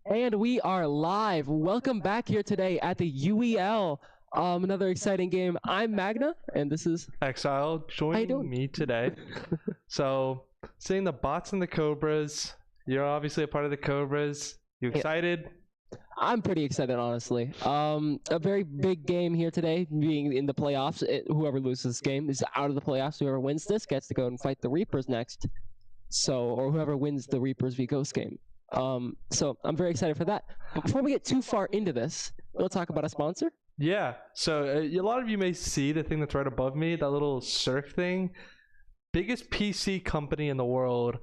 And we are live. Welcome back here today at the UEL. Another exciting game. I'm Magna, and this is Exile joining me today. So, seeing the bots and the Cobras, you're obviously a part of the Cobras. You excited? I'm pretty excited, honestly. A very big game here today, being in the playoffs. Whoever loses this game is out of the playoffs. Whoever wins this gets to go and fight the Reapers next. Or whoever wins the Reapers v Ghost game. So I'm very excited for that. But before we get too far into this, we'll talk about a sponsor. Yeah. So a lot of you may see the thing that's right above me, that little SurfThing. Biggest PC company in the world,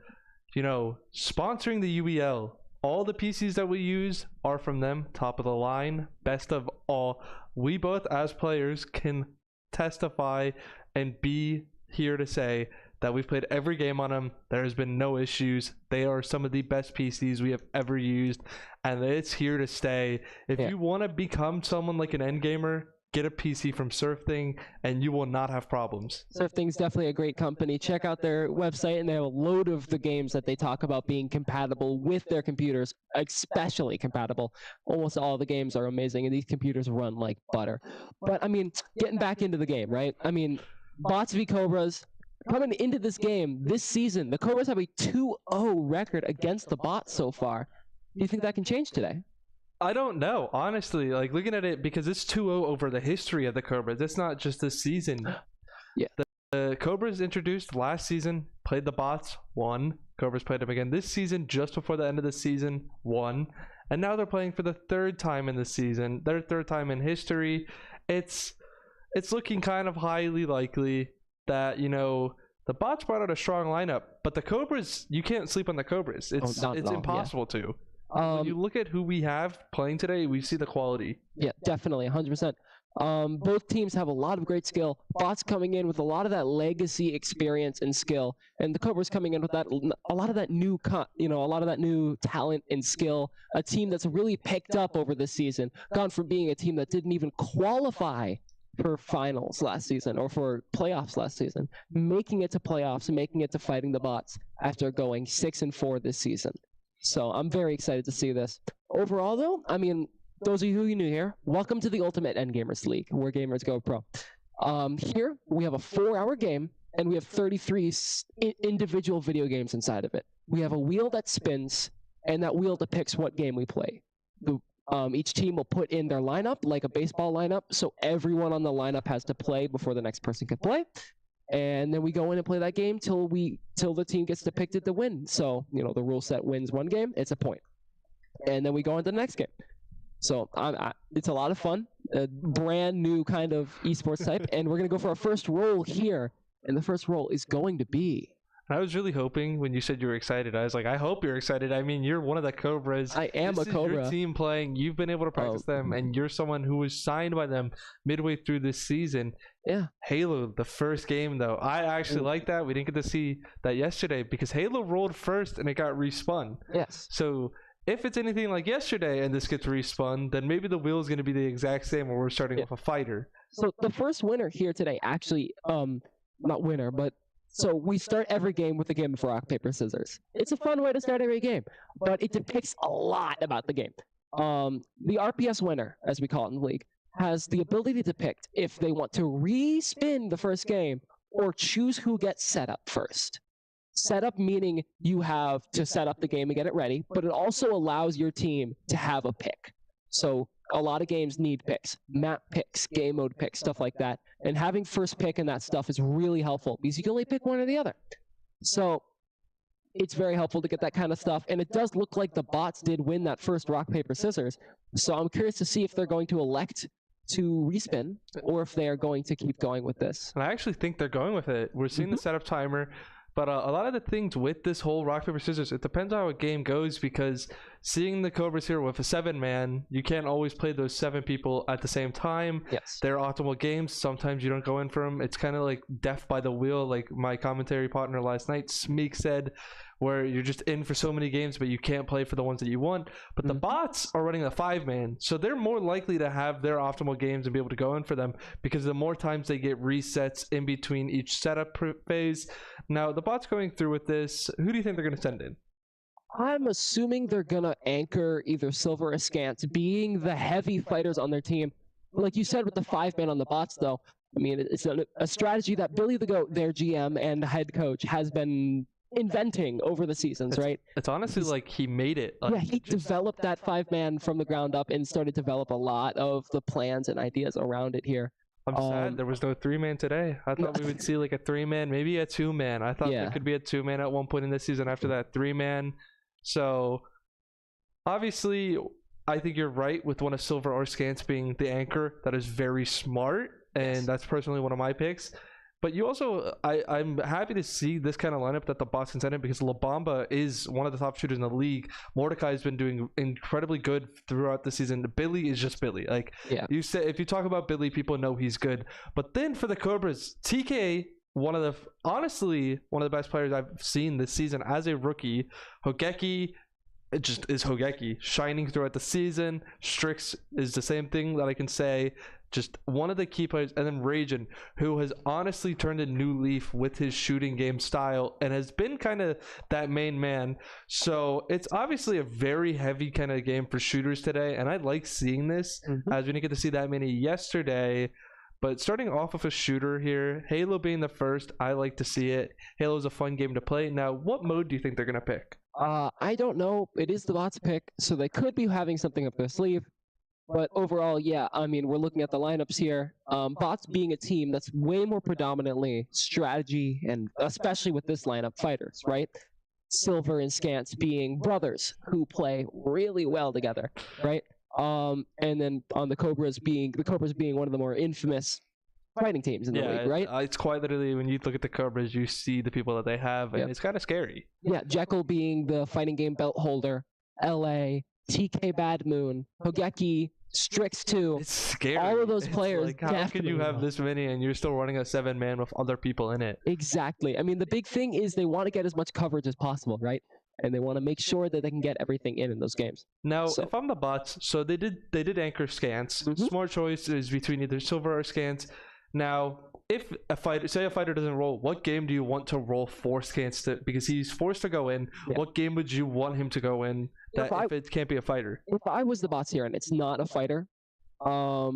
sponsoring the UEL. All the PCs that we use are from them, top of the line, best of all. We both, as players, can testify and be here to say that we've played every game on them. There has been no issues. They are some of the best PCs we have ever used, and it's here to stay. If you want to become someone like an end gamer, get a PC from SurfThing, and you will not have problems. SurfThing's definitely a great company. Check out their website, and they have a load of the games that they talk about being compatible with their computers, especially compatible. Almost all the games are amazing, and these computers run like butter. But, I mean, getting back into the game, right? I mean, bots v Cobras. Coming into this game, this season, the Cobras have a 2-0 record against the bots so far. Do you think that can change today? I don't know, honestly. Like, looking at it, because it's 2-0 over the history of the Cobras. It's not just this season. Yeah. The Cobras introduced last season, played the bots, won. Cobras played them again this season, just before the end of the season, won. And now they're playing for the third time in the season, their third time in history. It's looking kind of highly likely that, the bots brought out a strong lineup, but the Cobras, you can't sleep on the Cobras. It's impossible to. When you look at who we have playing today, we see the quality. Yeah, definitely, 100%. Both teams have a lot of great skill. Bots coming in with a lot of that legacy experience and skill, and the Cobras coming in with a lot of that new talent and skill. A team that's really picked up over this season, gone from being a team that didn't even qualify for finals last season or for playoffs last season, making it to playoffs and making it to fighting the bots after going 6-4 this season. So I'm very excited to see this. Overall, though, I mean, those of you who are new here, welcome to the Ultimate Endgamers League, where gamers go pro. Here, we have a 4-hour game, and we have 33 individual video games inside of it. We have a wheel that spins, and that wheel depicts what game we play. Each team will put in their lineup, like a baseball lineup, so everyone on the lineup has to play before the next person can play. And then we go in and play that game till the team gets depicted to win. So, the rule set wins one game, it's a point. And then we go on to the next game. So it's a lot of fun, a brand new kind of esports type, and we're going to go for our first roll here. And the first roll is going to be... I was really hoping when you said you were excited, I was like, I hope you're excited. I mean, you're one of the Cobras. I am a Cobra. Your team playing. You've been able to practice them, and you're someone who was signed by them midway through this season. Yeah. Halo, the first game, though. I actually like that. We didn't get to see that yesterday because Halo rolled first and it got respun. Yes. So if it's anything like yesterday and this gets respun, then maybe the wheel is going to be the exact same where we're starting with a fighter. So the first winner here today, actually, not winner, but... So we start every game with a game of rock, paper, scissors. It's a fun way to start every game, but it depicts a lot about the game. The RPS winner, as we call it in the league, has the ability to depict if they want to respin the first game or choose who gets set up first. Set up meaning you have to set up the game and get it ready, but it also allows your team to have a pick. So a lot of games need picks, map picks, game mode picks, stuff like that. And having first pick and that stuff is really helpful because you can only pick one or the other. So it's very helpful to get that kind of stuff. And it does look like the bots did win that first rock, paper, scissors. So I'm curious to see if they're going to elect to respin or if they are going to keep going with this. And I actually think they're going with it. We're seeing the setup timer. But a lot of the things with this whole rock, paper, scissors, it depends on how a game goes because seeing the Cobras here with a 7-man, you can't always play those 7 people at the same time. Yes. They're optimal games. Sometimes you don't go in for them. It's kind of like death by the wheel, like my commentary partner last night, Smeek, said, where you're just in for so many games, but you can't play for the ones that you want. But the bots are running a 5-man, so they're more likely to have their optimal games and be able to go in for them because the more times they get resets in between each setup phase. Now, the bots going through with this, who do you think they're going to send in? I'm assuming they're gonna anchor either Silver or Scant, being the heavy fighters on their team. Like you said with the 5-man on the bots, though, I mean, it's a strategy that Billy the Goat, their GM and head coach, has been inventing over the seasons, right? It's honestly like he made it. Yeah, he developed that 5-man from the ground up and started to develop a lot of the plans and ideas around it here. I'm sad there was no 3-man today. I thought we would see like a 3-man, maybe a 2-man. I thought there could be a 2-man at one point in this season. After that, 3-man. So obviously, I think you're right with one of Silver or Scants being the anchor. That is very smart, and that's personally one of my picks. But you also, I'm happy to see this kind of lineup that the bots can send in, because La Bamba is one of the top shooters in the league. Mordecai has been doing incredibly good throughout the season. Billy is just Billy. Like you said, if you talk about Billy, people know he's good. But then for the Cobras, TK, honestly one of the best players I've seen this season as a rookie. Hogeki, it just is Hogeki, shining throughout the season. Strix is the same thing that I can say. Just one of the key players. And then Rajan, who has honestly turned a new leaf with his shooting game style and has been kind of that main man. So it's obviously a very heavy kind of game for shooters today, and I like seeing this as we didn't get to see that many yesterday. But starting off with a shooter here, Halo being the first, I like to see it. Halo is a fun game to play. Now, what mode do you think they're going to pick? I don't know. It is the bots pick, so they could be having something up their sleeve. But overall, yeah, I mean, we're looking at the lineups here. Bots being a team that's way more predominantly strategy, and especially with this lineup, fighters, right? Silver and Scants being brothers who play really well together, right? And then on the Cobras being one of the more infamous fighting teams in the league, right? It's quite literally, when you look at the Cobras, you see the people that they have, and it's kind of scary. Yeah, Jekyll being the fighting game belt holder, LA, TK Bad Moon, Hogeki, Strix 2. It's scary. All of those players. Like, how can you have this many and you're still running a 7-man with other people in it? Exactly. I mean, the big thing is they want to get as much coverage as possible, right? And they want to make sure that they can get everything in those games. Now, if I'm the bots, so they did anchor Scants. Smart choice is between either Silver or Scants. Now, if a fighter doesn't roll, what game do you want to roll for Scants to, because he's forced to go in? What game would you want him to go in if it can't be a fighter? If I was the bots here and it's not a fighter, I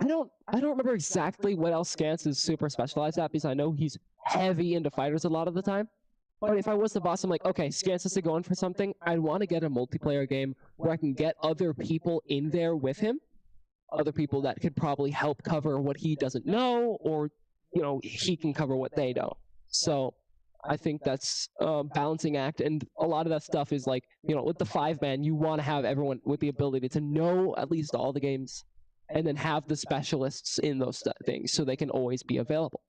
don't remember exactly what else Scants is super specialized at, because I know he's heavy into fighters a lot of the time. But if I was the boss, I'm like, okay, Scants has to go in for something. I'd want to get a multiplayer game where I can get other people in there with him. Other people that could probably help cover what he doesn't know, or, you know, he can cover what they don't. So I think that's a balancing act, and a lot of that stuff is like, you know, with the 5-man, you want to have everyone with the ability to know at least all the games, and then have the specialists in those things so they can always be available.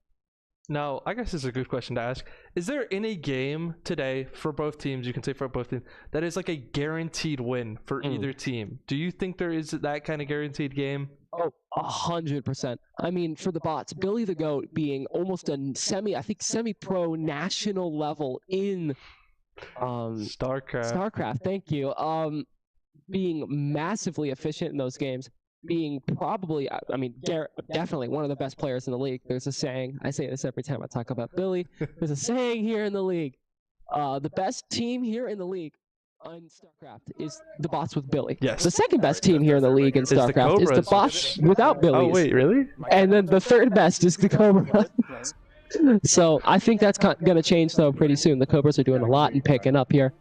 Now, I guess this is a good question to ask. Is there any game today for both teams, you can say for both teams, that is like a guaranteed win for either team? Do you think there is that kind of guaranteed game? Oh, 100%. I mean, for the bots, Billy the Goat being almost a semi-pro national level in StarCraft, thank you. Being massively efficient in those games, being probably, I mean, definitely one of the best players in the league. There's a saying, I say this every time I talk about Billy, there's a saying here in the league, the best team here in the league on StarCraft is the bots with Billy. Yes. The second best team here in the league in StarCraft is the bots without Billy. Oh, wait, really? And then the third best is the Cobras. So I think that's going to change, though, pretty soon. The Cobras are doing a lot and picking up here.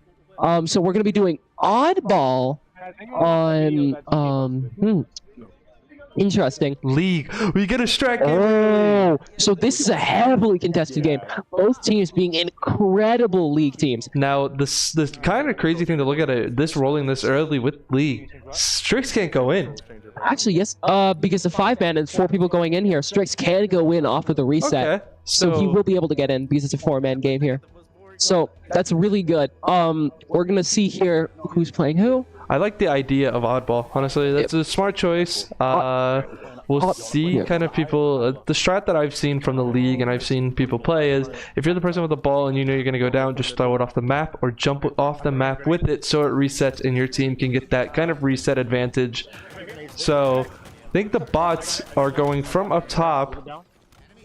So we're going to be doing oddball on interesting league. We get a strike. Oh, so this is a heavily contested game. Both teams being incredible league teams. Now, this kind of crazy thing to look at it. This rolling this early with league, Strix can't go in. Actually, yes. Because the 5-man and 4 people going in here, Strix can go in off of the reset. Okay. So he will be able to get in because it's a 4-man game here. So that's really good. We're gonna see here who's playing who. I like the idea of oddball. Honestly, that's a smart choice. We'll see kind of people. The strat that I've seen from the league and I've seen people play is, if you're the person with the ball and you know you're going to go down, just throw it off the map or jump off the map with it so it resets and your team can get that kind of reset advantage. So I think the bots are going from up top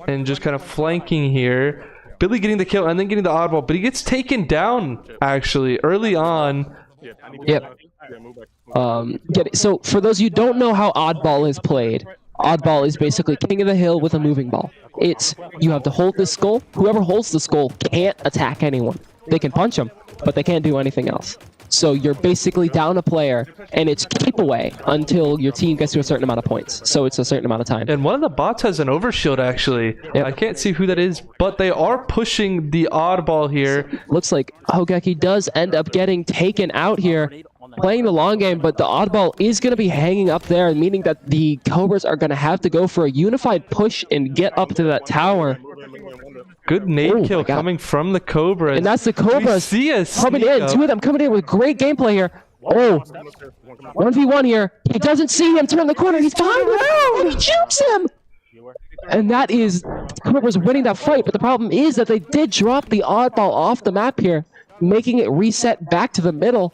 and just kind of flanking here. Billy getting the kill and then getting the oddball, but he gets taken down actually early on. Yep. So for those of you who don't know how oddball is played, oddball is basically king of the hill with a moving ball. It's you have to hold this skull. Whoever holds the skull can't attack anyone. They can punch them, but they can't do anything else. So you're basically down a player, and it's keep away until your team gets to a certain amount of points. So it's a certain amount of time. And one of the bots has an overshield, actually. Yep. I can't see who that is, but they are pushing the oddball here. Looks like Hogeki does end up getting taken out here, playing the long game, but the oddball is going to be hanging up there, meaning that the Cobras are going to have to go for a unified push and get up to that tower. Good nade kill coming from the Cobras. And that's the Cobras coming in. Two of them coming in with great gameplay here. Oh, 1v1 here. He doesn't see him turn the corner. He's behind him. And he jukes him. And that is Cobras winning that fight. But the problem is that they did drop the oddball off the map here, making it reset back to the middle.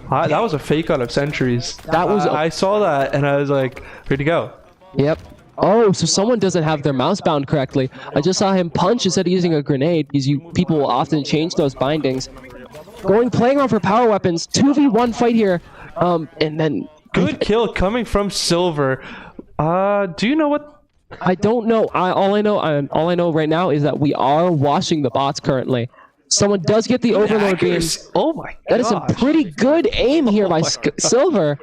That was a fake out of sentries. That was. I saw that and I was like, ready to go. Yep. Oh, so someone doesn't have their mouse bound correctly. I just saw him punch instead of using a grenade, because people will often change those bindings. Playing around for power weapons, 2v1 fight here, and then... Good kill coming from Silver. Do you know what? I don't know. All I know right now is that we are washing the bots currently. Someone does get the overload beam. Oh my god. That is some pretty good aim here by Silver.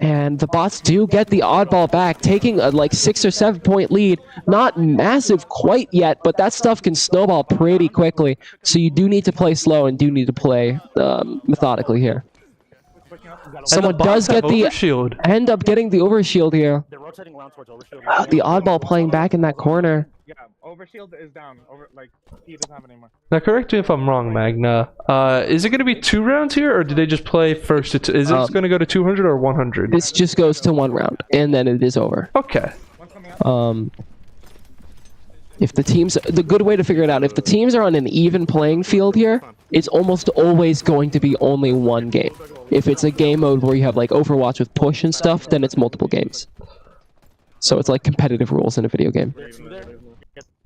And the bots do get the oddball back, taking a like 6 or 7 point lead. Not massive quite yet, but that stuff can snowball pretty quickly. So you do need to play slow and do need to play methodically here. Someone does get the overshield. End up getting the overshield here. The oddball playing back in that corner. Yeah, overshield is down. He doesn't have anymore. Now, correct me if I'm wrong, Magna. Is it going to be 2 rounds here, or do they just play first to 2? Is it going to go to 200 or 100? This just goes to 1 round, and then it is over. Okay. If the good way to figure it out, if the teams are on an even playing field here, it's almost always going to be only 1 game. If it's a game mode where you have like Overwatch with push and stuff, then it's multiple games. So it's like competitive rules in a video game.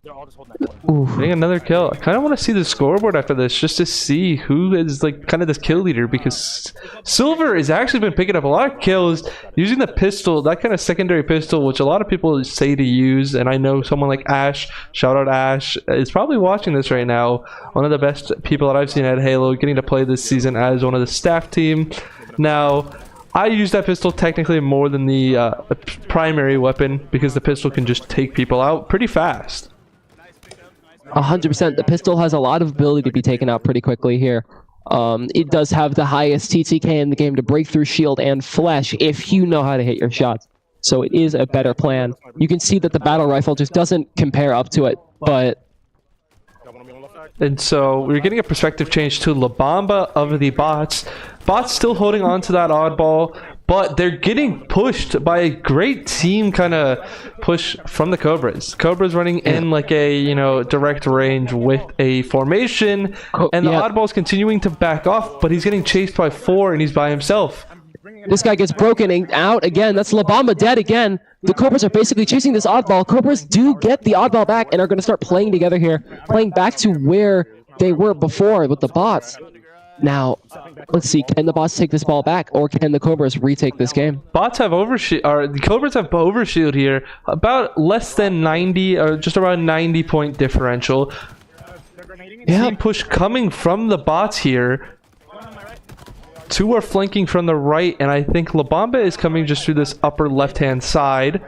Getting another kill. I kind of want to see the scoreboard after this just to see who is like kind of this kill leader, because Silver has actually been picking up a lot of kills using the pistol, that kind of secondary pistol, which a lot of people say to use. And I know someone like Ash, shout out Ash, is probably watching this right now. One of the best people that I've seen at Halo, getting to play this season as one of the staff team. Now, I use that pistol technically more than the primary weapon, because the pistol can just take people out pretty fast. 100%. The pistol has a lot of ability to be taken out pretty quickly here. It does have the highest TTK in the game to break through shield and flesh if you know how to hit your shots. So it is a better plan. You can see that the battle rifle just doesn't compare up to it, but... And so we're getting a perspective change to La Bamba of the bots. Bots still holding on to that oddball, but they're getting pushed by a great team kind of push from the Cobras. Cobras running in like a, you know, direct range with a formation, and the oddball's continuing to back off, but he's getting chased by 4 and he's by himself. This guy gets broken out again. That's La Bamba dead again. The Cobras are basically chasing this oddball. Cobras do get the oddball back and are going to start playing together here, playing back to where they were before with the bots. Now, let's see, can the bots take this ball back, or can the Cobras retake this game? Bots have overshield, or the Cobras have overshield here, about less than 90, or just around 90 point differential. Team push coming from the bots here. 2 are flanking from the right, and I think La Bamba is coming just through this upper left-hand side.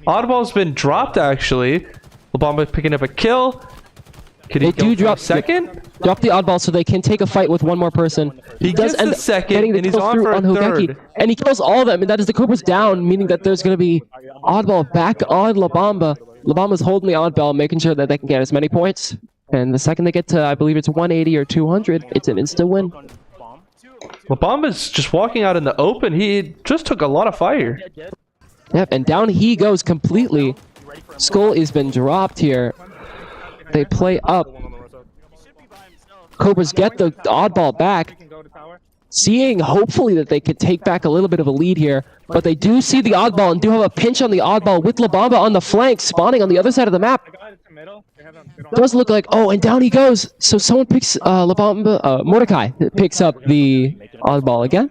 Oddball's been dropped, actually. La Bamba picking up a kill. Could he go drop second? Drop the oddball so they can take a fight with 1 more person. He does end the second, and he's on for a third. And he kills all of them, and that is the Cobras down, meaning that there's going to be oddball back on La Bamba. La Bamba's holding the oddball, making sure that they can get as many points. And the second they get to, I believe it's 180 or 200, it's an instant win. La Bamba's just walking out in the open. He just took a lot of fire. Yep, and down he goes completely. Skull has been dropped here. They play up. Cobras get the oddball back. seeing hopefully that they could take back a little bit of a lead here. But they do see the oddball and do have a pinch on the oddball with La Bamba on the flank, spawning on the other side of the map. Does look like, oh, and down he goes. So someone picks La Bamba, Mordecai picks up the oddball again.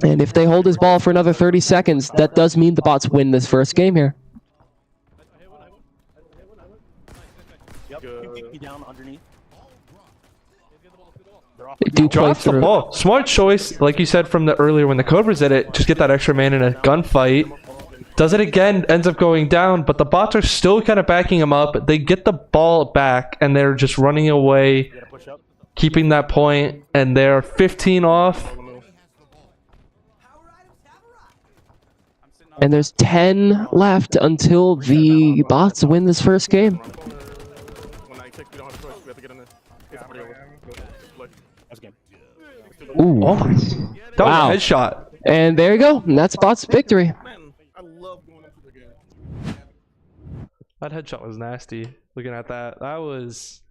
And if they hold his ball for another 30 seconds, that does mean the bots win this first game here. They do play Drops the through. ball. Smart choice, like you said from the earlier when the Cobras did it. Just get that extra man in a gunfight. Does it again, ends up going down, but the bots are still kind of backing him up. They get the ball back, and they're just running away, keeping that point, and they're 15 off. And there's 10 left until the bots win this first game. Ooh. Oh my. That Wow. was a headshot. And there you go. And that's bots' victory. That headshot was nasty. Looking at that. That was...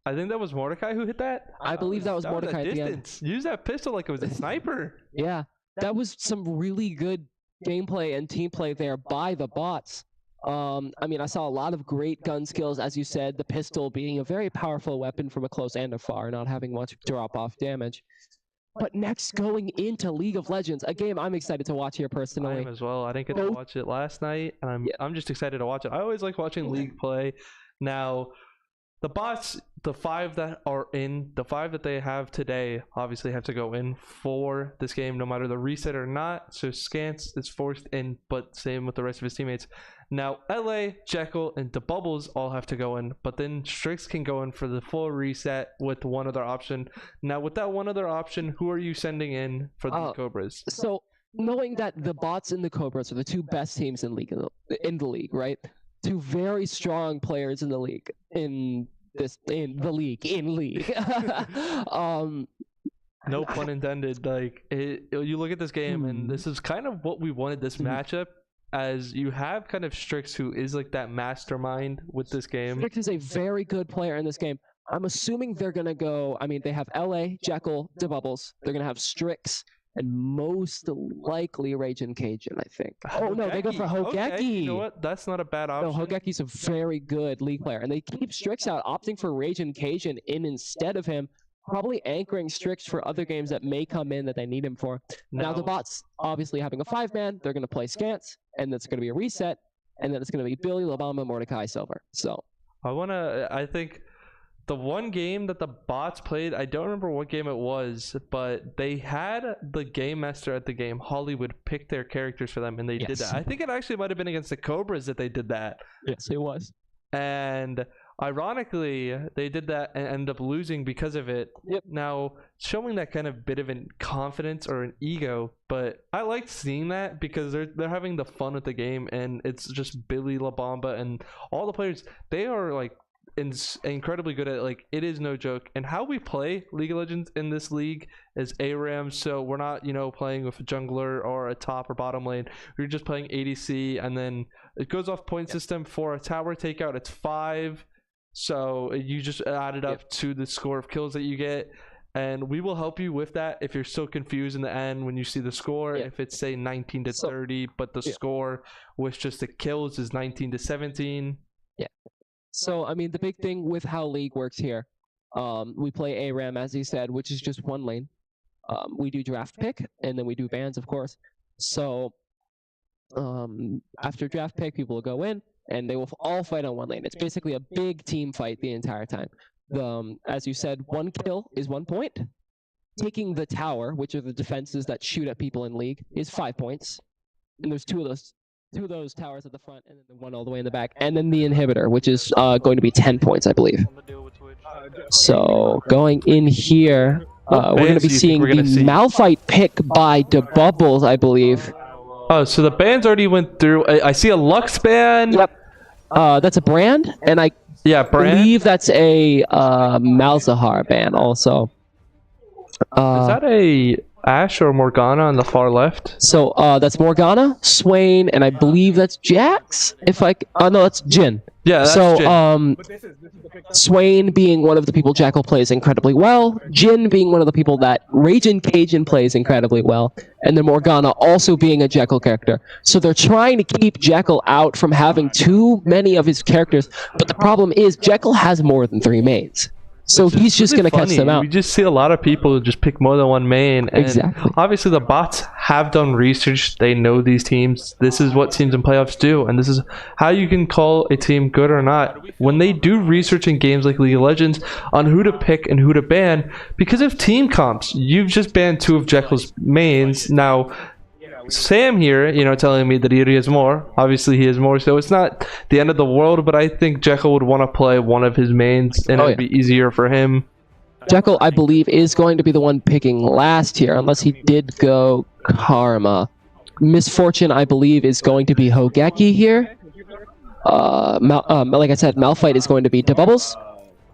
I think that was Mordecai who hit that. I believe that was Mordecai at the end. distance. Use that pistol like it was a sniper. Yeah, that was some really good gameplay and team play there by the bots. I mean, I saw a lot of great gun skills, as you said, the pistol being a very powerful weapon from a close and a far, not having much drop-off damage. But next, going into League of Legends, a game I'm excited to watch here I personally. am as well. I didn't get to watch it last night, and I'm just excited to watch it. I always like watching League play. Now, the bots, the five that they have today, obviously have to go in for this game, no matter the reset or not. So Scance is forced in, but same with the rest of his teammates. Now, LA, Jekyll, and the Bubbles all have to go in, but then Strix can go in for the full reset with one other option. Now, with that one other option, who are you sending in for the Cobras? So, knowing that the bots and the Cobras are the two best teams in the league, right? Two very strong players in the league. No pun intended. Like you look at this game, and this is kind of what we wanted this matchup. As you have kind of Strix, who is like that mastermind with this game. Strix is a very good player in this game. I'm assuming they're gonna go. I mean, they have LA, Jekyll, DeBubbles. They're gonna have Strix, and most likely Raging Cajun, I think. Oh no, they go for Hogeki. Okay, you know what? That's not a bad option. No, Hogeki's a very good league player, and they keep Strix out, opting for Raging Cajun in instead of him, probably anchoring Strix for other games that may come in that they need him for. Now the bots, obviously having a 5-man, they're going to play Scance, and that's going to be a reset, and then it's going to be Billy, La Bamba, Mordecai, Silver. So I think the one game that the bots played, I don't remember what game it was, but they had the game master at the game, Hollywood, pick their characters for them, and they did that. I think it actually might have been against the Cobras that they did that. Yes, it was. And ironically, they did that and ended up losing because of it. Yep. Now, showing that kind of bit of an confidence or an ego, but I liked seeing that because they're having the fun with the game, and it's just Billy, La Bamba, and all the players. They are like incredibly good at it. Like, it is no joke. And how we play League of Legends in this league is ARAM, so we're not playing with a jungler or a top or bottom lane. We're just playing ADC, and then it goes off point system. For a tower takeout, it's 5, so you just add it up to the score of kills that you get, and we will help you with that if you're still confused in the end when you see the score. If it's say 19 to 30, but the score with just the kills is 19 to 17. So, I mean, the big thing with how League works here, we play ARAM, as he said, which is just one lane. We do draft pick, and then we do bans, of course. So, after draft pick, people will go in, and they will all fight on one lane. It's basically a big team fight the entire time. As you said, 1 kill is 1 point. Taking the tower, which are the defenses that shoot at people in League, is 5 points. And there's two of those towers at the front, and then the one all the way in the back, and then the inhibitor, which is going to be 10 points, I believe. So going in here, we're going to be seeing the Malphite pick by DeBubbles, I believe. Oh, so the bans already went through. I see a Lux ban. Yep. That's a brand, and I believe that's a Malzahar ban also. Is that a Ash or Morgana on the far left. So that's Morgana, Swain, and I believe that's Jax. Oh no, that's Jin. Yeah, that's So Jin. But this is the pick. Swain being one of the people Jackal plays incredibly well, Jin being one of the people that Raging Cajun plays incredibly well, and then Morgana also being a Jekyll character. So they're trying to keep Jekyll out from having too many of his characters, but the problem is Jekyll has more than 3 mains. So he's just Really going to catch funny. them out. We just see a lot of people just pick more than one main. And Exactly. obviously, the bots have done research. They know these teams. This is what teams in playoffs do, and this is how you can call a team good or not. When they do research in games like League of Legends on who to pick and who to ban, because of team comps, you've just banned 2 of Jekyll's mains. Now, Sam here, telling me that he has more. Obviously, he has more, so it's not the end of the world. But I think Jekyll would want to play one of his mains, and it'd be easier for him. Jekyll, I believe, is going to be the one picking last here, unless he did go Karma. Misfortune, I believe, is going to be Hogeki here. Like I said, Malphite is going to be Debubbles.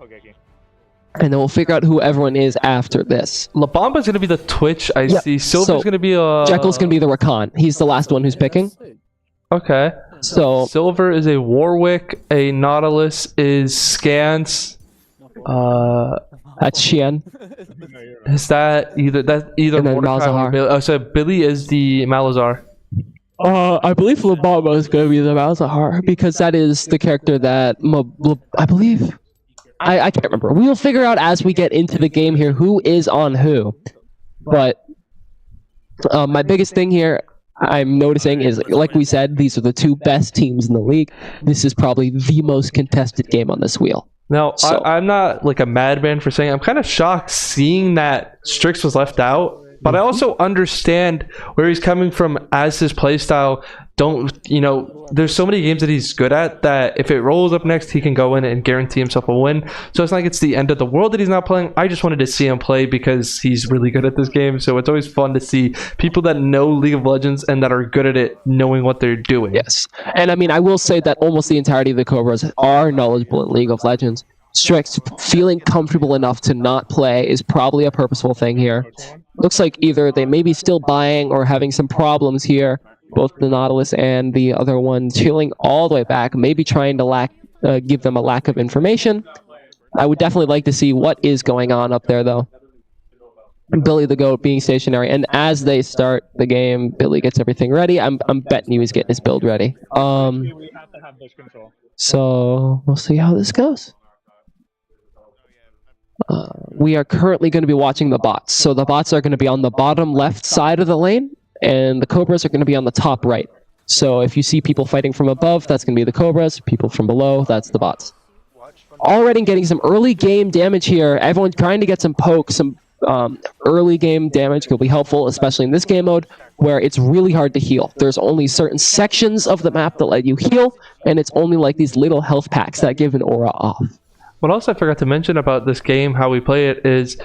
Hogeki. And then we'll figure out who everyone is after this. La Bamba's going to be the Twitch, I see. Silver's going to be a... Jekyll's going to be the Rakan. He's the last one who's picking. Okay. So Silver is a Warwick. A Nautilus is Scans. that's Xian. Is that either And then Mordecai or Malzahar. Billy? Oh, so Billy is the Malazar. I believe Labamba is going to be the Malzahar, because that is the character that I believe. I can't remember. We'll figure out as we get into the game here who is on who. But my biggest thing here I'm noticing is, like we said, these are the 2 best teams in the league. This is probably the most contested game on this wheel. Now, So- I'm not like a madman for saying, I'm kind of shocked seeing that Strix was left out, but I also understand where he's coming from as his playstyle. There's so many games that he's good at that if it rolls up next, he can go in and guarantee himself a win. So it's not like it's the end of the world that he's not playing. I just wanted to see him play because he's really good at this game. So it's always fun to see people that know League of Legends and that are good at it knowing what they're doing. Yes. And I mean, I will say that almost the entirety of the Cobras are knowledgeable in League of Legends. Strix feeling comfortable enough to not play is probably a purposeful thing here. Looks like either they may be still buying or having some problems here. Both the Nautilus and the other one chilling all the way back, maybe trying to give them a lack of information. I would definitely like to see what is going on up there, though. Billy the Goat being stationary, and as they start the game, Billy gets everything ready. I'm betting he was getting his build ready. We have to have bush control. So we'll see how this goes. We are currently going to be watching the bots. So the bots are going to be on the bottom left side of the lane, and the Cobras are going to be on the top right. So if you see people fighting from above, that's going to be the Cobras. People from below, that's the bots. Already getting some early game damage here. Everyone's trying to get some pokes, some early game damage will be helpful, especially in this game mode, where it's really hard to heal. There's only certain sections of the map that let you heal, and it's only like these little health packs that give an aura off. What else I forgot to mention about this game, how we play it, is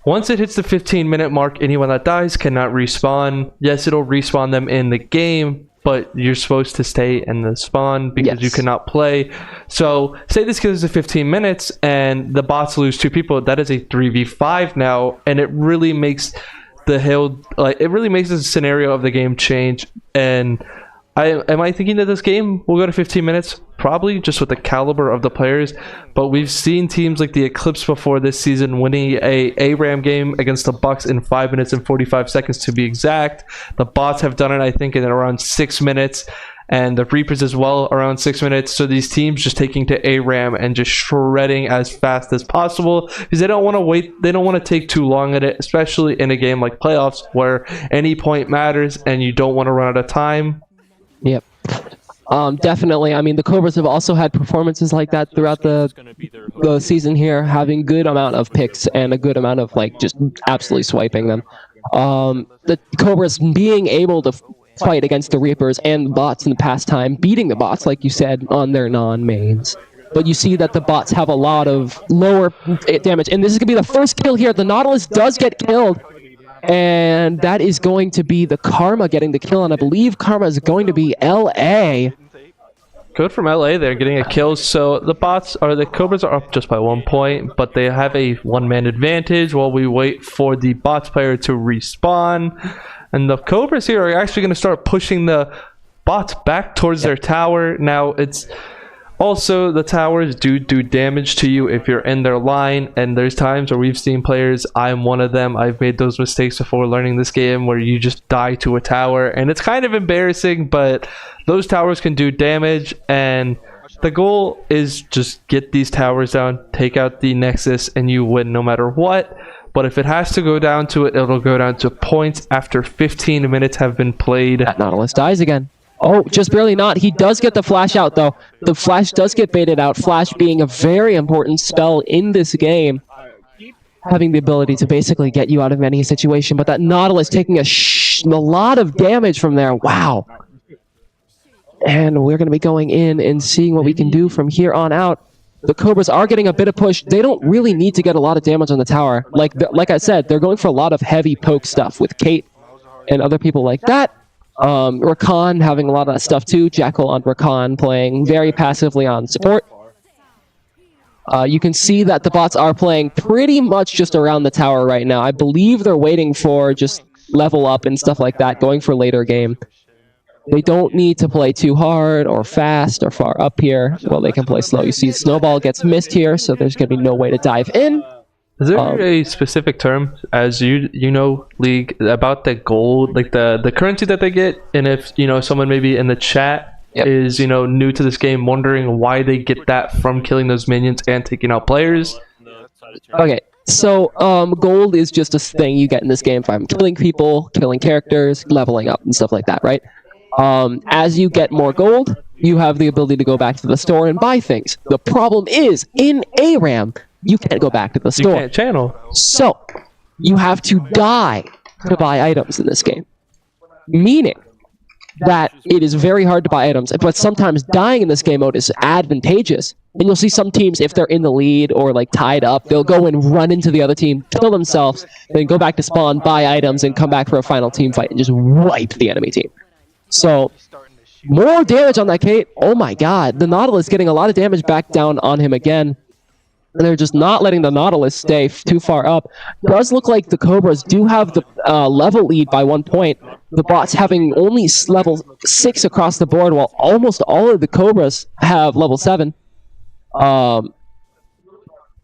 once it hits the 15-minute mark, anyone that dies cannot respawn. Yes, it'll respawn them in the game, but you're supposed to stay in the spawn because you cannot play. So say this goes to 15 minutes and the bots lose 2 people. That is a 3v5 now, and it really makes the scenario of the game change. And am I thinking that this game will go to 15 minutes? Probably, just with the caliber of the players. But we've seen teams like the Eclipse before this season winning a ARAM game against the Bucks in 5 minutes and 45 seconds to be exact. The bots have done it, I think, in around 6 minutes. And the Reapers as well, around 6 minutes. So these teams just taking to ARAM and just shredding as fast as possible because they don't want to wait. They don't want to take too long at it, especially in a game like playoffs where any point matters and you don't want to run out of time. Yep. Definitely. I mean, the Cobras have also had performances like that throughout the season here, having good amount of picks and a good amount of just absolutely swiping them. The Cobras being able to fight against the Reapers and the bots in the past time, beating the bots, like you said, on their non-mains. But you see that the bots have a lot of lower damage. And this is going to be the first kill here. The Nautilus does get killed. And that is going to be the Karma getting the kill. And I believe Karma is going to be LA. Good from LA there, getting a kill. So the Cobras are up just by 1 point, but they have a one-man advantage while we wait for the bots player to respawn. And the Cobras here are actually going to start pushing the bots back towards their tower. Now, it's also the towers do damage to you if you're in their line, and there's times where we've seen players, I'm one of them, I've made those mistakes before learning this game where you just die to a tower, and it's kind of embarrassing, but those towers can do damage, and the goal is just get these towers down, take out the Nexus, and you win no matter what. But if it has to go down to it, it'll go down to points after 15 minutes have been played. That Nautilus dies again. Oh, just barely not. He does get the flash out, though. The flash does get baited out. Flash being a very important spell in this game. Having the ability to basically get you out of any situation. But that Nautilus taking a lot of damage from there. Wow. And we're going to be going in and seeing what we can do from here on out. The Cobras are getting a bit of push. They don't really need to get a lot of damage on the tower. Like I said, they're going for a lot of heavy poke stuff with Kate and other people like that. Rakan having a lot of that stuff too. Jackal on Rakan playing very passively on support. You can see that the bots are playing pretty much just around the tower right now. I believe they're waiting for just level up and stuff like that, going for later game. They don't need to play too hard or fast or far up here. Well, they can play slow. You see Snowball gets missed here, so there's going to be no way to dive in. Is there a specific term, as you know, League, about the gold, like the currency that they get? And if, someone maybe in the chat is, new to this game, wondering why they get that from killing those minions and taking out players? Okay, so gold is just a thing you get in this game from killing people, killing characters, leveling up, and stuff like that, right? As you get more gold, you have the ability to go back to the store and buy things. The problem is, in ARAM, you can't go back to the store. You can't channel. So, you have to die to buy items in this game. Meaning that it is very hard to buy items, but sometimes dying in this game mode is advantageous. And you'll see some teams, if they're in the lead or tied up, they'll go and run into the other team, kill themselves, then go back to spawn, buy items, and come back for a final team fight and just wipe the enemy team. So, more damage on that Kate. Oh my god, the Nautilus getting a lot of damage back down on him again. They're just not letting the Nautilus stay too far up. Does look like the Cobras do have the level lead by 1 point. The bots having only level 6 across the board, while almost all of the Cobras have level 7.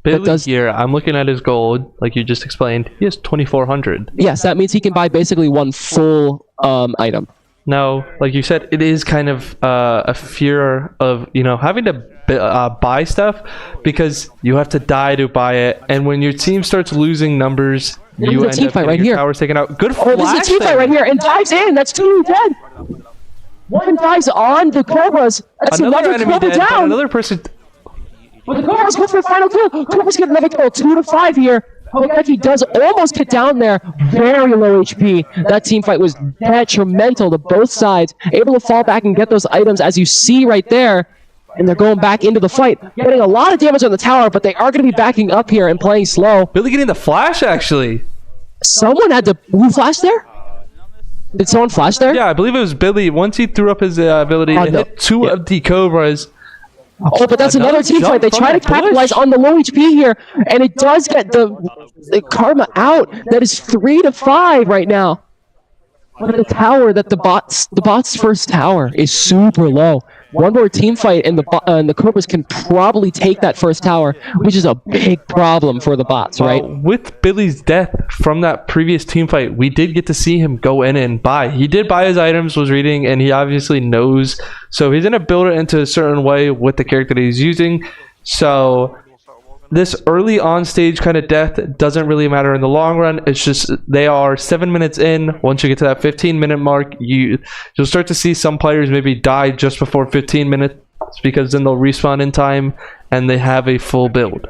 Billy here, I'm looking at his gold, like you just explained. He has 2,400. Yes, that means he can buy basically one full item. Now, like you said, it is kind of a fear of, having to buy stuff because you have to die to buy it. And when your team starts losing numbers, you end up getting your towers taken out. Good flash. Oh, this is a team fight right here, and dives in. That's 2 dead. One dives on the Cobras. That's another enemy Cobra dead, down. Another person. But the Cobras go for the final kill. Cobras get another kill. 2-5 here. Hokeki does almost get down there. Very low HP. That team fight was detrimental to both sides. Able to fall back and get those items, as you see right there. And they're going back into the fight. Getting a lot of damage on the tower, but they are going to be backing up here and playing slow. Billy getting the flash, actually. Someone had to... Who flashed there? Did someone flash there? Yeah, I believe it was Billy. Once he threw up his ability, it hit 2 of the Cobras. Oh, but that's another team fight. They try to capitalize on the low HP here, and it does get the karma out. That is 3-5 right now. But the tower that the bots' first tower is super low. One more team fight, and the Cobras can probably take that first tower, which is a big problem for the bots, right? With Billy's death from that previous team fight, we did get to see him go in and buy. He did buy his items, was reading, and he obviously knows. So he's going to build it into a certain way with the character that he's using. So this early on stage kind of death doesn't really matter in the long run. It's just they are 7 minutes in. Once you get to that 15-minute mark, you'll start to see some players maybe die just before 15 minutes because then they'll respawn in time and they have a full build.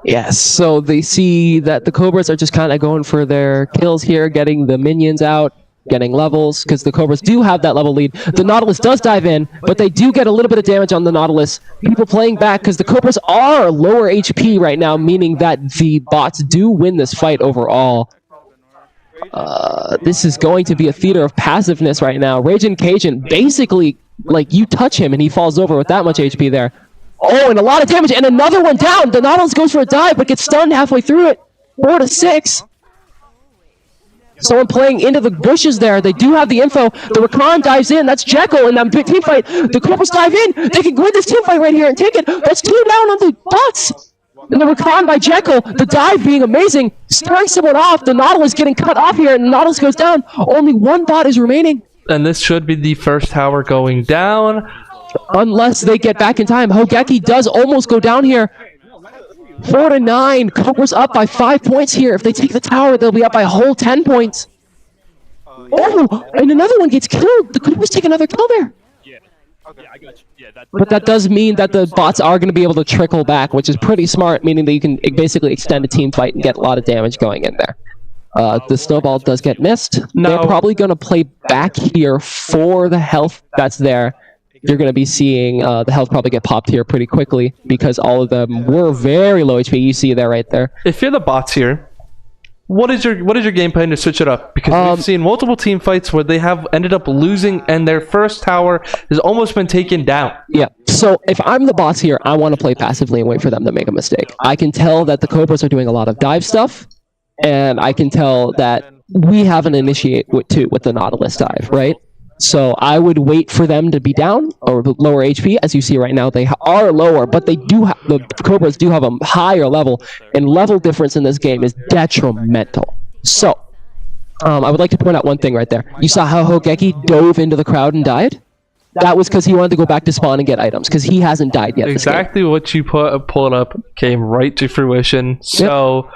Yes, so they see that the Cobras are just kind of going for their kills here, getting the minions out, getting levels, because the Cobras do have that level lead. The Nautilus does dive in, but they do get a little bit of damage on the Nautilus. People playing back, because the Cobras are lower HP right now, meaning that the bots do win this fight overall. This is going to be a theater of passiveness right now. Raging Cajun basically Like, you touch him and he falls over with that much HP there. Oh, and a lot of damage, and another one down. The Nautilus goes for a dive, but gets stunned halfway through it. 4 to 6. Someone playing into the bushes there. They do have the info. The Rakan dives in. That's Jekyll in that big team fight. The Cobras dive in. They can win this team fight right here and take it. That's 2 down on the bots. And the Rakan by Jekyll. The dive being amazing. Scaring someone off. The Nautilus getting cut off here, and the Nautilus goes down. Only 1 bot is remaining. And this should be the first tower going down. Unless they get back in time. Hogeki does almost go down here. 4 to 9. Cobras up by 5 points here. If they take the tower, they'll be up by a whole 10 points. Oh, and another one gets killed. The Cobras take another kill there. Yeah, I got you. Yeah, But that does mean that the bots are going to be able to trickle back, which is pretty smart, meaning that you can basically extend a team fight and get a lot of damage going in there. The snowball does get missed. They're probably going to play back here for the health that's there. You're going to be seeing the health probably get popped here pretty quickly because all of them were very low HP. You see that right there. If you're the bots here, what is your game plan to switch it up? Because we've seen multiple team fights where they have ended up losing and their first tower has almost been taken down. Yeah, so if I'm the bots here, I want to play passively and wait for them to make a mistake. I can tell that the Cobras are doing a lot of dive stuff, and I can tell that we have an initiate with the Nautilus dive, right? So I would wait for them to be down or lower HP. As you see right now, they are lower, but they do the Cobras do have a higher level, and level difference in this game is detrimental. So I would like to point out one thing right there. You saw how Hogeki dove into the crowd and died? That was because he wanted to go back to spawn and get items, because he hasn't died yet. Exactly what you pulled up came right to fruition. So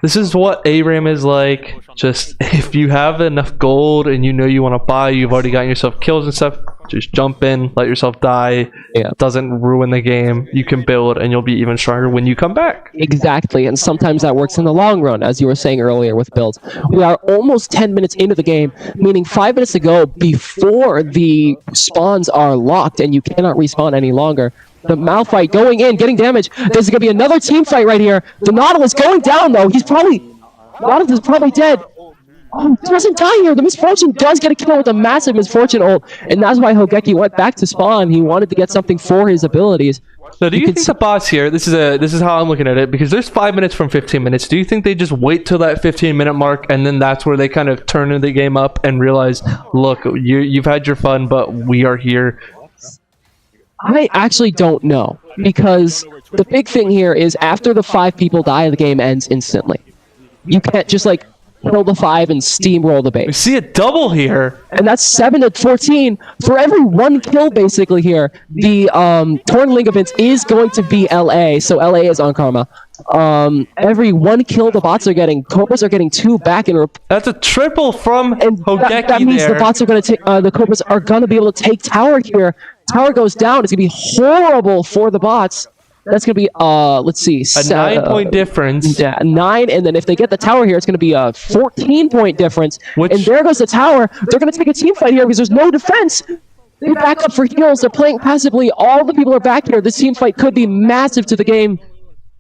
this is what ARAM is like. Just if you have enough gold and you know you want to buy, you've already gotten yourself kills and stuff, just jump in, let yourself die. Yeah. It doesn't ruin the game. You can build and you'll be even stronger when you come back. Exactly, and sometimes that works in the long run, as you were saying earlier with builds. We are almost 10 minutes into the game, meaning 5 minutes to go before the spawns are locked and you cannot respawn any longer. The Malphite going in, getting damage. There's going to be another team fight right here. The Nautilus going down, though. Nautilus is probably dead. Oh, he doesn't die here. The Misfortune does get a kill with a massive Misfortune ult, and that's why Hogeki went back to spawn. He wanted to get something for his abilities. So do you think the bots here, this is how I'm looking at it, because there's 5 minutes from 15 minutes. Do you think they just wait till that 15-minute mark, and then that's where they kind of turn the game up and realize, look, you've had your fun, but we are here. I actually don't know, because the big thing here is after the 5 people die, the game ends instantly. You can't just like kill the 5 and steamroll the base. We see a double here, and that's 7 to 14 for every 1 kill basically here. The Torn Ligaments is going to be LA, so LA is on Karma. Every 1 kill the bots are getting, Cobras are getting 2 back in. That's a triple from Hogeki. That means the bots are going to take, the Cobras are going to be able to take tower here. Tower goes down. It's going to be horrible for the bots. That's going to be, let's see. A 9-point difference. Yeah, 9, and then if they get the tower here, it's going to be a 14-point difference. And there goes the tower. They're going to take a team fight here because there's no defense. They back up for heals. They're playing passively. All the people are back here. This team fight could be massive to the game.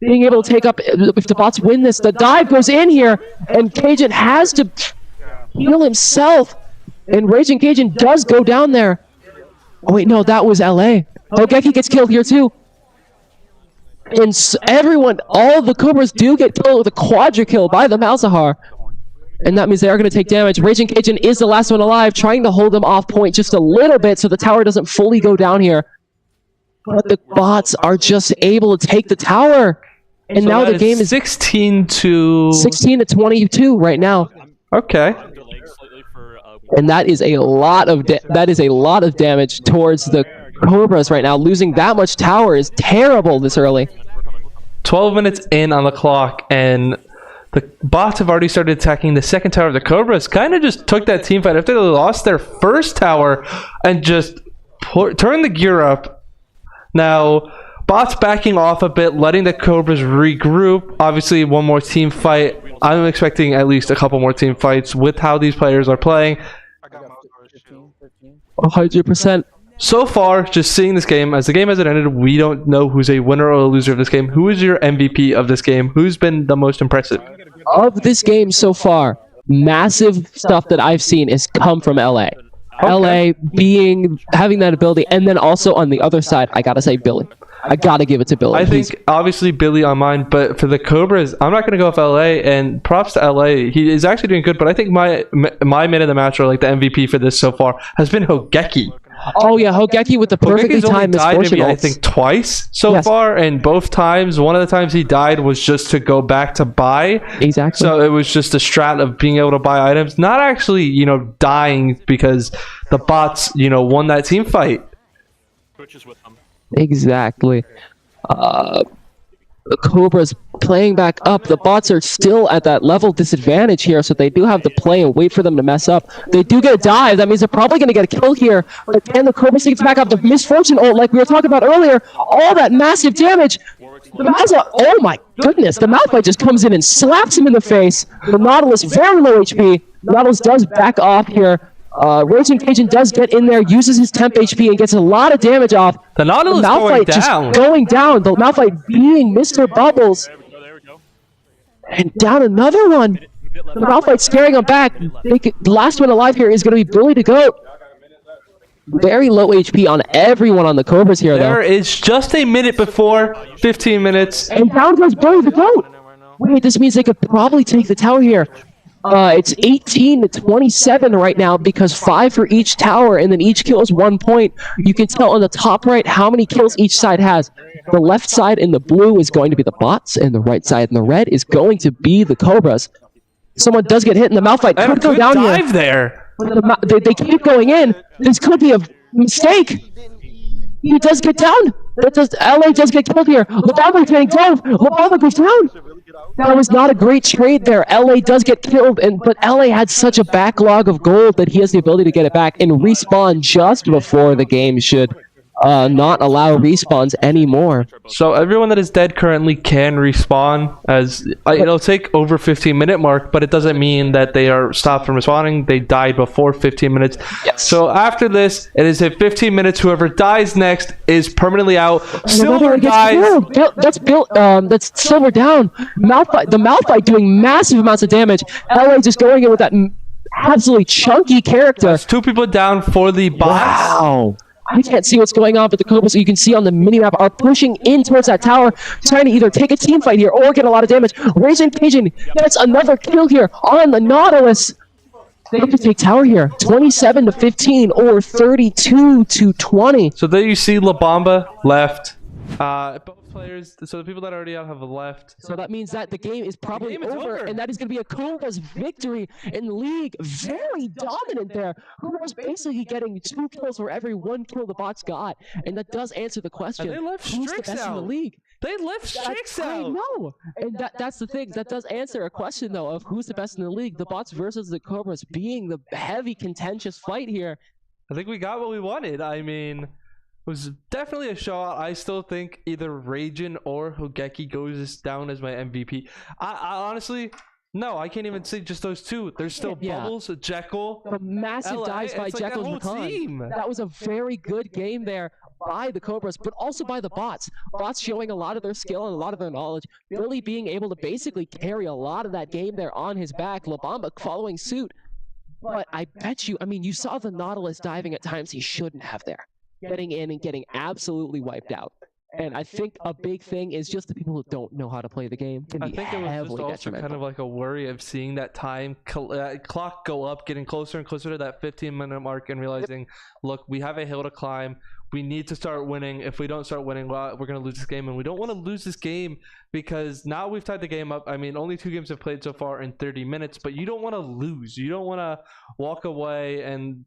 Being able to take up, if the bots win this, the dive goes in here, and Cajun has to heal himself. And Raging Cajun does go down there. Oh wait, no, that was LA. Hogeki gets killed here too. And everyone, all the Cobras do get killed with a quadra kill by the Malzahar. And that means they are going to take damage. Raging Cajun is the last one alive, trying to hold them off point just a little bit so the tower doesn't fully go down here. But the bots are just able to take the tower. And so now the game is 16 to 22 right now. Okay. And that is a lot of damage towards the Cobras right now. Losing that much tower is terrible this early. 12 minutes in on the clock, and the bots have already started attacking the second tower. The Cobras kind of just took that team fight after they lost their first tower and just turned the gear up. Now, bots backing off a bit, letting the Cobras regroup. Obviously, one more team fight. I'm expecting at least a couple more team fights with how these players are playing. 100%. So far, just seeing this game, as the game hasn't ended, we don't know who's a winner or a loser of this game. Who is your MVP of this game? Who's been the most impressive? Of this game so far, massive stuff that I've seen has come from LA. LA having that ability, and then also on the other side, I gotta say Billy. I gotta give it to Billy. I think obviously Billy on mine, but for the Cobras, I'm not gonna go with LA. And props to LA, he is actually doing good. But I think my man of the match, or like the MVP for this so far, has been Hogeki. Oh yeah, Hogeki with the perfectly Hogeki's only timed died misfortune maybe, I ults. think twice so far, and both times, one of the times he died was just to go back to buy. Exactly. So it was just a strat of being able to buy items, not actually, dying because the bots, won that team fight. Switches with them. Exactly. The Cobras playing back up. The bots are still at that level disadvantage here, so they do have to play and wait for them to mess up. They do get a dive. That means they're probably going to get a kill here. But can the Cobras take it back up? The misfortune ult, like we were talking about earlier, all that massive damage. The Malphite, oh my goodness, the Malphite just comes in and slaps him in the face. The Nautilus, very low HP. The Nautilus does back off here. Raging Cajun does get in there, uses his temp HP, and gets a lot of damage off. The Nautilus Malphite going down. just going down. The Malphite being Mr. Bubbles. There we go. And down another one. The Malphite scaring him back. The last one alive here is going to be Billy to go. Very low HP on everyone on the Cobras here, though. There is just a minute before 15 minutes. And down goes Billy to go. Wait, this means they could probably take the tower here. It's 18 to 27 right now because 5 for each tower, and then each kill is 1 point. You can tell on the top right how many kills each side has. The left side in the blue is going to be the bots, and the right side in the red is going to be the Cobras. Someone does get hit in the Malphite. And Could go down dive here. there. They keep going in. This could be a mistake. He does get down. LA does get killed here. Labamba getting down. Labamba goes down. That was not a great trade there. LA does get killed, but LA had such a backlog of gold that he has the ability to get it back and respawn just before the game should not allow respawns anymore. So everyone that is dead currently can respawn, as it'll take over 15-minute mark, but it doesn't mean that they are stopped from respawning. They died before 15 minutes. Yes. So after this, it is at 15 minutes. Whoever dies next is permanently out. Silver dies. That's Silver down. The Malphite doing massive amounts of damage. LA just going in with that absolutely chunky character. There's 2 people down for the bots. Wow. I can't see what's going on, but the Cobras, you can see on the minimap, are pushing in towards that tower, trying to either take a team fight here or get a lot of damage. Raging Cajun gets another kill here on the Nautilus. They have to take tower here, 27 to 15 or 32 to 20. So there you see Labamba left. Both players, so the people that are already out have left. So that means that the game is probably over, and that is going to be a Cobras victory in the league. Very dominant there. Cobras basically getting 2 kills for every 1 kill the bots got, and that does answer the question. And they left who's the Strix best in the out. league? They left Strix I out. know, and that's the thing. That does answer a question though of who's the best in the league. The bots versus the Cobras being the heavy contentious fight here. I think we got what we wanted. I mean, it was definitely a show. I still think either Ragin or Hogeki goes down as my MVP. I honestly, no, I can't even say just those 2. There's still Bubbles, Jekyll. The massive LA, dives by it's like Jekyll that and whole Khan. team. That was a very good game there by the Cobras, but also by the bots. Bots showing a lot of their skill and a lot of their knowledge. Billy being able to basically carry a lot of that game there on his back. Labamba following suit. But I bet you, I mean, you saw the Nautilus diving at times he shouldn't have there. Getting in and getting absolutely wiped out. And I think a big thing is just the people who don't know how to play the game can I be think it was just heavily also detrimental. kind of like a worry of seeing that time clock go up, getting closer and closer to that 15-minute mark, and realizing, look, we have a hill to climb. We need to start winning. If we don't start winning, well, we're going to lose this game. And we don't want to lose this game because now we've tied the game up. I mean, only 2 games have played so far in 30 minutes, but you don't want to lose. You don't want to walk away and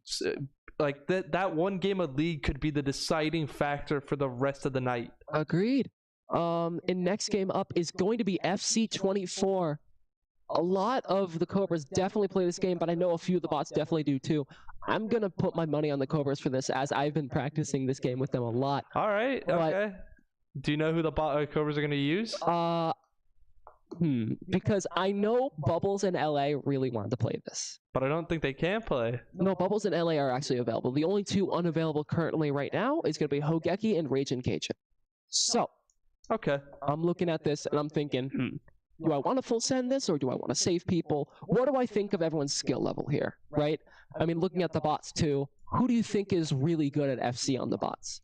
like that one game of league could be the deciding factor for the rest of the night. Agreed. And next game up is going to be FC24. A lot of the Cobras definitely play this game, but I know a few of the bots definitely do too. I'm going to put my money on the Cobras for this, as I've been practicing this game with them a lot. All right, okay. Do you know who the Cobras are going to use? Because I know Bubbles and LA really wanted to play this. But I don't think they can play. No, Bubbles and LA are actually available. The only 2 unavailable currently right now is going to be Hogeki and Ragin Cajun. So, okay. I'm looking at this and I'm thinking, do I want to full send this or do I want to save people? What do I think of everyone's skill level here, right? I mean, looking at the bots too, who do you think is really good at FC on the bots?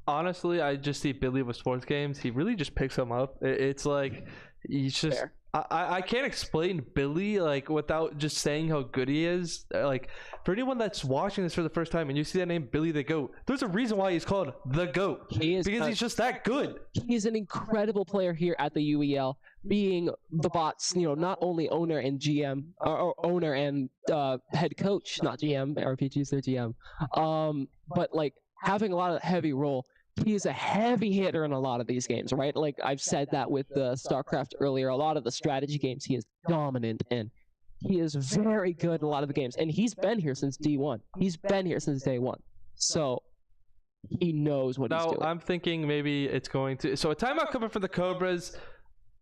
Honestly, I just see Billy with sports games. He really just picks them up. It's like he's just. Fair. I can't explain Billy like without just saying how good he is. Like for anyone that's watching this for the first time and you see that name Billy the Goat, there's a reason why he's called the Goat. He is because he's just that good. He's an incredible player here at the UEL, being the bots, not only owner and GM or owner and head coach, not GM. RPG's their GM, but like having a lot of heavy role. He is a heavy hitter in a lot of these games, right? Like I've said that with the StarCraft earlier. A lot of the strategy games he is dominant in. He is very good in a lot of the games, and he's been here since D1. He's been here since day one, so he knows what he's doing. Now I'm thinking maybe it's going to. So a timeout coming for the Cobras.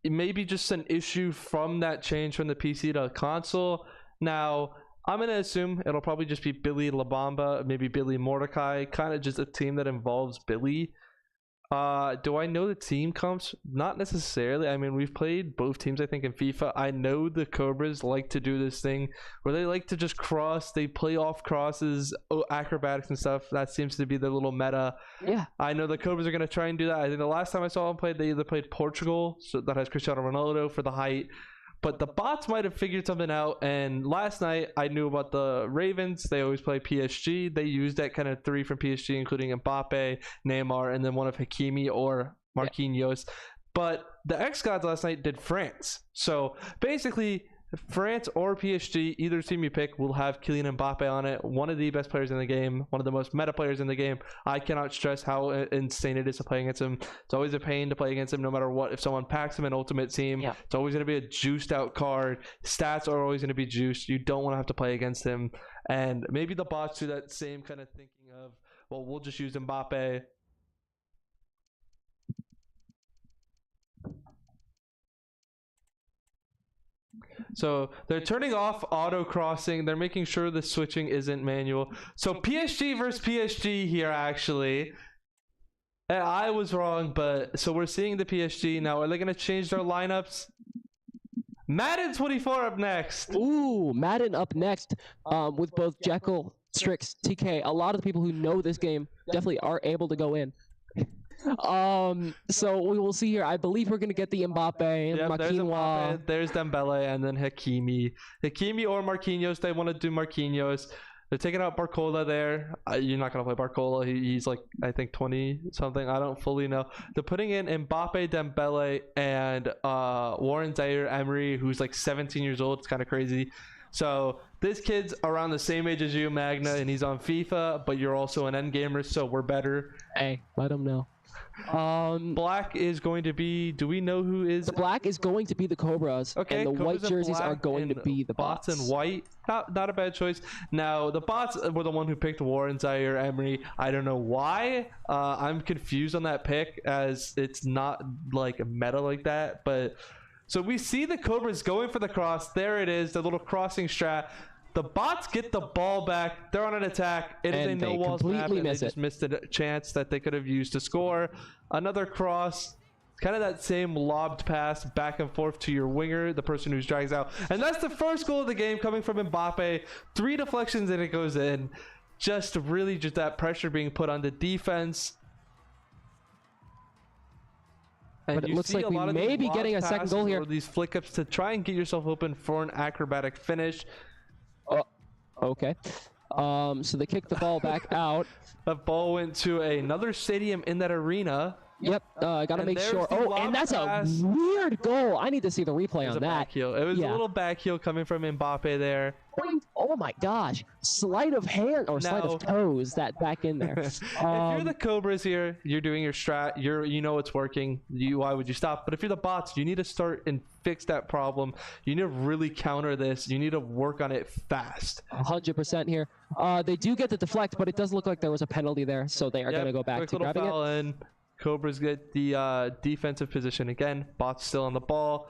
It may be just an issue from that change from the PC to console. Now I'm going to assume it'll probably just be Billy Labamba, maybe Billy Mordecai, kind of just a team that involves Billy. Do I know the team comps? Not necessarily. I mean, we've played both teams, I think, in FIFA. I know the Cobras like to do this thing where they like to just cross. They play off crosses, acrobatics and stuff. That seems to be their little meta. Yeah. I know the Cobras are going to try and do that. I think the last time I saw them play, they either played Portugal, so that has Cristiano Ronaldo for the height. But the bots might have figured something out. And last night, I knew about the Ravens. They always play PSG. They used that kind of three from PSG, including Mbappe, Neymar, and then one of Hakimi or Marquinhos. Yeah. But the X-Gods last night did France. So basically, France or PSG, either team you pick, will have Kylian Mbappe on it. One of the best players in the game, one of the most meta players in the game. I cannot stress how insane it is to play against him. It's always a pain to play against him no matter what. If someone packs him in Ultimate Team, it's always going to be a juiced out card. Stats are always going to be juiced. You don't want to have to play against him. And maybe the bots do that same kind of thinking of, well, we'll just use Mbappe. So they're turning off auto crossing. They're making sure the switching isn't manual. So PSG versus PSG here, actually. I was wrong, but so we're seeing the PSG now. Are they going to change their lineups? Madden 24 up next. Ooh, Madden up next with both Jekyll, Strix, TK. A lot of the people who know this game definitely are able to go in. So we will see here. I believe we're gonna get the Mbappe, Marquinhos. There's Dembele, and then Hakimi or Marquinhos. They want to do Marquinhos. They're taking out Barcola there. You're not gonna play Barcola. He's like, I think 20 something. I don't fully know. They're putting in Mbappe, Dembele, and Warren Zaire-Emery, who's like 17 years old. It's kind of crazy. So this kid's around the same age as you, Magna, and he's on FIFA, but you're also an endgamer, so we're better. Hey, let him know. Black is going to be, do we know who is? The black is going to be the Cobras, okay, and the Cobras white jerseys are going to be the bots. And white, not a bad choice. Now, the bots were the one who picked Warren Zaire-Emery. I don't know why. I'm confused on that pick, as it's not like meta like that, but... So we see the Cobras going for the cross. There it is, the little crossing strat. The bots get the ball back. They're on an attack. It is a no walls map, and they just missed a chance that they could have used to score. Another cross. Kind of that same lobbed pass back and forth to your winger, the person who's drags out. And that's the first goal of the game coming from Mbappe. 3 deflections and it goes in. Just really just that pressure being put on the defense. But it looks like we may be getting a second goal here. These flick ups to try and get yourself open for an acrobatic finish. Oh, okay. So they kicked the ball back out. That ball went to another stadium in that arena. Yep, gotta make sure. Oh, and that's a weird goal. I need to see the replay on that. Back heel. It was a little back heel coming from Mbappe there. Oh my gosh. Sleight of hand or sleight of toes, that back in there. If you're the Cobras here, you're doing your strat, you know it's working. Why would you stop? But if you're the bots, you need to start and fix that problem. You need to really counter this. You need to work on it fast. 100% here. They do get the deflect, but it does look like there was a penalty there, so they are going to go back to grabbing it. Cobras get the defensive position again. Bots still on the ball.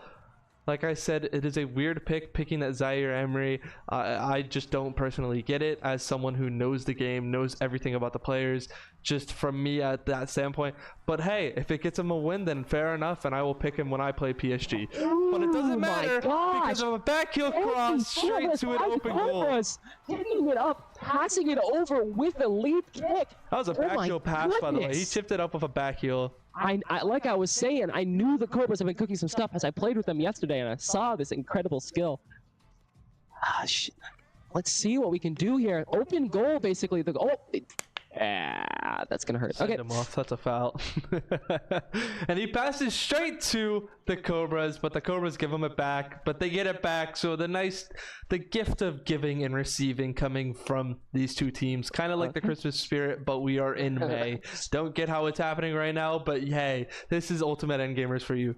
Like I said, it is a weird pick picking that Zaire Emery. I just don't personally get it as someone who knows the game, knows everything about the players, just from me at that standpoint. But hey, if it gets him a win, then fair enough, and I will pick him when I play PSG. But it doesn't matter because of a back heel cross straight to an open goal. Picking it up, passing it over with a leap kick. That was a back heel pass, by the way. He chipped it up with a back heel. I like I was saying, I knew the Cobras have been cooking some stuff as I played with them yesterday, and I saw this incredible skill. Let's see what we can do here. Open goal, basically. That's gonna hurt. Send him off. That's a foul. And he passes straight to the Cobras, but the Cobras give him it back, but they get it back. So the gift of giving and receiving coming from these two teams, kind of like the Christmas spirit, but we are in May. Don't get how it's happening right now, but hey, this is ultimate endgamers for you.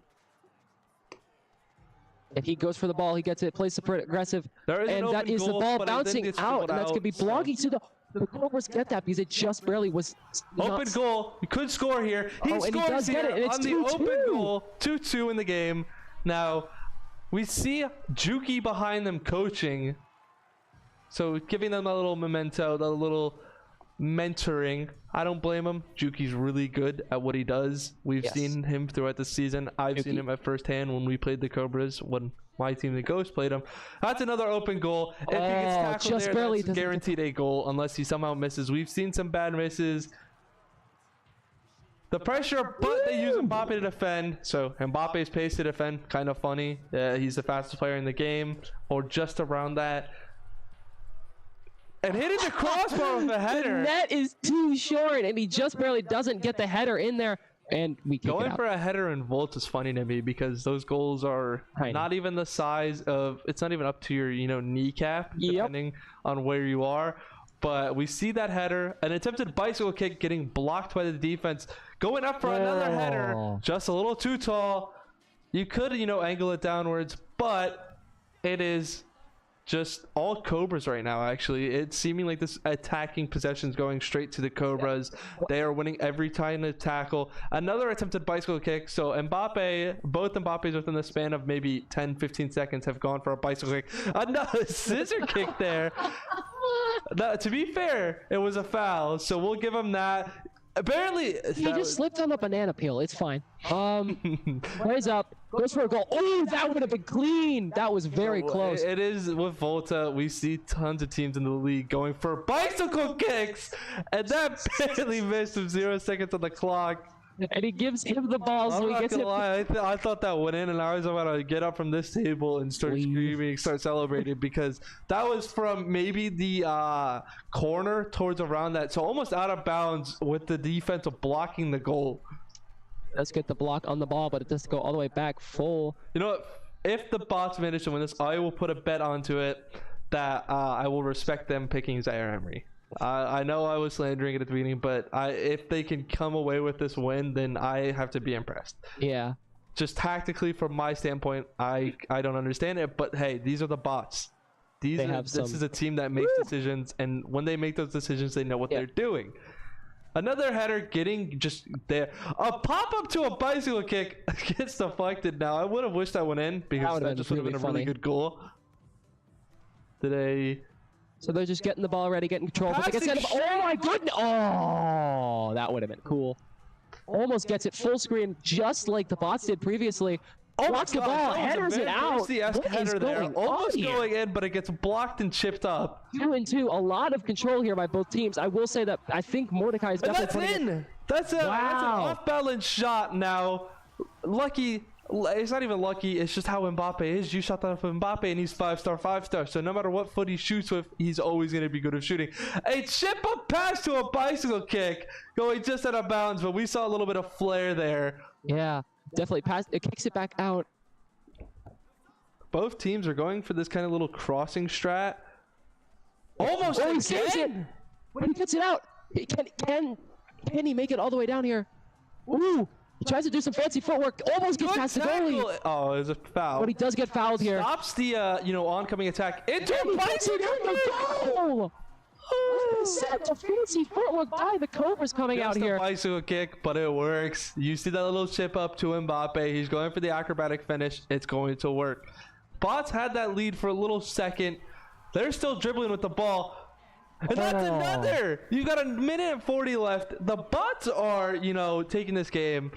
If he goes for the ball, he gets it, plays super aggressive, and that is the ball but bouncing out, and that's gonna be blocking to the Cobras get that because it just barely was open goal. He could score here. He scores here on the open goal. 2-2 in the game. Now we see Juki behind them coaching, so giving them a little memento, a little mentoring. I don't blame him. Juki's really good at what he does. We've seen him throughout the season. I've seen him at firsthand when we played the Cobras, when my team, the Ghost, played him. That's another open goal. If he gets tackled there, barely, that's guaranteed a goal unless he somehow misses. We've seen some bad misses. The pressure, but they use Mbappe to defend. So Mbappe's pace to defend, kind of funny. He's the fastest player in the game, or just around that. And hitting the crossbar with a header. The net is too short, and he just barely doesn't get the header in there. And we kick going it out. for a header in Volt is funny to me because those goals are not even the size of. It's not even up to your kneecap, depending on where you are. But we see that header, an attempted bicycle kick getting blocked by the defense, going up for another header, just a little too tall. You could angle it downwards, but it is just all Cobras right now. Actually, it's seeming like this attacking possession is going straight to the Cobras. They are winning every time they tackle. Another attempted bicycle kick. So Mbappe, both Mbappes within the span of maybe 10-15 seconds have gone for a bicycle kick. Another scissor kick there. Now, to be fair, it was a foul, so we'll give him that. Apparently he just slipped on a banana peel. It's fine. Plays up, goes for a goal. Oh, that would have been clean. That was very close. It is with Volta. We see tons of teams in the league going for bicycle kicks, and that barely missed with 0 seconds on the clock. And he gives him the ball, so he gets it. I thought that went in, and I was about to get up from this table and start screaming, start celebrating, because that was from maybe the corner towards around that, so almost out of bounds with the defense blocking the goal. Let's get the block on the ball, but it doesn't go all the way back full. You know what? If the bots manage to win this, I will put a bet onto it that I will respect them picking Zaire Emery. I know I was slandering it at the beginning, but if they can come away with this win, then I have to be impressed. Yeah. Just tactically, from my standpoint, I don't understand it, but hey, these are the bots. This is a team that makes decisions, and when they make those decisions, they know what they're doing. Another header getting just there. A pop-up to a bicycle kick gets deflected now. I would have wished that went in, because that just would have been a really good goal. So they're just getting the ball ready, getting control. But they get oh my goodness! Oh, that would have been cool. Almost gets it full screen, just like the bots did previously. Blocks the ball, headers it out. Header there, almost going in, but it gets blocked and chipped up. 2-2, a lot of control here by both teams. I will say that I think Mordecai is definitely. That's an off-balance shot now. Lucky. It's not even lucky, it's just how Mbappe is. You shot that off of Mbappe and he's 5-star. So no matter what foot he shoots with, he's always going to be good at shooting. A chip up pass to a bicycle kick going just out of bounds, but we saw a little bit of flair there. Yeah, definitely. It kicks it back out. Both teams are going for this kind of little crossing strat. Almost he saves it. When he gets it out, can he make it all the way down here? Ooh! He tries to do some fancy footwork, almost gets past the goalie. Oh, it was a foul. But he does get fouled here. Stops the oncoming attack into a bicycle. Set a fancy footwork by the Cobras coming out Just here. a bicycle kick, but it works. You see that little chip up to Mbappe. He's going for the acrobatic finish. It's going to work. Bots had that lead for a little second. They're still dribbling with the ball. And that's another. You got a minute and 40 left. The bots are, taking this game.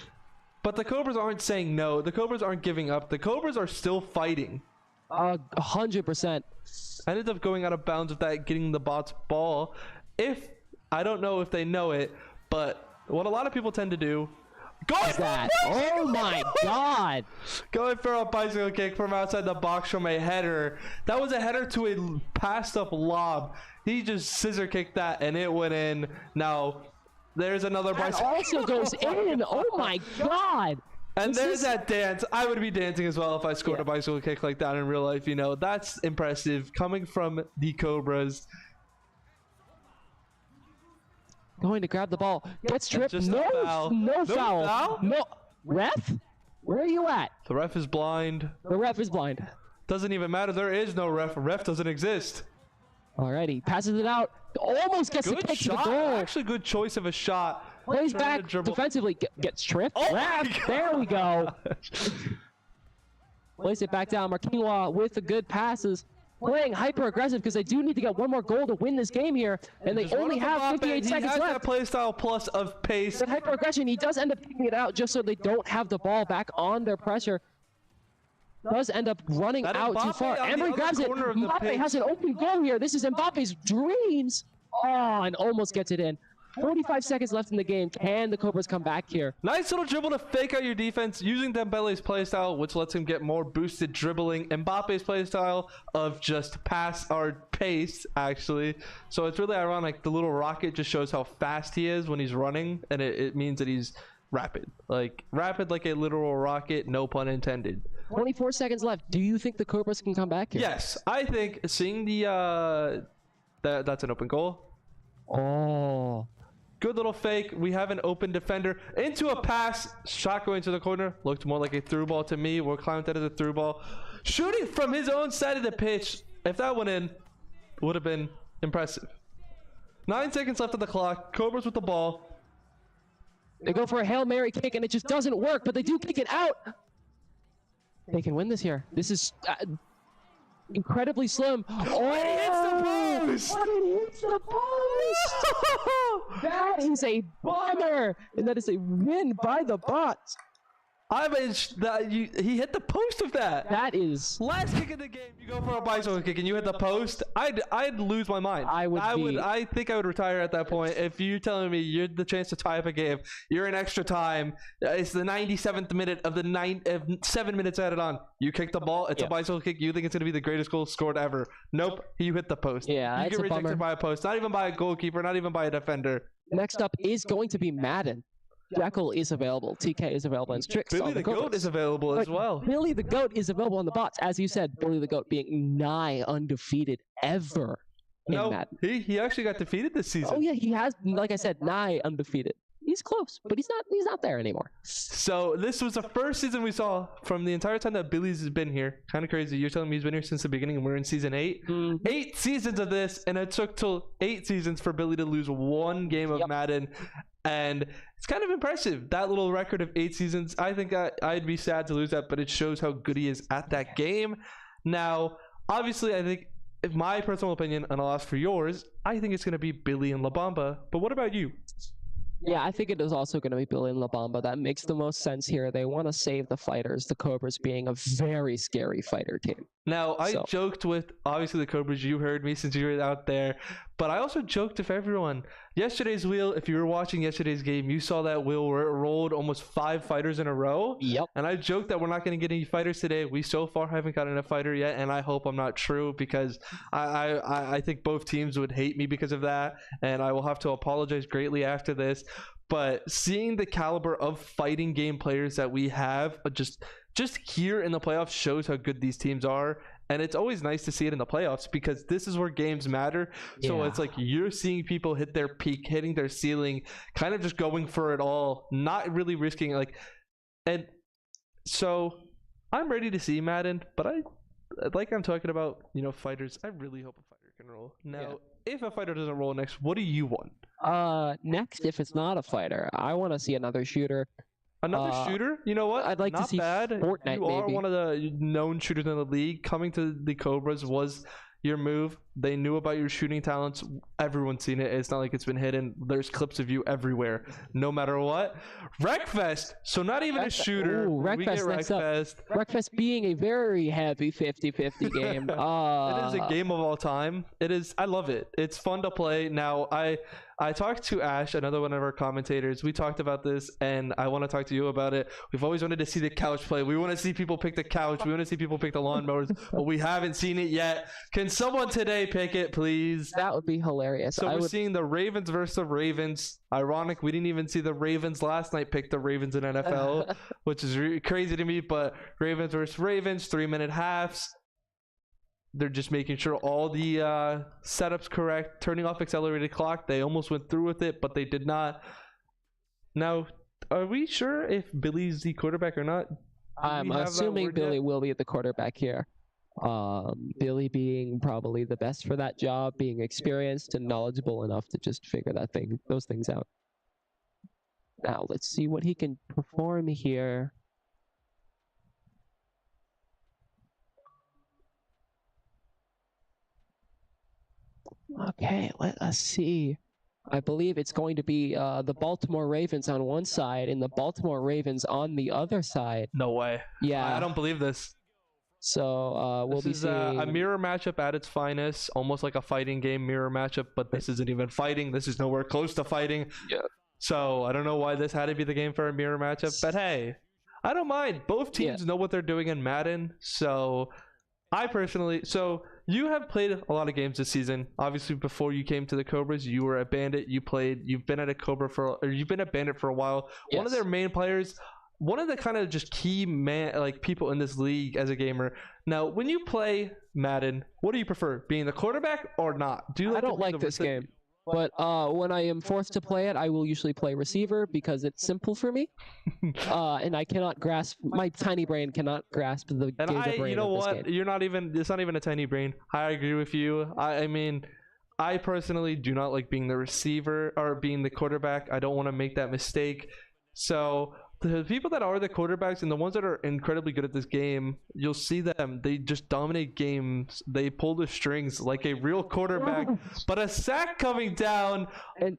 But the Cobras aren't saying no. The Cobras aren't giving up. The Cobras are still fighting. 100%. I ended up going out of bounds with that, getting the bots ball. I don't know if they know it, but what a lot of people tend to do, Oh my god! going for a bicycle kick from outside the box from a header. That was a header to a passed up lob. He just scissor kicked that and it went in. Now there's another bicycle. That also goes in. Oh my god! And there's that dance. I would be dancing as well if I scored a bicycle kick like that in real life. That's impressive coming from the Cobras. Going to grab the ball. Gets tripped. No foul. foul. No. Ref? Where are you at? The ref is blind. The ref is blind. Doesn't even matter. There is no ref. Ref doesn't exist. Alrighty. Passes it out. Almost gets the kick to the goal. Actually, good choice of a shot. Plays back defensively. Gets tripped. Ref. There we go. Plays it back down. Marquinhos with the good passes. Playing hyper aggressive because they do need to get one more goal to win this game here, and they only have 58 seconds left. He has that play style plus of pace. That hyper aggression, he does end up picking it out just so they don't have the ball back on their pressure. Does end up running out too far. Emery grabs it. Mbappe has an open goal here. This is Mbappe's dreams. Oh, and almost gets it in. 45 seconds left in the game. Can the Cobras come back here? Nice little dribble to fake out your defense using Dembele's playstyle, which lets him get more boosted dribbling. Mbappe's playstyle of just pass or pace, actually. So it's really ironic. The little rocket just shows how fast he is when he's running, and it means that he's rapid. Rapid like a literal rocket, no pun intended. 24 seconds left. Do you think the Cobras can come back here? Yes, I think seeing the that's an open goal. Oh. Good little fake. We have an open defender into a pass. Shot going to the corner. Looked more like a through ball to me. We're clowning that as a through ball. Shooting from his own side of the pitch. If that went in, would have been impressive. 9 seconds left on the clock. Cobras with the ball. They go for a Hail Mary kick and it just doesn't work, but they do kick it out. They can win this here. This is incredibly slim. Oh, it hits the post! But it hits the post! That is a bummer, and that is a win by the bots. He hit the post of that. That is last kick of the game. You go for a bicycle kick and you hit the post. I'd lose my mind. I think I would retire at that point. If you're telling me you're the chance to tie up a game, you're in extra time. It's the 97th minute of the 7 minutes added on. You kick the ball. It's a bicycle kick. You think it's gonna be the greatest goal scored ever? Nope. You hit the post. Yeah, you get rejected by a post. Not even by a goalkeeper. Not even by a defender. Next up is going to be Madden. Jekyll is available. TK is available. And Strix Billy the Goat is available as well. Billy the Goat is available on the bots. As you said, Billy the Goat being nigh undefeated ever in Madden. He actually got defeated this season. Oh yeah, he has, like I said, nigh undefeated. He's close, but he's not there anymore. So this was the first season we saw from the entire time that Billy's has been here. Kind of crazy. You're telling me he's been here since the beginning and we're in season 8. 8 seasons of this, and it took till 8 seasons for Billy to lose one game of Madden. And it's kind of impressive. That little record of 8 seasons, I think I'd be sad to lose that, but it shows how good he is at that game. Now, obviously, I think, in my personal opinion, and I'll ask for yours, I think it's going to be Billy and La Bamba. But what about you? Yeah, I think it is also going to be Billy and La Bamba. That makes the most sense here. They want to save the fighters, the Cobras being a very scary fighter team. Now, I joked with, obviously, the Cobras. You heard me since you were out there. But I also joked with everyone. Yesterday's wheel, if you were watching yesterday's game, you saw that wheel where it rolled almost 5 fighters in a row. Yep. And I joked that we're not going to get any fighters today. We so far haven't gotten a fighter yet, and I hope I'm not true because I think both teams would hate me because of that, and I will have to apologize greatly after this. But seeing the caliber of fighting game players that we have just here in the playoffs shows how good these teams are. And it's always nice to see it in the playoffs because this is where games matter. So it's like you're seeing people hit their peak, hitting their ceiling, kind of just going for it all, not really risking and so I'm ready to see Madden, but I'm talking about, fighters. I really hope a fighter can roll. Now, if a fighter doesn't roll next, what do you want? Next, if it's not a fighter, I want to see another shooter. Another shooter? You know what? I'd like Not to see bad. Fortnite, You are maybe. one of the known shooters in the league. Coming to the Cobras was your move. They knew about your shooting talents. Everyone's seen it. It's not like it's been hidden. There's clips of you everywhere, no matter what. Wreckfest. So not even a shooter. Ooh, We get Wreckfest next up. Wreckfest. Wreckfest being a very heavy 50-50 game. It is a game of all time. It is. I love it. It's fun to play. Now, I talked to Ash, another one of our commentators. We talked about this, and I want to talk to you about it. We've always wanted to see the couch play. We want to see people pick the couch. We want to see people pick the lawnmowers, but we haven't seen it yet. Can someone today pick it, please? That would be hilarious. So we're seeing the Ravens versus the Ravens. Ironic, we didn't even see the Ravens last night pick the Ravens in NFL, which is really crazy to me. But Ravens versus Ravens, 3-minute halves. They're just making sure all the setups correct, turning off accelerated clock. They almost went through with it, but they did not. Now, are we sure if Billy's the quarterback or not? I'm assuming Billy will be the quarterback here. Billy being probably the best for that job, being experienced and knowledgeable enough to just figure those things out. Now, let's see what he can perform here. Okay, let us see. I believe it's going to be the Baltimore Ravens on one side and the Baltimore Ravens on the other side. No way. Yeah. I don't believe this. So we'll be seeing a mirror matchup at its finest, almost like a fighting game mirror matchup, but this isn't even fighting. This is nowhere close to fighting. Yeah. So I don't know why this had to be the game for a mirror matchup, but hey, I don't mind. Both teams know what they're doing in Madden, so I personally... So you have played a lot of games this season. Obviously, before you came to the Cobras, you were a Bandit. You've been at a Cobra you've been a Bandit for a while. Yes. One of their main players, one of the kind of just key people in this league as a gamer. Now, when you play Madden, what do you prefer, being the quarterback or not? I don't like this game. But when I am forced to play it, I will usually play receiver because it's simple for me, and I cannot grasp. My tiny brain cannot grasp the games of brain. You know what? Game. You're not even. It's not even a tiny brain. I agree with you. I mean, I personally do not like being the receiver or being the quarterback. I don't want to make that mistake. So the people that are the quarterbacks and the ones that are incredibly good at this game, you'll see them. They just dominate games. They pull the strings like a real quarterback. But a sack coming down. And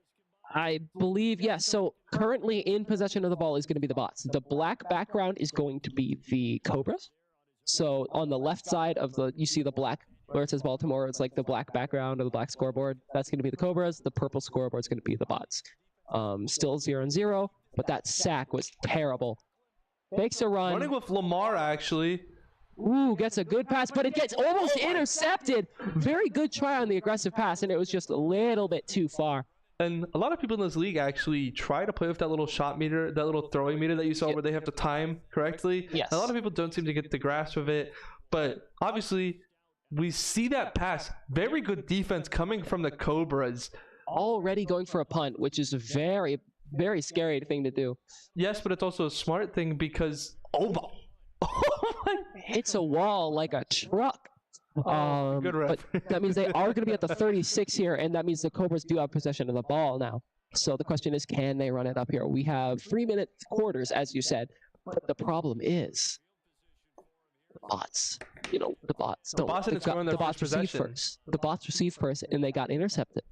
I believe, yes. So currently in possession of the ball is going to be the bots. The black background is going to be the Cobras. So on the left side of you see the black where it says Baltimore. It's like the black background or the black scoreboard. That's going to be the Cobras. The purple scoreboard is going to be the bots. Still 0-0. But that sack was terrible. Makes a run. Running with Lamar, actually. Ooh, gets a good pass, but it gets almost intercepted. Very good try on the aggressive pass, and it was just a little bit too far. And a lot of people in this league actually try to play with that little shot meter, that little throwing meter that you saw where they have to time correctly. Yes. A lot of people don't seem to get the grasp of it. But obviously, we see that pass. Very good defense coming from the Cobras. Already going for a punt, which is a very, very scary thing to do. Yes, but it's also a smart thing because hits a wall like a truck. Good ref. But that means they are going to be at the 36 here, and that means the Cobras do have possession of the ball now. So the question is, can they run it up here? We have 3-minute quarters, as you said, but the problem is the bots. You know, the bots. The bots receive first. The bots receive first, and they got intercepted.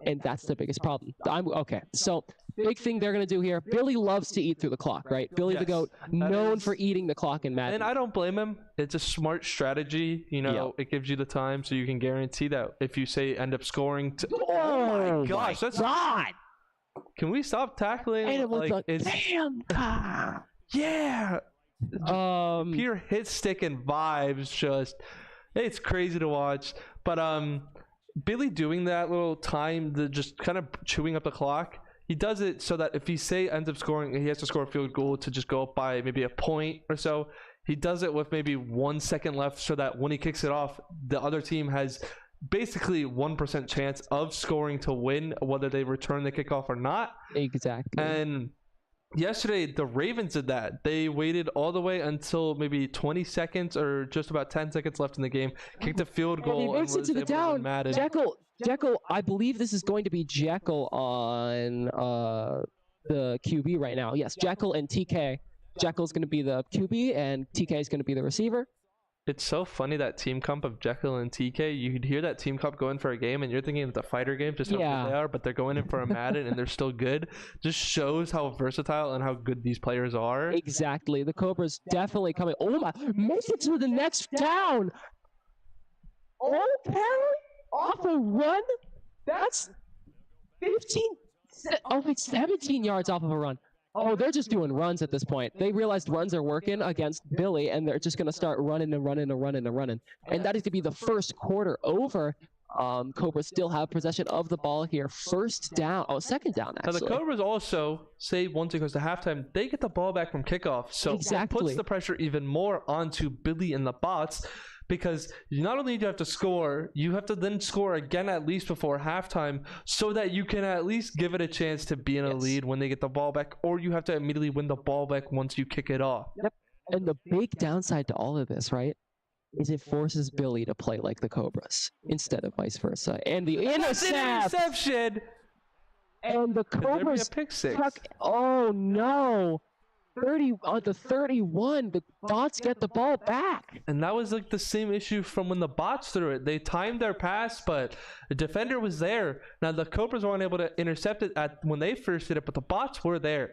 And that's the biggest problem. Okay, so big thing they're going to do here. Billy loves to eat through the clock, right? Billy the GOAT, known for eating the clock in Madden. And I don't blame him. It's a smart strategy. You know, it gives you the time so you can guarantee that if you say end up scoring. Oh my gosh, that's God! Can we stop tackling? And it was damn God. Yeah. Pure hit stick and vibes. Just it's crazy to watch. But Billy doing that little time, just kind of chewing up the clock, he does it so that if he ends up scoring, he has to score a field goal to just go up by maybe a point or so. He does it with maybe 1 second left so that when he kicks it off, the other team has basically 1% chance of scoring to win, whether they return the kickoff or not. Exactly. And Yesterday, the Ravens did that. They waited all the way until maybe 20 seconds or just about 10 seconds left in the game, kicked a field And he goal, and makes it was to the able to win down. Madden. Jekyll, I believe this is going to be Jekyll on the QB right now. Yes, Jekyll and TK. Jekyll's going to be the QB, and TK is going to be the receiver. It's so funny that team comp of Jekyll and TK. You could hear that team comp going for a game, and you're thinking it's a fighter game, just how good they are, but they're going in for a Madden, and they're still good. Just shows how versatile and how good these players are. Exactly. The Cobras definitely coming. Oh my! Make it to the next down. Okay. Off a run. That's 15. Oh, it's 17 yards off of a run. Oh, they're just doing runs at this point. They realized runs are working against Billy, and they're just going to start running and running and running and running. And that is going to be the first quarter over. Cobras still have possession of the ball here. First down. Oh, second down, actually. Now, the Cobras also, say once it goes to halftime, they get the ball back from kickoff. So it puts the pressure even more onto Billy and the bots. Because not only do you have to score, you have to then score again at least before halftime so that you can at least give it a chance to be in a lead when they get the ball back, or you have to immediately win the ball back once you kick it off. Yep. And the big downside to all of this, right, is it forces Billy to play like the Cobras instead of vice versa. And the interception! And the Cobras pick six. Oh no! 30 on the 31, the bots get the ball back. And that was like the same issue from when the bots threw it. They timed their pass, but the defender was there. Now the Cobras weren't able to intercept it when they first did it, but the bots were there.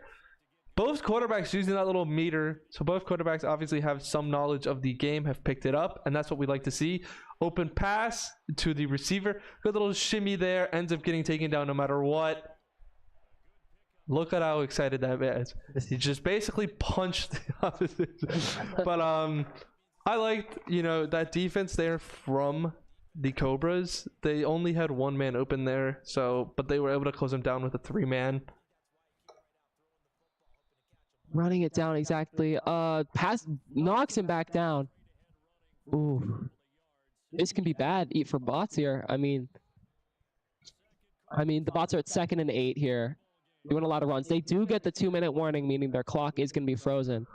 Both quarterbacks using that little meter, so both quarterbacks obviously have some knowledge of the game, have picked it up, and that's what we like to see. Open pass to the receiver, good little shimmy there, ends up getting taken down no matter what. Look at how excited that man is. He just basically punched the opposition. But I liked, that defense there from the Cobras. They only had one man open there, but they were able to close him down with a 3-man. Running it down exactly. Pass knocks him back down. Ooh. This can be bad for bots here. I mean the bots are at 2nd and 8 here. Doing a lot of runs. They do get the 2-minute warning, meaning their clock is going to be frozen.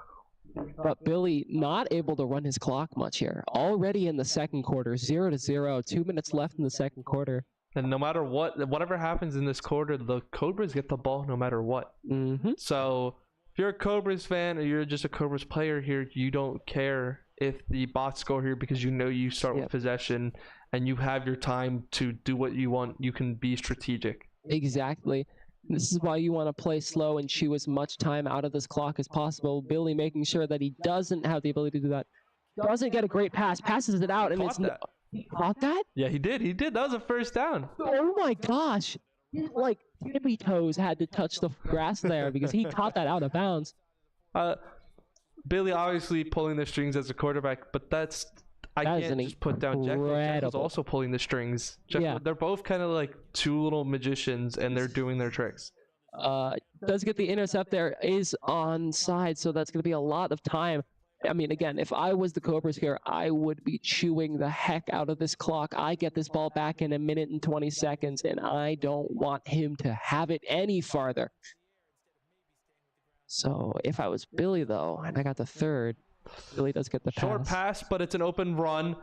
But Billy not able to run his clock much here. Already in the second quarter, 0-0, 2 minutes left in the second quarter. And no matter whatever happens in this quarter, the Cobras get the ball no matter what. Mm-hmm. So if you're a Cobras fan or you're just a Cobras player here, you don't care if the bots score here because you start with possession and you have your time to do what you want. You can be strategic. Exactly. This is why you want to play slow and chew as much time out of this clock as possible. Billy making sure that he doesn't have the ability to do that. Doesn't get a great pass. Passes it out, and it's he caught that? Yeah, he did. That was a first down. Oh my gosh! Like tippy toes had to touch the grass there because he caught that out of bounds. Billy obviously pulling the strings as a quarterback, but I can't just put down Jekyll. Jekyll's also pulling the strings. They're both kind of like two little magicians, and they're doing their tricks. Does get the intercept there, is onside, so that's going to be a lot of time. I mean, again, if I was the Cobras here, I would be chewing the heck out of this clock. I get this ball back in 1 minute and 20 seconds, and I don't want him to have it any farther. So if I was Billy, though, and I got the third, Billy does get the pass. Short pass, but it's an open run.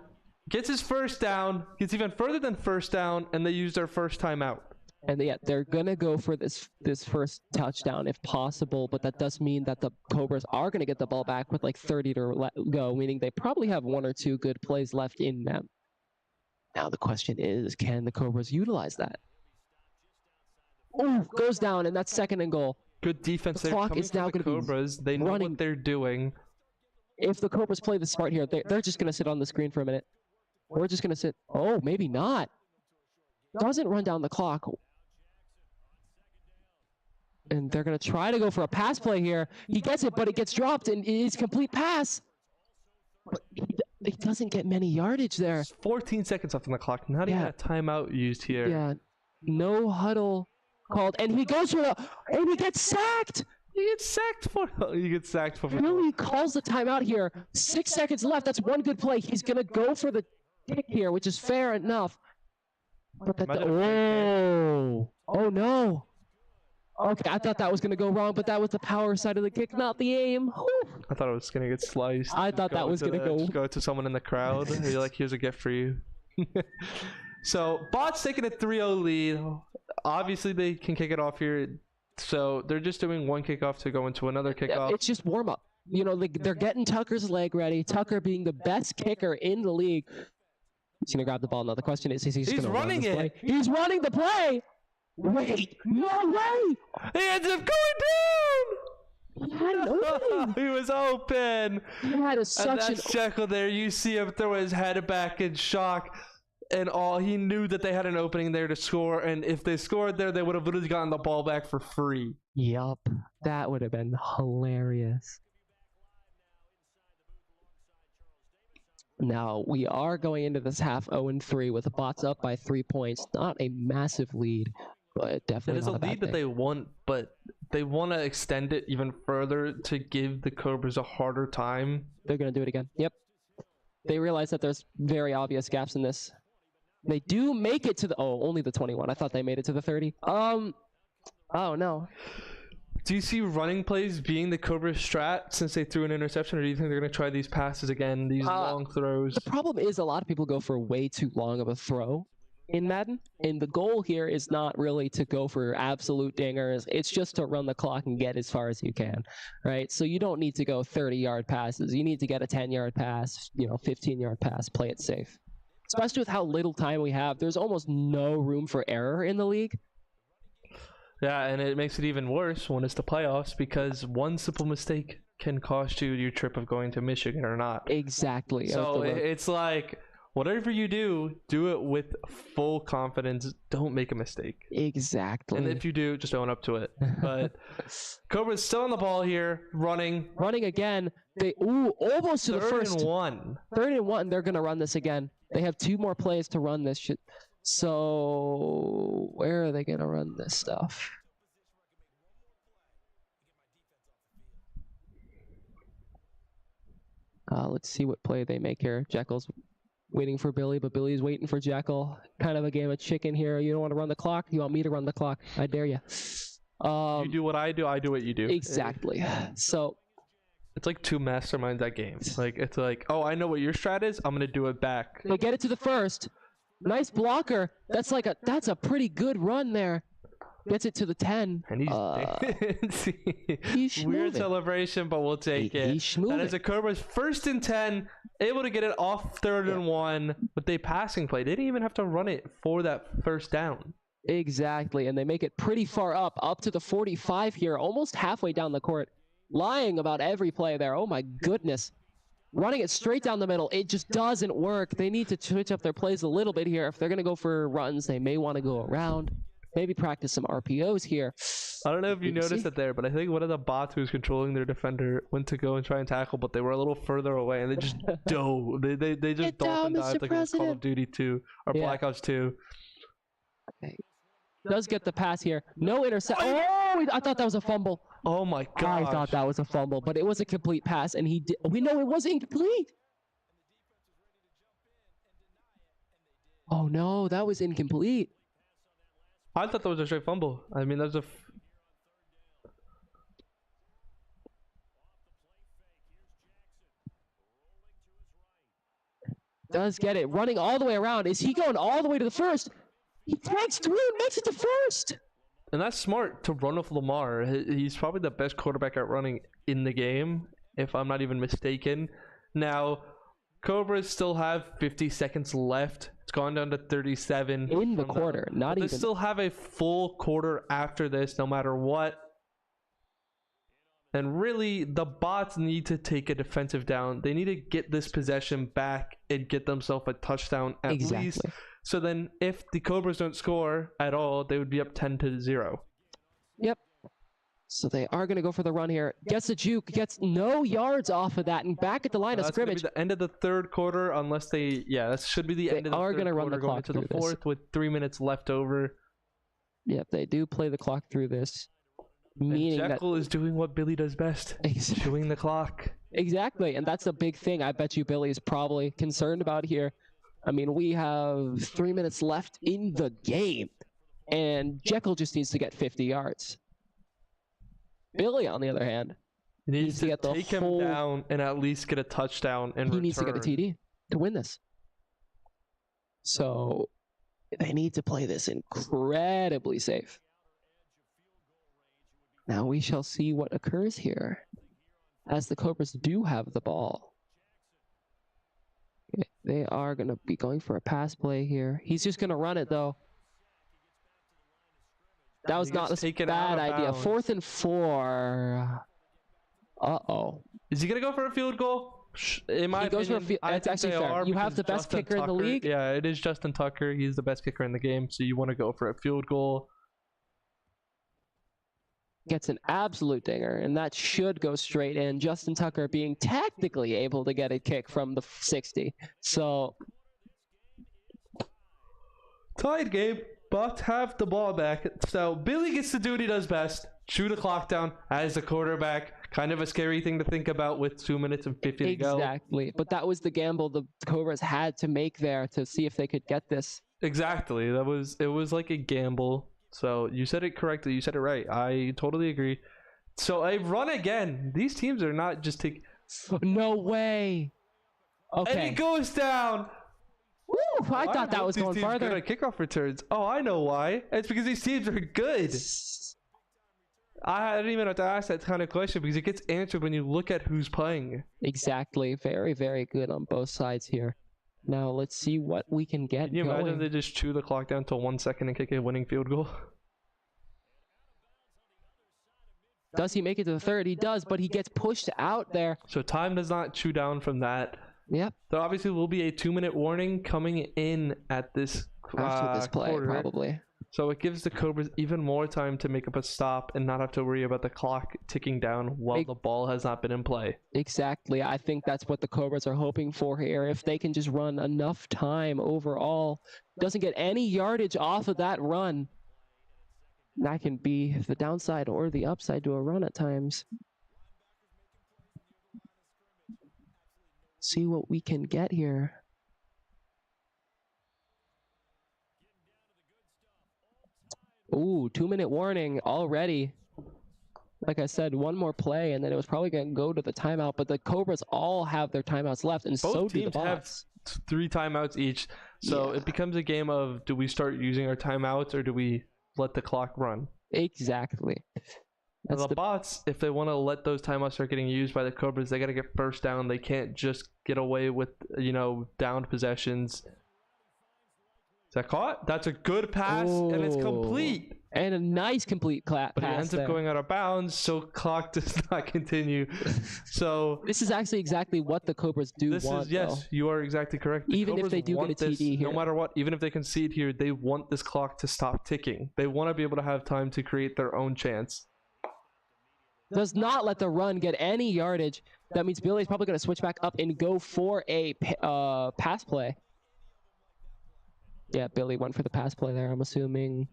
Gets his first down. Gets even further than first down, and they use their first timeout. And they're going to go for this first touchdown if possible, but that does mean that the Cobras are going to get the ball back with like 30 to go, meaning they probably have 1 or 2 good plays left in them. Now the question is, can the Cobras utilize that? Ooh, goes down, and that's 2nd and goal. Good defense there. Clock is now going to be Cobras. They know what they're doing. If the Cobras play the smart here, they're just going to sit on the screen for a minute. We're just going to sit. Oh, maybe not. Doesn't run down the clock. And they're going to try to go for a pass play here. He gets it, but it gets dropped, and it's complete pass. But he doesn't get many yardage there. 14 seconds left on the clock. Not even a timeout used here. Yeah, no huddle called, and he goes for and he gets sacked. He gets sacked for. Billy calls the timeout here. 6 seconds left. That's one good play. He's going to go for the kick here, which is fair enough. But oh no. Okay, I thought that was gonna go wrong, but that was the power side of the kick, not the aim. Whew. I thought it was gonna get sliced. I thought that was gonna go. Just go to someone in the crowd. And you're like, here's a gift for you. So bots taking a 3-0 lead. Obviously they can kick it off here. So they're just doing one kickoff to go into another kickoff. It's just warm up. You know, they're getting Tucker's leg ready. Tucker being the best kicker in the league. He's gonna grab the ball now. The question is he's gonna running run this it. play. He's running the play. Wait, no way! He ends up going down. He had an opening. He was open. He had such And an. that's Jekyll there. You see him throw his head back in shock. And all he knew that they had an opening there to score, and if they scored there, they would have literally gotten the ball back for free. Yup, that would have been hilarious. Now we are going into this half 0-3 with the bots up by 3 points. Not a massive lead, but definitely It is not a a bad lead that thing. they want, but they want to extend it even further to give the Cobras a harder time. They're gonna do it again. Yep. They realize that there's very obvious gaps in this. They do make it to the only the 21. I thought they made it to the 30. Oh no. Do you see running plays being the Cobra strat since they threw an interception, or do you think they're going to try these passes again, these long throws? The problem is a lot of people go for way too long of a throw in Madden, and the goal here is not really to go for absolute dingers. It's just to run the clock and get as far as you can, right? So you don't need to go 30-yard passes. You need to get a 10-yard pass, 15-yard pass, play it safe. Especially with how little time we have, there's almost no room for error in the league. Yeah, and it makes it even worse when it's the playoffs, because one simple mistake can cost you your trip of going to Michigan or not. Exactly. So it's like, whatever you do it with full confidence. Don't make a mistake. Exactly. And if you do, just own up to it. But Cobra's still on the ball here, running. Running again. They almost to the first. 3rd and 1. 3rd and 1. They're gonna run this again. They have 2 more plays to run this shit. So where are they gonna run this stuff? Let's see what play they make here. Jekyll's waiting for Billy, but Billy's waiting for Jekyll. Kind of a game of chicken here. You don't want to run the clock? You want me to run the clock? I dare you. You do what I do what you do. Exactly. So it's like two masterminds at games. Like, it's like, oh, I know what your strat is. I'm gonna do it back. they get it to the first. Nice blocker. That's a pretty good run there. Gets it to the 10. And He's weird schmoovin'. celebration, but we'll take it. He's That is schmoovin'. a Cobras 1st and 10, able to get it off 3rd and 1 with a passing play. They didn't even have to run it for that first down. Exactly, and they make it pretty far up to the 45 here, almost halfway down the court. Lying about every play there. Oh my goodness. Running it straight down the middle. It just doesn't work. They need to switch up their plays a little bit here. If they're going to go for runs, they may want to go around. Maybe practice some RPOs here. I don't know if you noticed it there, but I think one of the bots who was controlling their defender went to go and try and tackle, but they were a little further away, and they just dove. They just Get down, dolphin dived Mr. like it was Call President. of Duty 2 or Yeah. Black Ops 2. Okay. Does get the pass here. No intercept. Oh, I thought that was a fumble. Oh my I gosh. thought that was a fumble, but it was a complete pass, and he did. We know it wasn't incomplete. Oh no, that was incomplete. I thought that was a straight fumble. I mean, that was a... Does get it. Running all the way around. Is he going all the way to the first? He tags through and makes it to first. And that's smart to run with Lamar. He's probably the best quarterback at running in the game, if I'm not even mistaken. Now, Cobras still have 50 seconds left. It's gone down to 37. In the quarter, not They even. still have a full quarter after this, no matter what. And really, the bots need to take a defensive down. They need to get this possession back and get themselves a touchdown at least. Exactly. So then, if the Cobras don't score at all, they would be up 10-0. Yep. So they are going to go for the run here. Gets the juke. Gets no yards off of that. And back at the line of That's going to scrimmage. be the end of the third quarter, unless they... Yeah, that should be the They end of the are third gonna run quarter, the going clock into the through this. fourth with 3 minutes left over. Yep, they do play the clock through this. And Meaning that... Jekyll is doing what Billy does best. Chewing the clock. Exactly, and that's a big thing I bet you Billy is probably concerned about here. I mean, we have 3 minutes left in the game, and Jekyll just needs to get 50 yards. Billy, on the other hand, He needs to get the take him whole- down and at least get a touchdown in he return. needs to get a TD to win this. So they need to play this incredibly safe. Now we shall see what occurs here, as the Cobras do have the ball. They are going to be going for a pass play here. He's just going to run it, though. That was not a bad idea. 4th and 4. Uh-oh. Is he going to go for a field goal? In my opinion, it's actually fair. You have the best kicker in the league. Yeah, it is Justin Tucker. He's the best kicker in the game, so you want to go for a field goal. Gets an absolute dinger, and that should go straight in. Justin Tucker being technically able to get a kick from the 60. So tied game, but have the ball back. So Billy gets to do what he does best. Chew the clock down as the quarterback. Kind of a scary thing to think about with 2 minutes and 50 to go. Exactly. But that was the gamble the Cobras had to make there to see if they could get this. Exactly. It was like a gamble. So you said it correctly. You said it right. I totally agree. So a run again. These teams are not just taking... No way. Okay. And it goes down. Woo, I thought that was going farther. Good at kickoff returns. Oh, I know why. It's because these teams are good. I didn't even have to ask that kind of question because it gets answered when you look at who's playing. Exactly. Very, very good on both sides here. Now let's see what we can get. Can you imagine if they just chew the clock down to 1 second and kick a winning field goal? Does he make it to the 3rd? He does, but he gets pushed out there. So time does not chew down from that. Yep. So obviously will be a 2-minute warning coming in at this after this play, quarter. probably. So it gives the Cobras even more time to make up a stop and not have to worry about the clock ticking down while the ball has not been in play. Exactly. I think that's what the Cobras are hoping for here. If they can just run enough time overall, doesn't get any yardage off of that run, that can be the downside or the upside to a run at times. See what we can get here. Ooh, 2-minute warning already. Like I said, one more play, and then it was probably going to go to the timeout. But the Cobras all have their timeouts left, and Both so do the teams Bots. have 3 timeouts each. So Yeah. it becomes a game of, do we start using our timeouts or do we let the clock run? Exactly. Now the Bots, if they want to let those timeouts start getting used by the Cobras, they got to get first down. They can't just get away with, downed possessions. Is that caught? That's a good pass, and it's complete. And a nice complete pass. But it ends up there. going out of bounds, so clock does not continue. So This is actually exactly what the Cobras do want. Yes, you are exactly correct. The Even if Cobras they do get want a TD here. no matter what, even if they concede here, they want this clock to stop ticking. They want to be able to have time to create their own chance. Does not let the run get any yardage. That means Billy's probably going to switch back up and go for a pass play. Yeah, Billy went for the pass play there, I'm assuming.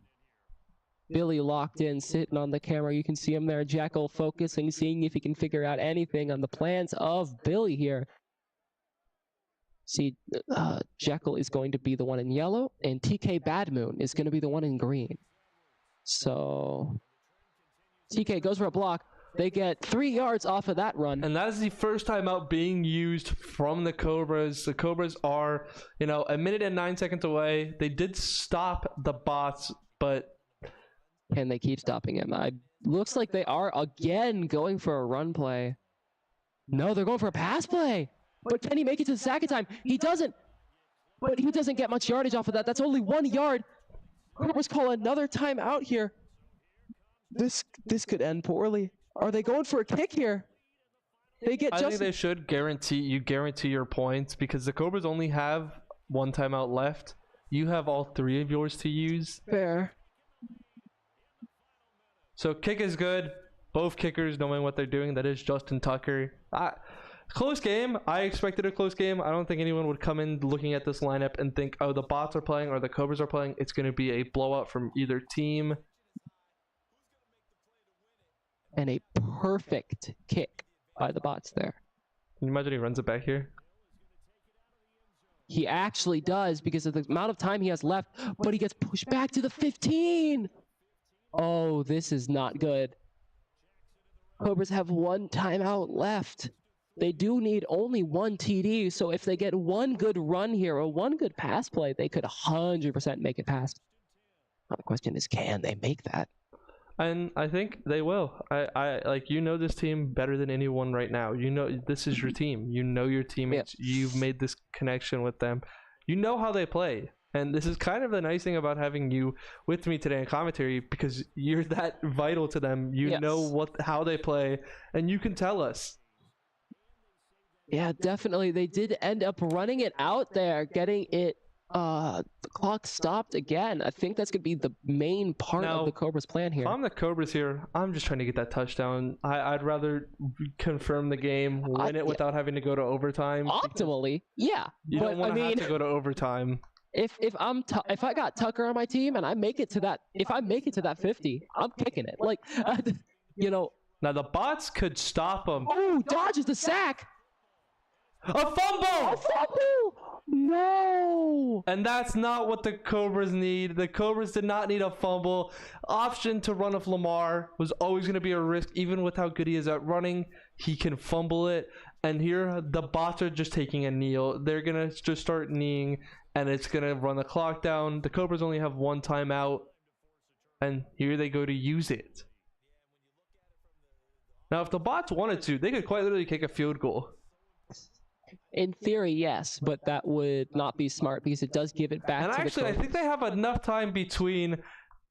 Billy locked in, sitting on the camera. You can see him there, Jekyll focusing, seeing if he can figure out anything on the plans of Billy here. See, Jekyll is going to be the one in yellow, and TK Badmoon is going to be the one in green. So, TK goes for a block. They get 3 yards off of that run. And that is the first time out being used from the Cobras. The Cobras are, 1 minute and 9 seconds away. They did stop the Bots, but... Can they keep stopping him? Looks like they are again going for a run play. No, they're going for a pass play. But can he make it to the second time? He doesn't. But he doesn't get much yardage off of that. That's only 1 yard. Cobras call another timeout here. This could end poorly. Are they going for a kick here? They get I think they should guarantee your points because the Cobras only have 1 timeout left. You have all 3 of yours to use. Fair. So kick is good. Both kickers knowing what they're doing. That is Justin Tucker. Close game. I expected a close game. I don't think anyone would come in looking at this lineup and think, oh, the Bots are playing or the Cobras are playing. It's going to be a blowout from either team. And a perfect kick by the Bots there. Can you imagine he runs it back here? He actually does because of the amount of time he has left, but he gets pushed back to the 15. Oh, this is not good. Cobras have one timeout left. They do need only one TD, so if they get one good run here or one good pass play, they could 100% make it past. Now the question is, can they make that? And I think they will. I like, you know this team better than anyone right now. You know this is your team. You know your teammates. Yeah. You've made this connection with them. You know how they play. And this is kind of the nice thing about having you with me today in commentary, because you're that vital to them. You know how they play, and you can tell us. Yeah, definitely. They did end up running it out there, getting it the clock stopped again. I think that's gonna be the main part of the Cobras plan here. If I'm the Cobras here, I'm just trying to get that touchdown. I'd rather confirm the game, win it without having to go to overtime. Optimally, yeah. You don't want to have to go to overtime. If I got Tucker on my team and I make it to that, if I make it to that 50, I'm kicking it. Like, you know. Now the bots could stop them. Oh, dodges the sack. A fumble! A fumble! No! And that's not what the Cobras need. The Cobras did not need a fumble. Option to run of Lamar was always going to be a risk. Even with how good he is at running, he can fumble it. And here, the bots are just taking a kneel. They're going to just start kneeing, and it's going to run the clock down. The Cobras only have one timeout, and here they go to use it. Now, if the bots wanted to, they could quite literally kick a field goal. In theory, yes, but that would not be smart because it does give it back to the Cobras. And actually, I think they have enough time between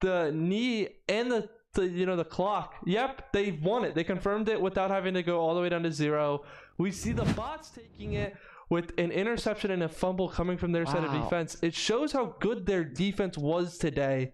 the knee and the clock. Yep, they won it. They confirmed it without having to go all the way down to 0. We see the bots taking it with an interception and a fumble coming from their side of defense. It shows how good their defense was today.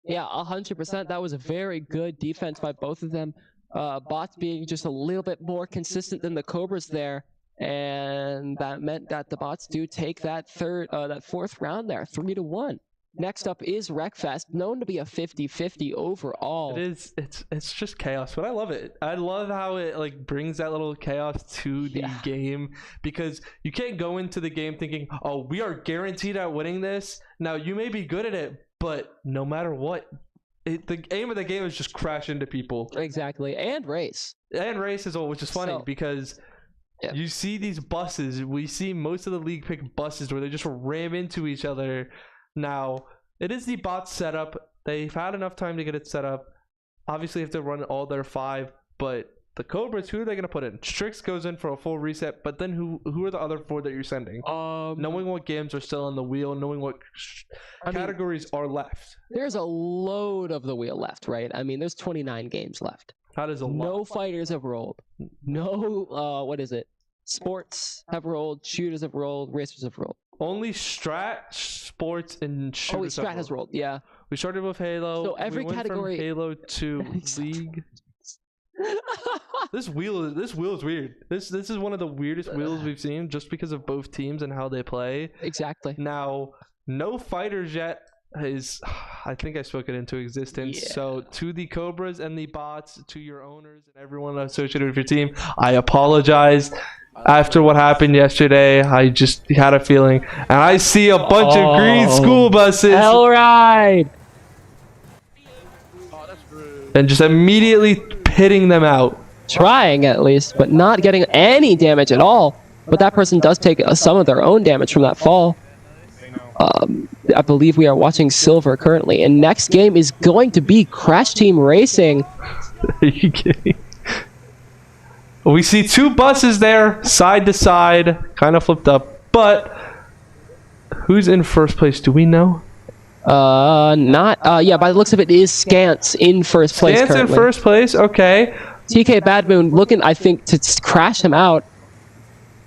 Yeah, 100%. That was a very good defense by both of them. Bots being just a little bit more consistent than the Cobras there, and that meant that the bots do take that fourth round there, 3-1. Next up is Wreckfest, known to be a 50-50 overall. It is. It's just chaos, but I love it. I love how it like brings that little chaos to the game, because you can't go into the game thinking, oh, we are guaranteed at winning this. Now you may be good at it, but no matter what, the aim of the game is just crash into people. Exactly, and race. And race as well, which is funny because you see these buses. We see most of the league pick buses where they just ram into each other. Now, it is the bot setup. They've had enough time to get it set up. Obviously, they have to run all their 5, but the Cobras, who are they going to put in? Strix goes in for a full reset, but then who are the other 4 that you're sending? Knowing what games are still on the wheel, knowing what categories are left. There's a load of the wheel left, right? I mean, there's 29 games left. That is a lot. No fighters have rolled. No, what is it? Sports have rolled, shooters have rolled, racers have rolled. Only Strat, Sports, and shooters Strat has rolled, yeah. We started with Halo. So every category... from Halo to League. This wheel is weird. This is one of the weirdest wheels we've seen, just because of both teams and how they play. Exactly. Now, no fighters yet is, I think I spoke it into existence. Yeah. So to the Cobras and the bots, to your owners and everyone associated with your team, I apologize. After what happened yesterday, I just had a feeling, and I see a bunch of green school buses. Hell ride. And just immediately pitting them out. Trying at least, but not getting any damage at all. But that person does take some of their own damage from that fall. I believe we are watching Silver currently, and next game is going to be Crash Team Racing. Are you kidding? We see 2 buses there, side to side, kind of flipped up. But who's in first place? Do we know? Yeah, by the looks of it, is Scants in first place Scants currently. In first place, okay. TK Bad Moon looking, I think, to crash him out.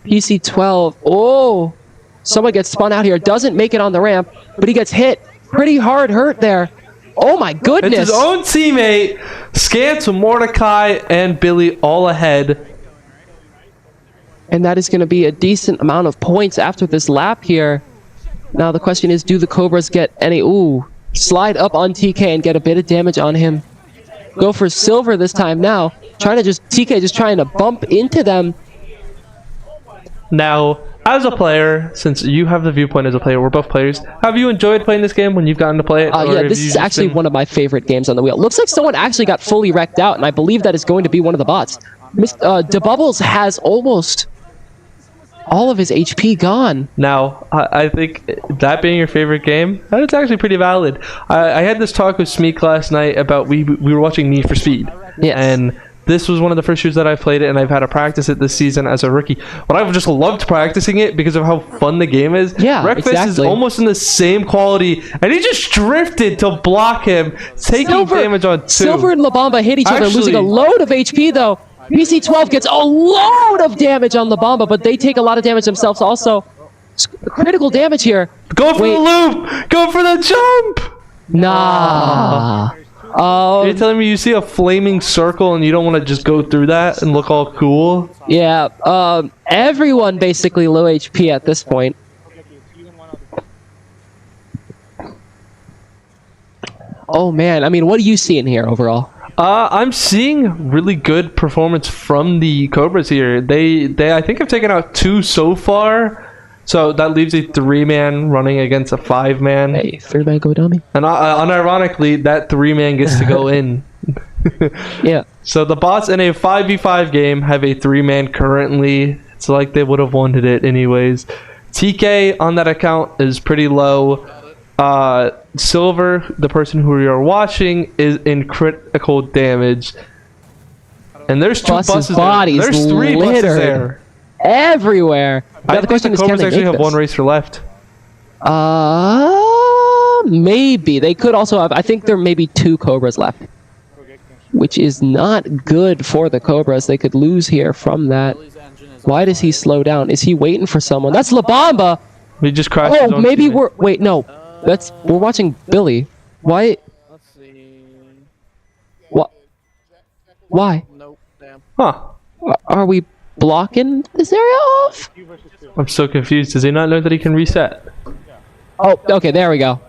PC12, oh! Someone gets spun out here, doesn't make it on the ramp, but he gets hit. Pretty hard hurt there. Oh my goodness! It's his own teammate, Scants, Mordecai, and Billy all ahead. And that is going to be a decent amount of points after this lap here. Now the question is, do the Cobras get any... Ooh, slide up on TK and get a bit of damage on him. Go for Silver this time now. TK just trying to bump into them. Now, as a player, since you have the viewpoint as a player, we're both players. Have you enjoyed playing this game when you've gotten to play it? Yeah, this is actually one of my favorite games on the wheel. Looks like someone actually got fully wrecked out, and I believe that is going to be one of the bots. DeBubbles has almost all of his HP gone. Now, I think that being your favorite game, that's actually pretty valid. I had this talk with Smeek last night about we were watching Need for Speed. Yes. And this was one of the first shooters that I played it, and I've had to practice it this season as a rookie. But I've just loved practicing it because of how fun the game is. Yeah, Wreckfest exactly. is almost in the same quality, and he just drifted to block him, taking damage on 2. Silver and La Bamba hit each other, losing a Actually- load of HP, though. PC-12 gets a load of damage on La Bamba, but they take a lot of damage themselves also. Critical damage here. Go for the loop! Go for the jump! Nah. You're telling me you see a flaming circle and you don't want to just go through that and look all cool? Yeah, everyone basically low HP at this point. Oh man, I mean, what are you seeing here overall? I'm seeing really good performance from the Cobras here. They I think have taken out 2 so far. So that leaves a 3-man running against a 5-man. Hey, 3-man go dummy. And unironically, that 3-man gets to go in. Yeah. So the bots in a 5v5 game have a 3-man currently. It's like they would have wanted it anyways. TK on that account is pretty low. Silver, the person who we are watching, is in critical damage. And there's 2 buses bodies there. There's 3 buses littered there. Everywhere. Now I the think question the is, can Cobras they actually make have this? 1 racer left. Maybe. They could also have, I think there may be 2 Cobras left, which is not good for the Cobras. They could lose here from that. Why does he slow down? Is he waiting for someone? That's La Bamba! We just crashed his Oh, own maybe teammate. wait, no. We're watching Billy. Why? Let's see. What? Why? Nope. Damn. Huh. Are we blocking this area off? I'm so confused. Does he not know that he can reset? Oh, okay, there we go.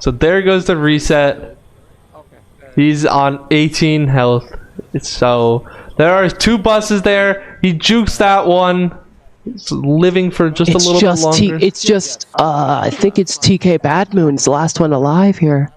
So there goes the reset. He's on 18 health. So there are 2 buses there. He jukes that one. It's living for just a little bit longer. It's just, I think it's TK Badmoon's the last one alive here.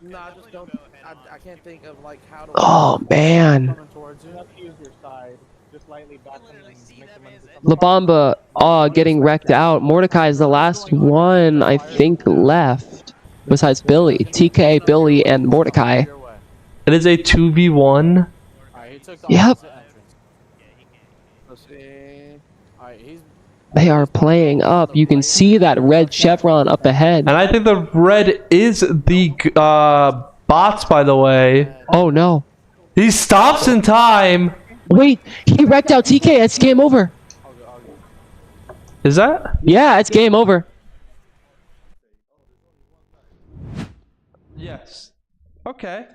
No, I just don't. I can't think of like how to. Oh, man. Coming towards you. Use your side. Just lightly back them and make them into something. La Bamba, getting wrecked out. Mordecai is the last one, I think, left. Besides Billy. TK, Billy, and Mordecai. Your way. It is a 2v1. Alright, he took the Yep. opposite entrance. Let's see. Alright, he's. They are playing up. You can see that red chevron up ahead. And I think the red is the bots, by the way. Oh, no. He stops in time. Wait, he wrecked out TK. It's game over. Is that? Yeah, it's game over. Yes. Okay.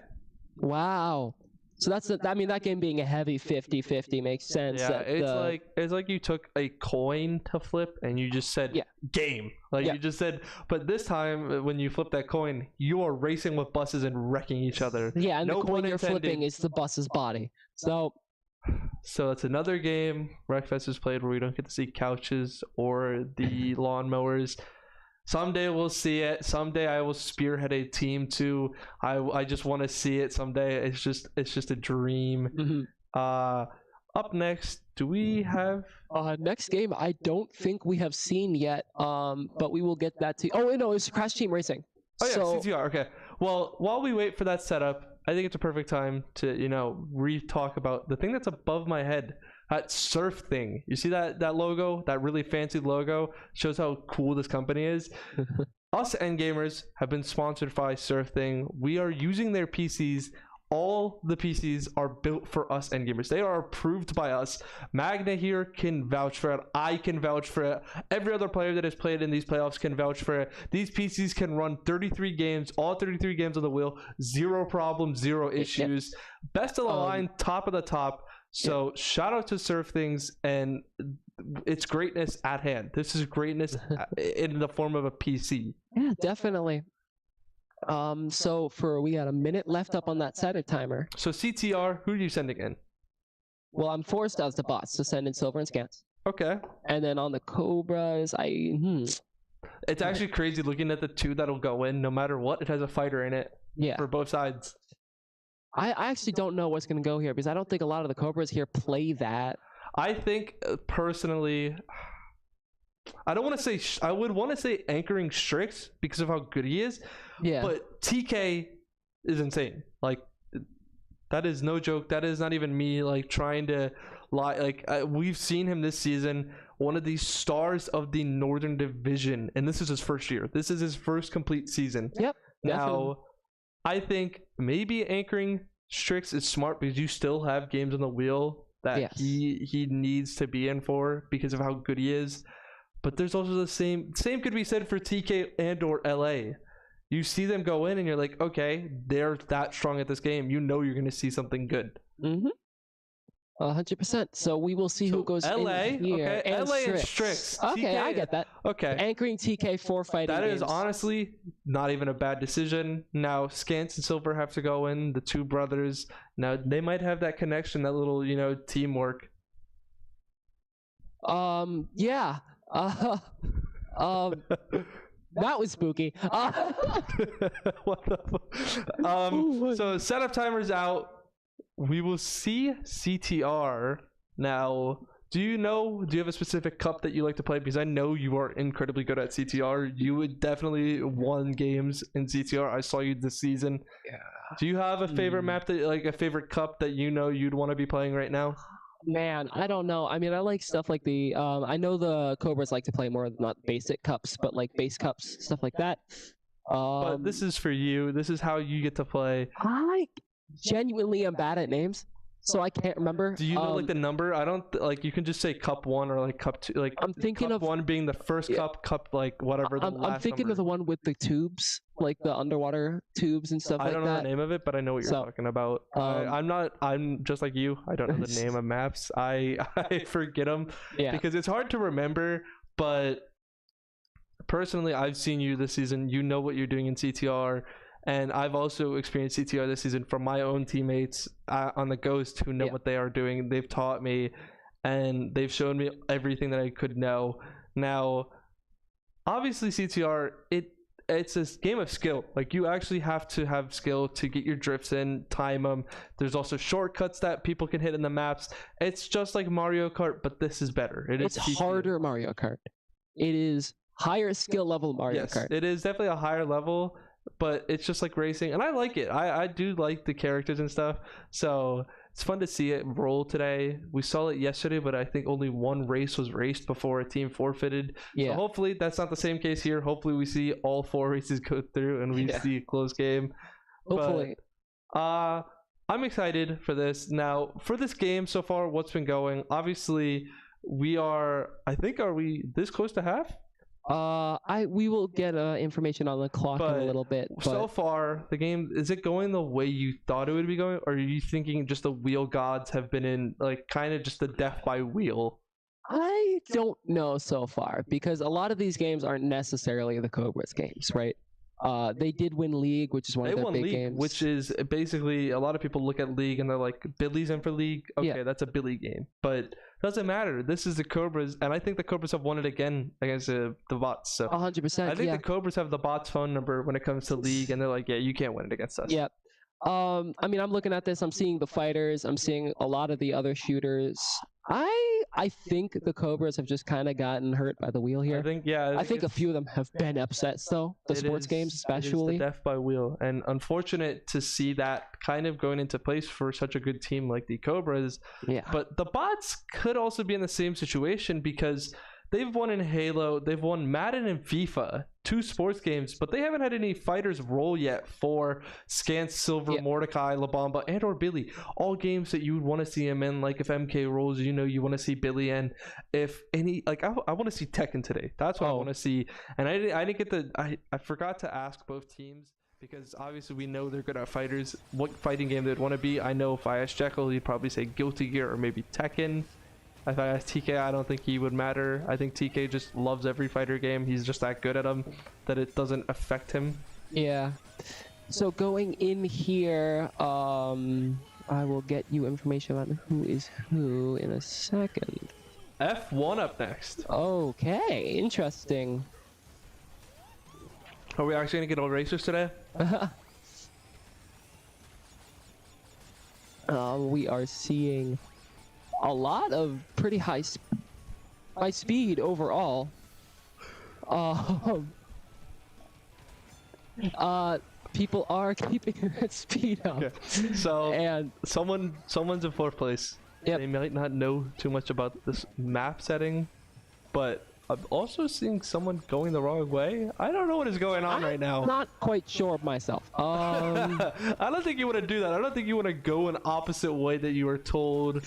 Wow. So that's I mean, that game being a heavy 50-50 makes sense. Yeah, that it's like you took a coin to flip and you just said Yeah. game. Like Yeah. you just said, but this time when you flip that coin, you are racing with buses and wrecking each other. yeah, and no the coin pun you're intended. flipping is the bus's body. So So it's another game Wreckfest is played where we don't get to see couches or the lawnmowers. Someday we'll see it. Someday I will spearhead a team too. I just want to see it someday. It's just a dream. mhm. Up next, do we have? Next game, I don't think we have seen yet. But we will get that to. Oh no, it's Crash Team Racing. Oh yeah, So CTR. Okay. Well, while we wait for that setup, I think it's a perfect time to re-talk about the thing that's above my head. That SurfThing. You see that logo? That really fancy logo shows how cool this company is. Us Endgamers have been sponsored by SurfThing. We are using their PCs. All the PCs are built for us Endgamers. They are approved by us. Magna here can vouch for it. I can vouch for it. Every other player that has played in these playoffs can vouch for it. These PCs can run 33 games, all 33 games on the wheel. Zero problems, zero issues. Best of the line, top of the top. So shout out to SurfThings, and it's greatness at hand. This is greatness in the form of a PC. yeah, definitely. So we got a minute left up on that setup timer. So CTR, who are you sending in? Well, I'm forced as the bots to send in Silver and Scans. Okay. And then on the Cobras, It's actually crazy looking at the two that'll go in. No matter what, it has a fighter in it yeah. for both sides. I actually don't know what's going to go here because I don't think a lot of the Cobras here play that. I think personally, I don't want to say. I would want to say anchoring Strix because of how good he is. Yeah. But TK is insane. Like that is no joke. That is not even me like trying to lie. Like we've seen him this season, one of the stars of the Northern Division, and this is his first year. This is his first complete season. Yep. Now, definitely. I think maybe anchoring Strix is smart because you still have games on the wheel that Yes. he needs to be in for because of how good he is. But there's also the same could be said for TK and or LA. You see them go in and you're like, okay, they're that strong at this game. You know you're going to see something good. 100%. So we will see who goes LA, in here. okay, And LA and Strix. Strix. Okay, TK, I get that. Okay. Anchoring TK for fighting That is games. honestly not even a bad decision. Now, Scance and Silver have to go in, the two brothers. Now, they might have that connection, that little, teamwork. Yeah. That was spooky. What the so setup timer's out. We will see CTR. Now, do you have a specific cup that you like to play? Because I know you are incredibly good at CTR. You would definitely won games in CTR. I saw you this season. Yeah. Do you have a favorite map that like a favorite cup that you know you'd want to be playing right now? Man, I don't know. I mean, I like stuff like the I know the Cobras like to play more not basic cups, but like base cups, stuff like that. But this is for you. This is how you get to play. I genuinely am bad at names, so I can't remember. Do you know like the number? I don't like. You can just say cup 1 or like cup 2. Like I'm thinking cup of 1 being the first cup like whatever. I'm thinking of the one with the tubes, like the underwater tubes and stuff like that. I don't know the name of it, but I know what you're talking about. I'm just like you. I don't know the name of maps. I forget them because it's hard to remember. But personally, I've seen you this season. You know what you're doing in CTR. And I've also experienced CTR this season from my own teammates on the Ghost who know what they are doing. They've taught me and they've shown me everything that I could know. Now, obviously CTR, it's a game of skill. Like you actually have to have skill to get your drifts in, time them. There's also shortcuts that people can hit in the maps. It's just like Mario Kart, but this is better. It's harder Mario Kart. It is higher skill level Mario Kart. It is definitely a higher level. But it's just like racing, and I like it. I do like the characters and stuff, so it's fun to see it roll today. We saw it yesterday, but I think only one race was raced before a team forfeited. So hopefully that's not the same case here. Hopefully we see all 4 races go through and we see a close game. Hopefully. But, I'm excited for this. Now, for this game so far, what's been going? Obviously, are we this close to half? We will get information on the clock in a little bit. But so far, the game, is it going the way you thought it would be going, or are you thinking just the wheel gods have been in like kind of just the death by wheel? I don't know so far because a lot of these games aren't necessarily the Cobras games, right? They did win League, which is one of their big games. Which is basically a lot of people look at League and they're like, Billy's in for League. Okay, that's a Billy game, but doesn't matter. This is the Cobras, and I think the Cobras have won it again against the bots. So 100%. I think the Cobras have the bots' phone number when it comes to League, and they're like, yeah, you can't win it against us. Yep. I mean, I'm looking at this. I'm seeing the fighters. I'm seeing a lot of the other shooters. I think the Cobras have just kind of gotten hurt by the wheel here. I think a few of them have been upsets though. The sports games, especially. It is the death by wheel, and unfortunate to see that kind of going into place for such a good team like the Cobras. Yeah. But the bots could also be in the same situation because they've won in Halo, they've won Madden and FIFA, 2 sports games, but they haven't had any fighters roll yet for Scance, Silver, Mordecai, Labamba, and or Billy. All games that you would want to see him in. Like if MK rolls, you want to see Billy in. If any, like I want to see Tekken today. That's what I want to see. And I didn't get I forgot to ask both teams because obviously we know they're good at fighters. What fighting game they'd want to be. I know if I asked Jekyll, he'd probably say Guilty Gear or maybe Tekken. If I asked TK, I don't think he would matter. I think TK just loves every fighter game. He's just that good at them that it doesn't affect him. Yeah. So going in here, I will get you information on who is who in a second. F1 up next. Okay, interesting. Are we actually gonna get all racers today? We are seeing a lot of pretty high speed overall. People are keeping that speed up. Okay. So And someone's in 4th place. Yep. They might not know too much about this map setting, but I'm also seeing someone going the wrong way. I don't know what is going on right now. not quite sure myself. I don't think you want to do that. I don't think you want to go an opposite way that you were told.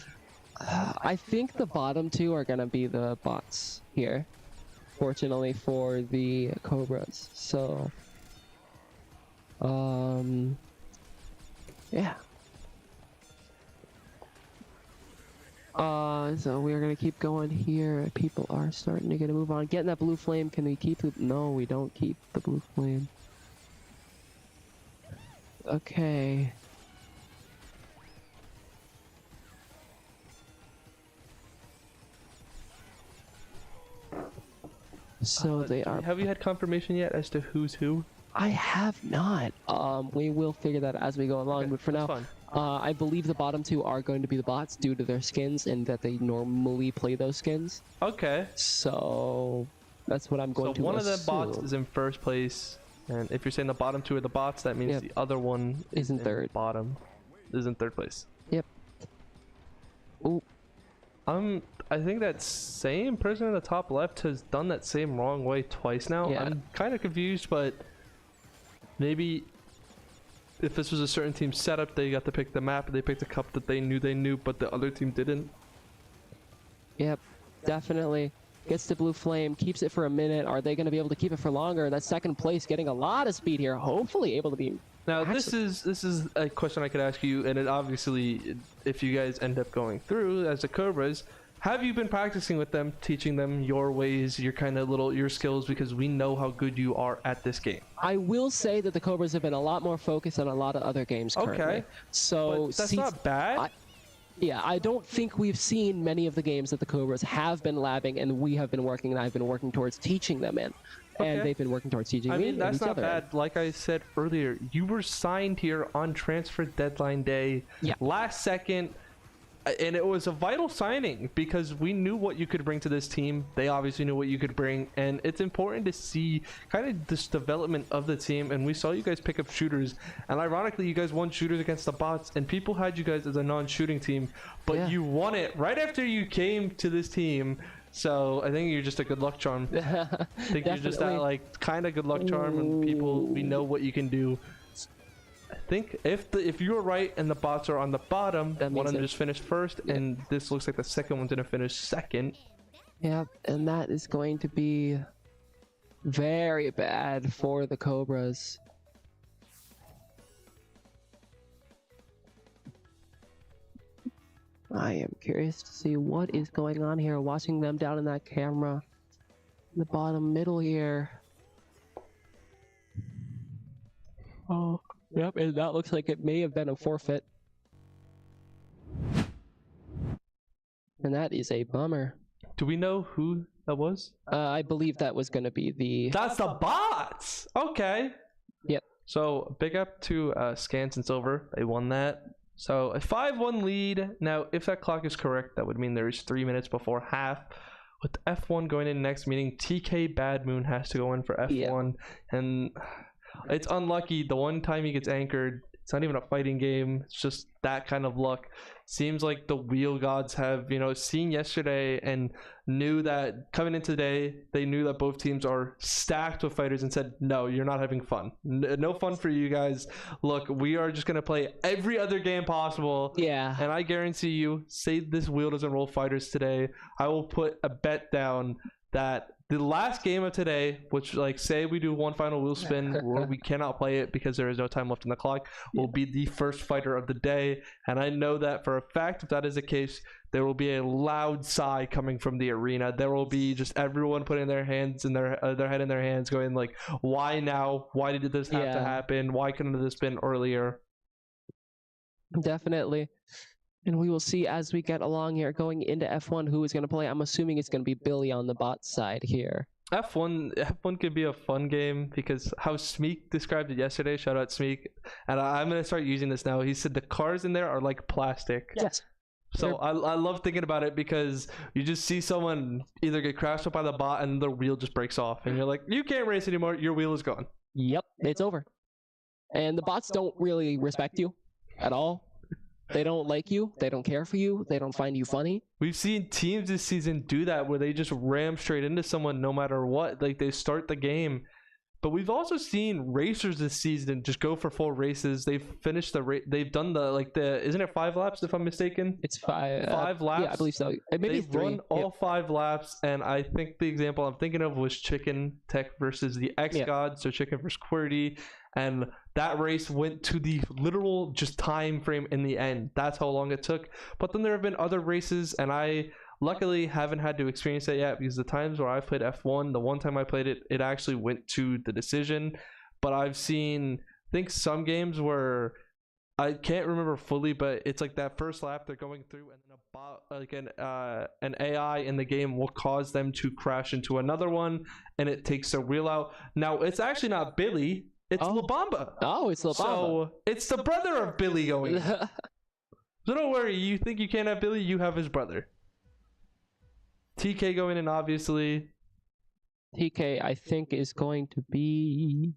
I think the bottom 2 are gonna be the bots here, fortunately for the Cobras. So, yeah. So we are gonna keep going here. People are starting to get a move on. Getting that blue flame. Can we keep it? No, we don't keep the blue flame. Okay. So they are. Have you had confirmation yet as to who's who? I have not. We will figure that as we go along. Okay, but for that's now, fine. I believe the bottom 2 are going to be the bots due to their skins and that they normally play those skins. Okay. So that's what I'm going So to one assume. of the bots is in 1st place, and if you're saying the bottom 2 are the bots, that means Yep. the other one Is in 3rd. Bottom is in 3rd place. Yep. Ooh. I think that same person in the top left has done that same wrong way twice now. Yeah. I'm kind of confused, but maybe if this was a certain team setup, they got to pick the map and they picked a cup that they knew, but the other team didn't. Yep. Definitely. Gets the blue flame, keeps it for a minute. Are they going to be able to keep it for longer? That 2nd place getting a lot of speed here. Hopefully able to be. Now this is a question I could ask you, and it obviously, if you guys end up going through as the Cobras, have you been practicing with them, teaching them your ways, your your skills, because we know how good you are at this game. I will say that the Cobras have been a lot more focused on a lot of other games currently. Okay. So But that's not bad. Yeah, I don't think we've seen many of the games that the Cobras have been labbing, and we have been working, and I've been working towards teaching them in. And Okay. they've been working towards teaching I me mean, and that's each not other. bad. Like I said earlier, you were signed here on transfer deadline day, Yeah. last second, and it was a vital signing because we knew what you could bring to this team. They obviously knew what you could bring, and it's important to see kind of this development of the team. And we saw you guys pick up shooters, and ironically, you guys won shooters against the bots, and people had you guys as a non-shooting team, but Yeah. you won it right after you came to this team. So I think you're just a good luck charm. I think you're just that Definitely. like kind of good luck charm, and people, we know what you can do. I think if you're right and the bots are on the bottom, That one means of them it- just finished first, Yeah. and this looks like the second one's gonna finish second. Yep, and that is going to be very bad for the Cobras. I am curious to see what is going on here, watching them down in that camera. In the bottom middle here. Oh, yep, and that looks like it may have been a forfeit. And that is a bummer. Do we know who that was? I believe that was going to be the... That's the bots. Okay. Yep. So big up to Scans and Silver. They won that. So a 5-1 lead. Now, if that clock is correct, that would mean there is 3 minutes before half. With F1 going in next, meaning TK Bad Moon has to go in for F1, and it's unlucky. The one time he gets anchored, it's not even a fighting game. It's just that kind of luck. Seems like the wheel gods have, seen yesterday and knew that coming into today, they knew that both teams are stacked with fighters and said, no, you're not having fun. No fun for you guys. Look, we are just going to play every other game possible. Yeah. And I guarantee you, say this wheel doesn't roll fighters today, I will put a bet down that the last game of today, which say we do one final wheel spin where we cannot play it because there is no time left on the clock, will be the first fighter of the day. And I know that for a fact, if that is the case, there will be a loud sigh coming from the arena. There will be just everyone putting their hands in their head in their hands, going like, why now? Why did this have to happen? Why couldn't this been earlier? Definitely. And we will see as we get along here going into F1 who is going to play. I'm assuming it's going to be Billy on the bot side here. F1 could be a fun game because how Smeek described it yesterday. Shout out Smeek, and I'm gonna start using this now. He said the cars in there are like plastic. Yes. So I love thinking about it because you just see someone either get crashed up by the bot and their wheel just breaks off, and you're like, you can't race anymore. Your wheel is gone. Yep, it's over. And the bots don't really respect you at all. They don't like you. They don't care for you. They don't find you funny. We've seen teams this season do that where they just ram straight into someone no matter what. Like they start the game. But we've also seen racers this season just go for full races. They've finished the race. They've done isn't it 5 laps if I'm mistaken? It's 5. 5 laps. Yeah, I believe so. Maybe They've 3. run all 5 laps, and I think the example I'm thinking of was Chicken Tech versus the X God. So Chicken versus QWERTY, and that race went to the literal just time frame in the end. That's how long it took. But then there have been other races, and I luckily haven't had to experience that yet because the times where I've played F1, the one time I played it, it actually went to the decision. But I've seen, I think some games where I can't remember fully, but it's like that first lap they're going through, and then a bot, like an AI in the game will cause them to crash into another one, and it takes their wheel out. Now it's actually not Billy, it's Labamba. Oh, it's Labamba. So it's the brother of Billy going. So don't worry, you think you can't have Billy, you have his brother. TK going in, obviously. TK, I think, is going to be...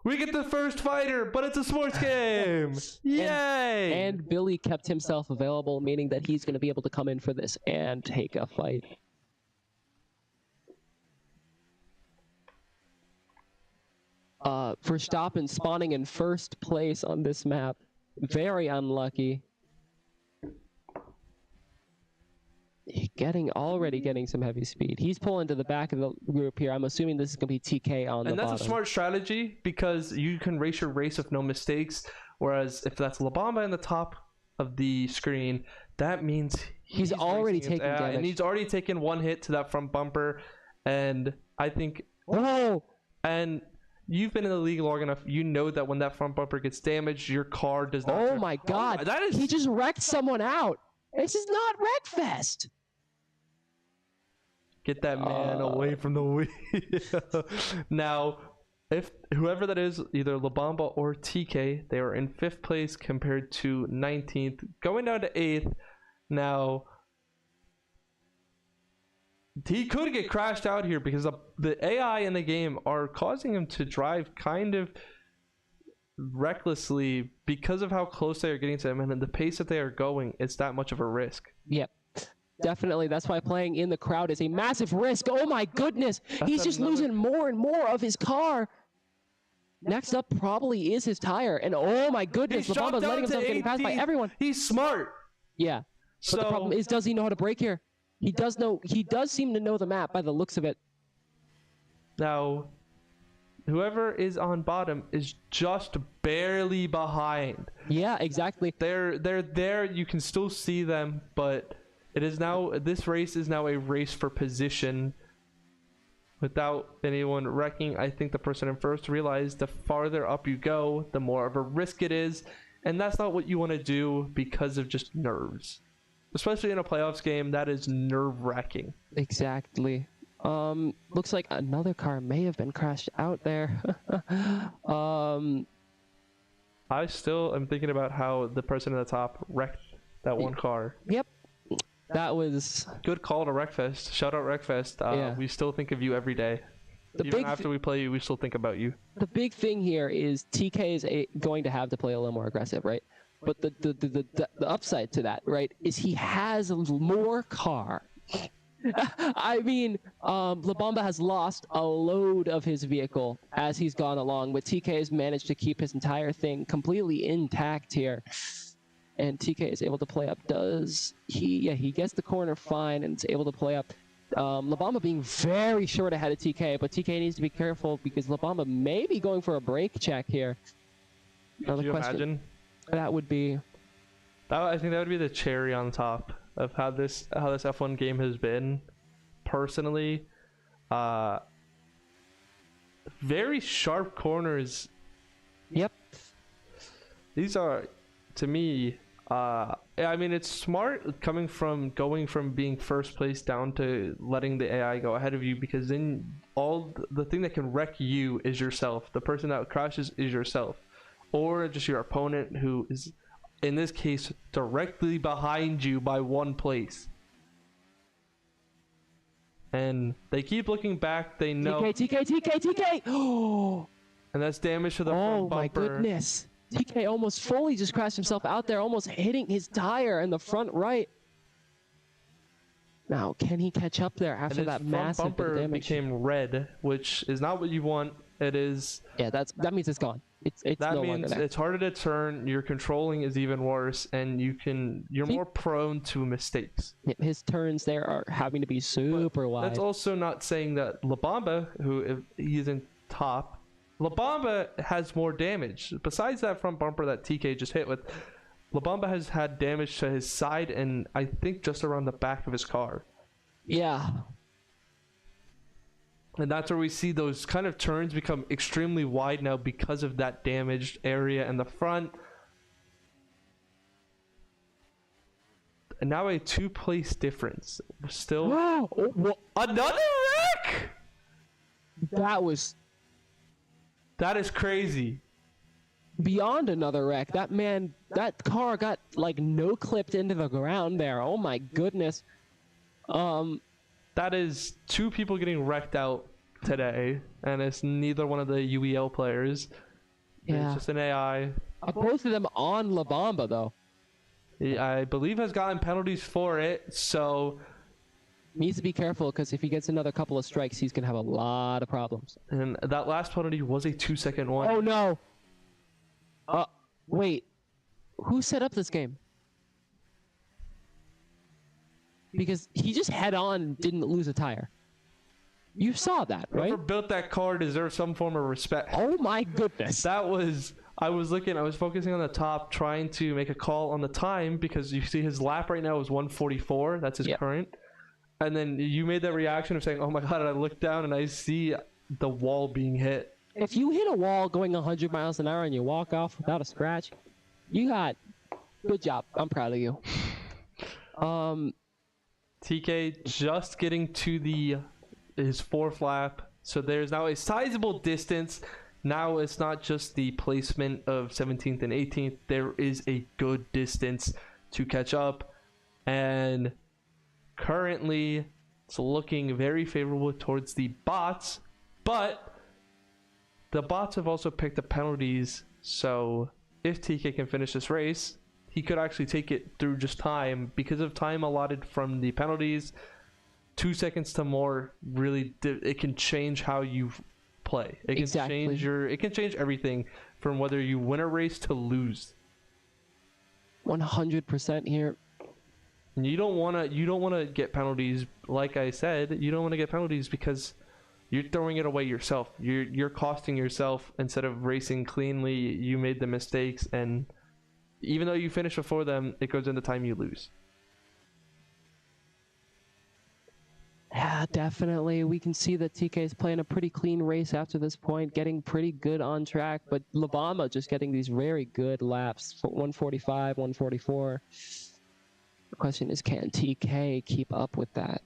We get the first fighter, but it's a sports game! Yay! And Billy kept himself available, meaning that he's going to be able to come in for this and take a fight. Verstappen spawning in first place on this map. Very unlucky. Already getting some heavy speed. He's pulling to the back of the group here. I'm assuming this is going to be TK on the bottom. And that's a smart strategy because you can race your race with no mistakes. Whereas if that's Labamba in the top of the screen, that means he's already taken damage. And he's already taken one hit to that front bumper. And I think... Oh! And you've been in the league long enough. You know that when that front bumper gets damaged, your car does not... Oh my god! That is... He just wrecked someone out! This is not Wreckfest! Get that man away from the wheel. Now, if whoever that is, either Labamba or TK, they are in 5th place compared to 19th, going down to 8th. Now, he could get crashed out here because the AI in the game are causing him to drive kind of recklessly because of how close they are getting to him, and at the pace that they are going, it's that much of a risk. Yep. Definitely. That's why playing in the crowd is a massive risk. Oh my goodness. He's just losing more and more of his car. Next up probably is his tire. And oh my goodness, Labamba's letting himself get passed by everyone. He's smart. Yeah. But the problem is, does he know how to brake here? He does seem to know the map by the looks of it. Now, whoever is on bottom is just barely behind. Yeah, exactly. They're there. You can still see them, but this race is now a race for position without anyone wrecking. I think the person in first realized the farther up you go, the more of a risk it is, and that's not what you want to do because of just nerves. Especially in a playoffs game, that is nerve-wracking. Exactly. Looks like another car may have been crashed out there. I still am thinking about how the person at the top wrecked that one car. Yep. That was... Good call to Wreckfest. Shout out Wreckfest. Yeah. We still think of you every day. Even after we play you, we still think about you. The big thing here is TK is going to have to play a little more aggressive, right? But the upside to that, right, is he has more car. I mean, Labamba has lost a load of his vehicle as he's gone along, but TK has managed to keep his entire thing completely intact here. And TK is able to play up. Does he? Yeah, he gets the corner fine and is able to play up. Labamba being very short ahead of TK, but TK needs to be careful because Labamba may be going for a brake check here. Could you imagine? That would be... I think that would be the cherry on top of how this F1 game has been. Personally, very sharp corners. Yep. These are, to me, I mean, it's smart going from being first place down to letting the AI go ahead of you, because then the thing that can wreck you is yourself. The person that crashes is yourself, or just your opponent, who is in this case directly behind you by 1 place. And they keep looking back. They know. TK. Oh, And that's damage to the front bumper. my goodness. TK almost fully just crashed himself out there, almost hitting his tire in the front right. Now, can he catch up there after that massive bit of damage? Became red, which is not what you want. It is. Yeah, that means it's gone. It's that no means longer there. it's harder to turn. Your controlling is even worse, and you're more prone to mistakes. His turns there are having to be super wide. That's also not saying that Labamba, who if he's in top, Labamba has more damage. Besides that front bumper that TK just hit with, Labamba has had damage to his side and I think just around the back of his car. Yeah. And that's where we see those kind of turns become extremely wide now because of that damaged area in the front. And now a 2-place difference. Still. Wow. Another wreck? That is crazy. Beyond another wreck. That car got like no clipped into the ground there. Oh my goodness. That is 2 people getting wrecked out today, and it's neither one of the UEL players. Yeah. It's just an AI. Both of them on Labamba though. I believe has gotten penalties for it, so needs to be careful, because if he gets another couple of strikes, he's gonna have a lot of problems. And that last penalty was a 2-second one. Oh no. Wait. Who set up this game? Because he just head on didn't lose a tire. You saw that, right? Whoever built that car deserves some form of respect. Oh my goodness. I was focusing on the top, trying to make a call on the time, because you see his lap right now is 1:44. That's his current. And then you made that reaction of saying, oh my god, and I look down and I see the wall being hit. If you hit a wall going 100 miles an hour and you walk off without a scratch, good job. I'm proud of you. TK just getting to his 4th lap, so there's now a sizable distance. Now it's not just the placement of 17th and 18th. There is a good distance to catch up, and currently it's looking very favorable towards the bots, but the bots have also picked up penalties, so if TK can finish this race, he could actually take it through just time. Because of time allotted from the penalties, 2 seconds to more, really it can change how you play. It can change everything from whether you win a race to lose. 100% here. And you don't want to get penalties. Like I said, you don't want to get penalties because you're throwing it away yourself. You're costing yourself. Instead of racing cleanly, you made the mistakes, and even though you finish before them, it goes into time you lose. Yeah, definitely. We can see that TK is playing a pretty clean race after this point, getting pretty good on track, but Labamba just getting these very good laps, 145, 144. The question is, can TK keep up with that?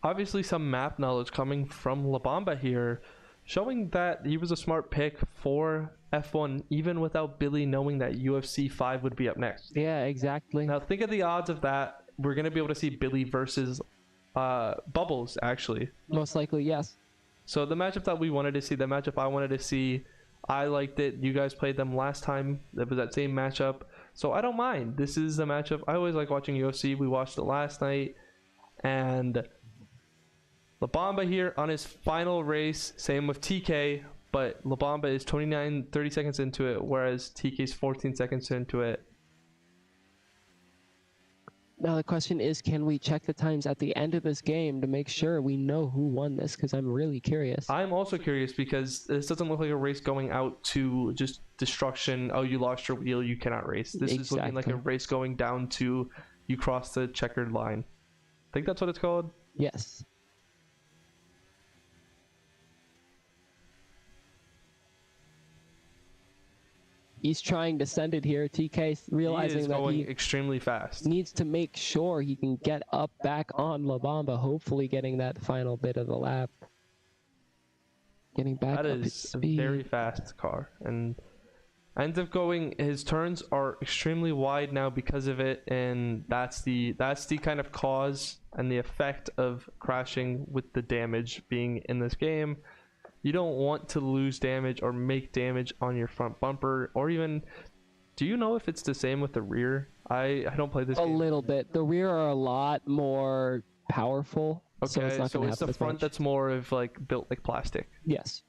Obviously, some map knowledge coming from Labamba here, showing that he was a smart pick for F1, even without Billy knowing that UFC 5 would be up next. Yeah, exactly. Now, think of the odds of that. We're going to be able to see Billy versus Bubbles, actually. Most likely, yes. So the matchup that we wanted to see, the matchup I wanted to see, I liked it. You guys played them last time. It was that same matchup. So I don't mind. This is the matchup. I always like watching UFC. We watched it last night. And Labamba here on his final race. Same with TK. But Labamba is 30 seconds into it, whereas TK is 14 seconds into it. Now the question is, can we check the times at the end of this game to make sure we know who won this? Because I'm really curious. I'm also curious because this doesn't look like a race going out to just destruction. Oh, you lost your wheel, you cannot race. This is looking like a race going down to you cross the checkered line. I think that's what it's called. Yes. He's trying to send it here. TK realizing he is that going he extremely fast. needs to make sure he can get up back on La Bamba, hopefully getting that final bit of the lap. Getting back That up his is a speed. very fast car, and ends up going. His turns are extremely wide now because of it, and that's the kind of cause and the effect of crashing with the damage being in this game. You don't want to lose damage or make damage on your front bumper, or even. Do you know if it's the same with the rear? I don't play this A game. little bit. The rear are a lot more powerful. Okay, so it's not so gonna it's the happen as front much. that's more of like built like plastic. Yes.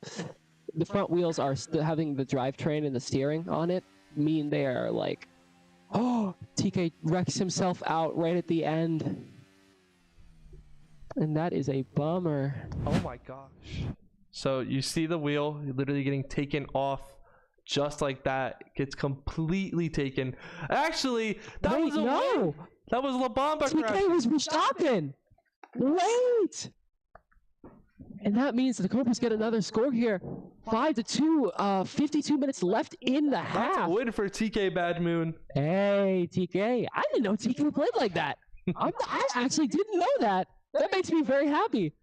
The front wheels are still having the drivetrain and the steering on it. Mean they are like, oh, TK wrecks himself out right at the end. And that is a bummer. Oh my gosh. So you see the wheel literally getting taken off just like that. Gets completely taken. Actually, that Wait, was a no! win. That was La Bamba crash. TK was Verstappen! Wait! And that means the Cobras get another score here. 5-2, 52 minutes left in the That's half. a win for TK Bad Moon. Hey, TK. I didn't know TK played like that. I actually didn't know that. That makes me very happy.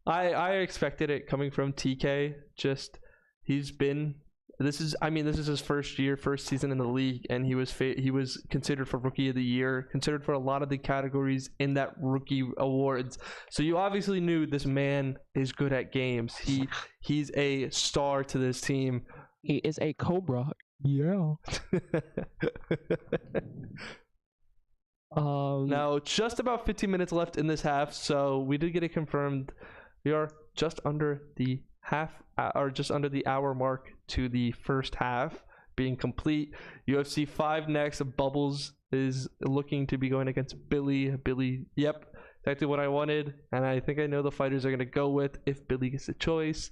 I expected it coming from TK. Just he's been this is his first season in the league, and he was considered for Rookie of the Year, considered for a lot of the categories in that rookie awards. So you obviously knew this man is good at games. He's a star to this team. He is a Cobra. Yeah. Now just about 15 minutes left in this half, so we did get it confirmed. We are just under the hour mark to the first half being complete. UFC 5 next. Bubbles is looking to be going against Billy. Yep, exactly what I wanted, and I think I know the fighters are going to go with if Billy gets a choice.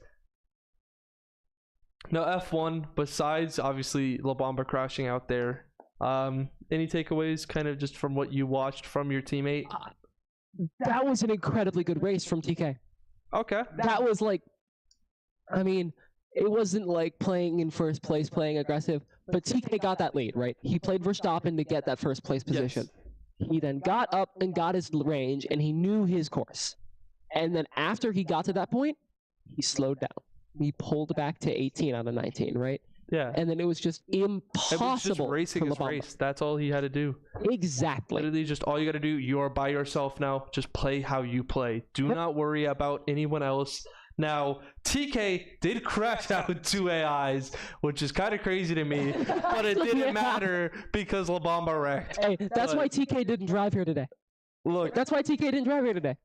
Now F1, besides obviously La Bamba crashing out there, any takeaways kind of just from what you watched from your teammate? That was an incredibly good race from TK. Okay. That was like, I mean, it wasn't like playing in first place, playing aggressive, but TK got that lead, right? He played Verstappen to get that first place position. Yes. He then got up and got his range, and he knew his course. And then after he got to that point, he slowed down. He pulled back to 18 out of 19, right? Yeah. And then it was just impossible. It was just racing for his La Bamba. race. That's all he had to do. Exactly. Literally just all you got to do. You are by yourself now. Just play how you play. Do not worry about anyone else. Now, TK did crash out with 2 AIs, which is kind of crazy to me, but it didn't Yeah. matter because La Bamba wrecked. Hey, that's But why TK didn't drive here today. Look, That's why TK didn't drive here today.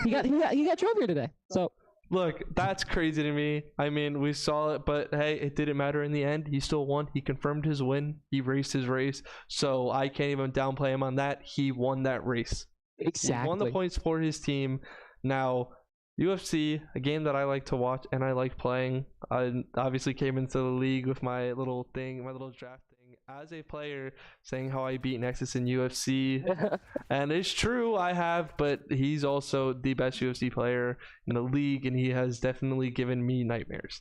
He got drove here today. So look, that's crazy to me. I mean, we saw it, but hey, it didn't matter in the end. He still won. He confirmed his win. He raced his race. So I can't even downplay him on that. He won that race. exactly. He won the points for his team. Now, UFC, a game that I like to watch and I like playing. I obviously came into the league with my little thing, my little draft thing as a player, saying how I beat Nexus in UFC. And it's true, I have, but he's also the best UFC player in the league, and he has definitely given me nightmares.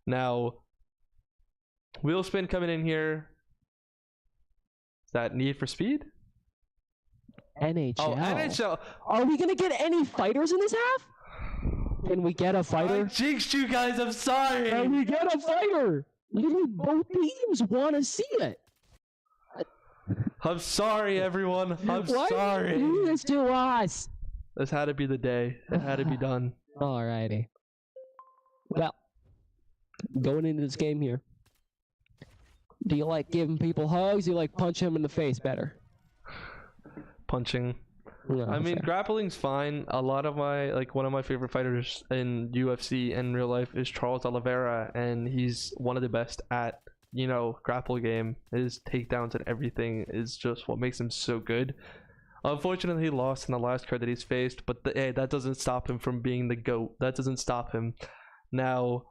Now, wheel spin coming in here. Is that Need for Speed? NHL. Oh, NHL. Are we gonna get any fighters in this half? Can we get a I fighter? jinxed you guys, I'm sorry. Can we get a fighter? Literally, both teams want to see it. I'm sorry, everyone. I'm Why sorry. do you do this to us? This had to be the day. It had to be done. Alrighty. Well, going into this game here, do you like giving people hugs? Do you like punch them in the face better? Punching. No, I mean, fair. grappling's fine. A lot of my, one of my favorite fighters in UFC and real life is Charles Oliveira, and he's one of the best at, grapple game. His takedowns and everything is just what makes him so good. Unfortunately, he lost in the last card that he's faced, but hey, that doesn't stop him from being the GOAT. That doesn't stop him. Now,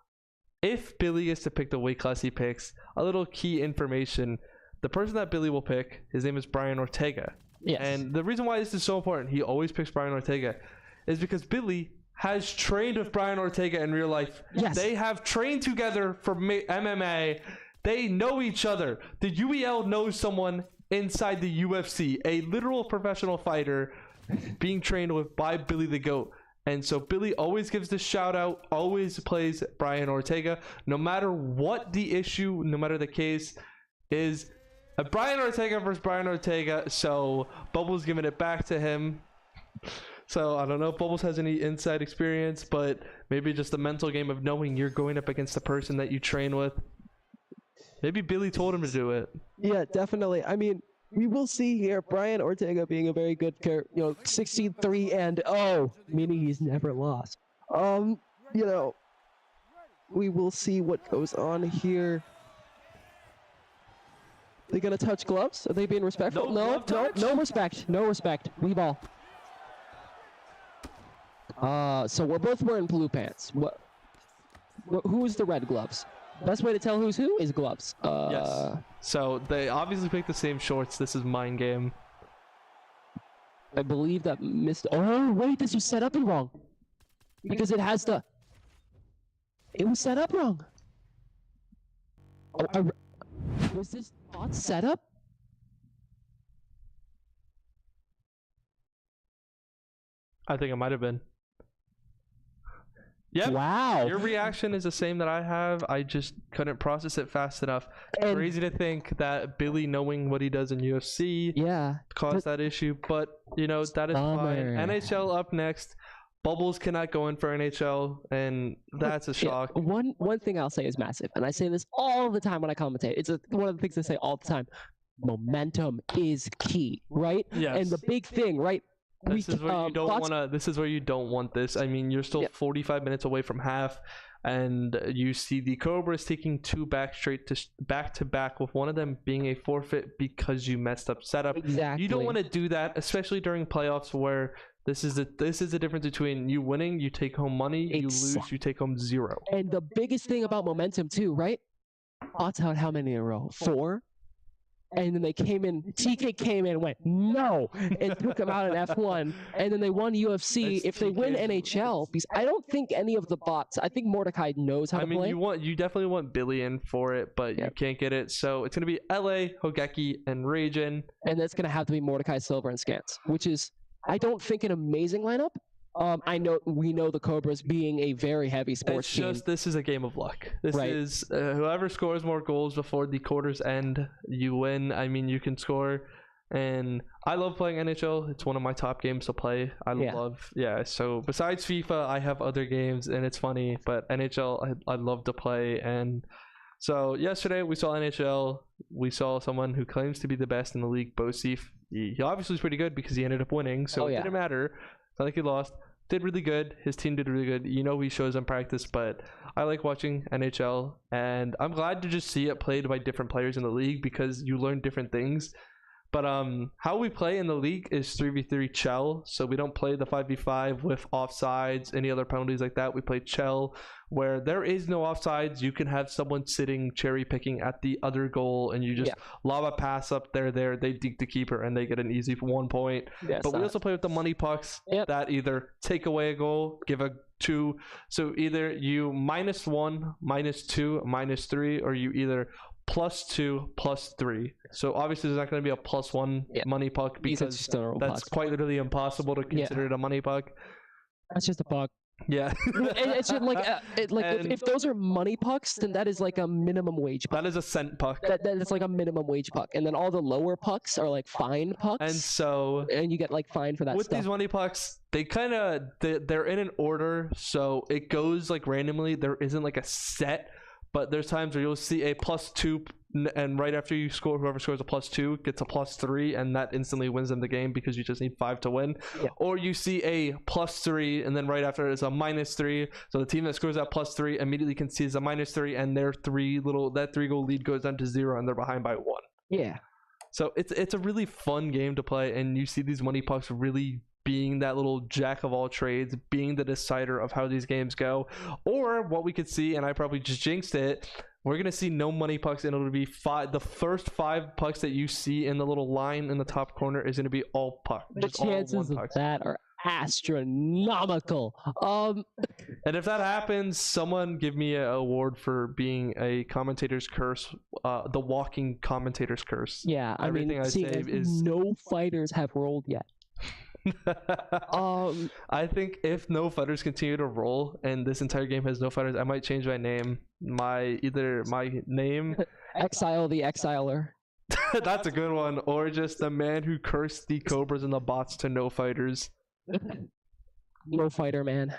if Billy is to pick the weight class he picks, a little key information. The person that Billy will pick, his name is Brian Ortega. Yes. And the reason why this is so important, he always picks Brian Ortega, is because Billy has trained with Brian Ortega in real life. Yes. They have trained together for MMA. They know each other. The UEL knows someone inside the UFC, a literal professional fighter being trained with by Billy the Goat. And so Billy always gives the shout out, always plays Brian Ortega, no matter what the issue, no matter the case, is Brian Ortega versus Brian Ortega. So Bubbles giving it back to him. So I don't know if Bubbles has any inside experience, but maybe just the mental game of knowing you're going up against the person that you train with. Maybe Billy told him to do it. Yeah, definitely. I mean, we will see here Brian Ortega being a very good character, 16-3-0, meaning he's never lost. We will see what goes on here. They gonna touch gloves? Are they being respectful? No respect. No respect. We ball. So we're both wearing blue pants. Who's the red gloves? Best way to tell who's who is gloves. Yes. So they obviously picked the same shorts. This is mind game. I believe that missed. Oh wait, this was set up wrong. Because it has the. It was set up wrong. Was this bot set up? I think it might have been. Yep. Wow. Your reaction is the same that I have. I just couldn't process it fast enough. And crazy to think that Billy, knowing what he does in UFC, caused that issue. But, that is fine. NHL up next. Bubbles cannot go in for NHL, and that's a shock. Yeah. One thing I'll say is massive, and I say this all the time when I commentate. It's one of the things I say all the time. Momentum is key, right? Yes. And the big thing, right? This is where you don't want to. This is where you don't want this. I mean, you're still 45 minutes away from half, and you see the Cobras taking two back to back, with one of them being a forfeit because you messed up setup. Exactly. You don't want to do that, especially during playoffs where this is the difference between you winning, you take home money, you lose, you take home 0. And the biggest thing about momentum too, right? Odds out how many in a row? 4. And then they came in, TK came in and went, no, and took him out in F1. And then they won UFC. If they win NHL, because I don't think any of the bots, I think Mordecai knows how to play. You definitely want Billy in for it, but you can't get it. So it's going to be LA, Hogeki, and Ragin. And that's going to have to be Mordecai, Silver, and Scans, which is, I don't think, an amazing lineup. We know the Cobras being a very heavy sports team. This is a game of luck. This is whoever scores more goals before the quarters end, you win. I mean, you can score, and I love playing NHL. It's one of my top games to play. So besides FIFA, I have other games, and it's funny, but NHL I love to play. And so yesterday we saw NHL. We saw someone who claims to be the best in the league, Bosif. He obviously was pretty good because he ended up winning, so it didn't matter. It's not like he lost. Did really good. His team did really good. He shows in practice, but I like watching NHL, and I'm glad to just see it played by different players in the league because you learn different things. But how we play in the league is 3v3 Chell, so we don't play the 5v5 with offsides, any other penalties like that. We play Chell, where there is no offsides. You can have someone sitting cherry picking at the other goal, and you just lob a pass up there. They deke the keeper, and they get an easy 1 point. But we also play with the money pucks that either take away a goal, give a 2. So either you -1, -2, -3, or you either +2, +3. So obviously there's not going to be a +1 money puck because that's quite literally impossible to consider it a money puck. That's just a puck. Yeah. It's just if those are money pucks, then that is like a minimum wage puck. That is a cent puck. That's like a minimum wage puck. And then all the lower pucks are like fine pucks. And you get like fine for that with stuff. These money pucks, they're in an order, so it goes like randomly. There isn't like a set. But there's times where you'll see a +2, and right after you score, whoever scores a +2 gets a +3, and that instantly wins them the game because you just need 5 to win. Yeah. Or you see a +3, and then right after it's a -3. So the team that scores that +3 immediately concedes a -3, and their 3-goal lead goes down to 0, and they're behind by 1. Yeah. So it's a really fun game to play, and you see these money pucks really being that little jack of all trades, being the decider of how these games go. Or what we could see, and I probably just jinxed it, we're going to see no money pucks, and it'll be the first 5 pucks that you see in the little line in the top corner is going to be all puck. The chances of that are astronomical. And if that happens, someone give me an award for being a commentator's curse, the walking commentator's curse. Yeah, I Everything mean, I seeing say as is- no fighters have rolled yet. I think if no fighters continue to roll and this entire game has no fighters, I might change my name. Either my name, Exile the Exiler. that's a good one, or just the man who cursed the Cobras and the bots to no fighters. No fighter, man.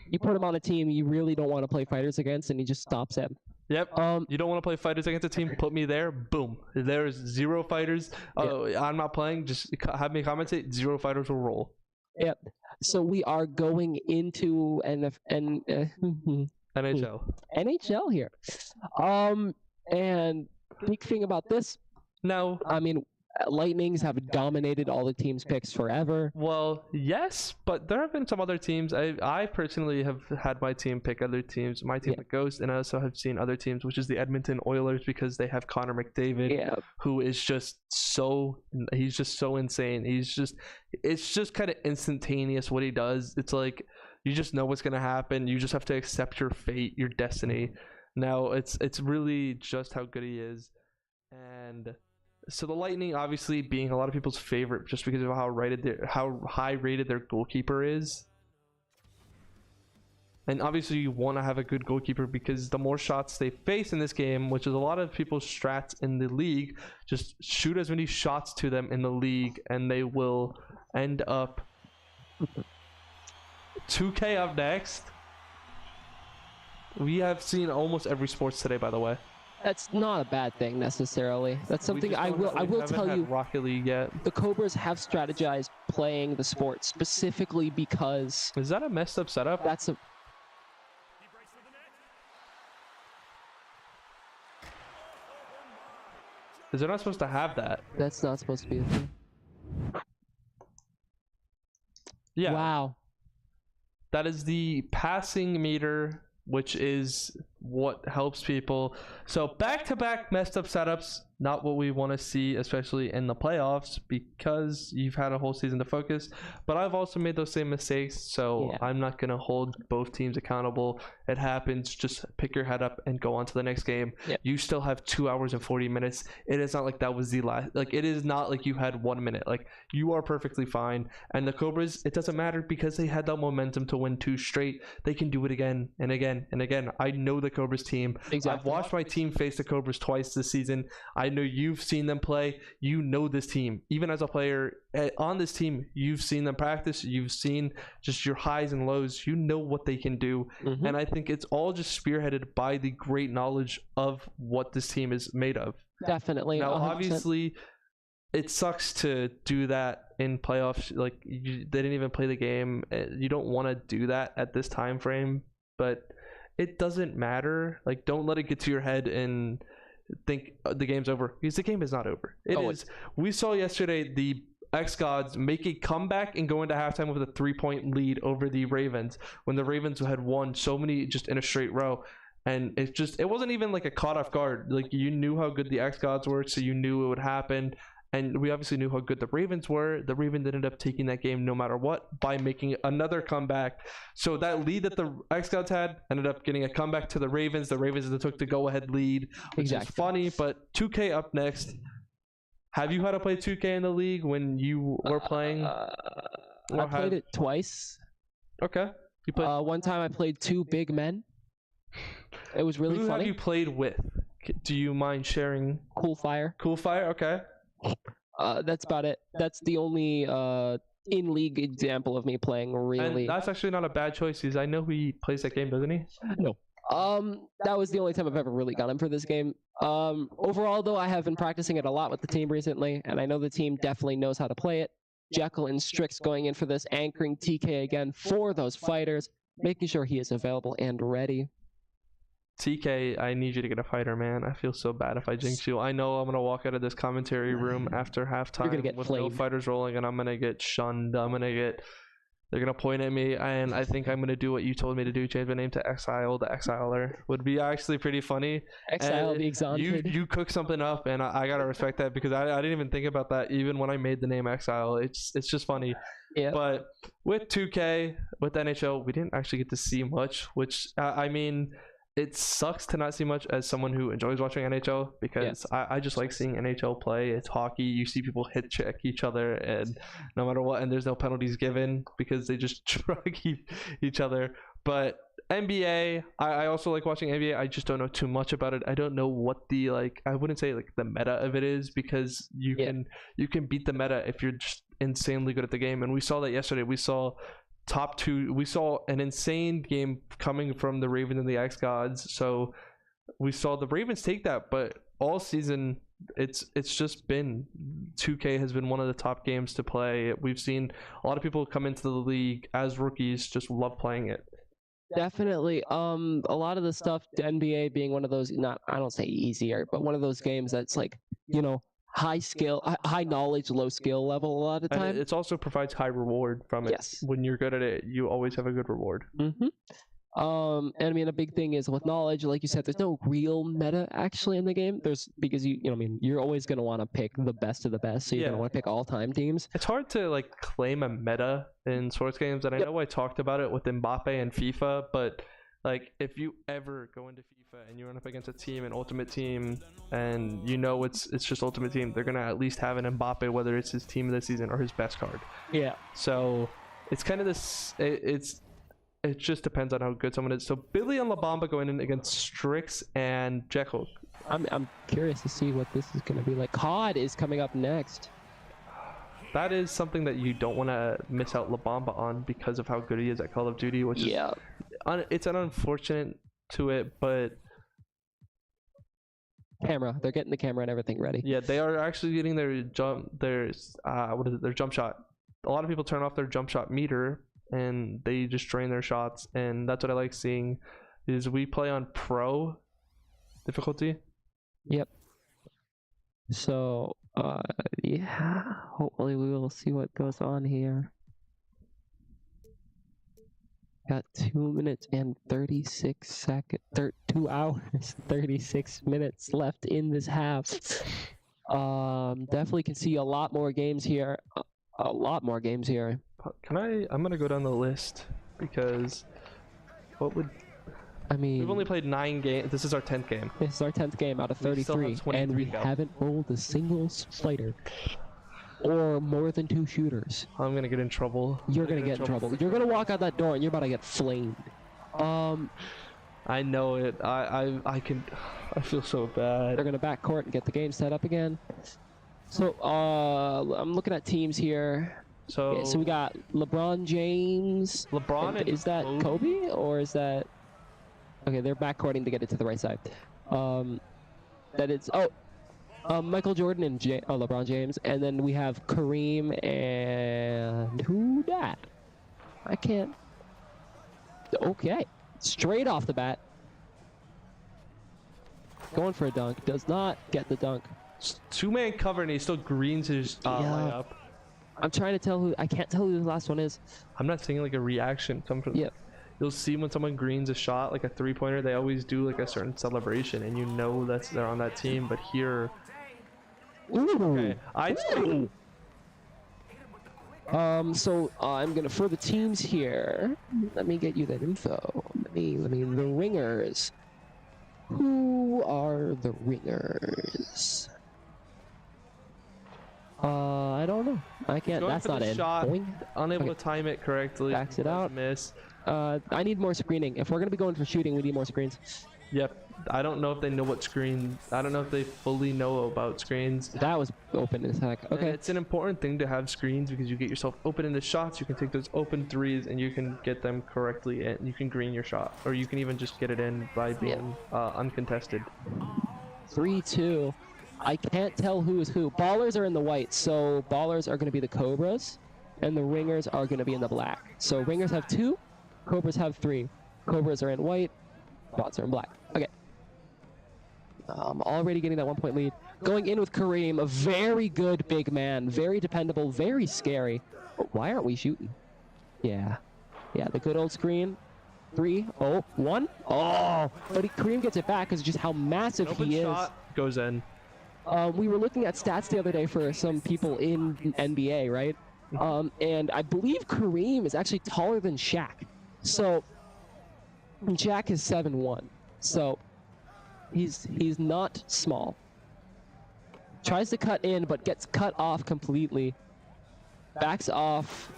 You put him on a team you really don't want to play fighters against, and he just stops him. Yep. You don't want to play fighters against a team? Put me there. Boom. There's 0 fighters. Oh, I'm not playing. Just have me commentate. 0 fighters will roll. Yep. So we are going into NHL. NHL here. And big thing about this, No. I mean, Lightnings have dominated all the teams' picks forever. Well, yes, but there have been some other teams. I personally have had my team pick other teams. My team pick Ghost, and I also have seen other teams, which is the Edmonton Oilers, because they have Connor McDavid, who is just he's just so insane. It's just kind of instantaneous what he does. It's like you just know what's gonna happen. You just have to accept your fate, your destiny. Now it's really just how good he is, and. So the Lightning, obviously, being a lot of people's favorite just because of how high rated their goalkeeper is. And obviously you want to have a good goalkeeper because the more shots they face in this game, which is a lot of people's strats in the league, just shoot as many shots to them in the league and they will end up 2K up next. We have seen almost every sports today, by the way. That's not a bad thing necessarily. That's something I will tell you. Rocket League yet. The Cobras have strategized playing the sport specifically because is that a messed up setup? That's a. Is they're not supposed to have that? That's not supposed to be a thing. Yeah. Wow. That is the passing meter, which is what helps people. So back-to-back messed up setups, not what we want to see, especially in the playoffs, because you've had a whole season to focus. But I've also made those same mistakes, so I'm not going to hold both teams accountable. It happens. Just pick your head up and go on to the next game. You still have 2 hours and 40 minutes. It is not like that was the last. Like, it is not like you had 1 minute. Like, you are perfectly fine. And the Cobras, it doesn't matter because they had that momentum to win 2 straight. They can do it again and again and again. I know the Cobras team. Exactly. I've watched my team face the Cobras twice this season. I know you've seen them play. You know this team. Even as a player on this team, you've seen them practice. You've seen just your highs and lows. You know what they can do. And I think it's all just spearheaded by the great knowledge of what this team is made of. Definitely. Now, 100%. obviously, it sucks to do that in playoffs. Like, they didn't even play the game. You don't want to do that at this time frame, but it doesn't matter. Like, don't let it get to your head and think the game's over, because the game is not over. It is. We saw yesterday the X-Gods make a comeback and go into halftime with a 3-point lead over the Ravens when the Ravens had won so many just in a straight row. And it wasn't even like a caught off guard. Like, you knew how good the X-Gods were, so you knew it would happen. And we obviously knew how good the Ravens were. The Ravens ended up taking that game no matter what by making another comeback. So that lead that the X-Gods had ended up getting a comeback to the Ravens. The Ravens took the go-ahead lead, which is funny. But 2K up next. Have you had to play 2K in the league when you were playing? I played it twice. Okay. You played. One time I played 2 big men. It was really funny. Who funny. have you played with? Do you mind sharing? Cool Fire. Cool Fire, okay. That's about it. That's the only in-league example of me playing really. And that's actually not a bad choice, because I know he plays that game, doesn't he? No. That was the only time I've ever really got him for this game. Overall, though, I have been practicing it a lot with the team recently, and I know the team definitely knows how to play it. Jekyll and Strix going in for this, anchoring TK again for those fighters, making sure he is available and ready. TK, I need you to get a fighter, man. I feel so bad if I jinx you. I know I'm going to walk out of this commentary room after halftime get with flamed. no fighters rolling, and I'm going to get shunned. I'm going to get They're gonna point at me, and I think I'm gonna do what you told me to do: change my name to Exile. The Exiler would be actually pretty funny. Exile And the Exhausted. you cook something up, and I gotta respect that because I didn't even think about that even when I made the name Exile. It's just funny. Yeah. But with 2K, with NHL, we didn't actually get to see much, which I mean, it sucks to not see much as someone who enjoys watching NHL because I just like seeing NHL play. It's hockey. You see people hit check each other, and no matter what, and there's no penalties given because they just drug each other. But NBA, I also like watching NBA. I just don't know too much about it. I don't know what the I wouldn't say like the meta of it is because you can beat the meta if you're just insanely good at the game. And we saw that yesterday. We saw top two. We saw an insane game coming from the Ravens and the X Gods. So we saw the Ravens take that, but all season it's just been 2K has been one of the top games to play. We've seen a lot of people come into the league as rookies, just love playing it. Definitely. A lot of the stuff, the NBA being one of those, I don't say easier, but one of those games that's like, high skill, high knowledge, low skill level a lot of the time. And it also provides high reward from it. Yes. When you're good at it, you always have a good reward. Mm-hmm. And I mean, a big thing is with knowledge, like you said, there's no real meta actually in the game. There's because you're always going to want to pick the best of the best. So you're going to want to pick all-time teams. It's hard to claim a meta in sports games, and I know I talked about it with Mbappe and FIFA, but if you ever go into FIFA and you run up against a team, an ultimate team, and it's just ultimate team, they're gonna at least have an Mbappe, whether it's his team of the season or his best card. Yeah. So it's kind of this. It just depends on how good someone is. So Billy and La Bamba going in against Strix and Jekyll. I'm curious to see what this is gonna be like. COD is coming up next. That is something that you don't want to miss out La Bamba on because of how good he is at Call of Duty, which is it's an unfortunate to it, but they're getting the camera and everything ready. Yeah, they are actually getting their jump shot. A lot of people turn off their jump shot meter and they just drain their shots, and that's what I like seeing. Is we play on pro difficulty. Yep. So hopefully we will see what goes on here. Got 2 minutes and 36 seconds, 2 hours, 36 minutes left in this half. Definitely can see a lot more games here. I'm gonna go down the list because we've only played 9 games. This is our 10th game. This is our 10th game out of 33, and we haven't rolled a single fighter or more than 2 shooters. I'm gonna get in trouble. You're gonna get in trouble. You're gonna walk out that door and you're about to get flamed. I know it. I feel so bad. They're gonna backcourt and get the game set up again. So I'm looking at teams here. So we got LeBron James. Is that Kobe or is that? Okay, they're backcourting to get it to the right side. Michael Jordan and LeBron James, and then we have Kareem and who that? I can't. Okay, straight off the bat, going for a dunk. Does not get the dunk. 2-man cover and he still greens his layup. I'm trying to tell who. I can't tell who the last one is. I'm not seeing a reaction come from. Yep. You'll see when someone greens a shot, like a 3-pointer, they always do a certain celebration, and they're on that team. But here, okay, So I'm gonna for the teams here. Let me get you that info. Let me the ringers. Who are the ringers? I don't know. I can't. That's not it. Unable to time it correctly. Backs it out. Miss. I need more screening. If we're gonna be going for shooting, we need more screens. Yep. I don't know if they know what screen. I don't know if they fully know about screens. That was open as heck. Okay. And it's an important thing to have screens because you get yourself open into shots. You can take those open threes and you can get them correctly, and you can green your shot, or you can even just get it in by being uncontested. 3-2. I can't tell who is who. Ballers are in the white, so ballers are going to be the Cobras, and the ringers are going to be in the black. So ringers have 2, Cobras have 3. Cobras are in white, bots are in black. Okay. Already getting that 1-point lead. Going in with Kareem, a very good big man, very dependable, very scary. But why aren't we shooting? Yeah. Yeah, the good old screen. 3, 1. Oh, but Kareem gets it back because just how massive Open he is. shot goes in. We were looking at stats the other day for some people in NBA, right? And I believe Kareem is actually taller than Shaq. So Shaq is 7'1". So he's not small. Tries to cut in, but gets cut off completely. Backs off.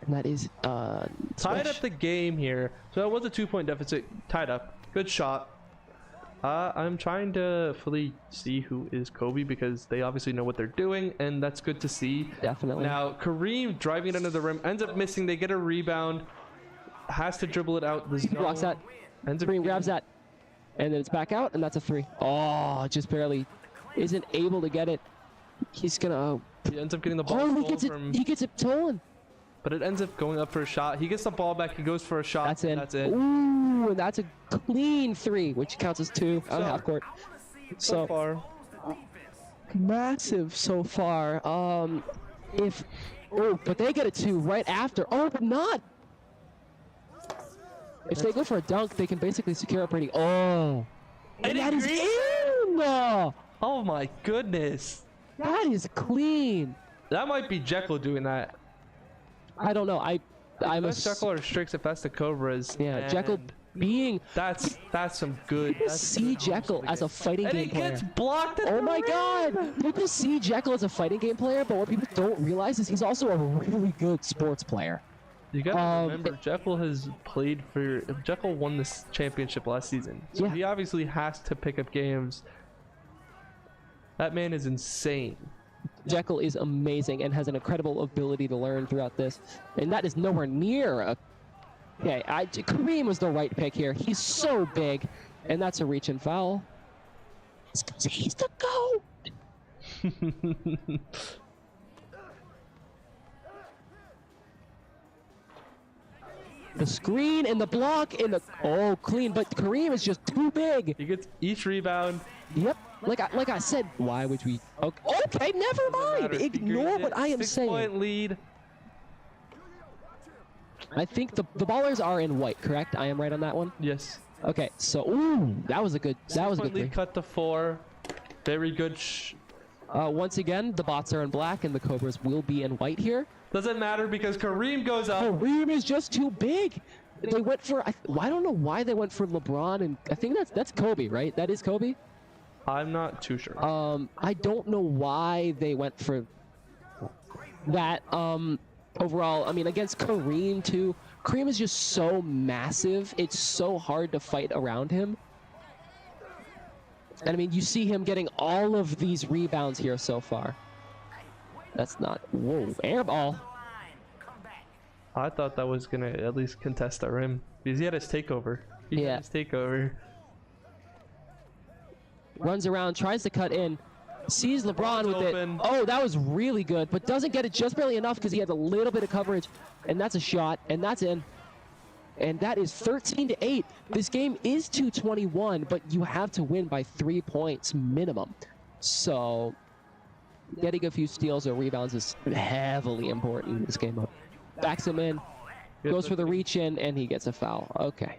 And that is Tied up the game here. So that was a 2-point deficit. Tied up. Good shot. I'm trying to fully see who is Kobe because they obviously know what they're doing, and that's good to see. Definitely. Now Kareem driving it under the rim, ends up missing. They get a rebound, has to dribble it out the zone. Blocks that. Kareem grabs that, and then it's back out, and that's a 3. Oh, just barely isn't able to get it. He's gonna. He ends up getting the ball. Oh, he gets it stolen. But it ends up going up for a shot. He gets the ball back. He goes for a shot. That's in. That's it. Ooh, and that's a clean 3, which counts as 2 on half court. So far, massive so far. But they get a 2 right after. Oh, but not. If they go for a dunk, they can basically secure it pretty. Oh, and that is in. Oh my goodness. That is clean. That might be Jekyll doing that. I don't know. I'm a Jekyll or Strix if that's the Cobras. Yeah, Jekyll being. That's some good. People see Jekyll as a fighting game player. And he gets blocked. Oh my God! People see Jekyll as a fighting game player, but what people don't realize is he's also a really good sports player. You gotta remember, Jekyll has played for. Jekyll won this championship last season. So Yeah. he obviously has to pick up games. That man is insane. Jekyll is amazing and has an incredible ability to learn throughout this, and that is nowhere near a. Okay, Kareem was the right pick here. He's so big, and that's a reach and foul. He's the GOAT. The screen and the block and the clean, but Kareem is just too big. He gets each rebound. Yep. Like I said, why would we? Okay, never mind. Ignore what I am saying. 6-point lead. I think the ballers are in white, correct? I am right on that one. Yes. Okay, so that was a good 6-point three. lead cut to 4. Very good. Once again, the bots are in black and the Cobras will be in white here. Doesn't matter because Kareem goes up. Kareem is just too big. They went for I don't know why they went for LeBron, and I think that's Kobe, right? That is Kobe. I'm not too sure. I don't know why they went for that. Overall, I mean, against Kareem too. Kareem is just so massive. It's so hard to fight around him. And I mean, you see him getting all of these rebounds here so far. That's not. Whoa, air ball. I thought that was gonna at least contest the rim because he had his takeover. He had his takeover. Runs around, tries to cut in, sees LeBron with open. it. Oh, that was really good, but doesn't get it just barely enough because he had a little bit of coverage, and that's a shot, and that's in. And that is 13-8. This game is 221, but you have to win by 3 points minimum. So getting a few steals or rebounds is heavily important in this game. Backs him in, goes for the reach in, and he gets a foul. Okay.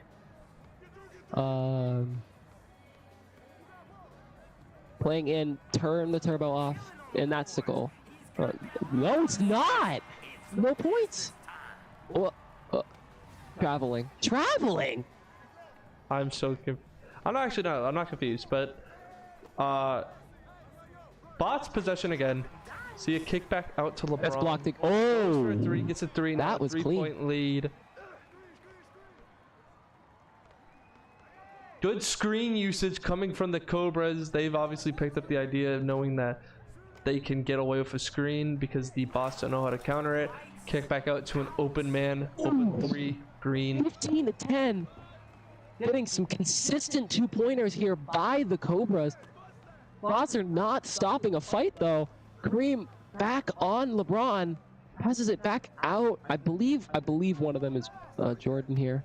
Playing in, turn the turbo off, and that's the goal. No, it's not. No points. Well, traveling. I'm so confused. I'm not confused, but bots possession again. See a kickback out to LeBron. That's blocked. Goes for a 3, gets a 3. That was clean. 3-point lead. Good screen usage coming from the Cobras. They've obviously picked up the idea of knowing that they can get away with a screen because the bots don't know how to counter it. Kick back out to an open man. Open 3, green. 15-10. Getting some consistent 2-pointers here by the Cobras. Bots are not stopping a fight though. Kareem back on LeBron. Passes it back out. I believe one of them is Jordan here.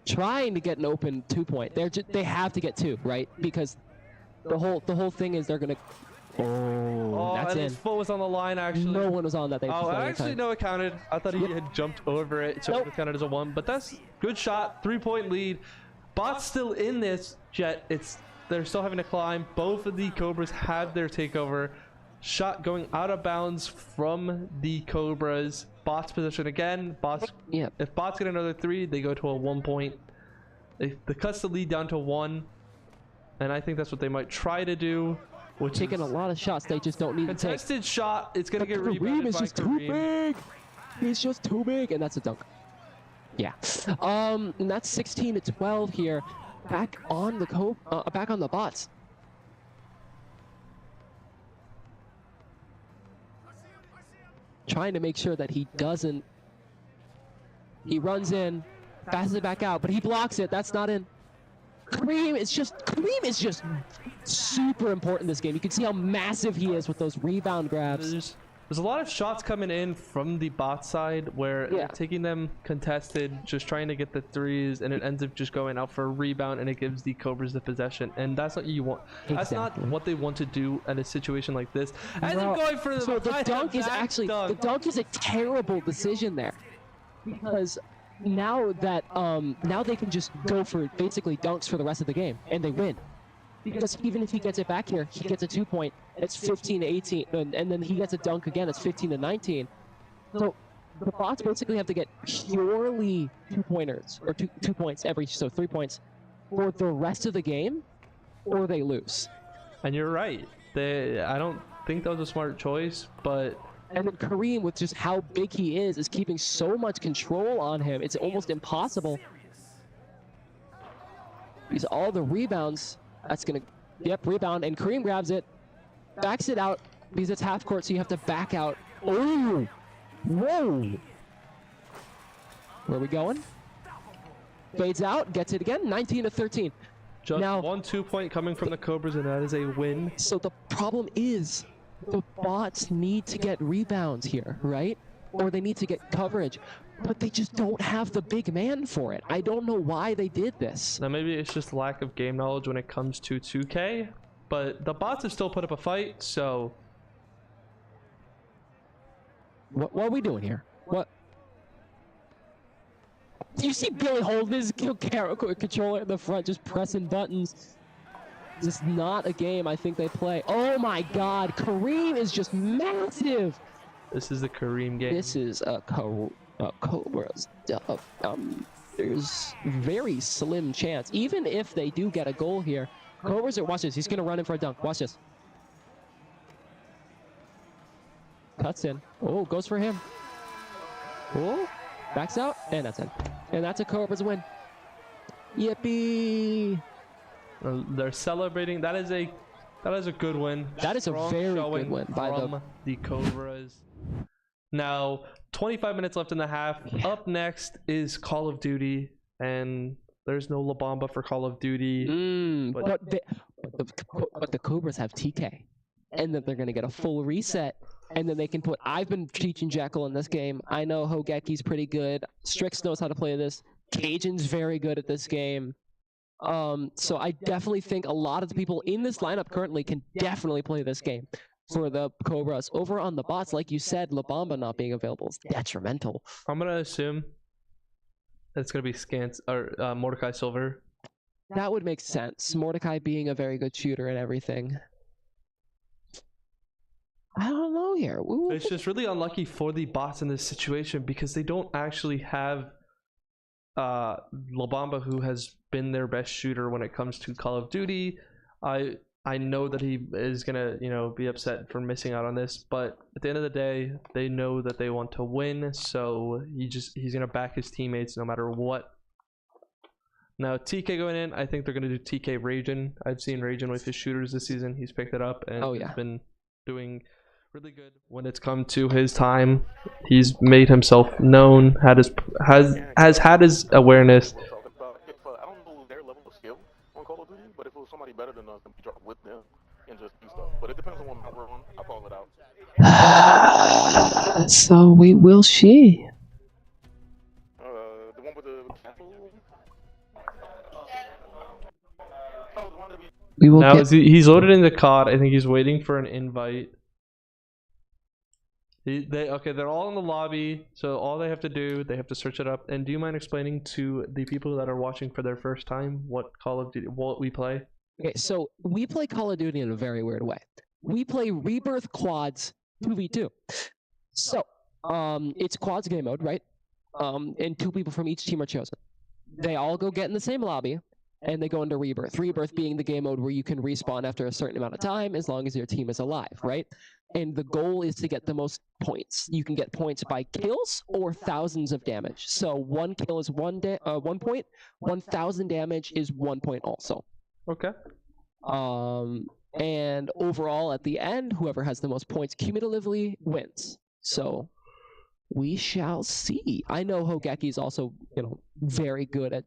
Trying to get an open 2-point. They have to get 2, right? Because the whole thing is they're gonna Oh, that's and in. his foot was on the line, actually. No one was on that thing. Oh, actually, no, it counted. I thought he had jumped over it, so it counted as a 1. But that's good shot. 3-point lead. Bot's still in this, Jet. They're still having to climb. Both of the Cobras have their takeover. Shot going out of bounds from the Cobras. Bot's position again. If Bots get another 3, they go to a 1-point. They cuts the lead down to 1. And I think that's what they might try to do. We're taking a lot of shots they just don't need to take. Contested shot. It's going to get rebounded Kareem by is just too big. He's just too big, and that's a dunk. Yeah. And that's 16-12 here. Back on the Bots. Trying to make sure that he doesn't. He runs in, passes it back out, but he blocks it. That's not in. Kareem is just super important in this game. You can see how massive he is with those rebound grabs. There's a lot of shots coming in from the bot side where they're taking them contested, just trying to get the 3s, and it ends up just going out for a rebound, and it gives the Cobras the possession. And that's what you want. That's not what they want to do in a situation like this. And then going for the dunk is actually the dunk is a terrible decision there, because now that now they can just go for basically dunks for the rest of the game, and they win. Because even if he gets it back here, he gets a 2-point. It's 15-18, and then he gets a dunk again. It's 15-19. So the Bots basically have to get purely 2-pointers or two points so 3 points for the rest of the game, or they lose. And you're right. I don't think that was a smart choice, but. And then Kareem, with just how big he is keeping so much control on him. It's almost impossible. Because all the rebounds. That's gonna, rebound, and Kareem grabs it, backs it out, because it's half court, so you have to back out. Oh, whoa! Where are we going? Fades out, gets it again, 19-13. Just now, 1 2-point coming from the Cobras, and that is a win. So the problem is, the Bots need to get rebounds here, right? Or they need to get coverage. But they just don't have the big man for it. I don't know why they did this. Now maybe it's just lack of game knowledge when it comes to 2K, but the Bots have still put up a fight, so. What are we doing here? What? Do you see Billy hold his controller in the front, just pressing buttons? This is not a game I think they play. Oh my God, Kareem is just massive. This is the Kareem game. This is a Cobras. There's very slim chance, even if they do get a goal here. Cobras, watch this. He's gonna run in for a dunk. Watch this. Cuts in. Oh, goes for him. Oh, backs out, and that's in. And that's a Cobras win. Yippee! They're celebrating. That is a good win. That is a very good win by the Cobras. Now, 25 minutes left in the half. Up next is Call of Duty, and there's no La Bamba for Call of Duty. But the Cobras have TK, and then they're gonna get a full reset, and then they can put. I've been teaching Jekyll in this game. I know Hogeki's pretty good. Strix knows how to play this. Cajun's very good at this game. So I definitely think a lot of the people in this lineup currently can definitely play this game. For the Cobras. Over on the Bots, like you said, La Bamba not being available is detrimental. I'm gonna assume it's gonna be Mordecai Silver. That would make sense. Mordecai being a very good shooter and everything. I don't know here. Ooh. It's just really unlucky for the Bots in this situation because they don't actually have La Bamba, who has been their best shooter when it comes to Call of Duty. I know that he is gonna, be upset for missing out on this, but at the end of the day, they know that they want to win, so he's gonna back his teammates no matter what. Now TK going in, I think they're gonna do TK Ragin. I've seen Ragin with his shooters this season. He's picked it up and he's been doing really good when it's come to his time. He's made himself known, has had his awareness. I don't know their level of skill on Call of Duty, but if it was somebody better than us, then we drop with them and just do stuff. But it depends on what map we're on. I call it out. So we will see. The one with the castle. Oh, the one that we. We will Now get. he's loaded into COD. I think he's waiting for an invite. They're all in the lobby, so all they have to do, they have to search it up. And do you mind explaining to the people that are watching for their first time what Call of Duty, what we play? Okay, so we play Call of Duty in a very weird way. We play Rebirth quads 2v2. So, it's quads game mode, right? And 2 people from each team are chosen. They all go get in the same lobby, and they go into Rebirth. Rebirth being the game mode where you can respawn after a certain amount of time as long as your team is alive, right? And the goal is to get the most points. You can get points by kills or thousands of damage. So 1 kill is 1 point, 1,000 damage is 1 point also. Okay. And overall at the end, whoever has the most points cumulatively wins. So we shall see. I know Hogeki's also, very good at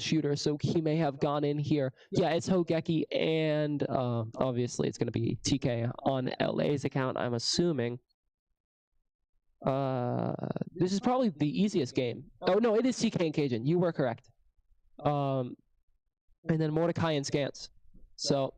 shooter, so he may have gone in here. Yeah, it's Hogeki, and obviously it's going to be TK on LA's account, I'm assuming. This is probably the easiest game. Oh no, it is TK and Cajun. You were correct. And then Mordecai and Scans. So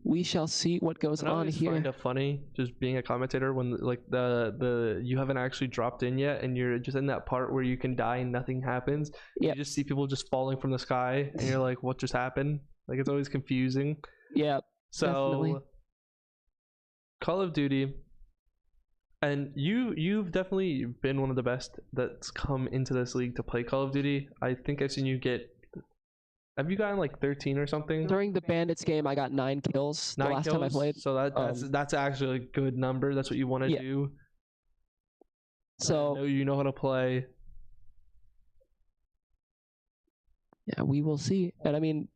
we shall see what goes on here. I find it funny just being a commentator when like the you haven't actually dropped in yet, and you're just in that part where you can die and nothing happens. Yep. You just see people just falling from the sky, and you're like, what just happened? Like, it's always confusing. Yeah. So definitely. Call of Duty, and you've definitely been one of the best that's come into this league to play Call of Duty. I think I've seen you get. Have you gotten like 13 or something? During the Bandits game, I got 9 kills the last time I played. So that's actually a good number. That's what you want to do. So you know how to play. Yeah, we will see. And I mean,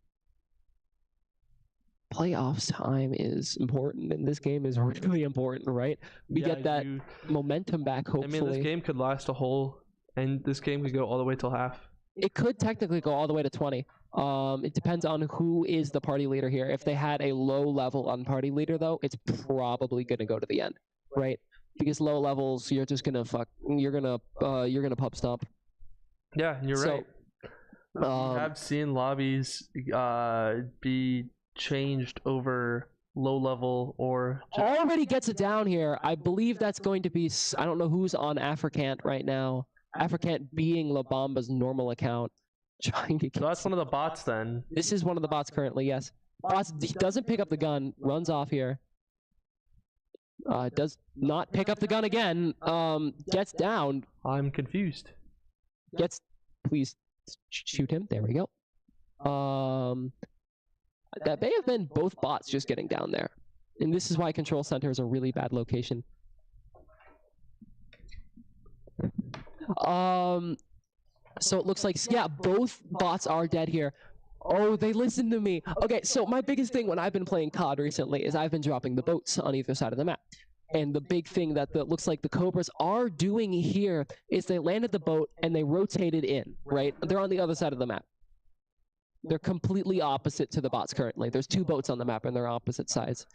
playoffs time is important, and this game is really important, right? We get that momentum back, hopefully. I mean, this game could last a whole, and this game could go all the way till half. It could technically go all the way to 20. It depends on who is the party leader here. If they had a low level on party leader, though, it's probably gonna go to the end, right? Because low levels, you're just gonna you're gonna pub stomp. Yeah, you're right. I have seen lobbies be changed over low level or already gets it down here. I believe that's going to be. I don't know who's on Africant right now. Africant being La Bamba's normal account. Trying to get. So that's one of the bots then. This is one of the bots currently, yes. Bots doesn't pick up the gun, runs off here. Does not pick up the gun again. Gets down. I'm confused. Please shoot him. There we go. That may have been both bots just getting down there. And this is why Control Center is a really bad location. So it looks like, yeah, both bots are dead here. Oh, they listened to me. Okay, so my biggest thing when I've been playing COD recently is I've been dropping the boats on either side of the map. And the big thing that looks like the Cobras are doing here is they landed the boat and they rotated in, right? They're on the other side of the map. They're completely opposite to the bots currently. There's 2 boats on the map and they're opposite sides.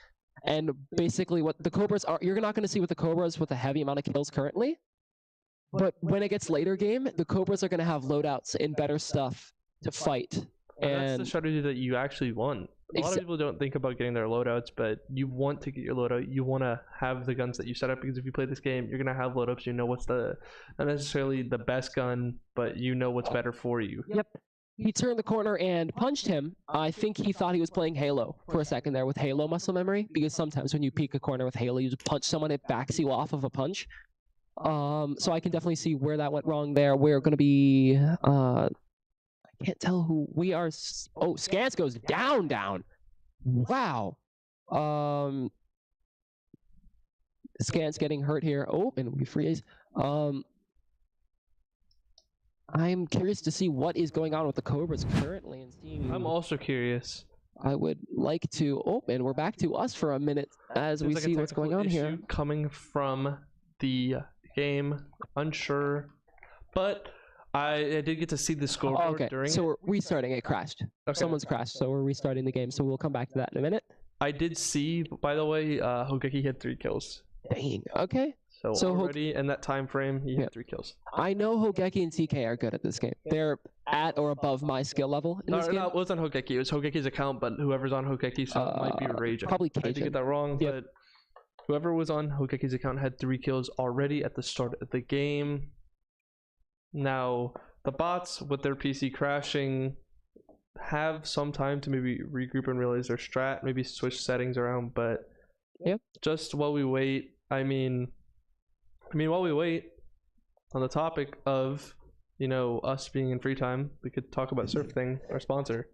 And basically what the Cobras are, you're not going to see with the Cobras with a heavy amount of kills currently. But when it gets later game, the Cobras are going to have loadouts and better stuff to fight. And that's the strategy that you actually want. A lot of people don't think about getting their loadouts, but you want to get your loadout. You want to have the guns that you set up, because if you play this game, you're going to have loadouts. You know what's not necessarily the best gun, but you know what's better for you. Yep. He turned the corner and punched him. I think he thought he was playing Halo for a second there with Halo muscle memory, because sometimes when you peek a corner with Halo, you just punch someone, it backs you off of a punch. So I can definitely see where that went wrong there. We're going to be, I can't tell who we are. Oh, Scans goes down. Wow. Scans getting hurt here. Oh, and we freeze. I'm curious to see what is going on with the Cobras currently and seeing. I'm also curious. I would like to. Oh, and we're back to us for a minute as we see what's going on here. Coming from the game, unsure, but I did get to see the scoreboard during. So we're restarting. It crashed. Okay. Someone's crashed, so we're restarting the game. So we'll come back to that in a minute. I did see, by the way, Hogeki had 3 kills. Dang. Okay. So, So already in that time frame, he had 3 kills. I know Hogeki and TK are good at this game. They're at or above my skill level in this game. No, it wasn't Hogeki. It was Hogeki's account, but whoever's on Hogeki so might be raging. Probably I did Cajun. get that wrong, Yep. but whoever was on Hogeki's account had 3 kills already at the start of the game. Now, the bots with their PC crashing have some time to maybe regroup and realize their strat, maybe switch settings around, but just while we wait, while we wait, on the topic of, us being in free time, we could talk about SurfThing, our sponsor.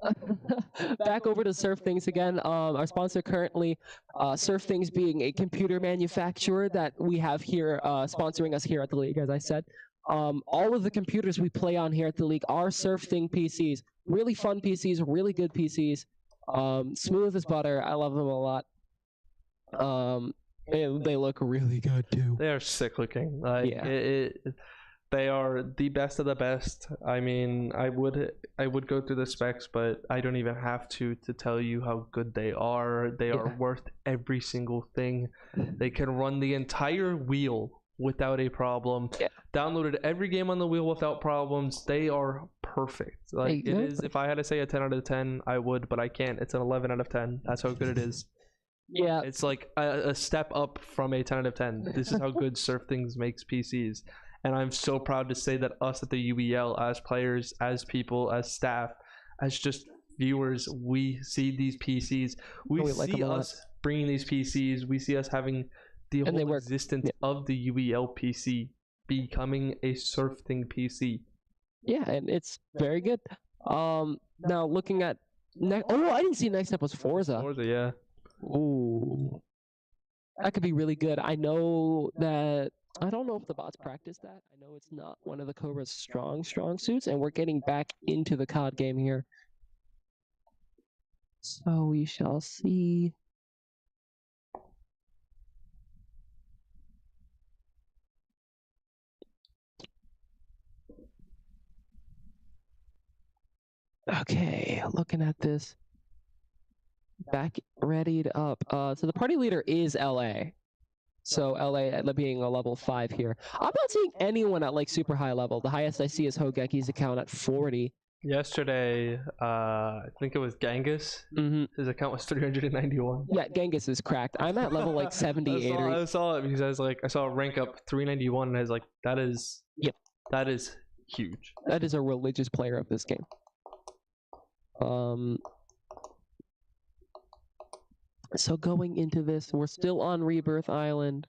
Back over to SurfThings again. Our sponsor currently, SurfThings being a computer manufacturer that we have here sponsoring us here at the league, as I said. All of the computers we play on here at the league are SurfThing PCs. Really fun PCs, really good PCs. Smooth as butter. I love them a lot. They look really good too. They are sick looking. They are the best of the best. I mean, I would go through the specs, but I don't even have to tell you how good they are. They are worth every single thing. They can run the entire wheel without a problem. Downloaded every game on the wheel without problems. They are perfect. Like, it is, if I had to say a 10 out of 10, I would, but I can't. It's an 11 out of 10. That's how good it is. Yeah. It's like a step up from a 10 out of 10. This is how good SurfThings makes PCs. And I'm so proud to say that us at the UEL, as players, as people, as staff, as just viewers, we see these PCs. We see us bringing these PCs. We see us having the whole existence of the UEL PC becoming a SurfThing PC. Yeah, and it's very good. Now looking at I didn't see next step was Forza. Forza, yeah. Ooh, that could be really good. I know that. I don't know if the bots practice that. I know it's not one of the Cobra's strong suits, and we're getting back into the COD game here. So we shall see. Okay, looking at this. Back readied up. So the party leader is LA. So LA being a level 5 here. I'm not seeing anyone at like super high level. The highest I see is Hogeki's account at 40. Yesterday, I think it was Genghis. His account was 391. Yeah, Genghis is cracked. I'm at level like 78. I saw it because I saw a rank up 391, and I was like, that is huge. That is a religious player of this game. So going into this, we're still on Rebirth Island.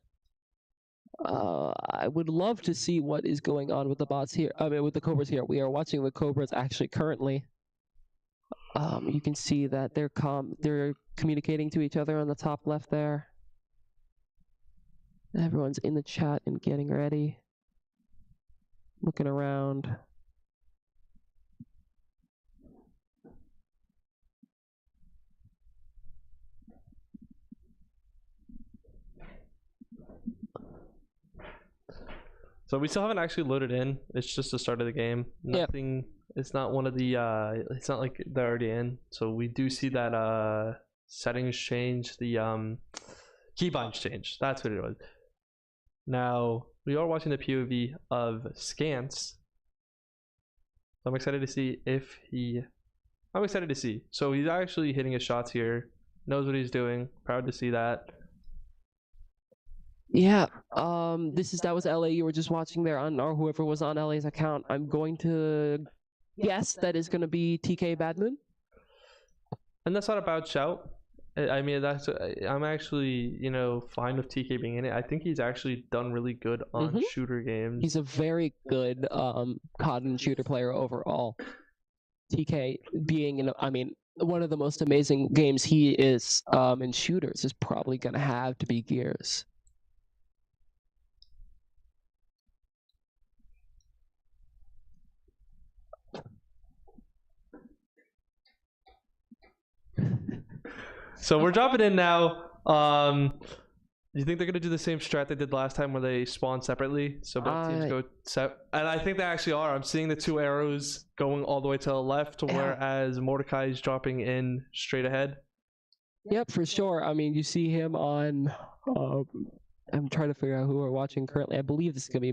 I would love to see what is going on with the bots here. I mean, with the Cobras here. We are watching the Cobras actually currently. You can see that they're communicating to each other on the top left there. Everyone's in the chat and getting ready. Looking around. So we still haven't actually loaded in. It's just the start of the game. Nothing. It's not one of the. It's not like they're already in. So we do see that settings change. The keybinds change. That's what it was. Now we are watching the POV of Scance. I'm excited to see if he. I'm excited to see. So he's actually hitting his shots here. Knows what he's doing. Proud to see that. Yeah, that was LA you were just watching there on, or whoever was on LA's account. I'm going to guess that is going to be TK Badmoon. And that's not a bad shout. I mean, I'm actually, fine with TK being in it. I think he's actually done really good on shooter games. He's a very good COD and shooter player overall. TK being one of the most amazing games he is in shooters is probably going to have to be Gears. So we're dropping in now. Do you think they're gonna do the same strat they did last time, where they spawn separately? So both teams go and I think they actually are. I'm seeing the 2 arrows going all the way to the left, whereas Mordecai is dropping in straight ahead. Yep, for sure. I mean, you see him on I'm trying to figure out who we're watching currently. I believe this is gonna be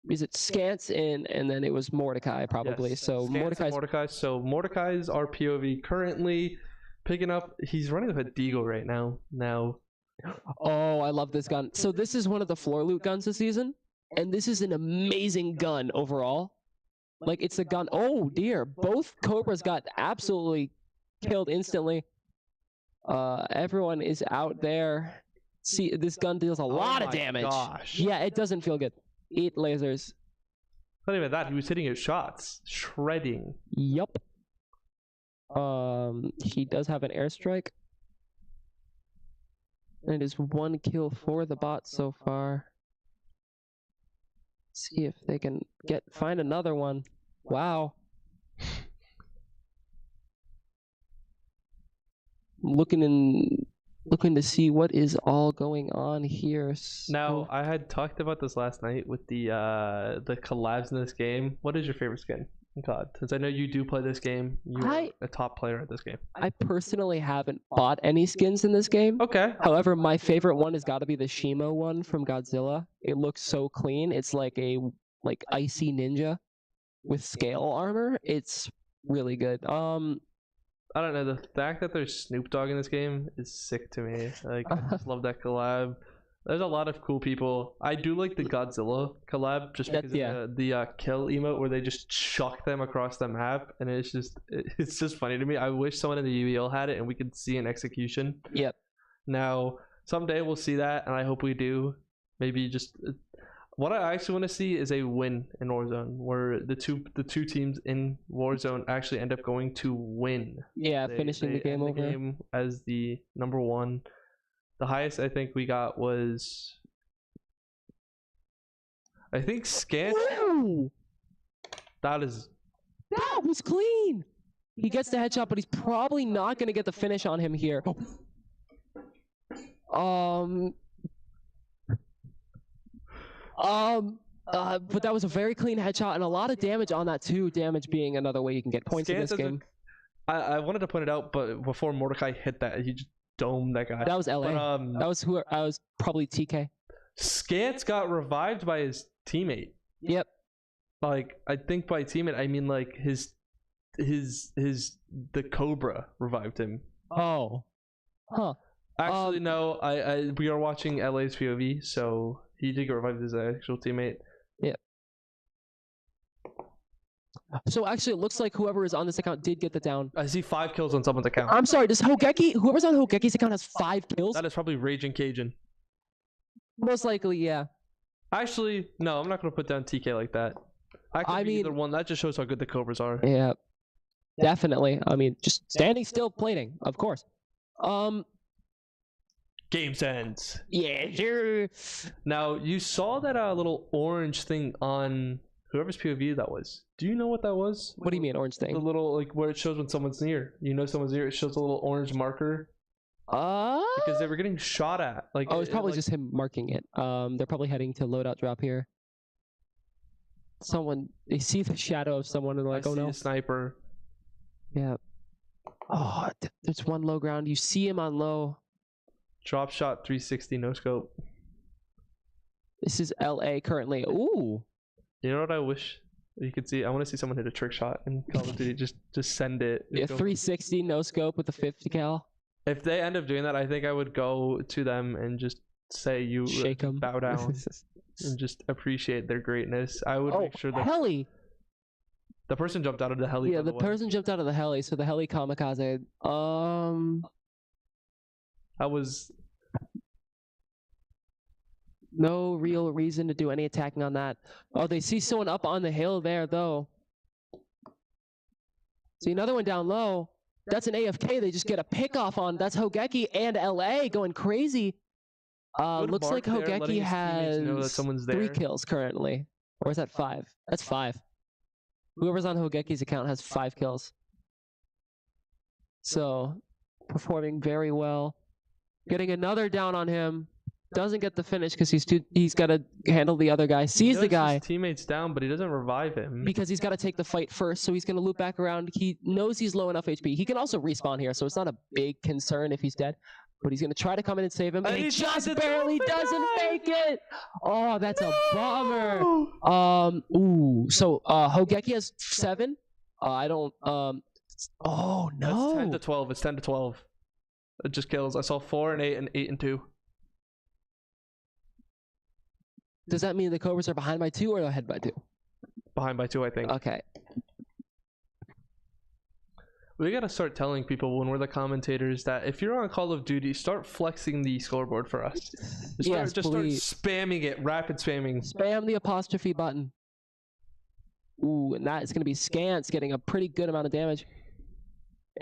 is it Scance and then it was Mordecai probably. Yes. So Scans and Mordecai's Mordecai. So Mordecai's our POV currently picking up. He's running with a Deagle right now. Oh, I love this gun. So this is one of the floor loot guns this season, and this is an amazing gun overall. Like it's a gun. Oh dear, both Cobras got absolutely killed instantly. Everyone is out there. See, this gun deals a lot of damage. Gosh. Yeah, it doesn't feel good. 8 lasers. Not even that. He was hitting his shots, shredding. Yup. He does have an airstrike. And it is 1 kill for the bot so far. See if they can find another one. Wow. Looking to see what is all going on here. Now, I had talked about this last night with the collabs in this game. What is your favorite skin? God, since I know you do play this game, you're a top player at this game. I personally haven't bought any skins in this game. Okay. However, my favorite one has got to be the Shimo one from Godzilla. It looks so clean. It's like a icy ninja with scale armor. It's really good. I don't know, the fact that there's Snoop Dogg in this game is sick to me. Like, I just love that collab. There's a lot of cool people. I do like the Godzilla collab just because of the kill emote where they just chuck them across the map, and it's just funny to me. I wish someone in the UEL had it and we could see an execution. Yep. Now, someday we'll see that, and I hope we do. Maybe just what I actually want to see is a win in Warzone, where the two teams in Warzone actually end up going to win. Yeah, finishing the game end over. the game as the number 1. The highest I think we got was, I think Scant. Woo! That was clean. He gets the headshot, but he's probably not going to get the finish on him here. But that was a very clean headshot and a lot of damage on that too. Damage being another way you can get points in this game. I wanted to point it out, but before Mordecai hit that, he just domed that guy. That was LA. But, that was who I was probably TK. Scant got revived by his teammate. Yep. Like, I think by teammate I mean like the Cobra revived him. Oh. Huh. Actually, no. We are watching LA's POV, so he did get revived his actual teammate. Yep. So actually, it looks like whoever is on this account did get the down. I see 5 kills on someone's account. I'm sorry, does whoever's on Hogeki's account has 5 kills? That is probably Raging Cajun. Most likely, yeah. Actually, no, I'm not going to put down TK like that. I mean, either one. That just shows how good the Cobras are. Yeah. Definitely. I mean, just standing still plating, of course. Game ends. Yeah, sure. Now, you saw that little orange thing on whoever's POV that was. Do you know what that was? What do you mean, orange thing? The little, like, where it shows when someone's near. You know someone's near, it shows a little orange marker. Because they were getting shot at. Like, oh, it's probably just him marking it. They're probably heading to loadout drop here. They see the shadow of someone and they're like, oh no. A sniper. Yeah. Oh, there's one low ground. You see him on low. Drop shot 360 no scope. This is LA currently. Ooh. You know what I wish you could see? I want to see someone hit a trick shot in Call of Duty. Just send it. Yeah, 360 no scope with a 50 cal. If they end up doing that, I think I would go to them and just say you shake them, bow down, and just appreciate their greatness. I would make sure that heli. The person jumped out of the heli. Yeah, the person jumped out of the heli, so the heli kamikaze. That was no real reason to do any attacking on that. Oh, they see someone up on the hill there, though. See another one down low. That's an AFK. They just get a pick off on. That's Hogeki and LA going crazy. Looks like Hogeki has 3 kills currently. Or is that 5? That's 5. Whoever's on Hogeki's account has 5 kills. So, performing very well. Getting another down on him. Doesn't get the finish because he's got to handle the other guy. Sees the guy. His teammate's down, but he doesn't revive him. Because he's got to take the fight first, so he's going to loop back around. He knows he's low enough HP. He can also respawn here, so it's not a big concern if he's dead. But he's gonna try to come in and save him, and And he he just doesn't barely doesn't die! make it. Oh, that's a bummer. No! Ooh. So Hogeki has 7. I don't. Oh no. That's 10 to 12. It's 10 to 12. It just kills. I saw 4 and 8 and 8 and 2. Does that mean the Cobras are behind by 2 or ahead by 2? Behind by 2, I think. Okay. We gotta start telling people when we're the commentators that if you're on Call of Duty, start flexing the scoreboard for us. Just start please. spamming it, rapid spamming. Spam the apostrophe button. Ooh, and that is going to be Scans getting a pretty good amount of damage.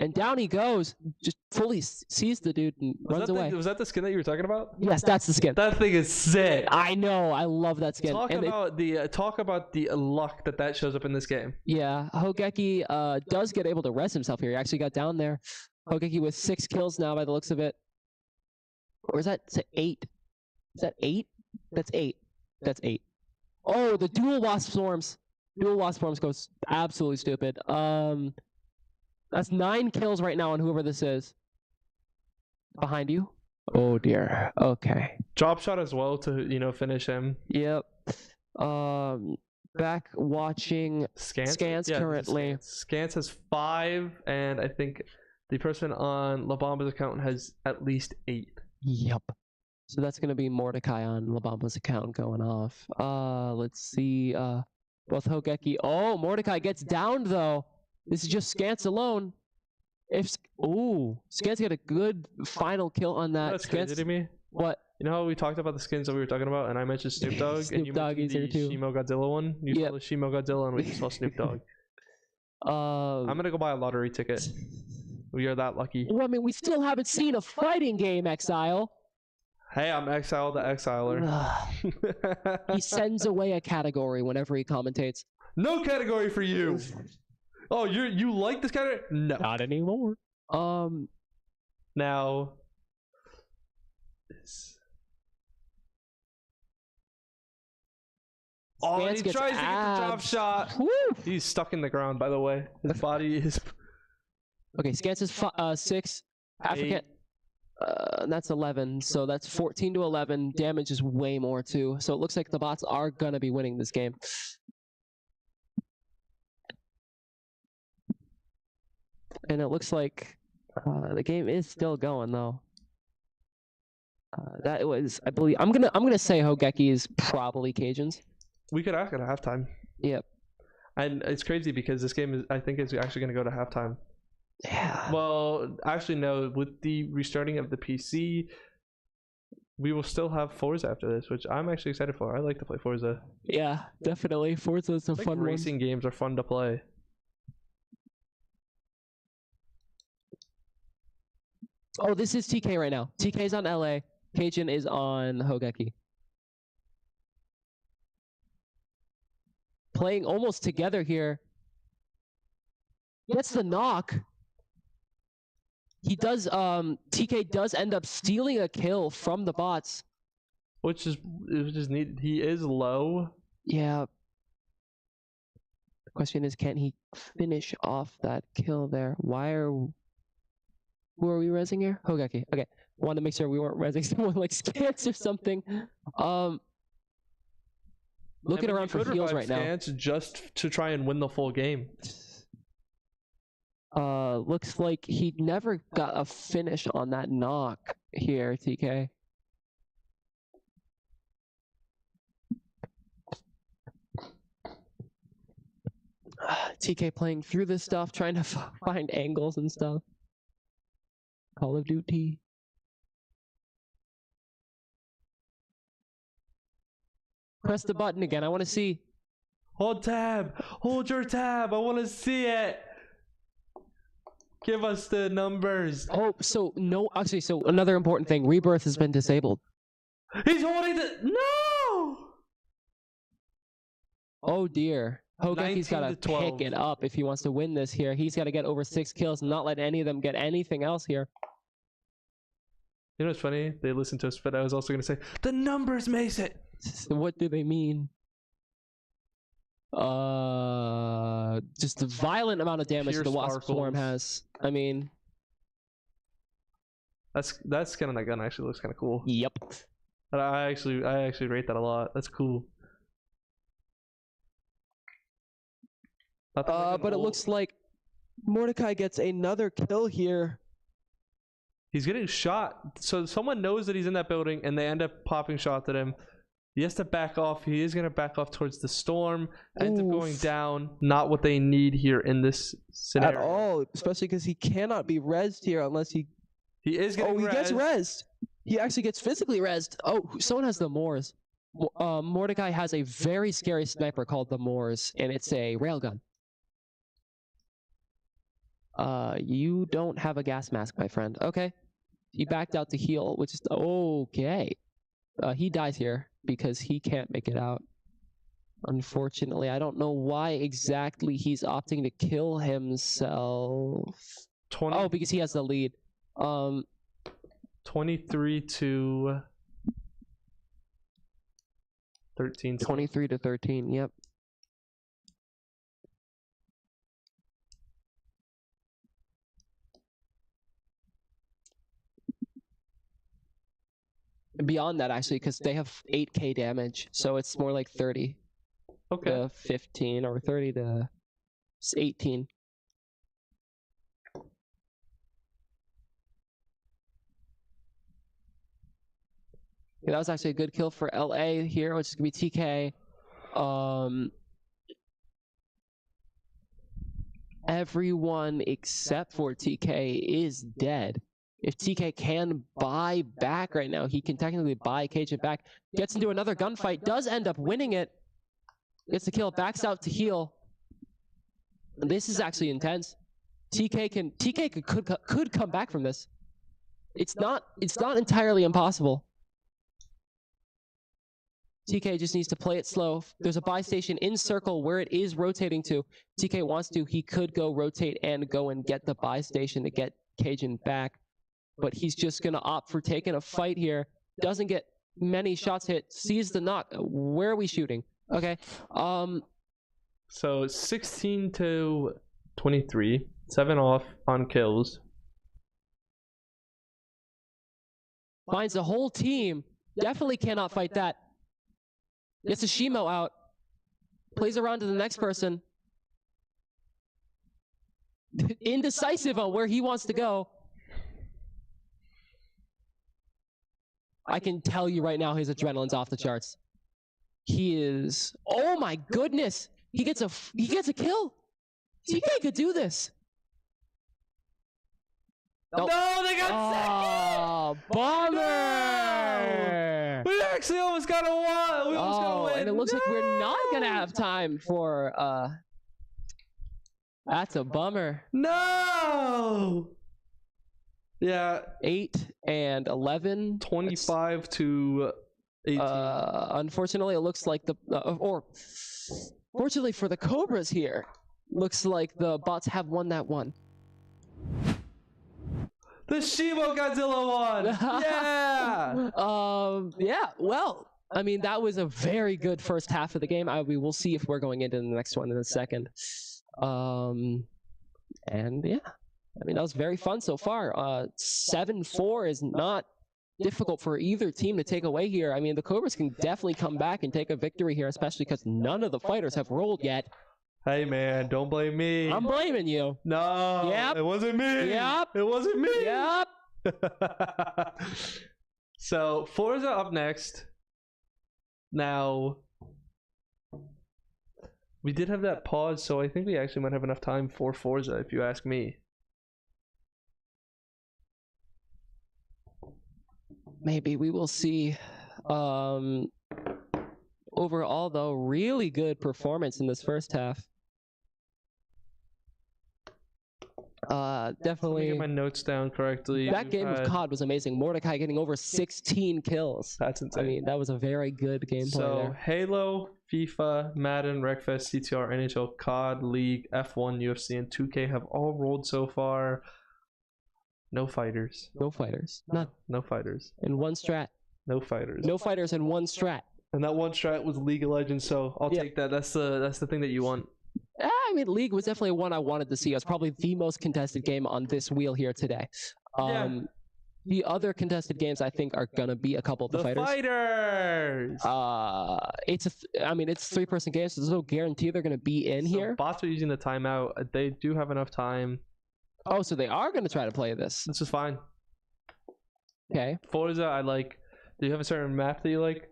And down he goes, just fully sees the dude and runs away. Was that the skin that you were talking about? Yes, that's the skin. That thing is sick. I know, I love that skin. Talk And about the luck that shows up in this game. yeah, Hogeki does get able to rest himself here. He actually got down there. Hogeki with 6 kills now by the looks of it. Or is that 8? Is that 8? That's 8. That's 8. Oh, the dual wasp swarms. Dual wasp swarms goes absolutely stupid. That's 9 kills right now on whoever this is. Behind you. Oh dear. Okay. Drop shot as well to finish him. Yep. Back watching Scans Scans currently. Scans has 5, and I think the person on La Bamba's account has at least 8. Yep. So that's gonna be Mordecai on La Bamba's account going off. Let's see. Both Hogeki. Oh, Mordecai gets downed though. This is just Scans alone. Scans got a good final kill on that. That's Scans, crazy to me. What? You know how we talked about the skins that we were talking about, and I mentioned Snoop Dogg, Snoop and you Dogg mentioned is here the too. Shimo Godzilla one. You Yep. saw the Shimo Godzilla, and we just saw Snoop Dogg. I'm gonna go buy a lottery ticket. We are that lucky. Well, I mean, we still haven't seen a fighting game, Exile. Hey, I'm Exile the Exiler. He sends away a category whenever he commentates. No category for you. Oh, you like this category? No. Not anymore. Now. Oh, and Scans he gets tries to get the drop abs. shot. Woo! He's stuck in the ground, by the way. His body is. Okay, Scans is 6. African. And that's 11. So that's 14 to 11. Damage is way more too. So it looks like the bots are gonna be winning this game. And it looks like the game is still going though. That was, I believe, I'm gonna say Hogeki is probably Cajuns. We could ask at halftime. Yep. And it's crazy because this game I think is actually going to go to halftime. Yeah. Well, actually no. With the restarting of the PC, we will still have Forza after this, which I'm actually excited for. I like to play Forza. Yeah, definitely. Forza's a fun one. Racing games are fun to play. Oh, this is TK right now. TK's on LA. Cajun is on Hogeki. Playing almost together here. Gets the knock. He does, TK does end up stealing a kill from the bots. Which is neat. He is low. Yeah. The question is, can he finish off that kill there? Who are we rezzing here? Hogeki. Okay. Wanted to make sure we weren't rezzing someone like Scans or something. Looking around for heals right now. Scans just to try and win the full game. Looks like he never got a finish on that knock here, TK. TK playing through this stuff, trying to find angles and stuff. Call of Duty. Press the button again. I want to see. Hold tab. Hold your tab. I want to see it. Give us the numbers. Oh, so no. Actually, so another important thing. Rebirth has been disabled. He's holding the. No. Oh dear. Hogeki's got 19 to to 12. pick it up if he wants to win this here. He's got to get over 6 kills and not let any of them get anything else here. You know what's funny? They listened to us, but I was also going to say, the numbers makes it. What do they mean? Just a violent amount of damage Pure the Wasp Swarm sparkles. has. I mean, That skin on that gun actually looks kind of cool. Yep. I actually rate that a lot. That's cool. But it looks like Mordecai gets another kill here. He's getting shot. So someone knows that he's in that building, and they end up popping shots at him. He has to back off. He is going to back off towards the storm. Ends up going down. Not what they need here in this scenario. At all, especially because he cannot be rezzed here unless he... He is getting he gets rezzed. He actually gets physically rezzed. Oh, someone has the Moors. Mordecai has a very scary sniper called the Moors, and it's a railgun. You don't have a gas mask, my friend. Okay. He backed out to heal, which is okay. He dies here because he can't make it out. Unfortunately, I don't know why exactly he's opting to kill himself. Oh, because he has the lead. 23 to 13. 23 to 13. Yep. Beyond that, actually, because they have 8k damage, so it's more like 30 to 15 or 30 to 18. Yeah, that was actually a good kill for LA here, which is gonna be TK. Everyone except for TK is dead. If TK can buy back right now, he can technically buy Cajun back. Gets into another gunfight, does end up winning it. Gets the kill, backs out to heal. This is actually intense. TK could come back from this. It's not entirely impossible. TK just needs to play it slow. There's a buy station in circle where it is rotating to. TK wants to, he could go rotate and go and get the buy station to get Cajun back. But he's just going to opt for taking a fight here. Doesn't get many shots hit. Sees the knock. Where are we shooting? Okay. So 16 to 23. 7 off on kills. Finds the whole team. Definitely cannot fight that. Gets a Shimo out. Plays around to the next person. Indecisive on where he wants to go. I can tell you right now his adrenaline's off the charts. He is... Oh my goodness! He gets a kill! TK could do this! Nope. No, they got second! Bummer! No! We actually almost got a win! We almost got a win! And it looks like we're not gonna have time for... That's a bummer. No! Yeah. 8 and 11. 25 to 18. Unfortunately, it looks like fortunately for the Cobras here, looks like the bots have won that one. The Shimo Godzilla won! Yeah! Yeah, well, I mean, that was a very good first half of the game. We will see if we're going into the next one in a second. And yeah. I mean, that was very fun so far. 7-4 is not difficult for either team to take away here. I mean, the Cobras can definitely come back and take a victory here, especially because none of the fighters have rolled yet. Hey, man, don't blame me. I'm blaming you. No, yep. It wasn't me. Yep. It wasn't me. Yep. So, Forza up next. Now, we did have that pause, so I think we actually might have enough time for Forza, if you ask me. Maybe we will see. Overall, though, really good performance in this first half. Definitely. Let me get my notes down correctly. That game of COD was amazing. Mordecai getting over 16 kills. That's insane. I mean, that was a very good gameplay there. Halo, FIFA, Madden, Wreckfest, CTR, NHL, COD, League, F1, UFC, and 2K have all rolled so far. No fighters. No fighters. None. No fighters. And one strat. No fighters. No fighters and one strat. And that one strat was League of Legends, so I'll take that. That's the thing that you want. I mean, League was definitely one I wanted to see. It was probably the most contested game on this wheel here today. The other contested games I think are gonna be a couple of the fighters. It's 3-person games, so there's no guarantee they're gonna be in here. Bots are using the timeout. They do have enough time. Oh, so they are gonna try to play this. This is fine. Okay. Forza, I like. Do you have a certain map that you like?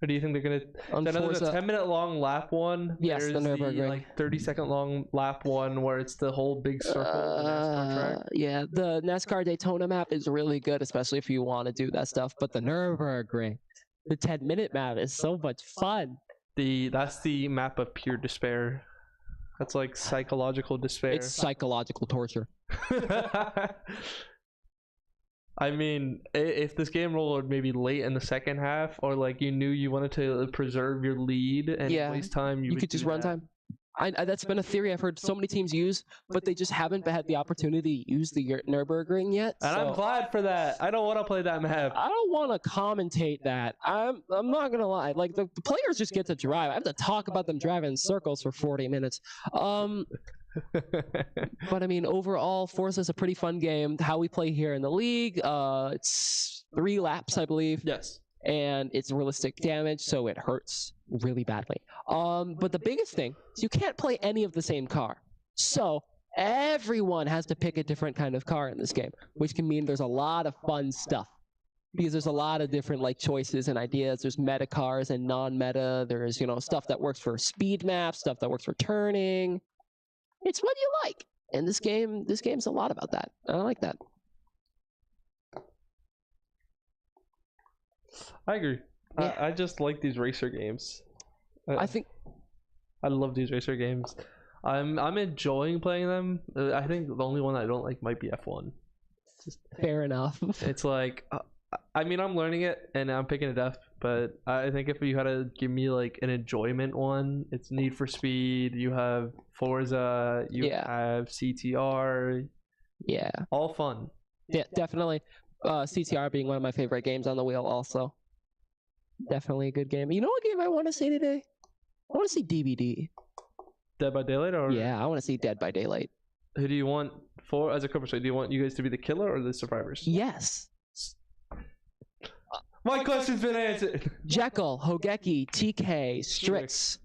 Or do you think they're gonna? On I know there's a Forza- 10-minute long lap one. Yes, there's the Nürburgring. like 30-second long lap one where it's the whole big circle of the NASCAR track. Yeah, the NASCAR Daytona map is really good, especially if you want to do that stuff. But the Nürburgring, the 10-minute map is so much fun. That's the map of pure despair. That's like psychological despair. It's psychological torture. I mean, if this game rolled maybe late in the second half, or like you knew you wanted to preserve your lead and waste time, you You would could just do run that. time. That's been a theory I've heard so many teams use, but they just haven't had the opportunity to use the Nürburgring yet. And I'm so glad for that. I don't want to play that map. I don't want to commentate that. I'm not gonna lie. Like the players just get to drive. I have to talk about them driving in circles for 40 minutes. But I mean, overall, Forza is a pretty fun game. How we play here in the league, it's 3 laps, I believe. Yes. And it's realistic damage, so it hurts really badly. But the biggest thing is you can't play any of the same car. So everyone has to pick a different kind of car in this game, which can mean there's a lot of fun stuff. Because there's a lot of different like choices and ideas. There's meta cars and non-meta. There's, stuff that works for speed maps, stuff that works for turning. It's what you like. And this game's a lot about that. I like that. I agree. Yeah. I just like these racer games. I think I love these racer games. I'm enjoying playing them. I think the only one I don't like might be F1. fair enough. It's like, I mean, I'm learning it and I'm picking it up, but I think if you had to give me like an enjoyment one, it's Need for Speed. You have Forza. You have CTR. Yeah. All fun. Yeah, definitely. CTR being one of my favorite games on the wheel also. Definitely a good game. You know what game I want to see today? I want to see DBD. Dead by Daylight, or Yeah, I want to see Dead by Daylight. who do you want for as a Cobras? Do you want you guys to be the killer or the survivors? Yes. My question's been answered. Jekyll, Hogeki, TK, Strix.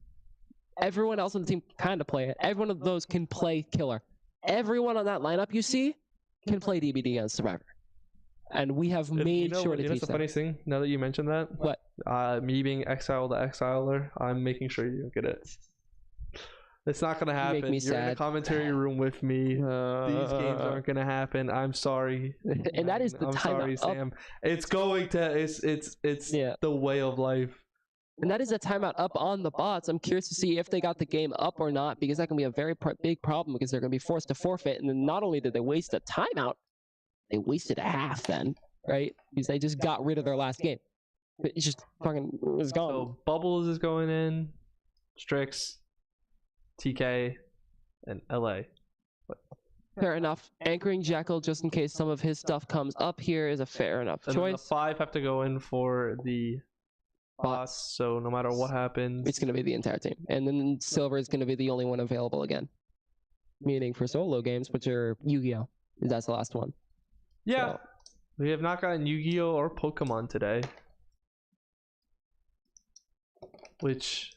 Everyone else on the team kind of play it. Everyone of those can play killer. Everyone on that lineup you see can play DBD on Survivor. And we have made sure to you know teach the them. funniest thing, now that you mentioned that? What? Me being exiled the exiler, I'm making sure you don't get it. It's not gonna happen. make me You're in the sad. commentary room with me. These games aren't gonna happen. I'm sorry. And that is the I'm time sorry, up. Sam. It's going to. It's Yeah. the way of life. And that is a timeout up on the bots. I'm curious to see if they got the game up or not, because that can be a very big problem, because they're going to be forced to forfeit. And then not only did they waste a timeout, they wasted a half then, right? Because they just got rid of their last game. It just fucking was gone. So Bubbles is going in, Strix, TK, and LA. Fair enough. Anchoring Jekyll just in case some of his stuff comes up here is a fair enough And then the choice. 5 have to go in for the Bots. bots. So no matter what happens, It's going to be the entire team. And then Silver is going to be the only one available again. Meaning for solo games, which are Yu-Gi-Oh! That's the last one. yeah, So, we have not gotten Yu-Gi-Oh or Pokemon today, which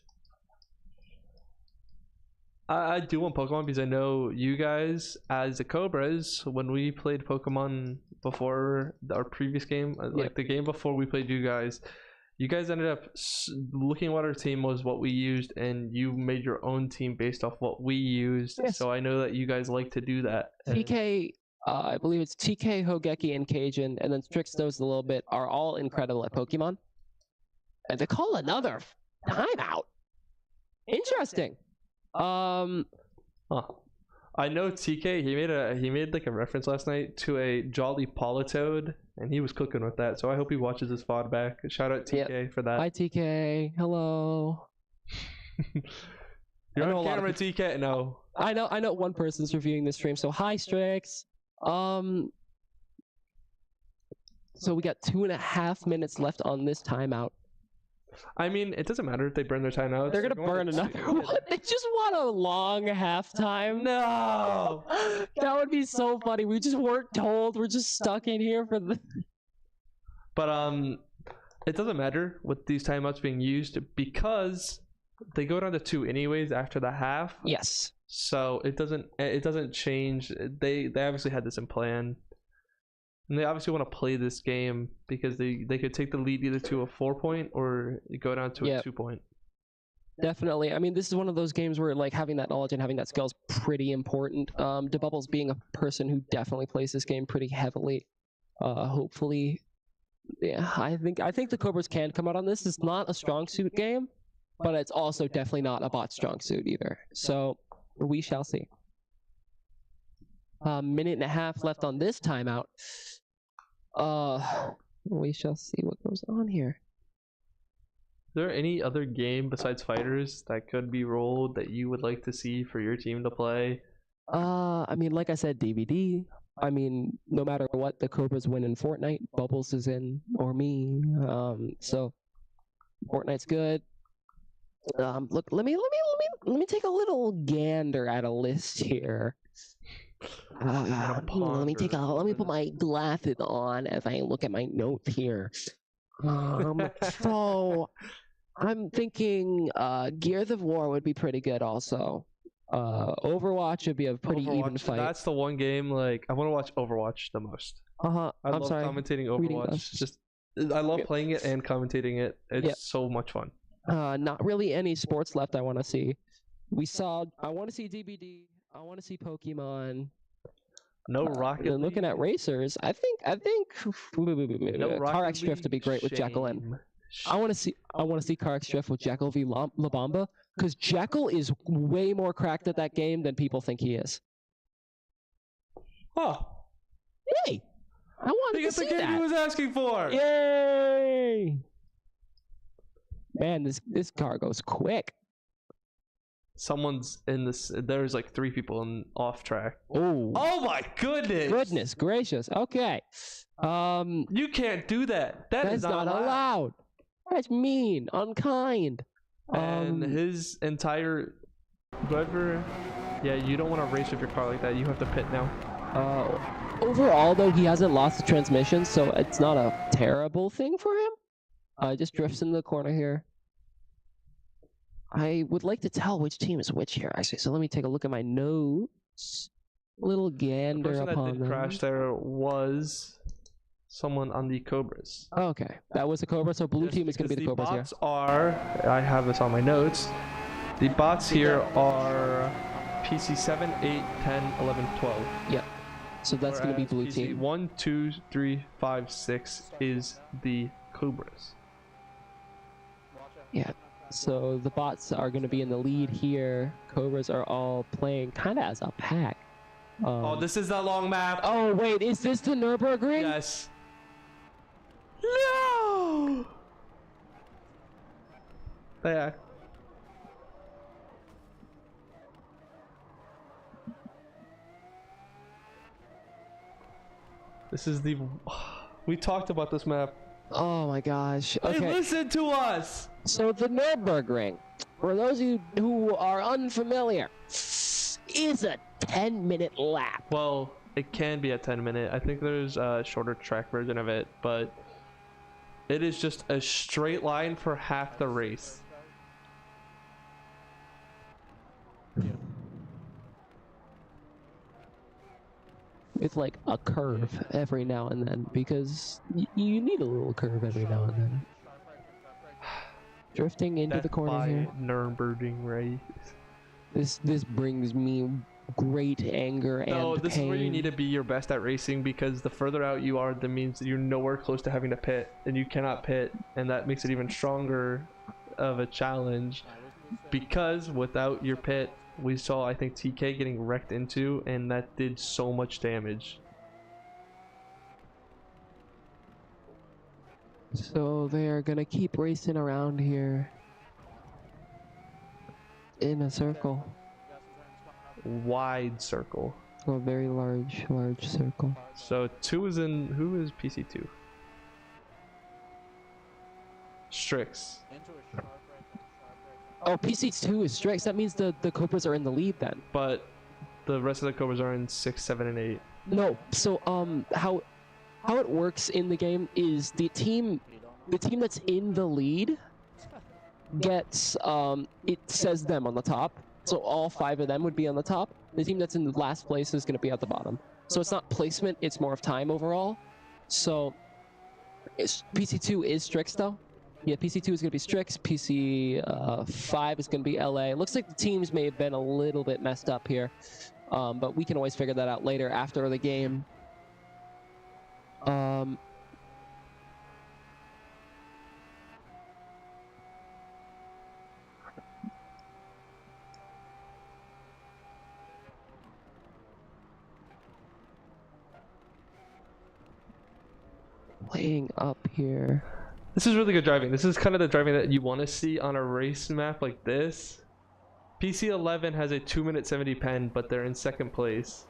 I do want Pokemon because I know you guys as the Cobras, when we played Pokemon before our previous game, like the game before we played you guys ended up looking at what our team was, what we used, and you made your own team based off what we used. Yes. So I know that you guys like to do that. TK, I believe it's TK, Hogeki, and Cajun, and then Strix knows a little bit, are all incredible at Pokemon. And to call another timeout. Interesting. Huh. I know TK. He made like a reference last night to a Jolly Politoed, and he was cooking with that. So I hope he watches his VOD back. Shout out TK for that. Hi TK. Hello. You're I know on a lot of camera, TK. No. I know one person's reviewing this stream, so hi Strix. So we got 2.5 minutes left on this timeout. I mean, it doesn't matter if they burn their time out. They're gonna burn another one. They just want a long halftime. No. That would be so funny. We just weren't told. We're just stuck in here for the But it doesn't matter with these timeouts being used because they go down to 2 anyways after the half. Yes. So it doesn't change. They obviously had this in plan. And they obviously want to play this game because they could take the lead either to a 4-point or go down to a 2-point. Definitely. I mean, this is one of those games where like having that knowledge and having that skill is pretty important. DeBubbles being a person who definitely plays this game pretty heavily. Hopefully, yeah, I think the Cobras can come out on this. It's not a strong suit game, but it's also definitely not a bot strong suit either. So we shall see. Minute and a half left on this timeout. We shall see what goes on here. Is there any other game besides Fighters that could be rolled that you would like to see for your team to play? I mean, like I said, DVD. I mean, no matter what, the Cobras win in Fortnite. Bubbles is in, or me. So Fortnite's good. Look, let me take a little gander at a list here. Let me put my glasses on as I look at my notes here. So I'm thinking Gears of War would be pretty good also. Overwatch would be a pretty even fight. That's the one game like I want to watch Overwatch the most. I love commentating Overwatch. Just I love playing it and commentating it. It's so much fun. Not really any sports left I want to see. I want to see DBD. I want to see Pokemon. No Rocket League. Looking at racers, I think Car X Drift would be great with Jekyll in. I want to see Car X Drift with Jekyll v La Bamba because Jekyll is way more cracked at that game than people think he is. Oh, hey! I wanted to see that. The game he was asking for. Yay! Man, this car goes quick. Someone's in this. There's like 3 people off track. Oh my goodness! Goodness gracious. Okay. You can't do that. That's not allowed. That's mean, unkind. And his entire whoever. Yeah, you don't want to race with your car like that. You have to pit now. Overall, though, he hasn't lost the transmission, so it's not a terrible thing for him. Just drifts in the corner here. I would like to tell which team is which here, actually. So let me take a look at my notes. A little gander upon them. The person that did crash there was someone on the Cobras. Okay, that was the Cobra. So blue team is going to be the Cobras here. The bots I have this on my notes. The bots here are PC 7, 8, 10, 11, 12. Yep. So that's going to be blue PC team. 1, 2, 3, 5, 6 is the Cobras. Yeah. So the bots are going to be in the lead here. Cobras are all playing kind of as a pack. This is that long map. Oh, wait. Is this the Nürburgring? Yes. No! Yeah. This is the... We talked about this map. Oh my gosh. Okay. Hey, listen to us! So the Nürburgring, for those of you who are unfamiliar, is a 10-minute lap. Well, it can be a 10-minute. I think there's a shorter track version of it, but it is just a straight line for half the race. With like a curve every now and then, because you need a little curve every now and then. Drifting into the corner here. Nürburgring race. This brings me great anger and pain. No, this is where you need to be your best at racing, because the further out you are, that means you're nowhere close to having to pit, and you cannot pit, and that makes it even stronger of a challenge. Because without your pit, we saw, I think, TK getting wrecked into, and that did so much damage. So they're gonna keep racing around here in a circle. Wide circle. A very large circle. So 2 is in... Who is PC2? Strix. Oh, PC2 is Strix. That means the Cobras are in the lead then. But the rest of the Cobras are in 6, 7, and 8. No, so how how it works in the game is the team that's in the lead gets it says them on the top, so all 5 of them would be on the top. The team that's in the last place is going to be at the bottom. So it's not placement, it's more of time overall. So PC2 is Strix though. Yeah, PC2 is going to be Strix. PC5 is going to be LA. It looks like the teams may have been a little bit messed up here, but we can always figure that out later after the game. Playing up here. This is really good driving. This is kind of the driving that you want to see on a race map like this. PC11 has a 2-minute 70 pen, but they're in 2nd place.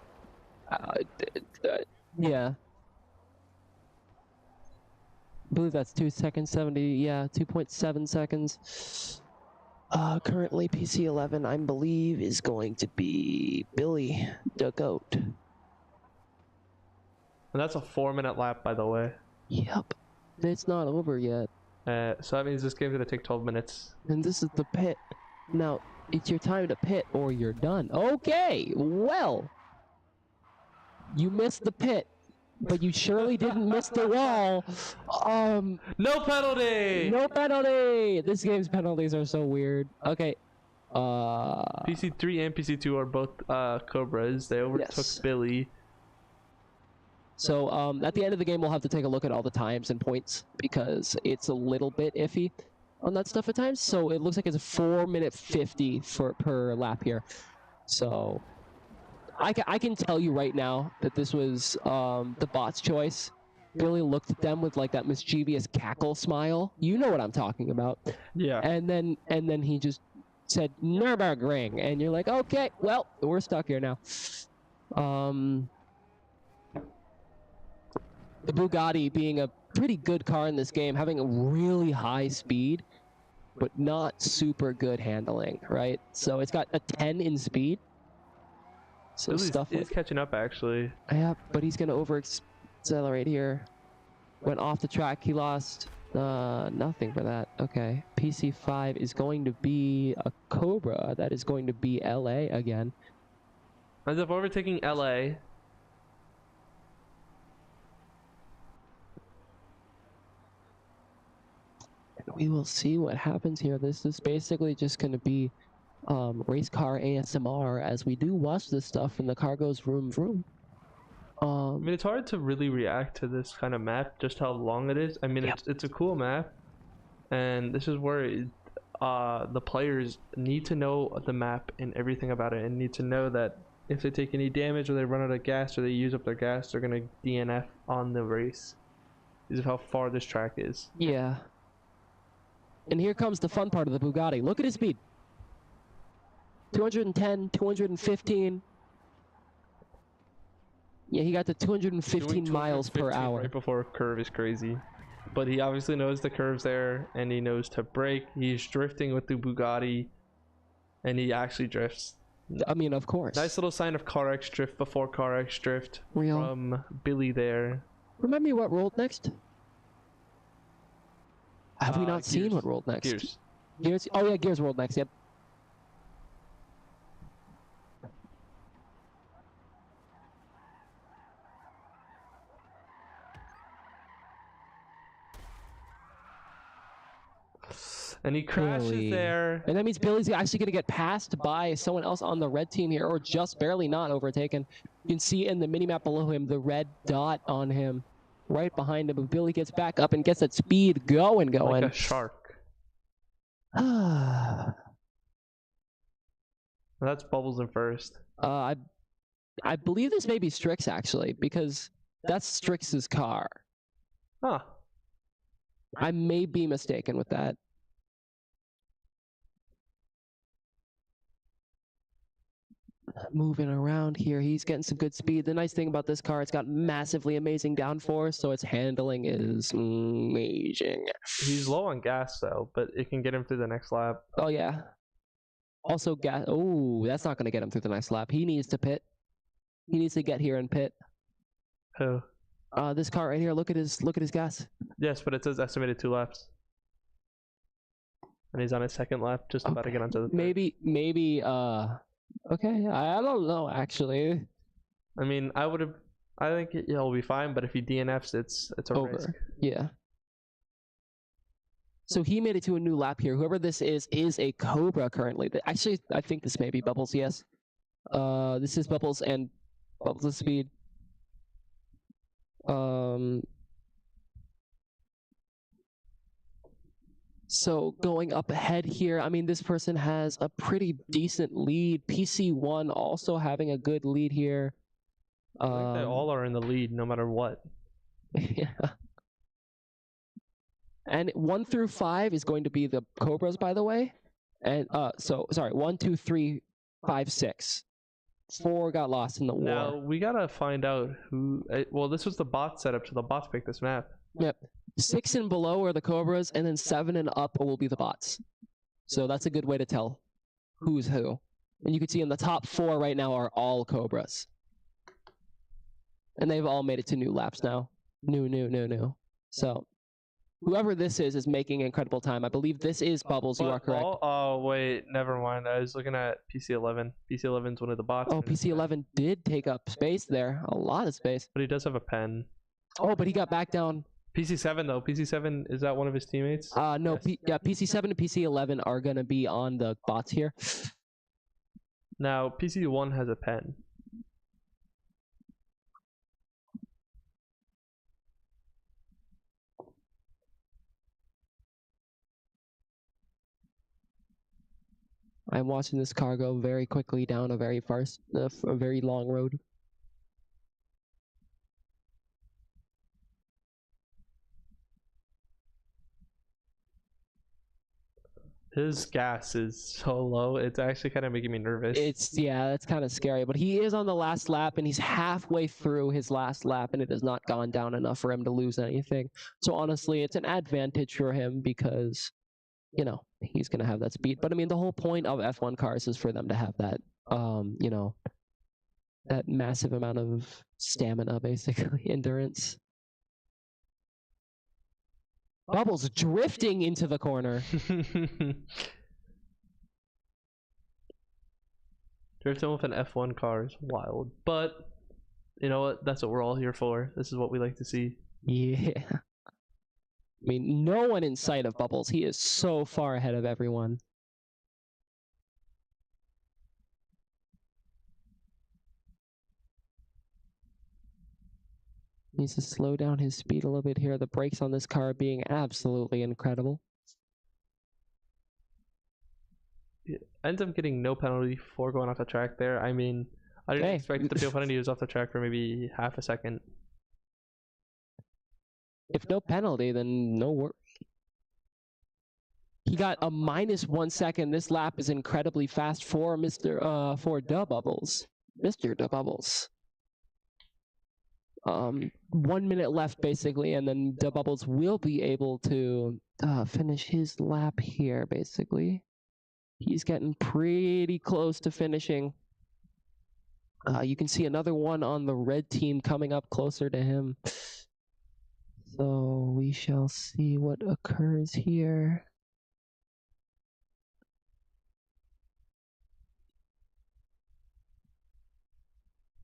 Yeah. I believe that's 2 seconds, 70, yeah, 2.7 seconds. Currently PC11, I believe, is going to be Billy the Goat. And that's a 4-minute lap, by the way. Yep. It's not over yet. So that means this game's gonna take 12 minutes. And this is the pit. Now, it's your time to pit or you're done. Okay, well. You missed the pit, but you surely didn't miss the wall. No penalty! No penalty! This game's penalties are so weird. Okay. PC3 and PC2 are both Cobras. They overtook Billy. So at the end of the game, we'll have to take a look at all the times and points because it's a little bit iffy on that stuff at times. So it looks like it's a 4-minute 50 per lap here. So I can tell you right now that this was the bot's choice. Billy looked at them with like that mischievous cackle smile. You know what I'm talking about. Yeah. And then he just said Nürburgring, and you're like, okay, well, we're stuck here now. The Bugatti being a pretty good car in this game, having a really high speed, but not super good handling, right? So it's got a 10 in speed. So Billy's stuff is catching up, actually. Yeah, but he's gonna over-accelerate here. Went off the track, he lost nothing for that. Okay, PC5 is going to be a Cobra. That is going to be LA again. Ends up overtaking LA. We will see what happens here. This is basically just going to be race car ASMR as we do watch this stuff and the car goes vroom vroom. I mean, it's hard to really react to this kind of map, just how long it is. I mean, it's a cool map, and this is where the players need to know the map and everything about it, and need to know that if they take any damage or they run out of gas or they use up their gas, they're gonna DNF on the race. This is how far this track is. Yeah. And here comes the fun part of the Bugatti. Look at his speed. 210, 215. Yeah, he got to 215 miles per hour. Right before a curve is crazy. But he obviously knows the curve's there, and he knows to brake. He's drifting with the Bugatti, and he actually drifts. I mean, of course. Nice little sign of CarX drift before CarX drift Real. from Billy there. Remember me what rolled next? Have we not seen what rolled next? Gears. Gears? Oh yeah, Gears rolled next, yep. And he crashes Billy. there. And that means Billy's actually going to get passed by someone else on the red team here, or just barely not overtaken. You can see in the minimap below him the red dot on him, right behind him. But Billy gets back up and gets that speed going. Like a shark. That's Bubbles in first. I believe this may be Strix, actually, because that's Strix's car. Huh. I may be mistaken with that. Moving around here, he's getting some good speed. The nice thing about this car, it's got massively amazing downforce, so its handling is amazing. He's low on gas, though, but it can get him through the next lap. Oh, yeah. Also, gas. Oh, that's not going to get him through the next lap. He needs to pit. He needs to get here and pit. Who? This car right here. Look at his gas. Yes, but it says estimated 2 laps. And he's on his second lap, just about to get onto the third. Maybe. Okay. I don't know actually. I mean, I think he'll be fine, but if he DNFs, it's a Over. risk. Yeah. So he made it to a new lap here. Whoever this is a Cobra currently. Actually, I think this may be Bubbles. Yes. This is Bubbles and Bubbles' speed. So going up ahead here, I mean, this person has a pretty decent lead. PC1 also having a good lead here. I think they all are in the lead, no matter what. Yeah. And 1 through 5 is going to be the Cobras, by the way. And sorry, 1, 2, 3, 5, 6. 4 got lost in the war. Now we gotta find out who. Well, this was the bot setup, so the bots picked this map. Yep. 6 and below are the Cobras, and then 7 and up will be the bots. So that's a good way to tell who's who. And you can see in the top 4 right now are all Cobras. And they've all made it to new laps now. New. So whoever this is making incredible time. I believe this is Bubbles. You are correct. Oh, wait, never mind. I was looking at PC11. PC11's one of the bots. Oh, PC11 did take up space there. A lot of space. But he does have a pen. Oh, but he got back down. PC7 though. PC7, is that one of his teammates? No. Yes. PC7 and PC11 are gonna be on the bots here. Now PC1 has a pen. I'm watching this car go very quickly down a very very long road. His gas is so low, it's actually kind of making me nervous. That's kind of scary, but he is on the last lap and he's halfway through his last lap and it has not gone down enough for him to lose anything. So honestly, it's an advantage for him because, you know, he's going to have that speed. But I mean, the whole point of F1 cars is for them to have that, you know, that massive amount of stamina, basically, endurance. Bubbles drifting into the corner. Drifting with an F1 car is wild, but you know what? That's what we're all here for. This is what we like to see. Yeah. I mean, no one in sight of Bubbles. He is so far ahead of everyone. Needs to slow down his speed a little bit here. The brakes on this car being absolutely incredible. It ends up getting no penalty for going off the track there. I mean, I didn't expect the penalty. He was off the track for maybe half a second. If no penalty, then no worry. He got a -1 second. This lap is incredibly fast for for Bubbles. Mr. Bubbles. 1 minute left basically, and then Bubbles will be able to finish his lap here basically. He's getting pretty close to finishing. You can see another one on the red team coming up closer to him. So we shall see what occurs here.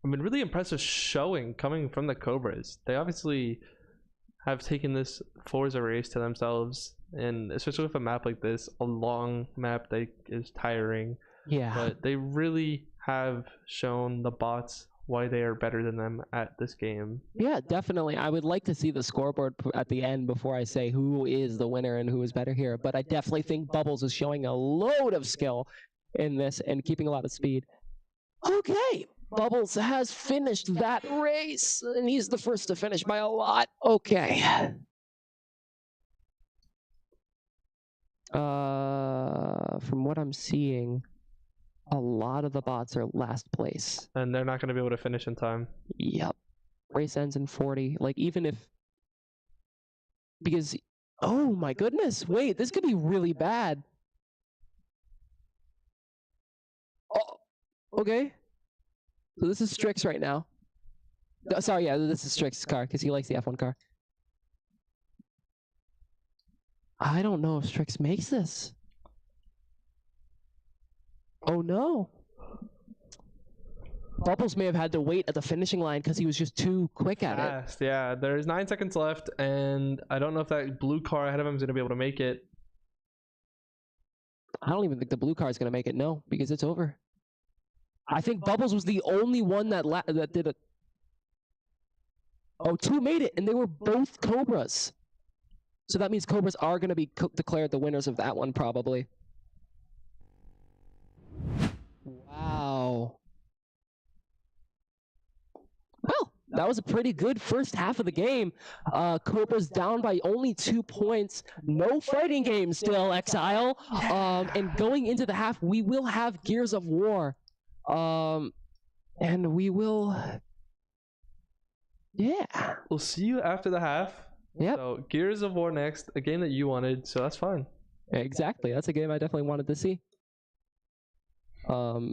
I mean, really impressive showing coming from the Cobras. They obviously have taken this Forza race to themselves, and especially with a map like this, a long map that is tiring. Yeah. But they really have shown the bots why they are better than them at this game. Yeah, definitely. I would like to see the scoreboard at the end before I say who is the winner and who is better here. But I definitely think Bubbles is showing a load of skill in this and keeping a lot of speed. Okay. Bubbles has finished that race, and he's the first to finish by a lot. Okay. From what I'm seeing, a lot of the bots are last place. And they're not going to be able to finish in time. Yep. Race ends in 40. Like, even if... Because... Oh, my goodness. Wait, this could be really bad. Oh, okay. So this is Strix right now. Sorry, yeah, this is Strix's car because he likes the F1 car. I don't know if Strix makes this. Oh no. Bubbles may have had to wait at the finishing line because he was just too quick at it. Fast, yeah. There's 9 seconds left, and I don't know if that blue car ahead of him is going to be able to make it. I don't even think the blue car is going to make it, no, because it's over. I think Bubbles was the only one that that did it. Oh, 2 made it, and they were both Cobras. So that means Cobras are going to be declared the winners of that one, probably. Wow. Well, that was a pretty good first half of the game. Cobras down by only 2 points. No fighting game still, Exile. And going into the half, we will have Gears of War. And we will... Yeah. We'll see you after the half. Yep. So Gears of War next, a game that you wanted, so that's fine. Exactly. That's a game I definitely wanted to see. Yeah.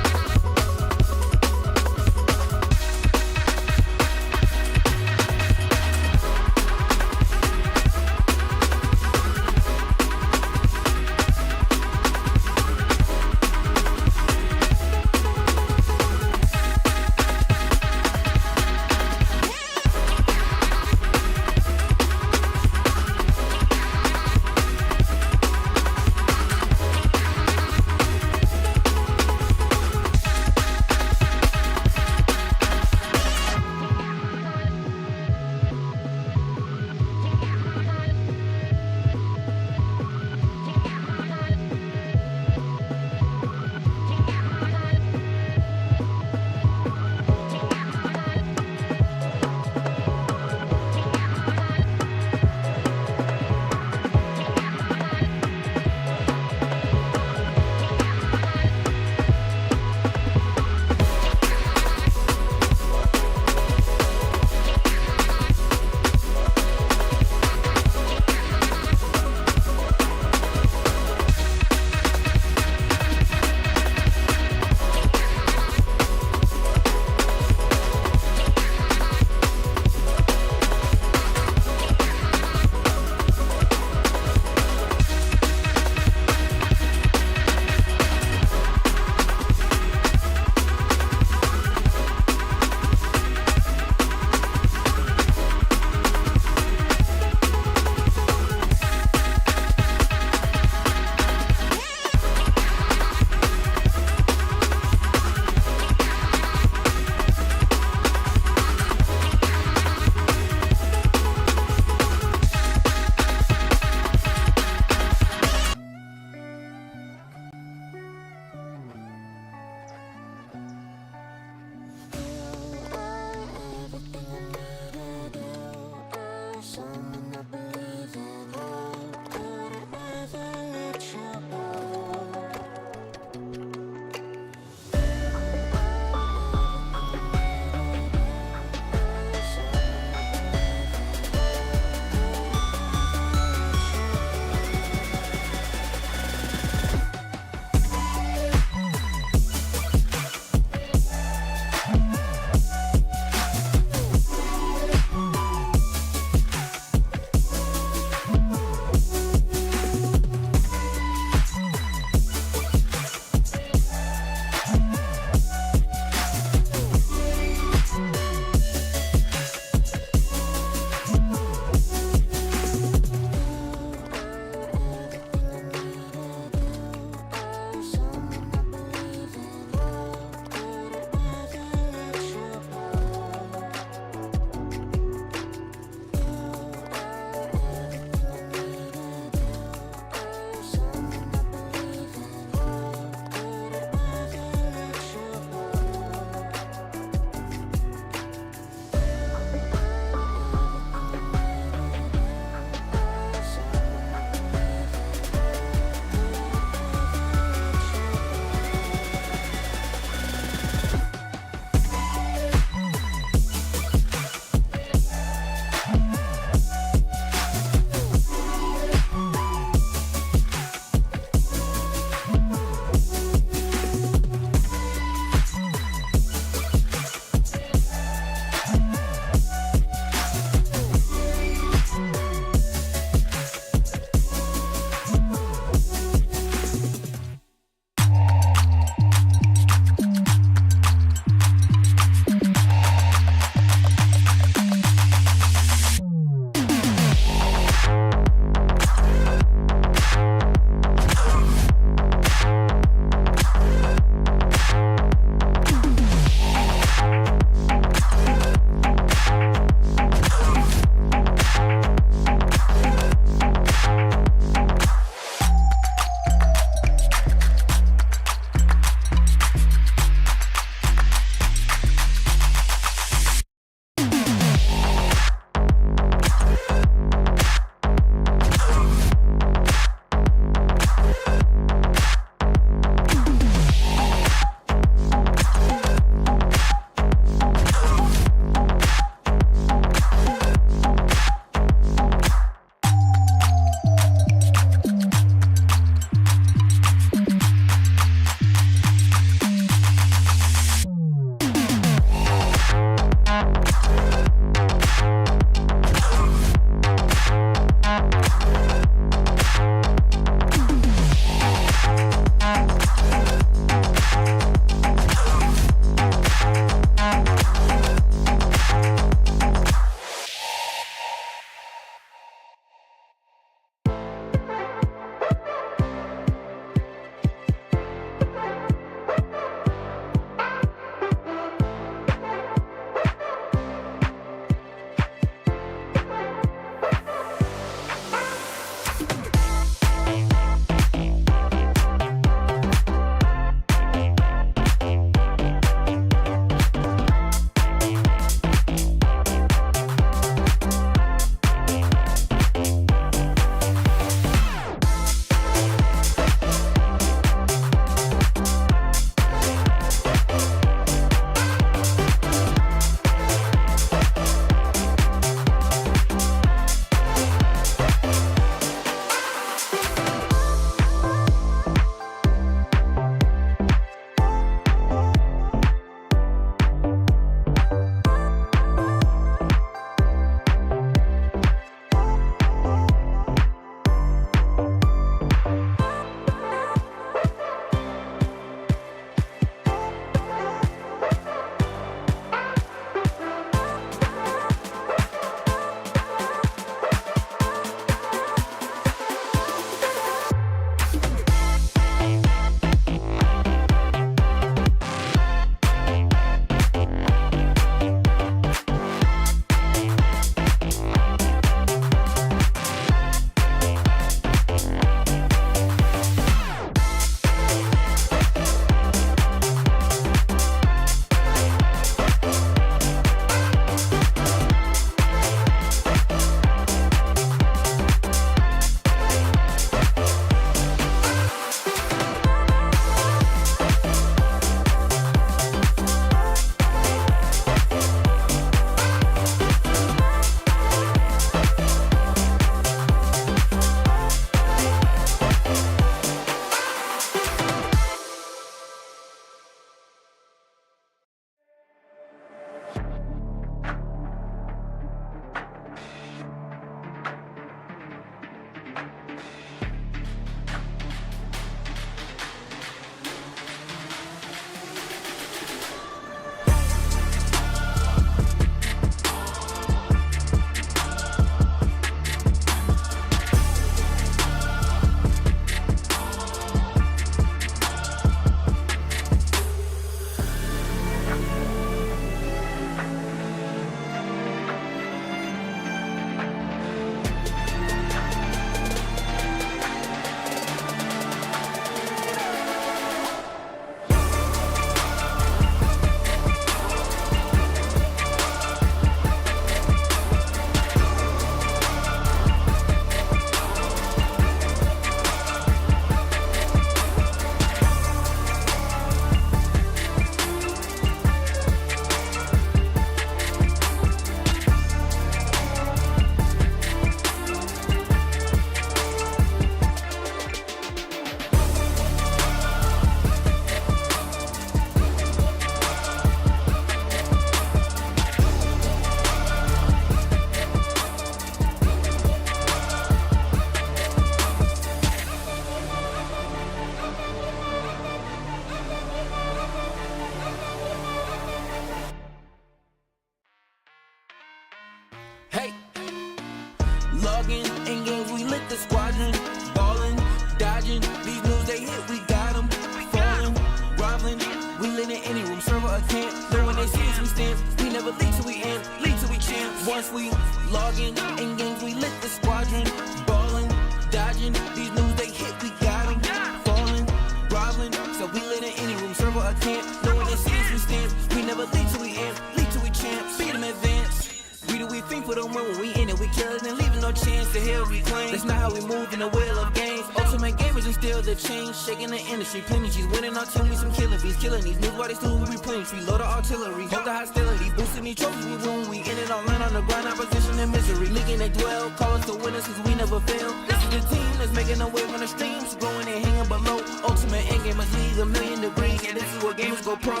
logging in games, we lit the squadron. Ballin', dodging, these moves they hit, we got them. Falling, groveling, we lit in any room, server or camp. Though when they see us, we stamp. We never lead till we end, lead till we champs. Once we logging in games, we lit the squadron. Ballin', dodging, these moves they hit, we got them. Falling, groveling, so we lit in any room, server or camp. Though when they see us, we stamp. We never lead till we end, lead till we champs. Beat them advance. We do we think for the win when we in it, we kill it and leaving no chance to hell reclaim. That's not how we move in the wheel of games. Ultimate gamers and still the change, shaking the industry. Plenty G's winning our team, we some killing bees, killing these news while they still we replenish. We load the artillery, hold the hostility, boosting these trophies. We win, we in it on land on the grind, opposition and misery. Leaking they dwell, call us the winners cause we never fail. This is the team that's making a wave on the streams, growing and hanging below. Ultimate end gamers league 1,000,000 degrees, and this is where gamers go pro.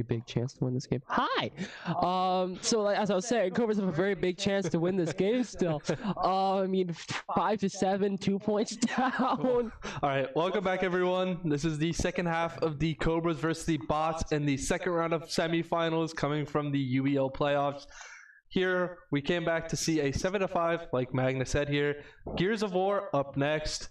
very big chance to win this game. Hi! So like, as I was saying, Cobras have a very big chance to win this game still. I mean, 5-7, 2 points down. All right, welcome back, everyone. This is the second half of the Cobras versus the Bots in the second round of semifinals coming from the UEL playoffs. Here, we came back to see a 7-5, like Magna said here. Gears of War up next.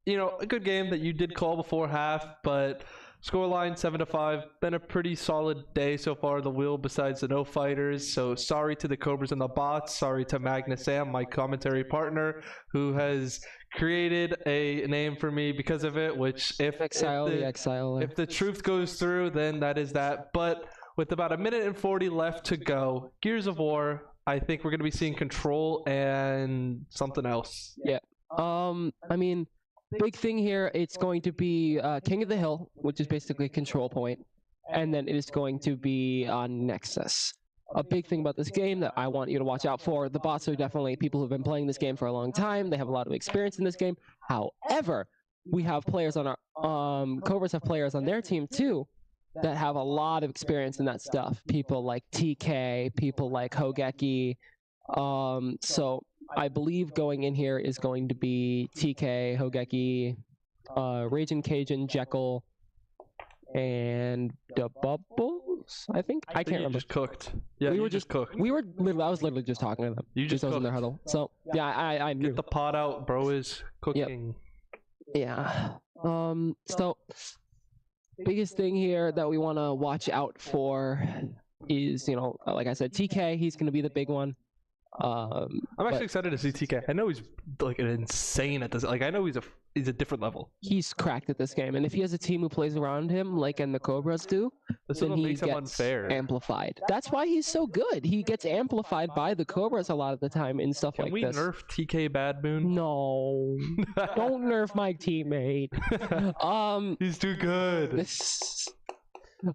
You know, a good game that you did call before half, but scoreline 7-5. Been a pretty solid day so far, the wheel, besides the no fighters. So sorry to the Cobras and the Bots. Sorry to Magna Sam, my commentary partner, who has created a name for me because of it, which if the truth goes through, then that is that. But with about 1:40 left to go, Gears of War, I think we're going to be seeing Control and something else. Yeah. I mean, big thing here, it's going to be King of the Hill, which is basically Control Point, and then it is going to be on Nexus. A big thing about this game that I want you to watch out for, the Bots are definitely people who've been playing this game for a long time. They have a lot of experience in this game. However, we have players on our Cobras have players on their team too that have a lot of experience in that stuff. People like TK, people like Hogeki. So I believe going in here is going to be TK, Hogeki, Raging Cajun, Jekyll, and the Bubbles, I think. I can't remember. Just cooked. Yeah, we were just cooked. I was literally just talking to them. You just I was in their huddle. So yeah, I knew. Get the pot out, bro is cooking. Yeah. So biggest thing here that we want to watch out for is, you know, like I said, TK. He's going to be the big one. I'm actually excited to see TK. I know he's like an insane at this. Like I know he's a different level. He's cracked at this game, and if he has a team who plays around him, like in the Cobras do, then he makes him gets unfair. amplified. That's why he's so good. He gets amplified by the Cobras a lot of the time and stuff like this. Can we nerf TK Bad Moon? No, don't nerf my teammate. He's too good.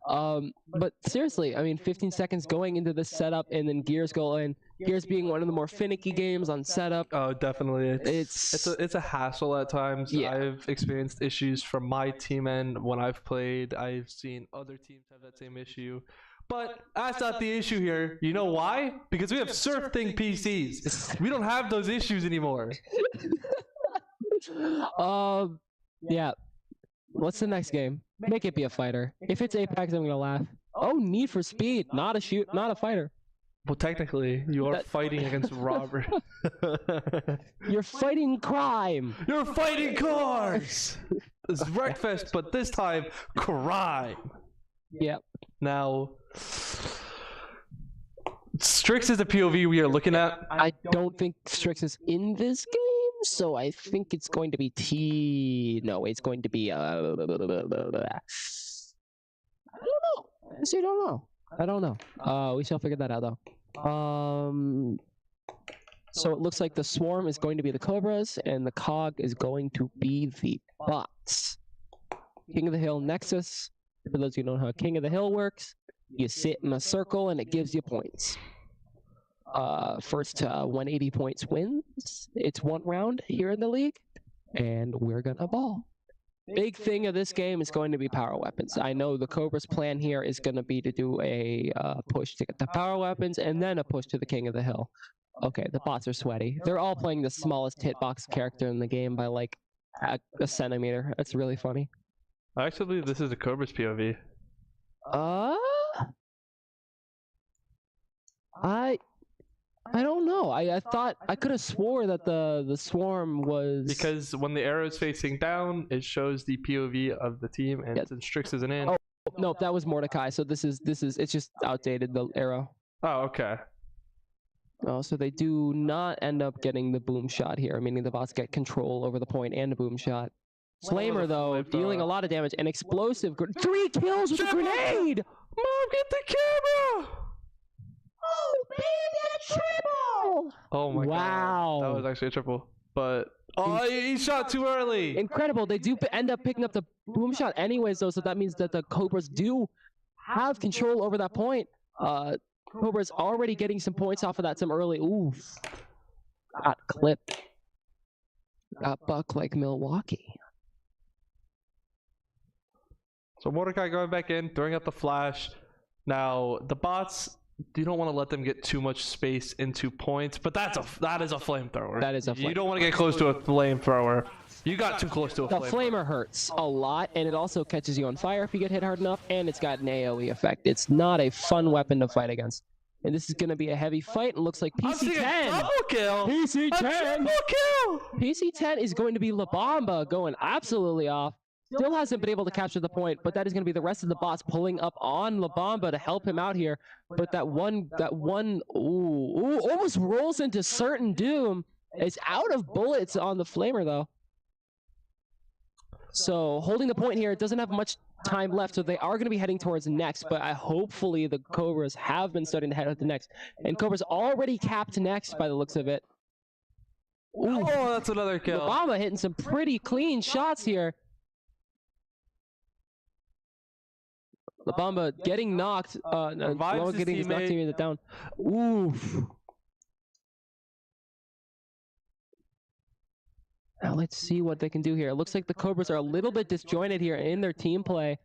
But seriously, I mean, 15 seconds going into this setup, and then Gears go in. Gears being one of the more finicky games on setup. Oh, definitely. It's a hassle at times. Yeah. I've experienced issues from my team end when I've played. I've seen other teams have that same issue. But that's not the issue here. You know why? Because we have SurfThing PCs. We don't have those issues anymore. Yeah. What's the next game? Make it be a fighter. If it's Apex, I'm gonna laugh. Oh, Need for Speed, not a fighter. Well, technically, you are fighting against Robert. You're fighting crime. You're fighting cars. It's Wreckfest, but this time, crime. Yep. Now, Strix is the POV we are looking at. I don't think Strix is in this game. So I think it's going to be No, it's going to be I don't know. I don't know. We shall figure that out though. So it looks like the Swarm is going to be the Cobras, and the Cog is going to be the Bots. King of the Hill Nexus. For those of you who don't know how King of the Hill works, you sit in a circle and it gives you points. First 180 points wins. It's one round here in the league, and we're gonna ball. Big thing of this game is going to be power weapons. I know the Cobras plan here is going to be to do a push to get the power weapons, and then a push to the King of the Hill. Okay, the Bots are sweaty. They're all playing the smallest hitbox character in the game by like a centimeter. That's really funny. I actually believe this is a Cobras POV. I don't know. I thought I could have swore that the Swarm was, because when the arrow is facing down, it shows the POV of the team, and since Strix isn't in. Oh no, that was Mordecai. So this is it's just outdated, the arrow. Oh, okay. Oh, so they do not end up getting the boom shot here, meaning the Bots get control over the point and the boom shot. Flamer though, dealing a lot of damage. An explosive 3 kills with a grenade. Mom, get the camera! Oh, baby, a triple! Oh my god. That was actually a triple. But he shot too early. Incredible. They do end up picking up the boom shot anyways though, so that means that the Cobras do have control over that point. Cobras already getting some points off of that, some early. Oof. Got clipped. Got buck like Milwaukee. So Mordecai going back in, throwing out the flash. Now the bots, you don't want to let them get too much space into points, but that is a flamethrower. That is a You don't want to get close to a flamethrower. You got too close to a The flamethrower. flamer hurts a lot, and it also catches you on fire if you get hit hard enough, and it's got an AoE effect. It's not a fun weapon to fight against. And this is going to be a heavy fight, and looks like I'm seeing a PC10. double kill. PC10. A triple kill. PC10 is going to be La Bamba going absolutely off. Still hasn't been able to capture the point, but that is going to be the rest of the bots pulling up on La Bamba to help him out here. But that one, almost rolls into certain doom. It's out of bullets on the flamer though. So holding the point here, it doesn't have much time left, so they are going to be heading towards next, but hopefully the Cobras have been starting to head to next. And Cobras already capped next by the looks of it. Ooh, Oh, that's another kill. Obama hitting some pretty clean shots here. La Bamba getting knocked, Revives his getting his knocked teammate. teammate down. Oof. Now let's see what they can do here. It looks like the Cobras are a little bit disjointed here in their team play.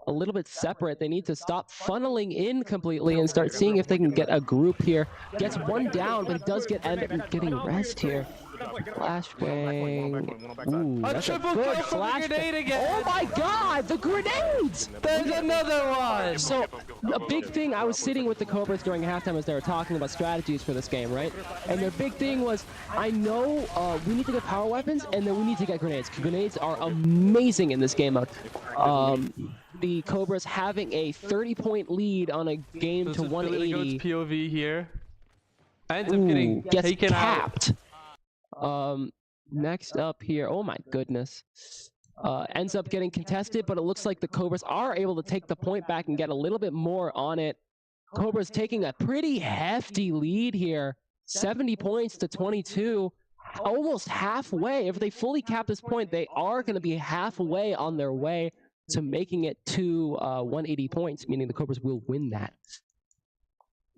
A little bit separate. They need to stop funneling in completely and start seeing if they can get a group here. Gets one down, but he does end up getting rest here. Flashbang. Ooh, that's a triple good kill from the flashbang. grenade again. Oh my god, the grenades! There's another one. So, a big thing, I was sitting with the Cobras during halftime as they were talking about strategies for this game, right? And their big thing was, I know we need to get power weapons, and then we need to get grenades. Grenades are amazing in this game mode. The Cobras having a 30-point lead on a game This to is Billy 180. Goat's POV here. Ends up Ooh, getting gets taken out. capped. Next up here, oh my goodness. Ends up getting contested, but it looks like the Cobras are able to take the point back and get a little bit more on it. Cobras taking a pretty hefty lead here. 70 points to 22. Almost halfway. If they fully cap this point, they are going to be halfway on their way to making it to 180 points, meaning the Cobras will win that.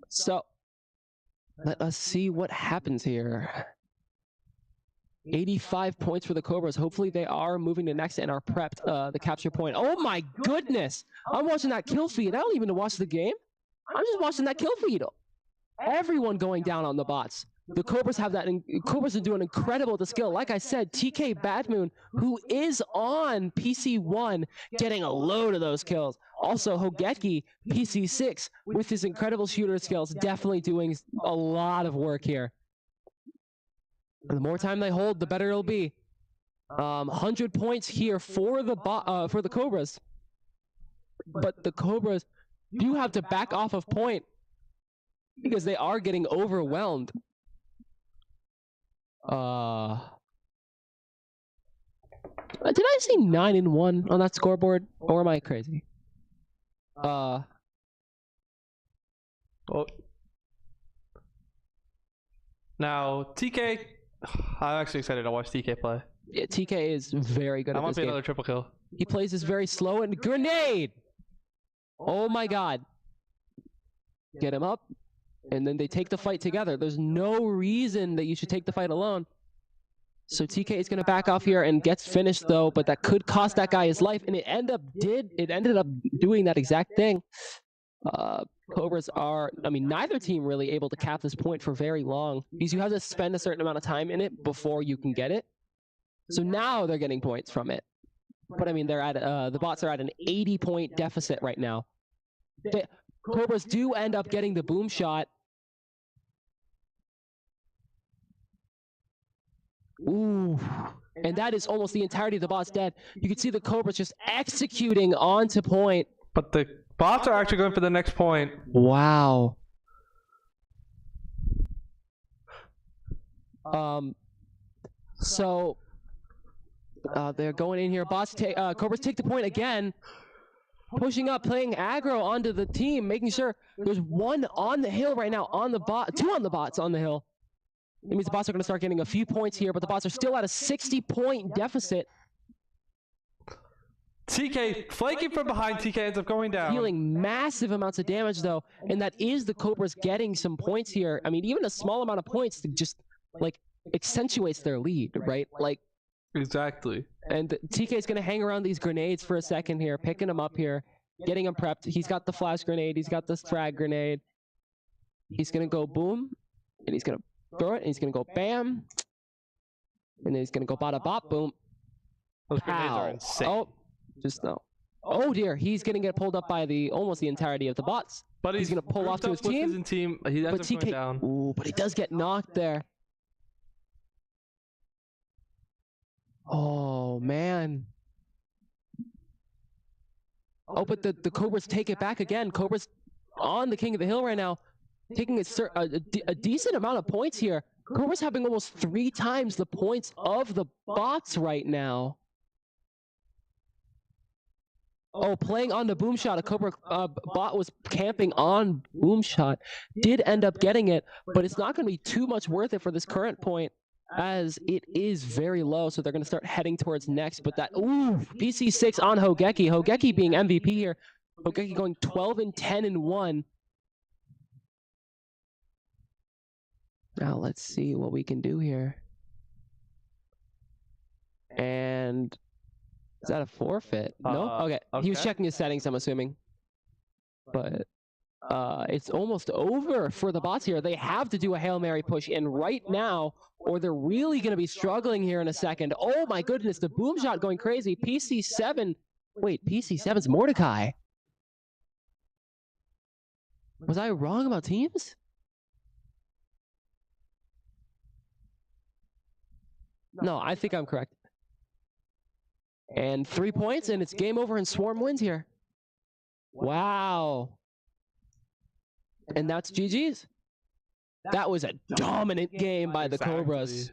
So, let us see what happens here. 85 points for the Cobras. Hopefully they are moving to next and are prepped the capture point. Oh my goodness! I'm watching that kill feed. I don't even watch the game. I'm just watching that kill feed. Everyone going down on the bots. The Cobras have that. Cobras are doing incredible with the skill. Like I said, TK Badmoon, who is on PC1, getting a load of those kills. Also, Hogeki, PC6, with his incredible shooter skills, definitely doing a lot of work here. The more time they hold, the better it'll be. 100 points here for the Cobras, but the Cobras do have to back off of point because they are getting overwhelmed. Did I see 9-1 on that scoreboard, or am I crazy? Oh. Now TK, I'm actually excited to watch TK play. Yeah, TK is very good I at want this to be game. another triple kill. He plays this very slow and grenade. Oh my god. Get him up. And then they take the fight together. There's no reason that you should take the fight alone. So TK is going to back off here and gets finished though, but that could cost that guy his life, and it ended up doing that exact thing. Cobras are, neither team really able to cap this point for very long because you have to spend a certain amount of time in it before you can get it. So now they're getting points from it. But they're at the bots are at an 80-point deficit right now. Cobras do end up getting the boom shot. Ooh. And that is almost the entirety of the bots dead. You can see the Cobras just executing onto point. But the bots are actually going for the next point. Wow. So they're going in here. Cobras take the point again. Pushing up, playing aggro onto the team, making sure there's one on the hill right now on the bot, two on the bots on the hill. It means the bots are going to start getting a few points here, but the bots are still at a 60-point deficit. TK flanking from behind. TK ends up going down. Dealing massive amounts of damage though, and that is the Cobras getting some points here. Even a small amount of points just accentuates their lead, right? Exactly. And TK is going to hang around these grenades for a second here, picking them up here. getting him prepped. He's got the flash grenade. He's got the frag grenade. He's going to go boom, and he's going to throw it, and he's going to go bam, and then he's going to go bada bop boom. Those grenades are Pow. insane. Oh, just no. Oh dear, he's going to get pulled up by almost the entirety of the bots. But he's going to pull off to his grouped up with team. team. He ends up going down. Ooh, but he does get knocked there. Oh man. Oh, but the Cobras take it back again. Cobras on the King of the Hill right now, taking a decent amount of points here. Cobras having almost 3 times the points of the bots right now. Oh, playing on the boom shot. A Cobra bot was camping on boom shot. Did end up getting it, but it's not going to be too much worth it for this current point, as it is very low. So they're going to start heading towards next. But that, ooh, PC6 on Hogeki. Hogeki being MVP here. Hogeki going 12 and 10 and 1. Now let's see what we can do here. And is that a forfeit? No? Okay. He was checking his settings, I'm assuming. But it's almost over for the bots here. They have to do a Hail Mary push in right now, or they're really going to be struggling here in a second. Oh my goodness, the boom shot going crazy. PC7. Wait, PC7's Mordecai. Was I wrong about teams? No, I think I'm correct. And 3 points, and it's game over, and Swarm wins here. Wow. And that's GG's. That was a dominant game by the Cobras.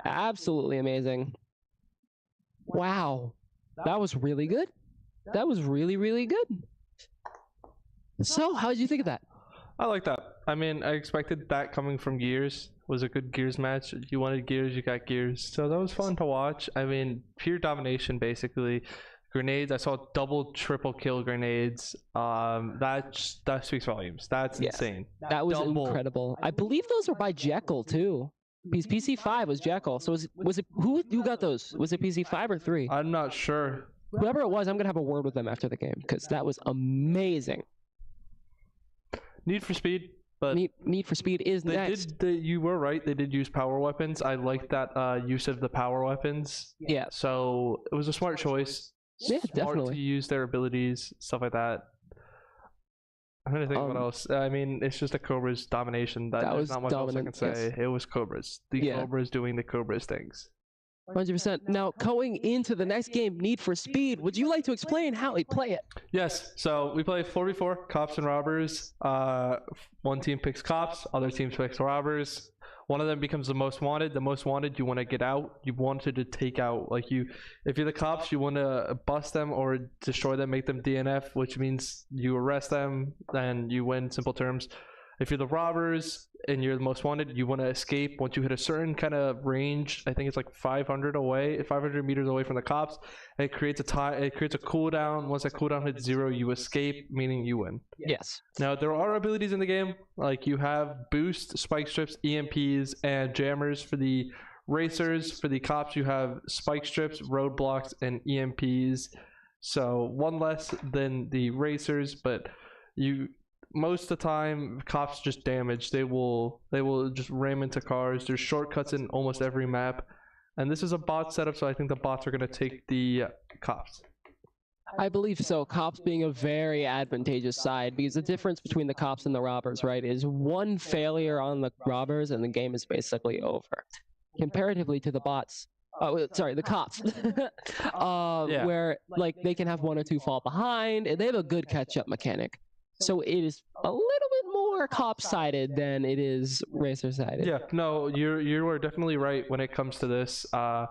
Absolutely amazing. Wow. That was really good. That was really, really good. So, how did you think of that? I like that. I mean, I expected that coming from Gears. It was a good Gears match. You wanted Gears, you got Gears. So that was fun to watch. I mean, pure domination, basically. Grenades, I saw double, triple kill grenades. That speaks volumes. That's insane. That was incredible. I believe those were by Jekyll, too. Because PC5 was Jekyll. So was it who got those? Was it PC5 or 3? I'm not sure. Whoever it was, I'm going to have a word with them after the game, because that was amazing. Need for Speed. But Need for Speed is next. You were right. They did use power weapons. I like that use of the power weapons. Yeah. So it was a smart choice. Yeah, Smart definitely. to use their abilities, stuff like that. I'm trying to think what else. I mean, it's just a Cobras domination. That was not much dominant, else I can say. yes. It was Cobras. Cobras doing the Cobras things. 100%. Now, going into the next game, Need for Speed, would you like to explain how we play it? Yes. So we play 4v4, cops and robbers. One team picks cops, other team picks robbers. One of them becomes the most wanted. The most wanted, you want to get out. You wanted to take out, like if you're the cops, you want to bust them or destroy them, make them DNF, which means you arrest them and you win, simple terms. If you're the robbers and you're the most wanted, you want to escape. Once you hit a certain kind of range, I think it's like 500 meters away from the cops, it creates a cooldown. Once that cooldown hits 0, you escape, meaning you win. Yes. Now, there are abilities in the game, like you have boost, spike strips, EMPs, and jammers for the racers. For the cops, you have spike strips, roadblocks, and EMPs. So one less than the racers, but most of the time, cops just damage. They will just ram into cars. There's shortcuts in almost every map. And this is a bot setup, so I think the bots are going to take the cops. I believe so. Cops being a very advantageous side, because the difference between the cops and the robbers, right, is one failure on the robbers and the game is basically over. Comparatively to the bots. The cops. Where, like, they can have 1 or 2 fall behind, and they have a good catch-up mechanic. So it is a little bit more cop-sided than it is racer-sided. Yeah, no, you are definitely right when it comes to this. I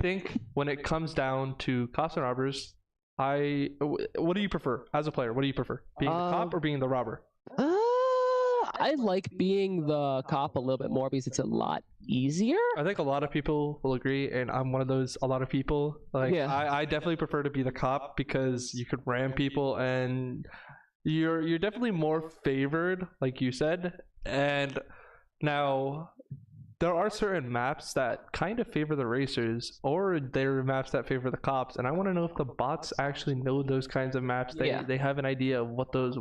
think when it comes down to cops and robbers, what do you prefer as a player? What do you prefer, being the cop or being the robber? I like being the cop a little bit more because it's a lot easier. I think a lot of people will agree, and I'm one of those a lot of people. Like, yeah. I definitely prefer to be the cop because you could ram people and you're definitely more favored, like you said. And now there are certain maps that kind of favor the racers, or there are maps that favor the cops, and I want to know if the bots actually know those kinds of maps. They have an idea of what those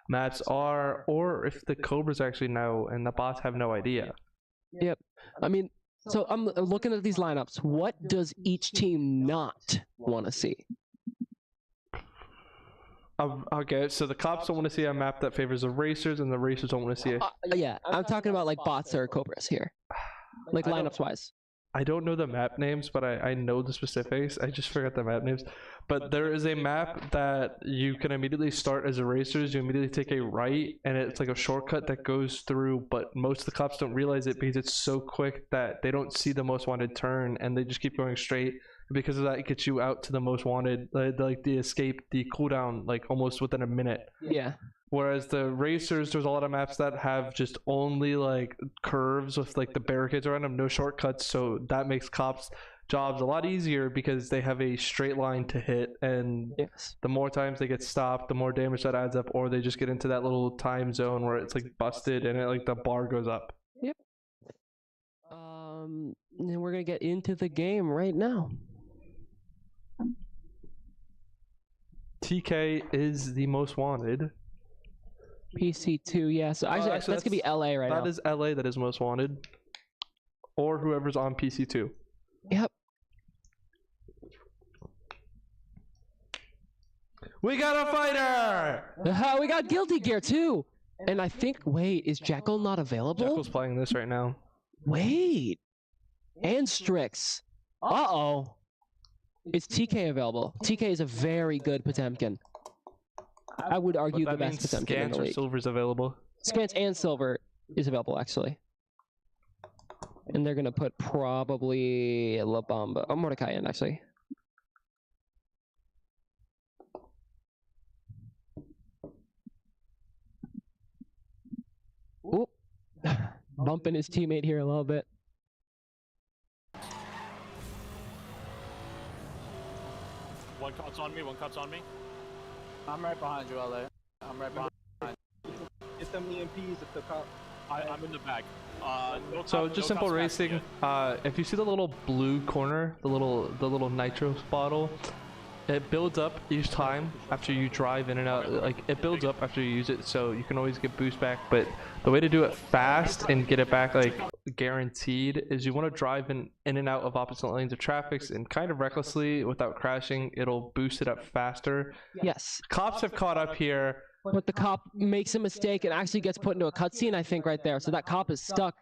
maps are, or if the Cobras actually know and the bots have no idea. Yep. I mean, so I'm looking at these lineups. What does each team not want to see? Okay, so the cops don't want to see a map that favors the racers, and the racers don't want to see it. Yeah, I'm talking about like bots or Cobras here, like lineups wise. I don't know the map names, but I know the specifics. I just forgot the map names. But there is a map that you can immediately start as a racers. You immediately take a right, and it's like a shortcut that goes through, but most of the cops don't realize it because it's so quick that they don't see the most wanted turn, and they just keep going straight. Because of that, it gets you out to the most wanted, like the escape, the cooldown, like almost within a minute. Yeah. Whereas the racers, there's a lot of maps that have just only like curves with like the barricades around them, no shortcuts. So that makes cops' jobs a lot easier because they have a straight line to hit, and the more times they get stopped, the more damage that adds up. Or they just get into that little time zone where it's like busted and it, like the bar goes up. Yep. And we're gonna get into the game right now. TK is the most wanted. PC2, yeah. So actually that's gonna be LA right now. That is LA that is most wanted, or whoever's on PC2. Yep. We got a fighter! We got Guilty Gear too. And I think, wait, is Jekyll not available? Jekyll's playing this right now. Wait. And Strix. Uh-oh. Is TK available? TK is a very good Potemkin. I would argue the best Potemkin in the league. Silver's available. Scans and Silver is available, actually. And they're going to put probably La Bamba. Oh, Mordecai in, actually. Oop. Bumping his teammate here a little bit. One cop's on me, one cop's on me. I'm right behind you, LA. I'm right behind you. It's them EMPs if the cop. I'm in the back. No So cop, just no simple cops racing. passing If you see the little blue corner, the little nitro bottle, it builds up each time after you drive in and out. Like it builds up after you use it, so you can always get boost back. But the way to do it fast and get it back like guaranteed is you want to drive in and out of opposite lanes of traffic and kind of recklessly without crashing. It'll boost it up faster. Yes. Cops have caught up here. But the cop makes a mistake and actually gets put into a cutscene, I think, right there. So that cop is stuck.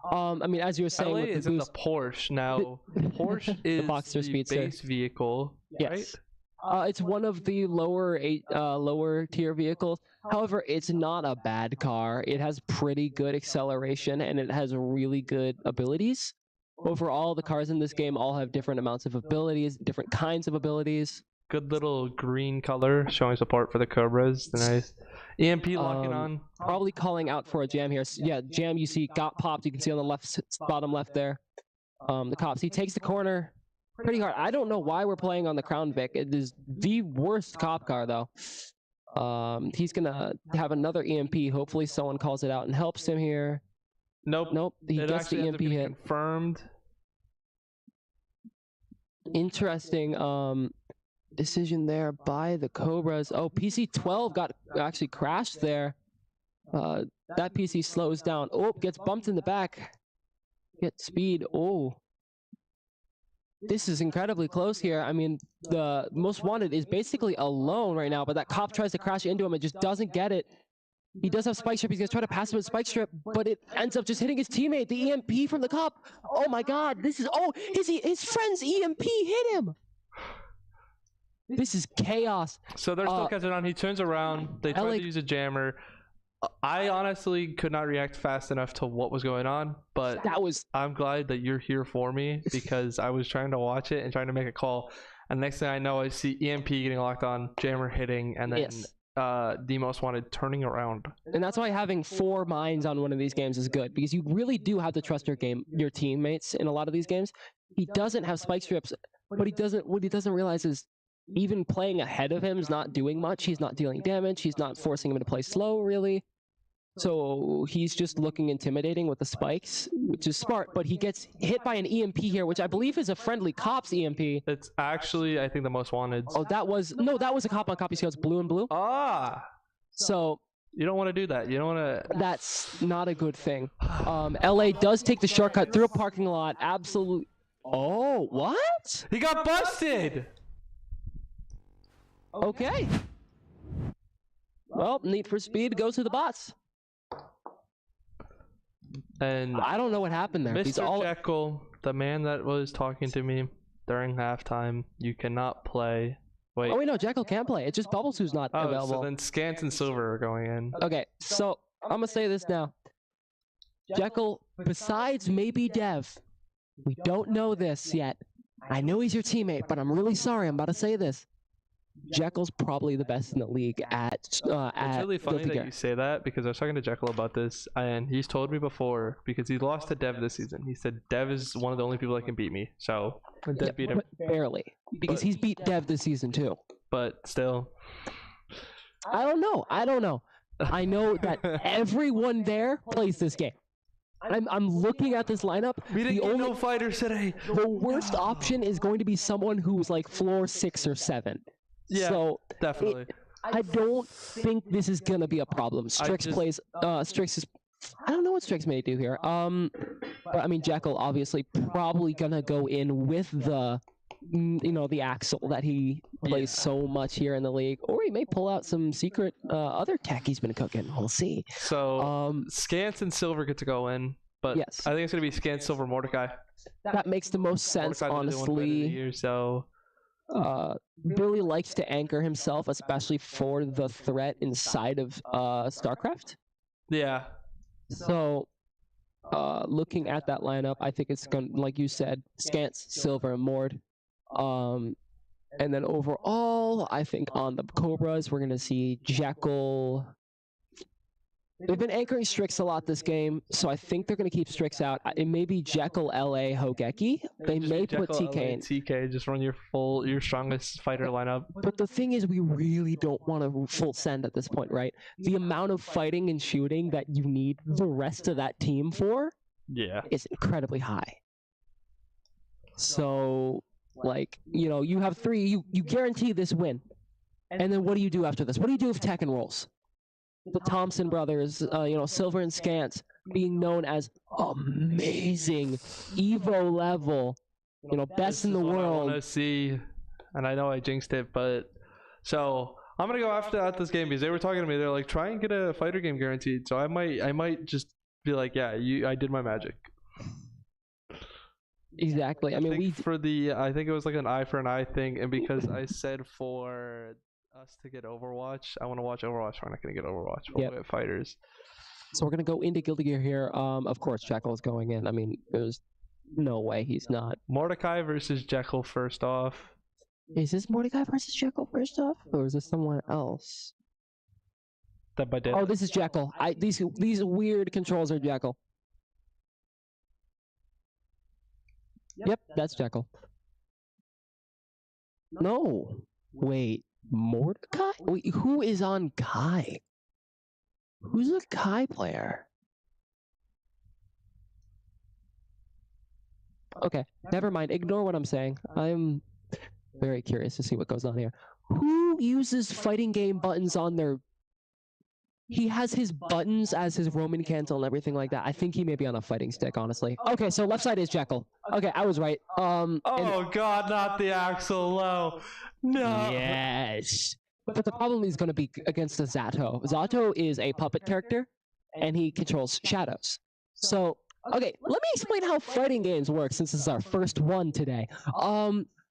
I mean, as you were saying, LA with is the in boost, the Porsche now. Porsche is the Boxster the Speedster. base vehicle, Yes. right? It's one of the lower tier vehicles. However, it's not a bad car. It has pretty good acceleration and it has really good abilities. Overall, the cars in this game all have different amounts of abilities, different kinds of abilities. Good little green color showing support for the Cobras. Nice. EMP locking on. Probably calling out for a jam here. Yeah, jam you see got popped. You can see on the left, bottom left there. The cops. He takes the corner pretty hard. I don't know why we're playing on the Crown Vic. It is the worst cop car though. He's gonna have another EMP. Hopefully someone calls it out and helps him here. Nope. Nope. He It gets the actually ends EMP up getting hit. confirmed. Interesting decision there by the Cobras. Oh, PC12 got actually crashed there. That PC slows down. Oh, gets bumped in the back. Get speed. Oh. This is incredibly close here. I mean, the most wanted is basically alone right now, but that cop tries to crash into him and just doesn't get it. He does have spike strip. He's gonna try to pass him with spike strip, but it ends up just hitting his teammate. The EMP from the cop. Oh my God! This is his friend's EMP hit him. This is chaos. So they're still catching on. He turns around. They try LA to use a jammer. I honestly could not react fast enough to what was going on, but I'm glad that you're here for me because I was trying to watch it and trying to make a call. And next thing I know, I see EMP getting locked on, jammer hitting, and then the most wanted turning around. And that's why having 4 minds on one of these games is good, because you really do have to trust your teammates in a lot of these games. He doesn't have spike strips, but what he doesn't realize is even playing ahead of him is not doing much. He's not dealing damage. He's not forcing him to play slow, really. So he's just looking intimidating with the spikes, which is smart, but he gets hit by an EMP here, which I believe is a friendly cop's EMP. It's actually, I think, the most wanted. Oh, that was a cop on copy scales, blue and blue. Ah! So You don't want to do that. You don't want to... that's not a good thing. LA does take the shortcut through a parking lot. Absolutely. Oh, what? He got busted! Okay. Well, Need for Speed goes to the bots. And I don't know what happened there. Mr. Jekyll, the man that was talking to me during halftime, you cannot play. Wait. Oh, wait, no, Jekyll can't play. It's just Bubbles who's not available. So then Scans and Silver are going in. Okay, so I'm going to say this now. Jekyll, besides maybe Dev, we don't know this yet. I know he's your teammate, but I'm really sorry. I'm about to say this. Jekyll's probably the best in the league at It's really funny Filthy that Gear. you say that, because I was talking to Jekyll about this, and he's told me before, because he lost to Dev this season. He said Dev is one of the only people that can beat me. So Dev beat him, But barely, because he's beat Dev this season too. but still. I don't know. I know that everyone there plays this game. I'm looking at this lineup. We didn't The get only no fighters today. the worst option is going to be someone who's like floor 6 or 7. Yeah, So definitely. I don't think this is gonna be a problem. Strix plays. Strix is. I don't know what Strix may do here. But I mean, Jekyll obviously probably gonna go in with the, the Axle that he plays so much here in the league, or he may pull out some secret other tech he's been cooking. We'll see. So Scans and Silver get to go in, but Yes. I think it's gonna be Scans, Silver, Mordecai. That makes the most sense, Mordecai's the only one fighter of the honestly. year, so Billy likes to anchor himself, especially for the threat inside of StarCraft. yeah. So, looking at that lineup, I think it's going to, like you said, Scants, Silver, and Mord. And then overall, I think on the Cobras, we're going to see Jekyll. They've been anchoring Strix a lot this game, so I think they're going to keep Strix out. It may be Jekyll, LA, Hogeki. They Just may be put Jekyll, TK LA, in. TK, just run your strongest fighter lineup. But the thing is, we really don't want to full send at this point, right? The amount of fighting and shooting that you need the rest of that team for Yeah. is incredibly high. So, like, you have 3, you guarantee this win. And then what do you do after this? What do you do if Tekken rolls? The Thompson brothers, Silver and Scants, being known as amazing Evo level, best in the I world. want to see, and I know I jinxed it, but so I'm gonna go after this game because they were talking to me. They're like, try and get a fighter game guaranteed. So I might just be like, yeah, I did my magic. Exactly. I mean, I think it was like an eye for an eye thing, and because I said for us to get Overwatch, I want to watch Overwatch. We're not gonna get Overwatch, but we'll get fighters. So we're gonna go into Guilty Gear here. Of course, Jekyll's going in. I mean, there's no way he's not. Mordecai versus Jekyll first off. Is this Mordecai versus Jekyll first off, or is this someone else? That by Oh, this is Jekyll. These weird controls are Jekyll. Yep, that's Jekyll. No, wait, Mordecai? Wait, who is on Kai? Who's a Kai player? Okay, never mind. Ignore what I'm saying. I'm very curious to see what goes on here. Who uses fighting game buttons on their... He has his buttons as his Roman cancel and everything like that. I think he may be on a fighting stick, honestly. Okay, so left side is Jekyll. Okay, I was right. Oh god, not the Axel Low. No. Yes. But the problem is going to be against the Zato. Zato is a puppet character, and he controls shadows. So, okay, let me explain how fighting games work since this is our first one today.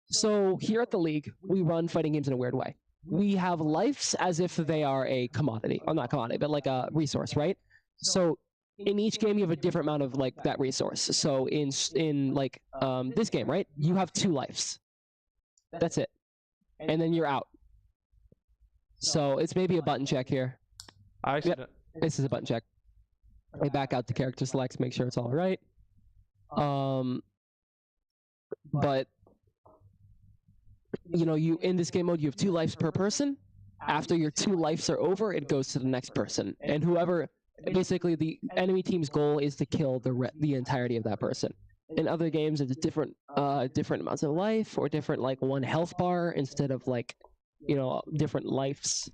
So here at the league, we run fighting games in a weird way. We have lives as if they are a commodity. Well, not commodity, but like a resource, right? So in each game, you have a different amount of like that resource. So in this game, right? You have 2 lives. That's it. And then you're out. So it's maybe a button check here. Yep, this is a button check. I back out to character selects, make sure it's all right. But you in this game mode, you have 2 lives per person. After your 2 lives are over, it goes to the next person, and whoever basically the enemy team's goal is to kill the entirety of that person. In other games, it's different amounts of life or different like 1 health bar instead of like, different lives.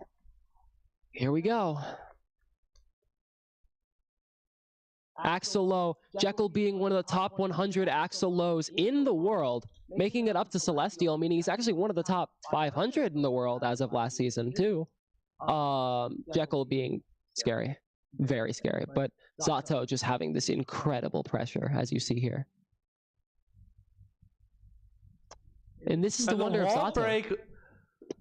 Here we go. Axel low. Jekyll being one of the top 100 Axel lows in the world, making it up to Celestial, meaning he's actually one of the top 500 in the world as of last season too. Jekyll being scary, very scary, but Zato just having this incredible pressure, as you see here. And this is the wonder of Zato.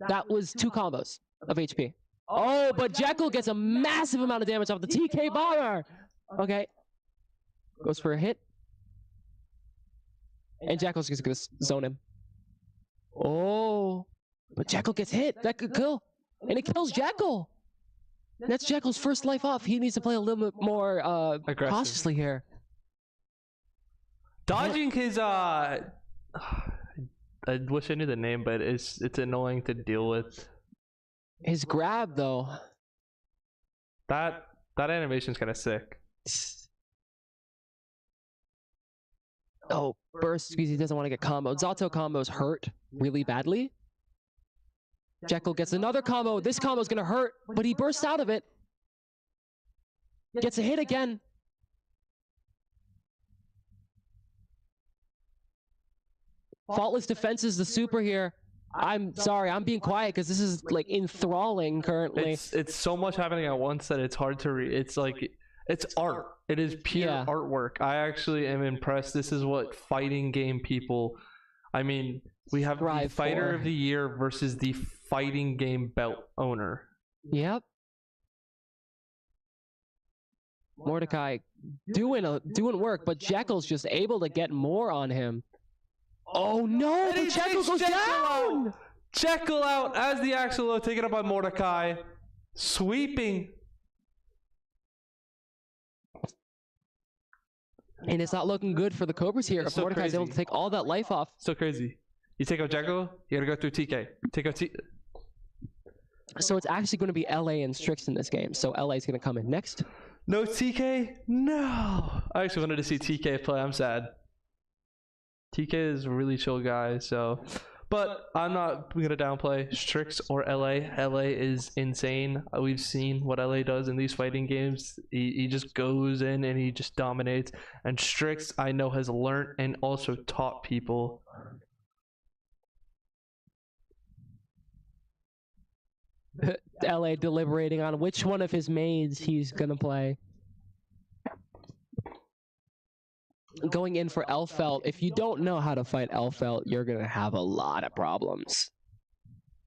That was 2 combos of HP. Oh, but Jekyll gets a massive amount of damage off the TK bomber. Okay. Goes for a hit. And Jekyll's just gonna zone him. Oh. But Jekyll gets hit. That could kill. And it kills Jekyll. That's Jekyll's first life off. He needs to play a little bit more cautiously here. Dodging his I wish I knew the name, but it's annoying to deal with. His grab though. That animation's kind of sick. Oh, burst because he doesn't want to get comboed. Zato combos hurt really badly. Jekyll gets another combo. This combo's gonna hurt, but he bursts out of it. Gets a hit again. Faultless defense is the super here. I'm sorry, I'm being quiet because this is like enthralling currently. It's so much happening at once that it's hard to read. It's like it's art. It is pure artwork. I actually am impressed. This is what fighting game people. I mean, we have the Fighter of the Year versus the fighting game belt owner. Yep. Mordecai doing work, but Jekyll's just able to get more on him. Oh no! The Jekyll goes down! Jekyll out as the Axel low taken up by Mordecai. Sweeping. And it's not looking good for the Cobras here. If Mordecai's able to take all that life off. So crazy. You take out Jekyll, you gotta go through TK. Take out T. So it's actually going to be LA and Strix in this game. So LA is going to come in next. No TK? No. I actually wanted to see TK play. I'm sad. TK is a really chill guy, so. But I'm not going to downplay Strix or LA. LA is insane. We've seen what LA does in these fighting games. He just goes in and he just dominates. And Strix, I know, has learned and also taught people. LA deliberating on which one of his maids he's going to play. Going in for Elfelt. If you don't know how to fight Elfelt, you're going to have a lot of problems.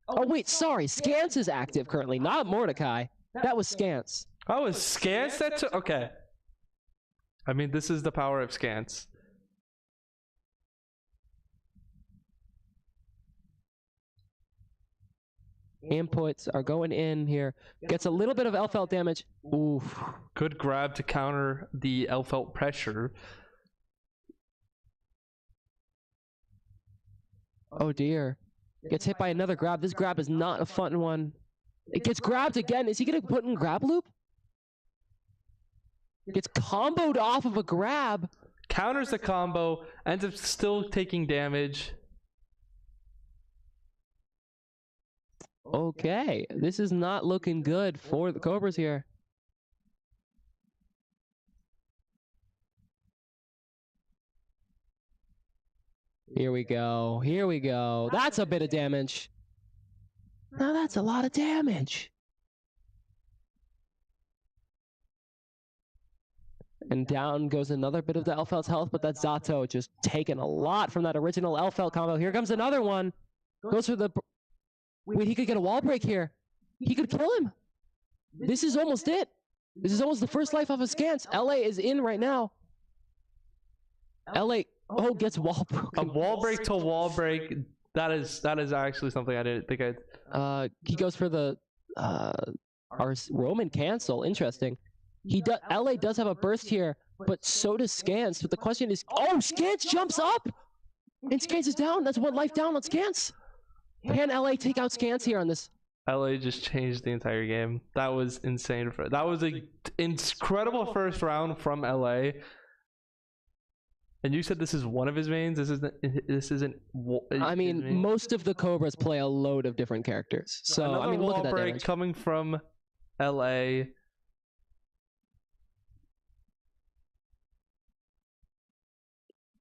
Oh, wait, sorry. Scance is active currently, not Mordecai. That was Scance. Oh, is Scance that too? Okay. I mean, this is the power of Scance. Inputs are going in here. Gets a little bit of Elfelt damage. Oof. Good grab to counter the Elfelt pressure. Oh dear. Gets hit by another grab. This grab is not a fun one. It gets grabbed again. Is he going to put in grab loop? Gets comboed off of a grab. Counters the combo. Ends up still taking damage. Okay. This is not looking good for the Cobras here. Here we go. Here we go. That's a bit of damage. Now that's a lot of damage. And down goes another bit of the Elfelt's health, but that's Zato just taking a lot from that original Elfelt combo. Here comes another one. Goes for the... Wait, he could get a wall break here. He could kill him. This is almost it. This is almost the first life off of Scance. LA is in right now. LA... Oh, gets wall broken. A wall break to wall break. That is actually something I didn't think I'd... He goes for the our Roman cancel. Interesting. LA does have a burst here, but so does Scance. But the question is, oh, Scance jumps up, and Scance is down. That's one life down on Scance. Can LA take out Scance here on this? LA just changed the entire game. That was insane. That was a incredible first round from LA. And you said this is one of his mains. This isn't. I mean, most of the Cobras play a load of different characters. So another I mean, look wall at that break damage. coming from LA.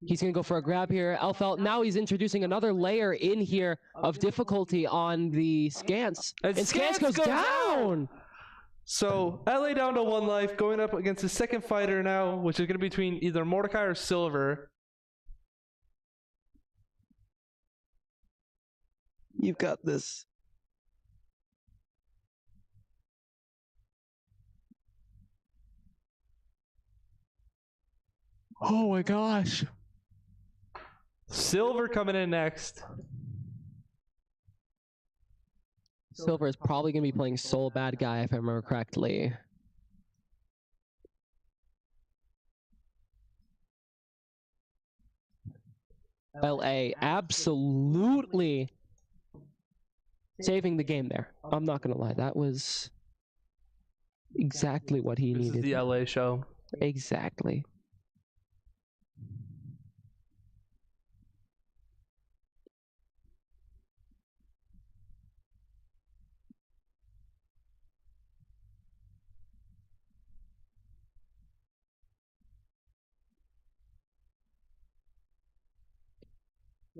He's going to go for a grab here. Elfelt, now he's introducing another layer in here of difficulty on the Scans. And Scans goes down! So, LA down to 1 life, going up against his second fighter now, which is going to be between either Mordecai or Silver. You've got this. Oh my gosh. Silver coming in next. Silver is probably going to be playing Soul Bad Guy, if I remember correctly. LA absolutely saving the game there. I'm not going to lie. That was exactly what he This needed. is the LA show. Exactly.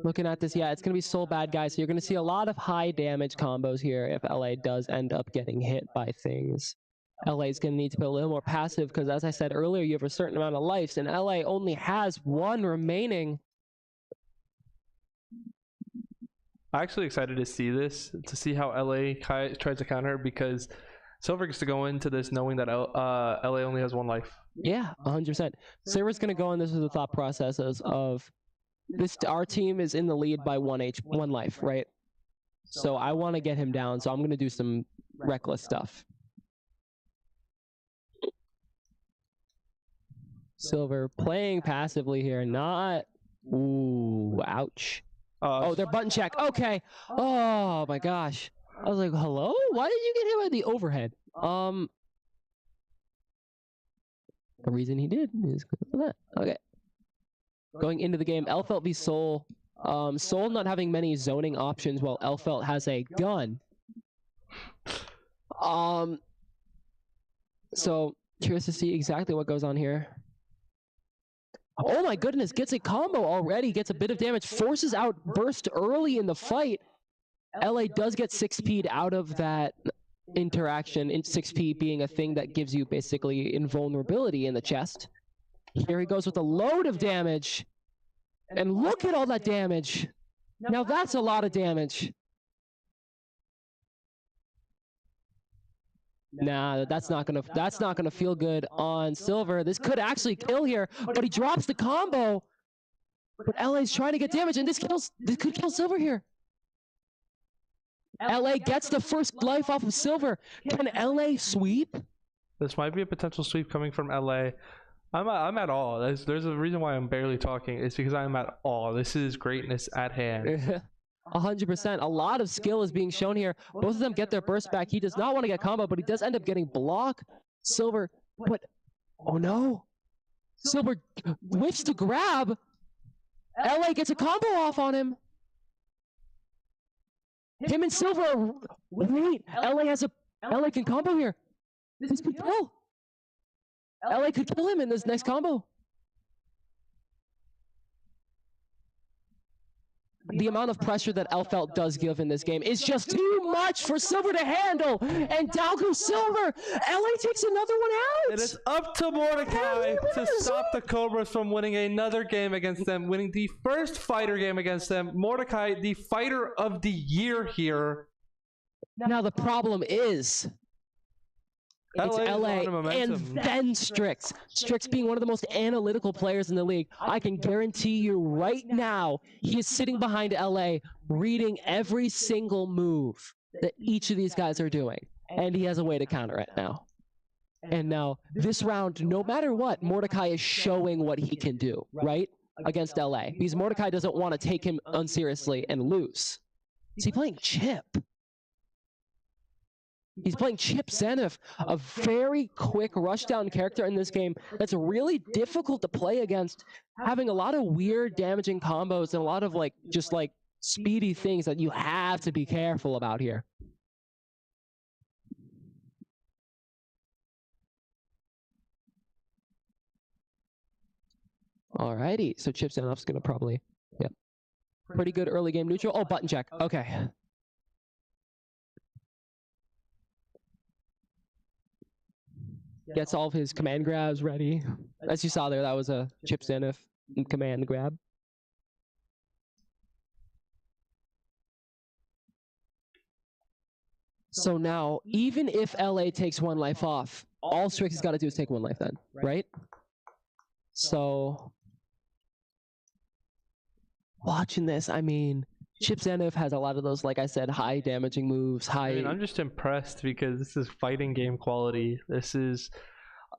Looking at this, yeah, it's going to be Soul Bad Guy, so you're going to see a lot of high damage combos here if LA does end up getting hit by things. LA is going to need to be a little more passive because, as I said earlier, you have a certain amount of lives, and LA only has 1 remaining. I'm actually excited to see this, to see how LA tries to counter, because Silver gets to go into this knowing that LA only has 1 life. Yeah, 100%. Silver's going to go on this with the thought processes of, our team is in the lead by 1 life, right? So I want to get him down, so I'm going to do some reckless stuff. Silver playing passively here, not... Ooh, ouch. Oh, they're button check. Okay. Oh my gosh. I was like, hello? Why did you get hit by the overhead? The reason he did is because of that. Okay. Going into the game, Elfelt v Soul. Soul not having many zoning options while Elfelt has a gun. So curious to see exactly what goes on here. Oh my goodness, gets a combo already, gets a bit of damage, forces out burst early in the fight. LA does get 6P'd out of that interaction, 6P being a thing that gives you basically invulnerability in the chest. Here he goes with a load of damage. And look at all that damage. Now that's a lot of damage. Nah, that's not gonna feel good on Silver. This could actually kill here, but he drops the combo. But LA's trying to get damage, and this could kill Silver here. LA gets the first life off of Silver. Can LA sweep? This might be a potential sweep coming from LA. I'm at awe. There's a reason why I'm barely talking. It's because I'm at awe. This is greatness at hand. 100%. A lot of skill is being shown here. Both of them get their burst back. He does not want to get combo, but he does end up getting block. Silver, but oh no. Silver whips to grab. LA gets a combo off on him. Him and Silver are... Wait, LA can combo here. This could kill. LA could kill him in this next combo. The amount of pressure that Elfelt does give in this game is just too much for Silver to handle. And down goes Silver. LA takes another one out. It is up to Mordecai to stop the Cobras from winning another game against them, winning the first fighter game against them. Mordecai, the fighter of the year here. Now the problem is... It's LA and then Strix. Strix being one of the most analytical players in the league. I can guarantee you right now, he is sitting behind LA, reading every single move that each of these guys are doing. And he has a way to counter it now. And now, this round, no matter what, Mordecai is showing what he can do, right? Against LA. Because Mordecai doesn't want to take him unseriously and lose. Is he playing Chip? He's playing Chip Zenith, a very quick rushdown character in this game that's really difficult to play against, having a lot of weird damaging combos and a lot of just speedy things that you have to be careful about here. Alrighty, so Chip Zenith's gonna probably, yeah. Pretty good early game neutral. Oh, button check. Okay. Gets all of his command grabs ready. As you saw there, that was a Chip Zenith command grab. So now, even if LA takes 1 life off, all Strix has got to do is take 1 life then, right? So, watching this, I mean, Chip Zenith has a lot of those, like I said, high damaging moves, high... I mean, I'm just impressed because this is fighting game quality. This is...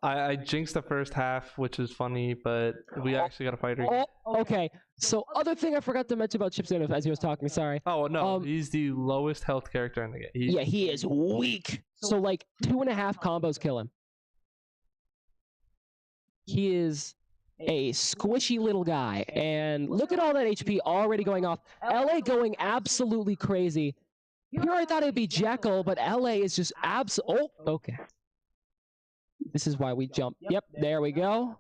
I jinxed the first half, which is funny, but we actually got a fighter. Oh, okay. So, other thing I forgot to mention about Chip Zenith as he was talking, sorry. Oh, no, he's the lowest health character in the game. Yeah, he is weak. So, 2.5 combos kill him. He is a squishy little guy, and look at all that HP already going off. LA going absolutely crazy. Here I thought it'd be Jekyll, but LA is just oh, okay. This is why we jump. Yep, there we go.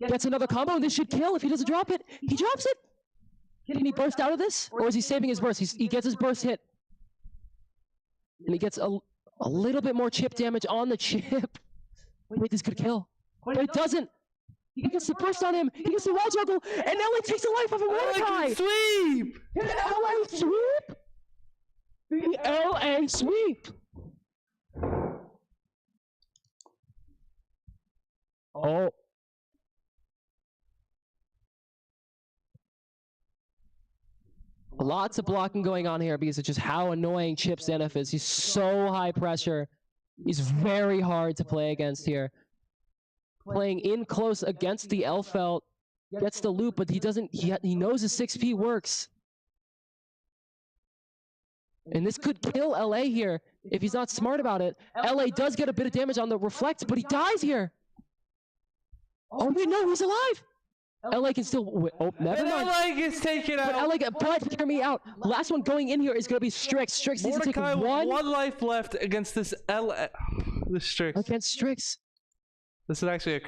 Gets another combo, and this should kill if he doesn't drop it. He drops it! Can he burst out of this? Or is he saving his burst? He gets his burst hit. And he gets a little bit more chip damage on the chip. Wait, this could kill. But it doesn't. He gets the burst on him. He gets the wall juggle, and LA takes the life of a Mordecai. Sweep! An LA sweep? The LA sweep. Oh. Lots of blocking going on here because of just how annoying Chip Zenith is. He's so high pressure. He's very hard to play against here. Playing in close against the Elfelt, gets the loop, but he doesn't. He knows his 6P works. And this could kill LA here if he's not smart about it. LA does get a bit of damage on the reflect, but he dies here. Oh wait, no, he's alive. LA can still. Wait, oh, never mind. LA gets taken out. But hear me out. Last one going in here is gonna be Strix. Strix needs to take Mordecai with 1 life left against this this Strix. Against Strix. This is actually a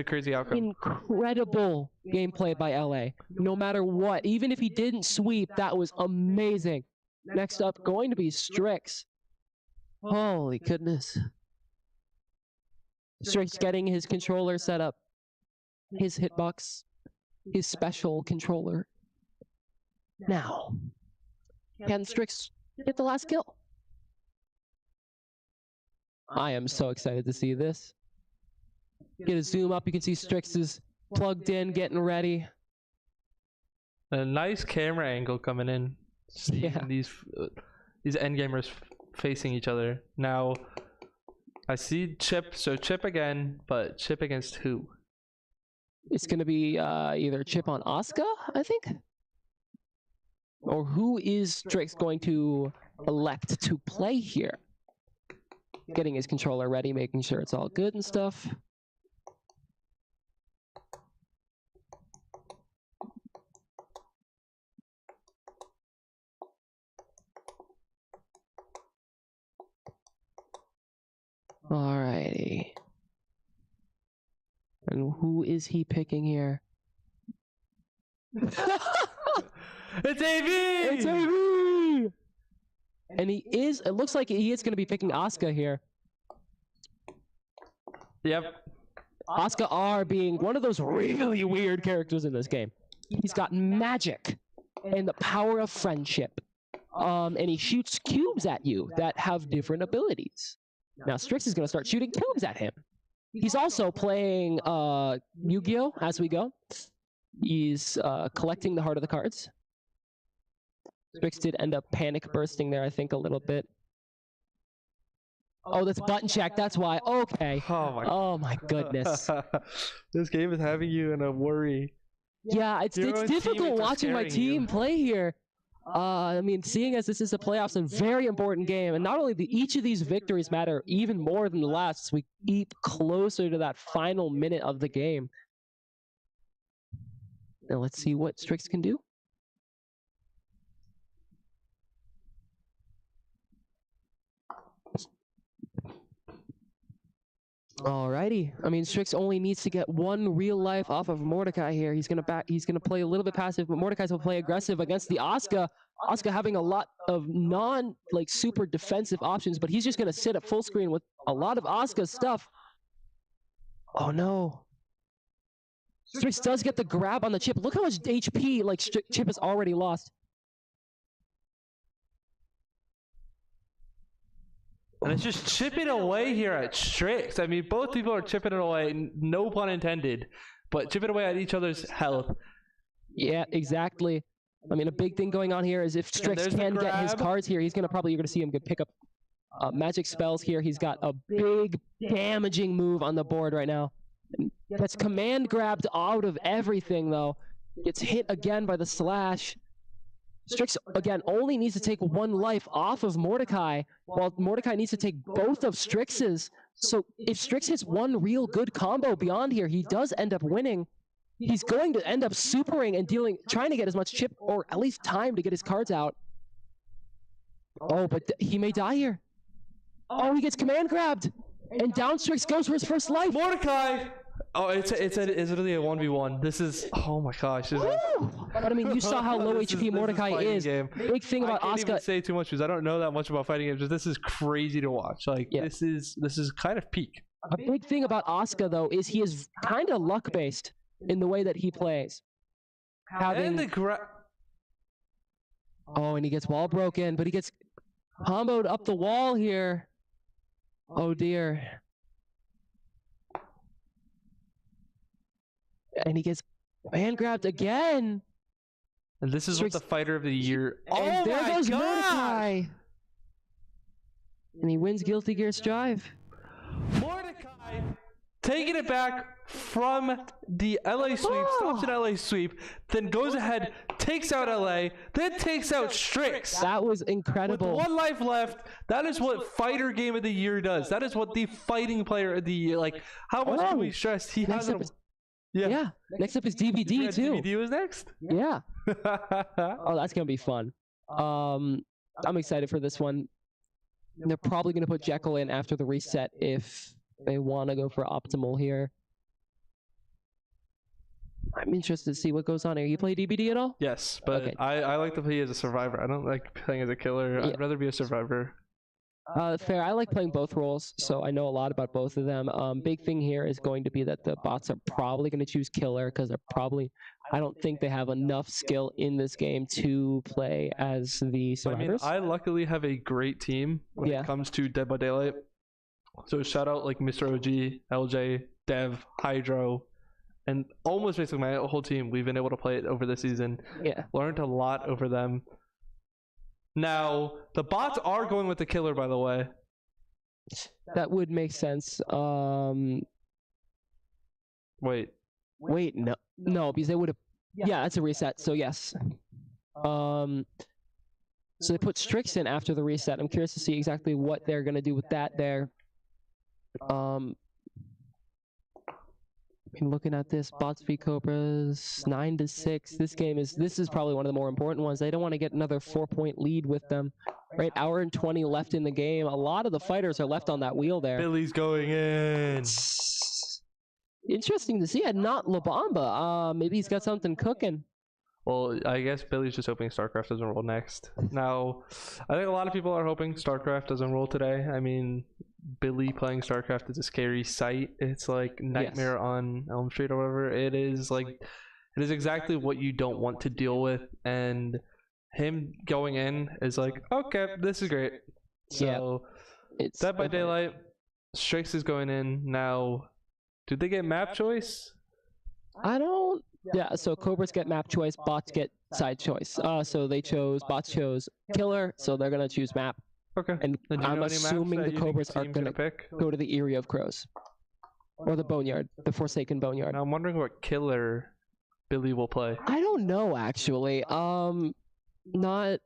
crazy outcome. Incredible gameplay by LA. No matter what, even if he didn't sweep, that was amazing. Next up, going to be Strix. Holy goodness. Strix getting his controller set up. His hitbox. His special controller. Now, can Strix get the last kill? I am so excited to see this. Get a zoom up, you can see Strix is plugged in, getting ready. A nice camera angle coming in. Seeing these endgamers facing each other. Now, I see Chip, so Chip again, but Chip against who? It's going to be either Chip on Asuka, I think? Or who is Strix going to elect to play here? Getting his controller ready, making sure it's all good and stuff. Alrighty. And who is he picking here? It's AV! It's AV! And it looks like he is going to be picking Asuka here. Yep. Asuka R being one of those really weird characters in this game. He's got magic and the power of friendship. And he shoots cubes at you that have different abilities. Now Strix is going to start shooting cubes at him. He's also playing Yu-Gi-Oh! As we go. He's collecting the heart of the cards. Strix did end up panic bursting there, I think, a little bit. Oh, that's button check. That's why. Okay. Oh my goodness. This game is having you in a worry. Yeah, it's difficult watching my team play here. I mean, seeing as this is a playoffs and very important game, and not only each of these victories matter even more than the last, as we keep closer to that final minute of the game. Now let's see what Strix can do. Alrighty. I mean, Strix only needs to get one real life off of Mordecai here. He's gonna play a little bit passive, but Mordecai's will play aggressive against the Asuka. Asuka having a lot of super defensive options, but he's just gonna sit at full screen with a lot of Asuka stuff. Oh no. Strix does get the grab on the chip. Look how much HP Chip has already lost. And it's just chipping away here at Strix. I mean, both people are chipping it away, no pun intended, but chipping away at each other's health. Yeah, exactly. I mean, a big thing going on here is if Strix can get his cards here, you're gonna see him pick up magic spells here. He's got a big damaging move on the board right now. That's command grabbed out of everything though. Gets hit again by the slash. Strix, again, only needs to take one life off of Mordecai, while Mordecai needs to take both of Strix's. So if Strix hits one real good combo beyond here, he does end up winning. He's going to end up supering and trying to get as much chip, or at least time to get his cards out. Oh, but he may die here. Oh, he gets command grabbed! And down Strix goes for his first life! Mordecai! Oh, it's literally a 1v1. This is, oh my gosh. But I mean, you saw how low HP Mordecai is. Big thing about I can't Asuka. even say too much because I don't know that much about fighting games. But this is crazy to watch. Like this is kind of peak. A big thing about Asuka though is he is kind of luck based in the way that he plays. And oh, and he gets wall broken, but he gets comboed up the wall here. Oh dear. And he gets hand grabbed again. And this is what the fighter of the year. And there goes Mordecai. And he wins Guilty Gear Strive. Mordecai taking it back from the LA sweep, stops at LA sweep, then goes ahead, takes out LA, then takes out Strix. That was incredible. With one life left, that is what fighter game of the year does. That is what the fighting player of the year, like, how much can we stress? He has Yeah. Next up is DVD too. DVD was next? Yeah. Oh, that's gonna be fun. I'm excited for this one. They're probably gonna put Jekyll in after the reset if they want to go for optimal here. I'm interested to see what goes on here. You play DBD at all? Yes, but okay. I like to play as a survivor. I don't like playing as a killer. Yeah. I'd rather be a survivor. Fair. I like playing both roles, so I know a lot about both of them. Big thing here is going to be that the bots are probably going to choose killer because I don't think they have enough skill in this game to play as the survivors. I mean, I luckily have a great team when it comes to Dead by Daylight. So shout out like Mr. OG, LJ, Dev, Hydro, and almost basically my whole team. We've been able to play it over the season. Yeah. Learned a lot over them. Now, the bots are going with the killer, by the way. That would make sense. Wait, no, because they would have. Yeah, that's a reset. So yes. So they put Strix in after the reset. I'm curious to see exactly what they're gonna do with that there. I mean, looking at this, bots v Cobras, 9-6. This is probably one of the more important ones. They don't want to get another 4-point lead with them. Right, hour and 20 left in the game. A lot of the fighters are left on that wheel there. Billy's going in. Interesting to see. Not La Bamba. Maybe he's got something cooking. Well, I guess Billy's just hoping StarCraft doesn't roll next. Now, I think a lot of people are hoping StarCraft doesn't roll today. I mean, Billy playing StarCraft is a scary sight. It's like Nightmare on Elm Street or whatever. It is exactly what you don't want to deal with. And him going in is like, okay, this is great. So, it's Dead by Daylight. Strix is going in. Now, did they get map choice? I don't. Yeah, so Cobras get map choice, bots get side choice. So bots chose killer, so they're gonna choose map. Okay. And I'm assuming the Cobras are gonna go to the Eyrie of Crows. Or the Boneyard, the Forsaken Boneyard. Now I'm wondering what killer Billy will play. I don't know actually. not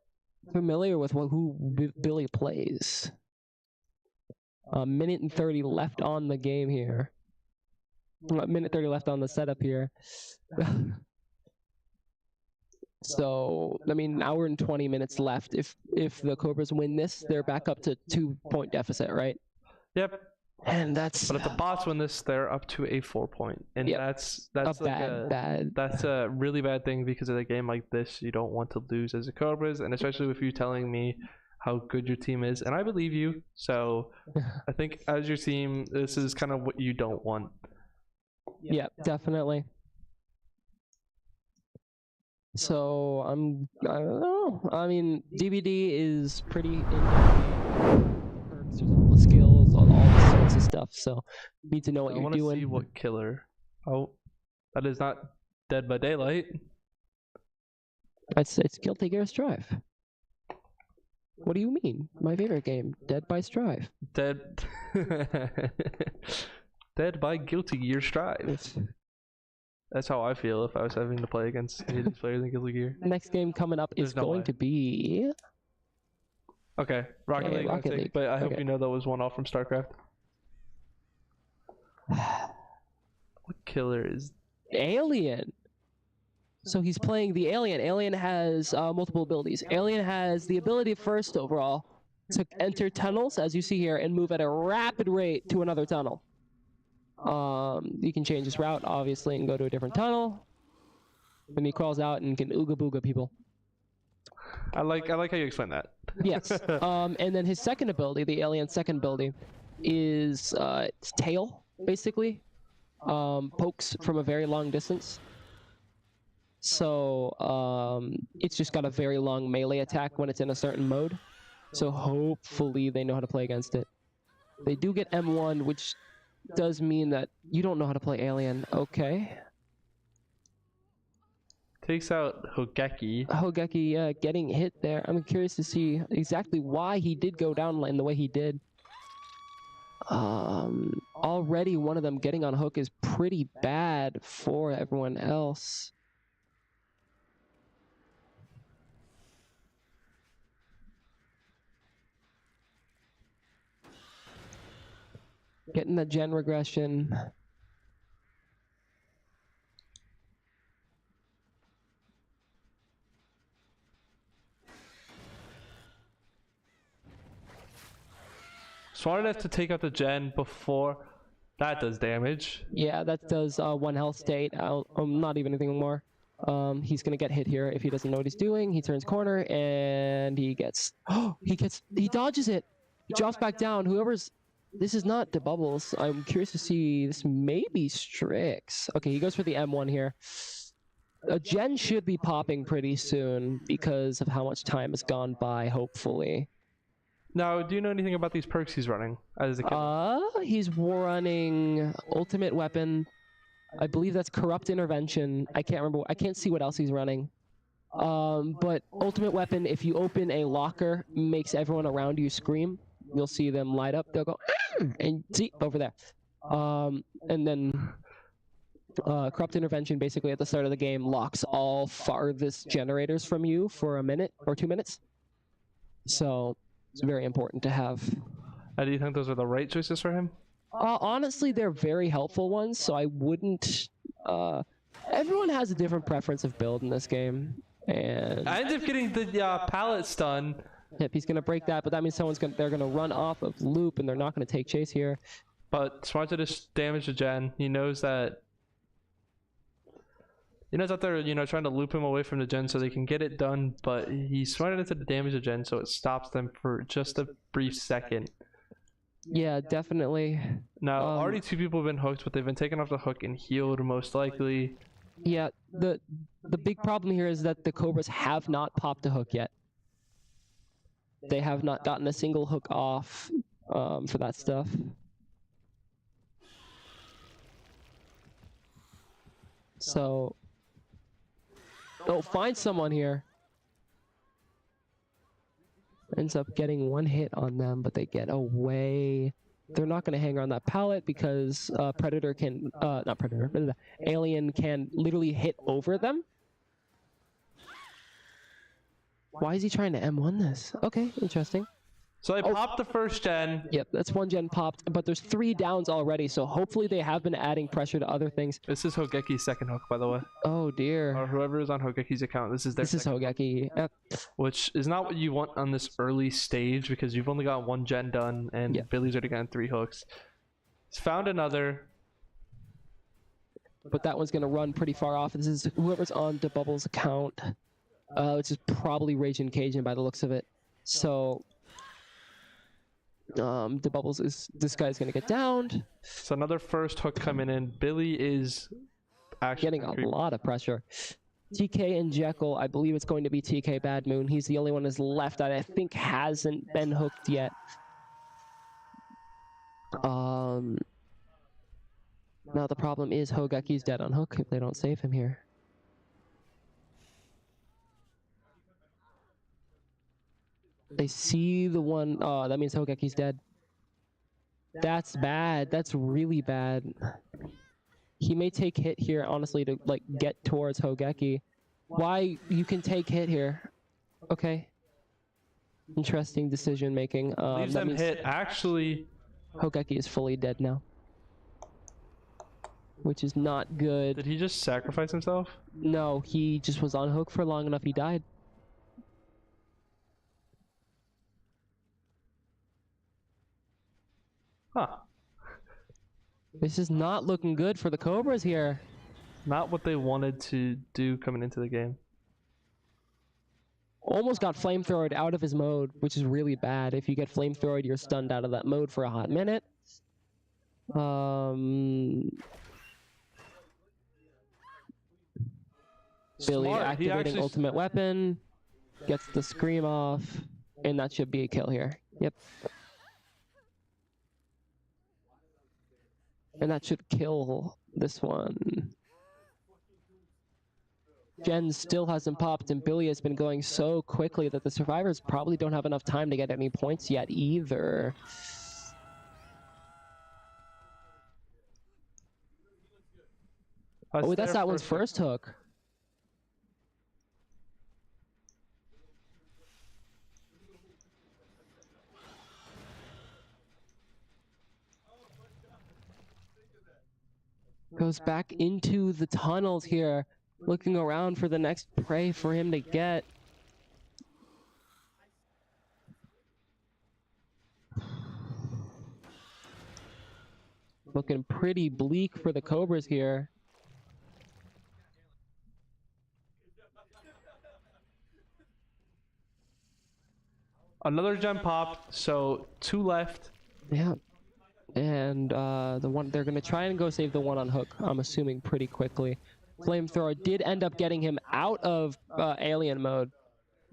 familiar with who Billy plays. A minute and 30 left on the game here. A minute 30 left on the setup here. So, I mean, an hour and 20 minutes left. If the Cobras win this, they're back up to 2-point deficit, right? Yep. And that's But if the bots win this, they're up to a 4-point, and Yep. that's a like bad. that's a really bad thing, because in a game like this, you don't want to lose as a Cobras, and especially with you telling me how good your team is, and I believe you. So I think as your team, this is kind of what you don't want. Yeah, definitely. So I don't know. I mean, DBD is pretty in perks. There's all the skills, all the sorts of stuff. So you need to know what I you're want to doing. see what killer. Oh, that is not Dead by Daylight. It's Guilty Gear Strive. What do you mean? My favorite game, Dead by Strive. Dead. Dead by Guilty Gear Strive. That's how I feel if I was having to play against any of these players in Guilty Gear. Next game coming up is There's no going way. to be Okay, Rocket Okay, League, I Rocket think, League. but I hope Okay. you know that was one off from StarCraft. What killer is? Alien. So he's playing the Alien. Alien has multiple abilities. Alien has the ability first overall to enter tunnels, as you see here, and move at a rapid rate to another tunnel. You can change his route, obviously, and go to a different tunnel. And he crawls out and can ooga booga people. I like how you explain that. Yes. And then his second ability, the Alien's second ability, is its tail, basically. Pokes from a very long distance. So it's just got a very long melee attack when it's in a certain mode. So hopefully they know how to play against it. They do get M1, which does mean that you don't know how to play Alien. Okay. Takes out Hogeki. Hogeki getting hit there. I'm curious to see exactly why he did go down in the way he did. Already one of them getting on hook is pretty bad for everyone else. Getting the gen regression. Smart enough to take out the gen before that does damage. Yeah, that does 1 health state. Not even anything more. He's gonna get hit here if he doesn't know what he's doing. He turns corner and he gets. He dodges it. He drops back down. This is not DeBubbles. I'm curious to see. This may be Strix. Okay, he goes for the M1 here. A gen should be popping pretty soon because of how much time has gone by. Hopefully. Now, do you know anything about these perks he's running as a kid? He's running Ultimate Weapon. I believe that's Corrupt Intervention. I can't remember. I can't see what else he's running. But Ultimate Weapon, if you open a locker, makes everyone around you scream. You'll see them light up. They'll go, and see over there. And then Corrupt Intervention, basically at the start of the game, locks all farthest generators from you for a minute or 2 minutes. So it's very important to have. Do you think those are the right choices for him? Honestly, they're very helpful ones, so I wouldn't... everyone has a different preference of build in this game, and... I ended up getting the pallet stun. Yep, he's going to break that, but that means they're going to run off of loop, and they're not going to take chase here. But Smart to just damage the gen. He knows that... He knows that they're, trying to loop him away from the gen so they can get it done, but he's smart enough to damage the gen so it stops them for just a brief second. Yeah, definitely. Now, already 2 people have been hooked, but they've been taken off the hook and healed most likely. Yeah, the big problem here is that the Cobras have not popped a hook yet. They have not gotten a single hook off for that stuff. So... Oh, find someone here. Ends up getting 1 hit on them, but they get away. They're not going to hang around that pallet because Predator can, not Predator, but Alien can literally hit over them. Why is he trying to M1 this? Okay, interesting. So I popped the first gen. Yep, that's one gen popped, but there's 3 downs already, so hopefully they have been adding pressure to other things. This is Hogeki's second hook, by the way. Oh dear. Or whoever is on Hogeki's account, this is their This is second Hogeki. Yep. which is not what you want on this early stage because you've only got 1 gen done and Yeah. Billy's already gotten 3 hooks. He's found another. But that one's gonna run pretty far off. This is whoever's on DeBubble's account, which is probably Raging Cajun by the looks of it. So, DeBubbles is this guy's gonna get downed. So another first hook coming in. Billy is actually Getting a lot of pressure. TK and Jekyll, I believe it's going to be TK Bad Moon. He's the only one that's left that I think hasn't been hooked yet. Now the problem is Hogeki's dead on hook if they don't save him here. They see the one. Oh, that means Hogeki's dead. That's bad. That's really bad. He may take hit here, honestly, to like get towards Hogeki. Why? You can take hit here. Okay. Interesting decision making. leaves That them means hit. Actually, Hogeki is fully dead now, which is not good. did he just sacrifice himself? No, he just was on hook for long enough. He died. Huh. This is not looking good for the Cobras here. Not what they wanted to do coming into the game. Almost got flamethrowered out of his mode, which is really bad. If you get flamethrowered, you're stunned out of that mode for a hot minute. Billy Smart. He activating actually ultimate weapon, gets the scream off, and that should be a kill here. Yep. And that should kill this one. Jen still hasn't popped, and Billy has been going so quickly that the survivors probably don't have enough time to get any points yet either. Oh, that's that one's first hook. Goes back into the tunnels here, looking around for the next prey for him to get. Looking pretty bleak for the Cobras here. Another gem popped, so 2 left. Yeah. And the one they're gonna try and go save the one on hook, I'm assuming pretty quickly. Flamethrower did end up getting him out of alien mode,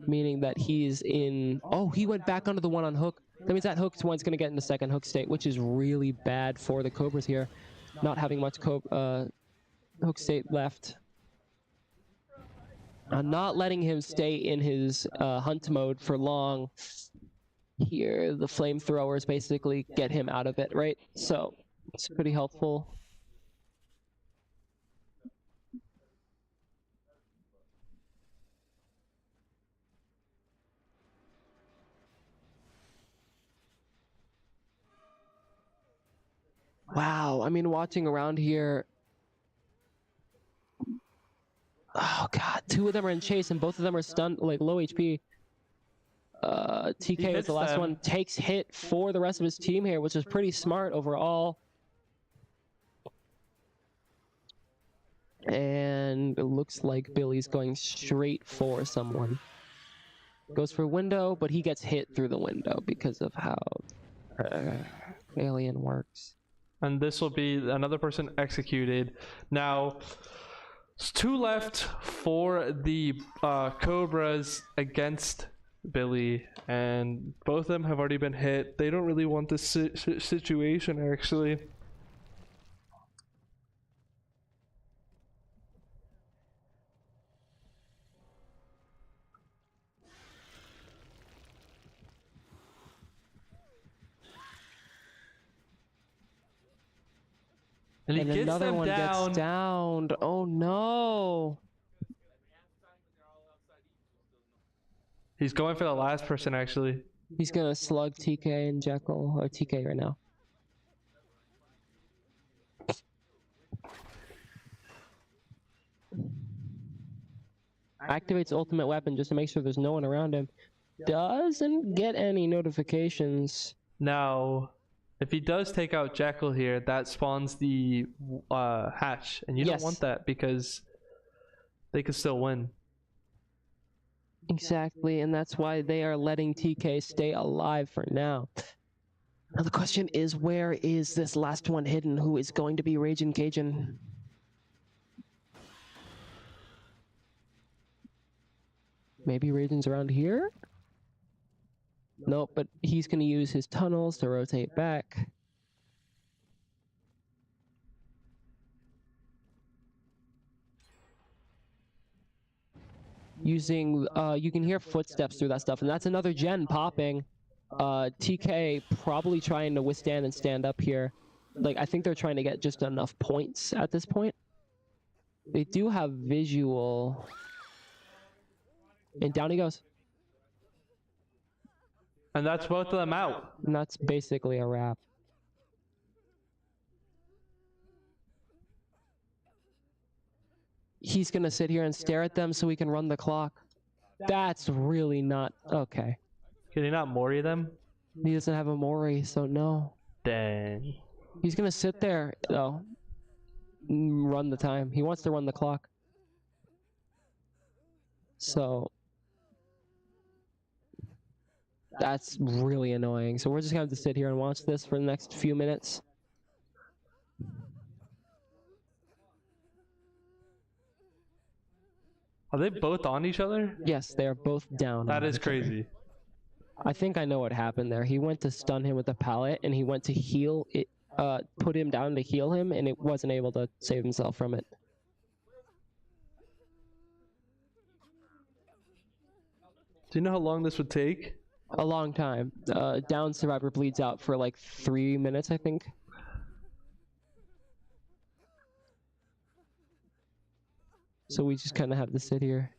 meaning that he's in. Oh, he went back onto the one on hook. That means that hooked one's gonna get in the second hook state, which is really bad for the Cobras here, not having much hook state left. Not letting him stay in his hunt mode for long. Here, the flamethrowers basically get him out of it, right? So, it's pretty helpful. Wow, I mean, watching around here. Oh god, 2 of them are in chase and both of them are stunned, like low HP. TK is the last one, takes hit for the rest of his team here, which is pretty smart overall. And it looks like Billy's going straight for someone. Goes for window, but he gets hit through the window because of how alien works. And this will be another person executed. Now, it's 2 left for the Cobras against Billy, and both of them have already been hit. They don't really want this situation, actually. And he gets another them one down. gets downed. Oh no! He's going for the last person, actually. He's gonna slug TK and Jekyll, or TK right now. Activates ultimate weapon just to make sure there's no one around him. Doesn't get any notifications. Now, if he does take out Jekyll here, that spawns the hatch. And you don't want that because they could still win. Exactly, and that's why they are letting TK stay alive for now. Now the question is, where is this last one hidden? Who is going to be Raging Cajun? Maybe Raging's around here? Nope, but he's going to use his tunnels to rotate back. Using, you can hear footsteps through that stuff, and that's another gen popping. TK probably trying to withstand and stand up here. Like, I think they're trying to get just enough points at this point. They do have visual. And down he goes. And that's both of them out. And that's basically a wrap. He's gonna sit here and stare at them so he can run the clock. That's really not okay. Can he not Mori them? He doesn't have a Mori, so no. Dang. He's gonna sit there though. Run the time. He wants to run the clock. So that's really annoying. So we're just gonna have to sit here and watch this for the next few minutes. Are they both on each other? Yes, they are both down. That is crazy. I think I know what happened there. He went to stun him with the pallet, and he went to heal it, put him down to heal him, and it wasn't able to save himself from it. Do you know how long this would take? A long time. Down survivor bleeds out for like 3 minutes, I think. So we just kind of have to sit here.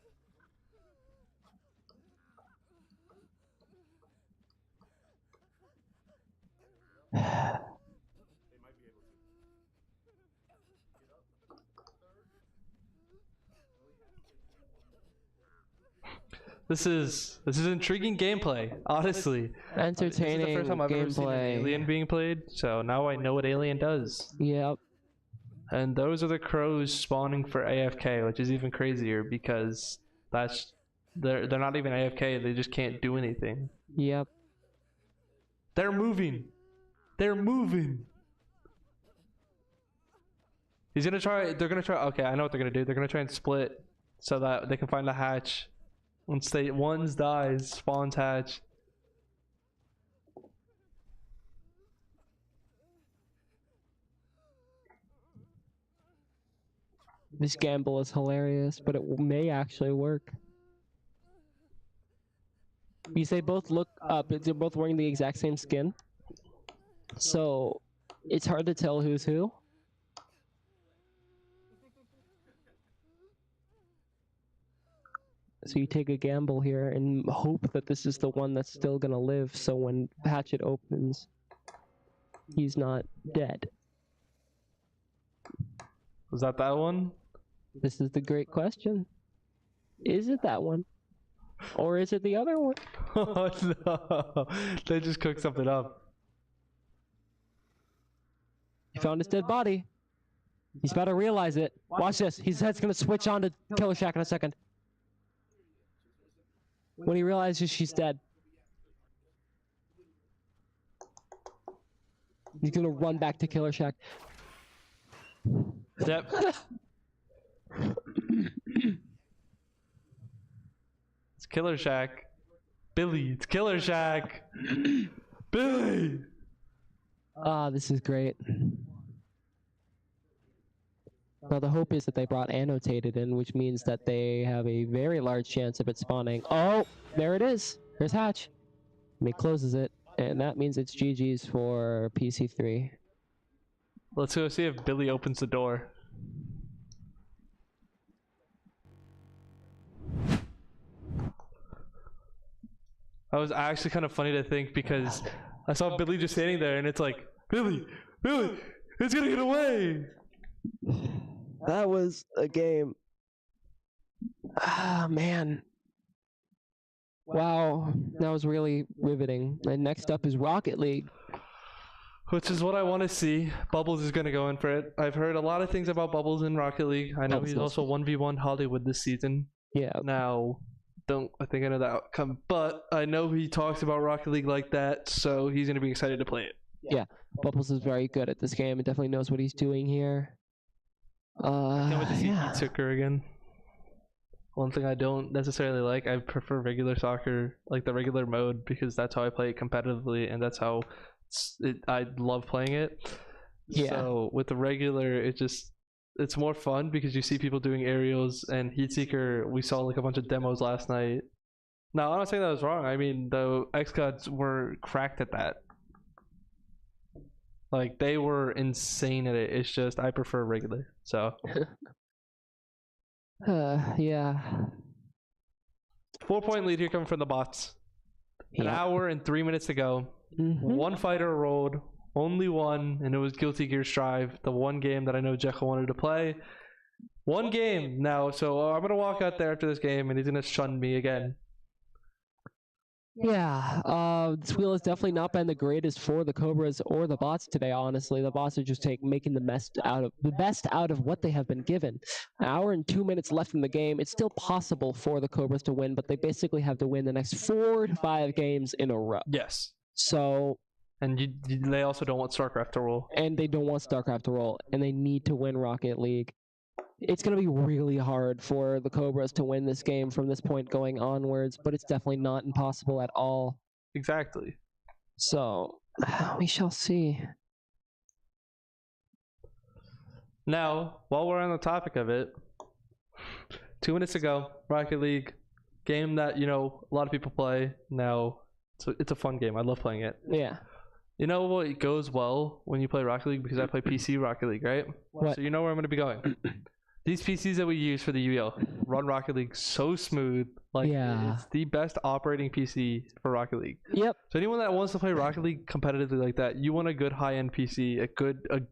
This is intriguing gameplay, honestly. Entertaining This is the first time I've ever seen an gameplay. Alien being played, so now I know what Alien does. Yep. And those are the crows spawning for AFK, which is even crazier because they're not even AFK, they just can't do anything. Yep. They're moving. They're moving. They're gonna try, okay, I know what they're gonna do. They're gonna try and split so that they can find the hatch. Once one's dies, spawns hatch. This gamble is hilarious, but it may actually work. Because they both look up, they're both wearing the exact same skin. So it's hard to tell who's who. So you take a gamble here and hope that this is the one that's still gonna live, so when Hatchet opens, he's not dead. Was that one? This is the great question. Is it that one? Or is it the other one? Oh no, they just cooked something up. He found his dead body. He's about to realize it. Watch this. His head's gonna switch on to Killer Shack in a second. When he realizes she's dead. He's gonna run back to Killer Shack. Yep. It's Killer Shack. Billy, it's Killer Shack. Billy! Ah, this is great. Now the hope is that they brought annotated in, which means that they have a very large chance of it spawning. Oh, there it is. There's Hatch. And he closes it, and that means it's GG's for PC3. Let's go see if Billy opens the door. That was actually kind of funny to think because I saw Billy just standing there, and it's like, Billy, it's gonna get away. That was a game. Ah, man. Wow, that was really riveting. And next up is Rocket League. Which is what I want to see. Bubbles is going to go in for it. I've heard a lot of things about Bubbles in Rocket League. I know Bubbles he's also 1v1 Hollywood this season. Yeah. Now, I think I know the outcome, but I know he talks about Rocket League like that, so he's going to be excited to play it. Yeah, Bubbles is very good at this game and definitely knows what he's doing here. I can't wait to see Yeah. Ticker again. One thing I don't necessarily like, I prefer regular soccer, like the regular mode, because that's how I play it competitively, and that's how I love playing it. Yeah. So with the regular, it's more fun because you see people doing aerials and Heatseeker. We saw like a bunch of demos last night. No, I'm not saying that was wrong. I mean, the XCODs were cracked at that. Like they were insane at it. It's just I prefer regular. So Yeah. 4-point lead here coming from the bots. An Yeah. hour and 3 minutes to go. One fighter rolled, only one, and it was Guilty Gear Strive, the one game that I know Jekyll wanted to play. One game now, so I'm gonna walk out there after this game, and he's gonna shun me again. Yeah, this wheel has definitely not been the greatest for the Cobras or the bots today, honestly. The bots are just making the best out of what they have been given. An hour and 2 minutes left in the game. It's still possible for the Cobras to win, but they basically have to win the next 4 to 5 games in a row. Yes. So, And they also don't want StarCraft to roll. and they don't want StarCraft to roll, and they need to win Rocket League. It's going to be really hard for the Cobras to win this game from this point going onwards, but it's definitely not impossible at all. Exactly. So, we shall see. Now, while we're on the topic of it, 2 minutes ago, Rocket League, game that, a lot of people play now. It's a fun game. I love playing it. Yeah. You know what goes well when you play Rocket League? Because I play PC Rocket League, right? What? So you know where I'm going to be going. These PCs that we use for the UEL run Rocket League so smooth. Like, Yeah. it's the best operating PC for Rocket League. Yep. So anyone that wants to play Rocket League competitively like that, you want a good high-end PC, a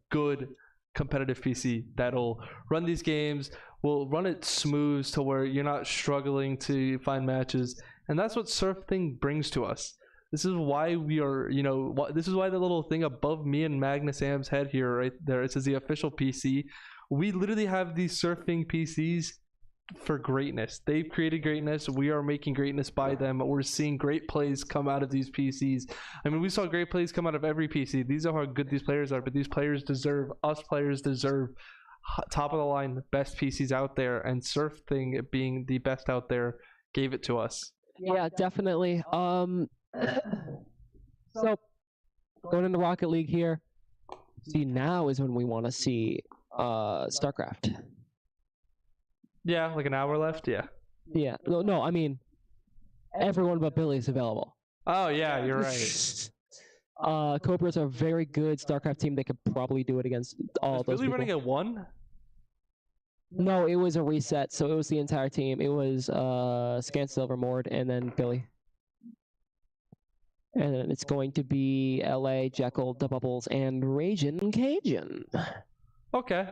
good competitive PC that'll run these games, will run it smooth to where you're not struggling to find matches. And that's what SurfThing brings to us. This is why we are, this is why the little thing above me and Magnus Sam's head here, right there, it says the official PC. We literally have these SurfThing PCs for greatness. They've created greatness. We are making greatness by them. We're seeing great plays come out of these PCs. I mean, we saw great plays come out of every PC. These are how good these players are, but these players deserve top of the line, best PCs out there, and SurfThing being the best out there gave it to us. Yeah, definitely. So, going into Rocket League here. See, now is when we want to see StarCraft. Yeah, like an hour left. Yeah. Yeah. No, I mean, everyone but Billy is available. Oh yeah, you're right. Cobras are a very good StarCraft team. They could probably do it against all Is those Billy people. running at 1? No, it was a reset, so it was the entire team. It was Scant Silver, Mord, and then Billy. And then it's going to be LA, Jekyll, The Bubbles, and Ragin' Cajun. Okay.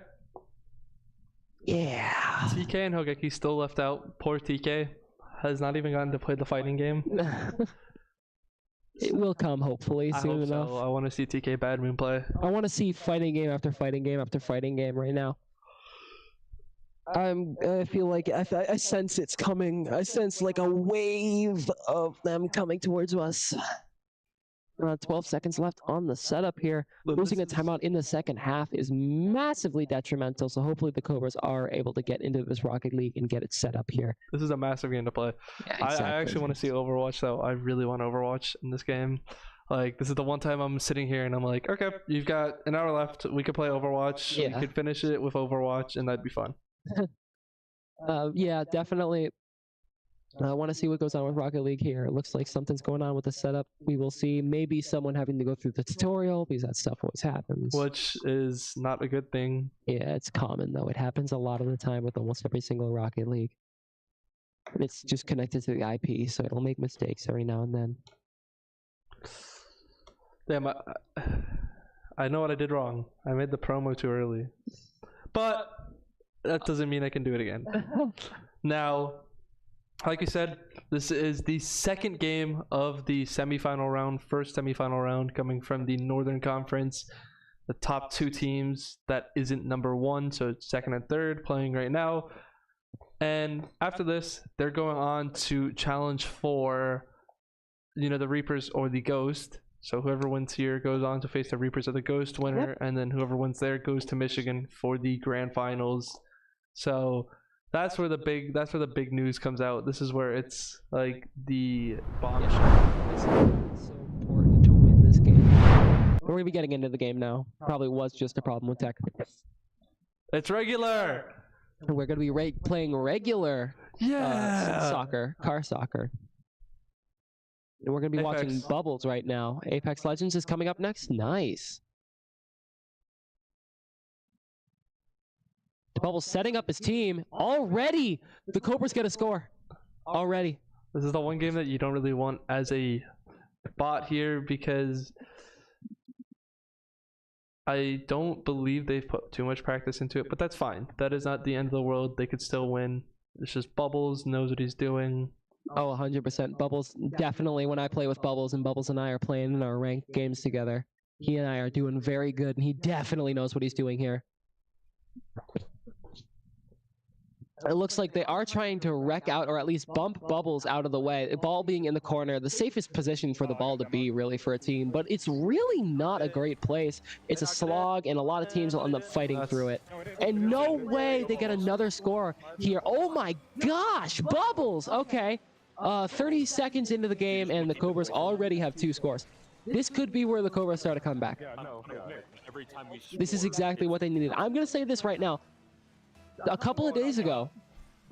Yeah. TK and Hogeki still left out. Poor TK has not even gotten to play the fighting game. It will come, hopefully, I soon hope enough. so. I want to see TK Badmoon play. I want to see fighting game after fighting game after fighting game right now. I feel like I sense it's coming. I sense like a wave of them coming towards us. 12 seconds left on the setup here. Losing a timeout in the second half is massively detrimental, so hopefully the Cobras are able to get into this Rocket League and get it set up here. This is a massive game to play. Yeah, I exactly. actually want to see Overwatch, though. I really want Overwatch in this game. Like, this is the one time I'm sitting here and I'm like, okay, you've got an hour left. We could play Overwatch. Yeah. We could finish it with Overwatch, and that'd be fun. Yeah, definitely. I want to see what goes on with Rocket League here. It looks like something's going on with the setup. We will see. Maybe someone having to go through the tutorial because that stuff always happens. Which is not a good thing. Yeah, it's common though. It happens a lot of the time with almost every single Rocket League. It's just connected to the IP, so it'll make mistakes every now and then. Damn, I know what I did wrong. I made the promo too early. But that doesn't mean I can do it again. Now, like you said, this is the second game of the semifinal round, first semifinal round coming from the Northern Conference. The top two teams that isn't number one, so second and third playing right now. And after this, they're going on to challenge for, the Reapers or the Ghost. So whoever wins here goes on to face the Reapers or the Ghost winner, and then whoever wins there goes to Michigan for the grand finals. So that's where the big news comes out. This is where it's like the bombshell. It's so important to win this game. We're gonna be getting into the game now. Probably was just a problem with tech. It's regular. We're gonna be playing regular soccer, car soccer. And we're gonna be watching Bubbles right now. Apex Legends is coming up next. Nice. Bubbles setting up his team already. The Cobras get a score already. This is the one game that you don't really want as a bot here because I don't believe they've put too much practice into it, but that's fine. That is not the end of the world. They could still win. It's just Bubbles knows what he's doing. Oh, 100%. Bubbles, definitely when I play with Bubbles and Bubbles and I are playing in our ranked games together, he and I are doing very good, and he definitely knows what he's doing here. It looks like they are trying to wreck out, or at least bump Bubbles out of the way. The ball being in the corner, the safest position for the ball to be, really, for a team. But it's really not a great place. It's a slog, and a lot of teams will end up fighting through it. And no way they get another score here. Oh my gosh, Bubbles! Okay. 30 seconds into the game, and the Cobras already have 2 scores. This could be where the Cobras start to come back. Every time we This is exactly what they needed. I'm going to say this right now. A couple of days ago,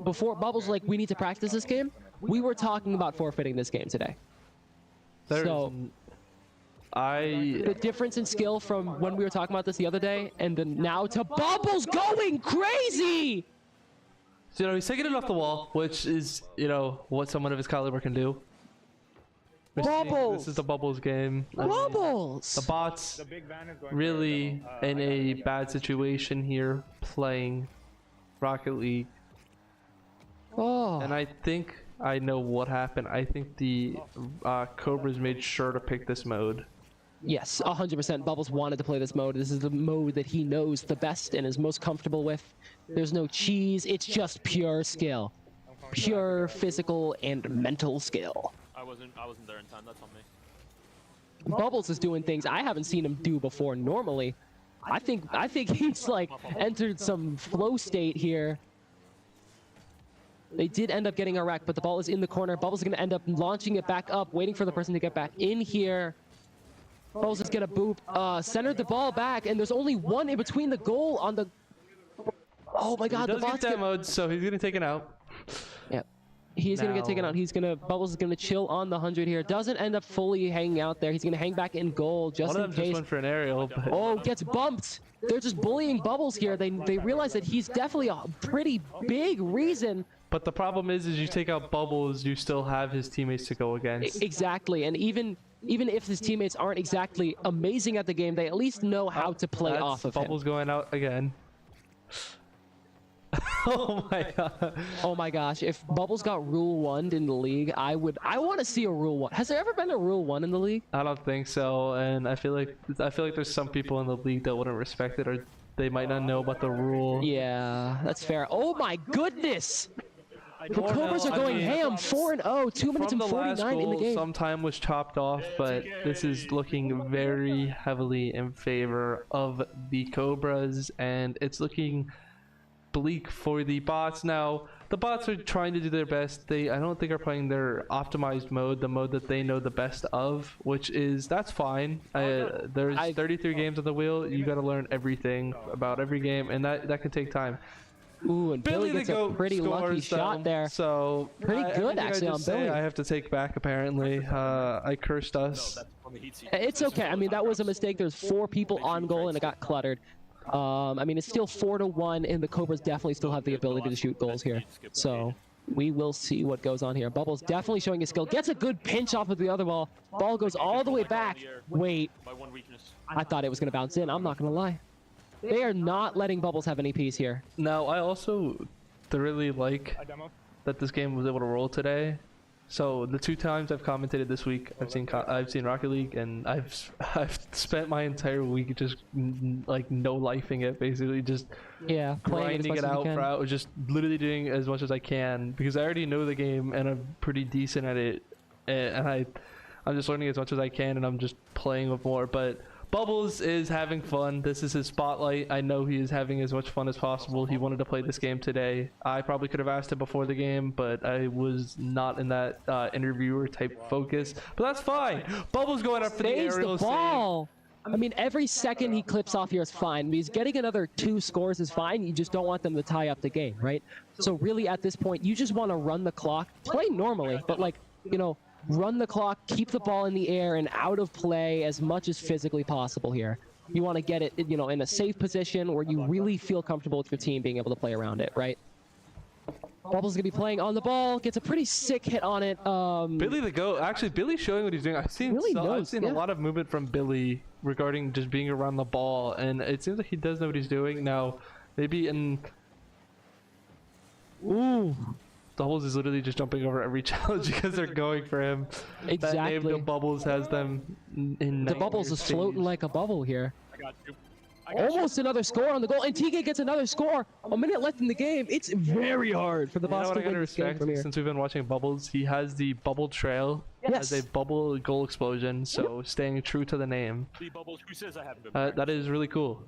before Bubbles like, we need to practice this game, we were talking about forfeiting this game today. So, the difference in skill from when we were talking about this the other day and then now to Bubbles going crazy! So, he's taking it off the wall, which is, what someone of his caliber can do. Bubbles! This is the Bubbles game. Bubbles! The bots really in a bad situation here playing Rocket League. Oh. And I think I know what happened. I think the Cobras made sure to pick this mode. Yes, 100%. Bubbles wanted to play this mode. This is the mode that he knows the best and is most comfortable with. There's no cheese. It's just pure skill. Pure physical and mental skill. I wasn't there in time. That's on me. Bubbles is doing things I haven't seen him do before normally. I think he's like entered some flow state here. They did end up getting a wreck, but the ball is in the corner. Bubbles is going to end up launching it back up, waiting for the person to get back in here. Bubbles is going to boop, centered the ball back, and there's only one in between the goal on the... Oh my god, he the does bot's get that mode, so he's going to take it out. Yep. He's going to get taken out. Bubbles is going to chill on the 100 here. Doesn't end up fully hanging out there. He's going to hang back in goal just in case. One of them just went for an aerial, but... Oh, gets bumped. They're just bullying Bubbles here. They realize that he's definitely a pretty big reason. But the problem is you take out Bubbles, you still have his teammates to go against. Exactly, and even if his teammates aren't exactly amazing at the game, they at least know how to play off of Bubbles him. going out again. Oh my god. Oh my gosh, if Bubbles got Rule 1'd in the league, I want to see a Rule 1. Has there ever been a Rule 1 in the league? I don't think so, and I feel like there's some people in the league that wouldn't respect it, or they might not know about the rule. Yeah, that's fair. Oh my goodness! The Cobras are going ham, 4-0, 2 minutes and 49 in the game. Some time was chopped off, but this is looking very heavily in favor of the Cobras, and it's looking bleak for the bots. Now, the bots are trying to do their best. I don't think are playing their optimized mode, the mode that they know the best of, which is, that's fine. There's 33 games on the wheel. You got to learn everything about every game, and that can take time. Ooh, and Billy gets a pretty lucky shot there. So pretty good actually on Billy. I have to take back apparently. I cursed us. It's okay. I mean, that was a mistake. There's 4 people on goal and it got cluttered. I mean, it's still 4-1, and the Cobras definitely still have the ability to shoot goals here. So we will see what goes on here. Bubbles definitely showing his skill. Gets a good pinch off of the other ball. Ball goes all the way back. Wait, My one weakness. I thought it was going to bounce in. I'm not going to lie. They are not letting Bubbles have any peace here. Now, I also thoroughly like A demo. that this game was able to roll today. So the 2 times I've commentated this week, I've seen Rocket League, and I've spent my entire week just like no lifing it, basically just Yeah, playing grinding it, it as much as you out can. for hours, just literally doing as much as I can because I already know the game and I'm pretty decent at it, and I'm just learning as much as I can, and I'm just playing with more. But Bubbles is having fun. This is his spotlight. I know he is having as much fun as possible. He wanted to play this game today. I probably could have asked him before the game, but I was not in that interviewer type focus. But that's fine. Bubbles going up for the Saves aerial the ball. I mean, every second he clips off here is fine. He's getting another 2 scores is fine. You just don't want them to tie up the game, right? So really, at this point, you just want to run the clock, play normally, but like, you know, run the clock, keep the ball in the air and out of play as much as physically possible here. You want to get it, you know, in a safe position where you really feel comfortable with your team being able to play around it, right? Bubbles gonna be playing on the ball, gets a pretty sick hit on it. Billy the GOAT. Actually, Billy's showing what he's doing. I've seen, Really I've knows, seen yeah. a lot of movement from Billy regarding just being around the ball, and it seems like he does know what he's doing. Now, maybe in... Ooh, Bubbles is literally just jumping over every challenge because they're going for him. That name, exactly. the Bubbles, has them in The Bubbles is floating like a bubble here. I got you. I got you. Almost another score on the goal, and TK gets another score. A minute left in the game. It's very hard for the You know Boss what to I gotta win this game respect? from here. Since we've been watching Bubbles, he has the bubble trail Yes. as a bubble goal explosion, so staying true to the name. Lee Bubbles, who says I haven't been That is really cool.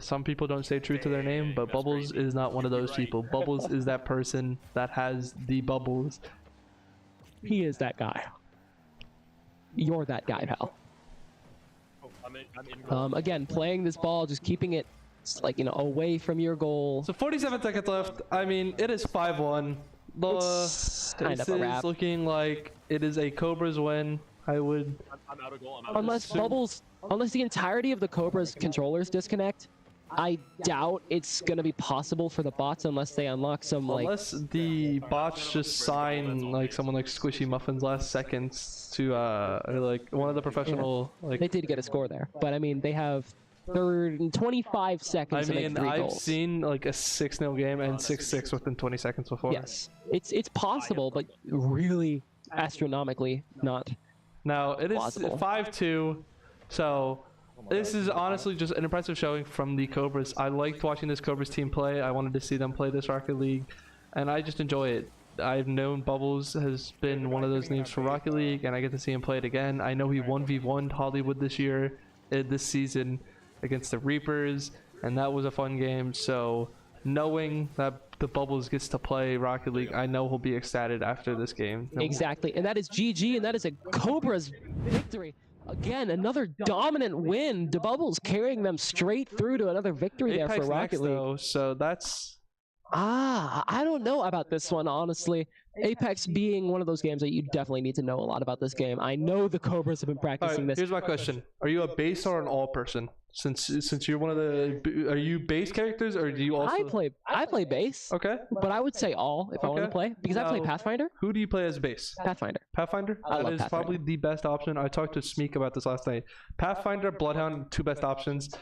Some people don't stay true to their name, but That's Bubbles crazy. is not one of those people. Bubbles is that person that has the bubbles. He is that guy. You're that guy, pal. Oh, I'm in goal. Again, playing this ball, just keeping it, like, you know, away from your goal. So 47 seconds left. I mean, it is 5-1. It's kind This of a is wrap. looking like it is a Cobras win. I would... I'm out of goal. I'm out of Unless goal. Bubbles, unless the entirety of the Cobras controllers disconnect, I doubt it's gonna be possible for the bots unless they unlock some like. Unless the bots just sign like someone like Squishy Muffins last seconds to like one of the professional They like. did get a score there, but I mean they have 25 I seconds to mean, make 3 I've goals. seen like a 6-0 game and 6-6 within 20 seconds before. Yes, it's possible, but really astronomically not. Now it is Plausible. 5-2, so this is honestly just an impressive showing from the Cobras. I liked watching this Cobras team play. I wanted to see them play this Rocket League, and I just enjoy it. I've known Bubbles has been one of those names for Rocket League, and I get to see him play it again. I know he 1v1'd Hollywood this season against the Reapers, and that was a fun game. So knowing that the Bubbles gets to play Rocket League, I know he'll be ecstatic after this game. Exactly, and that is GG, and that is a Cobras victory. Again, another dominant win. The Bubbles carrying them straight through to another victory there Apex for Rocket next, League. though, so that's... I don't know about this one, honestly. Apex being one of those games that you definitely need to know a lot about this game. I know the Cobras have been All right, practicing this. here's my question: are you a base or an all person? Since you're one of the, are you base characters or do you also? I play base, Okay. but I would say all if I want to Okay. play because I play Now- Pathfinder. Who do you play as base? Pathfinder. Pathfinder? I That love is probably the best option. I talked to Smeek about this last night. Pathfinder, Bloodhound, 2 best options.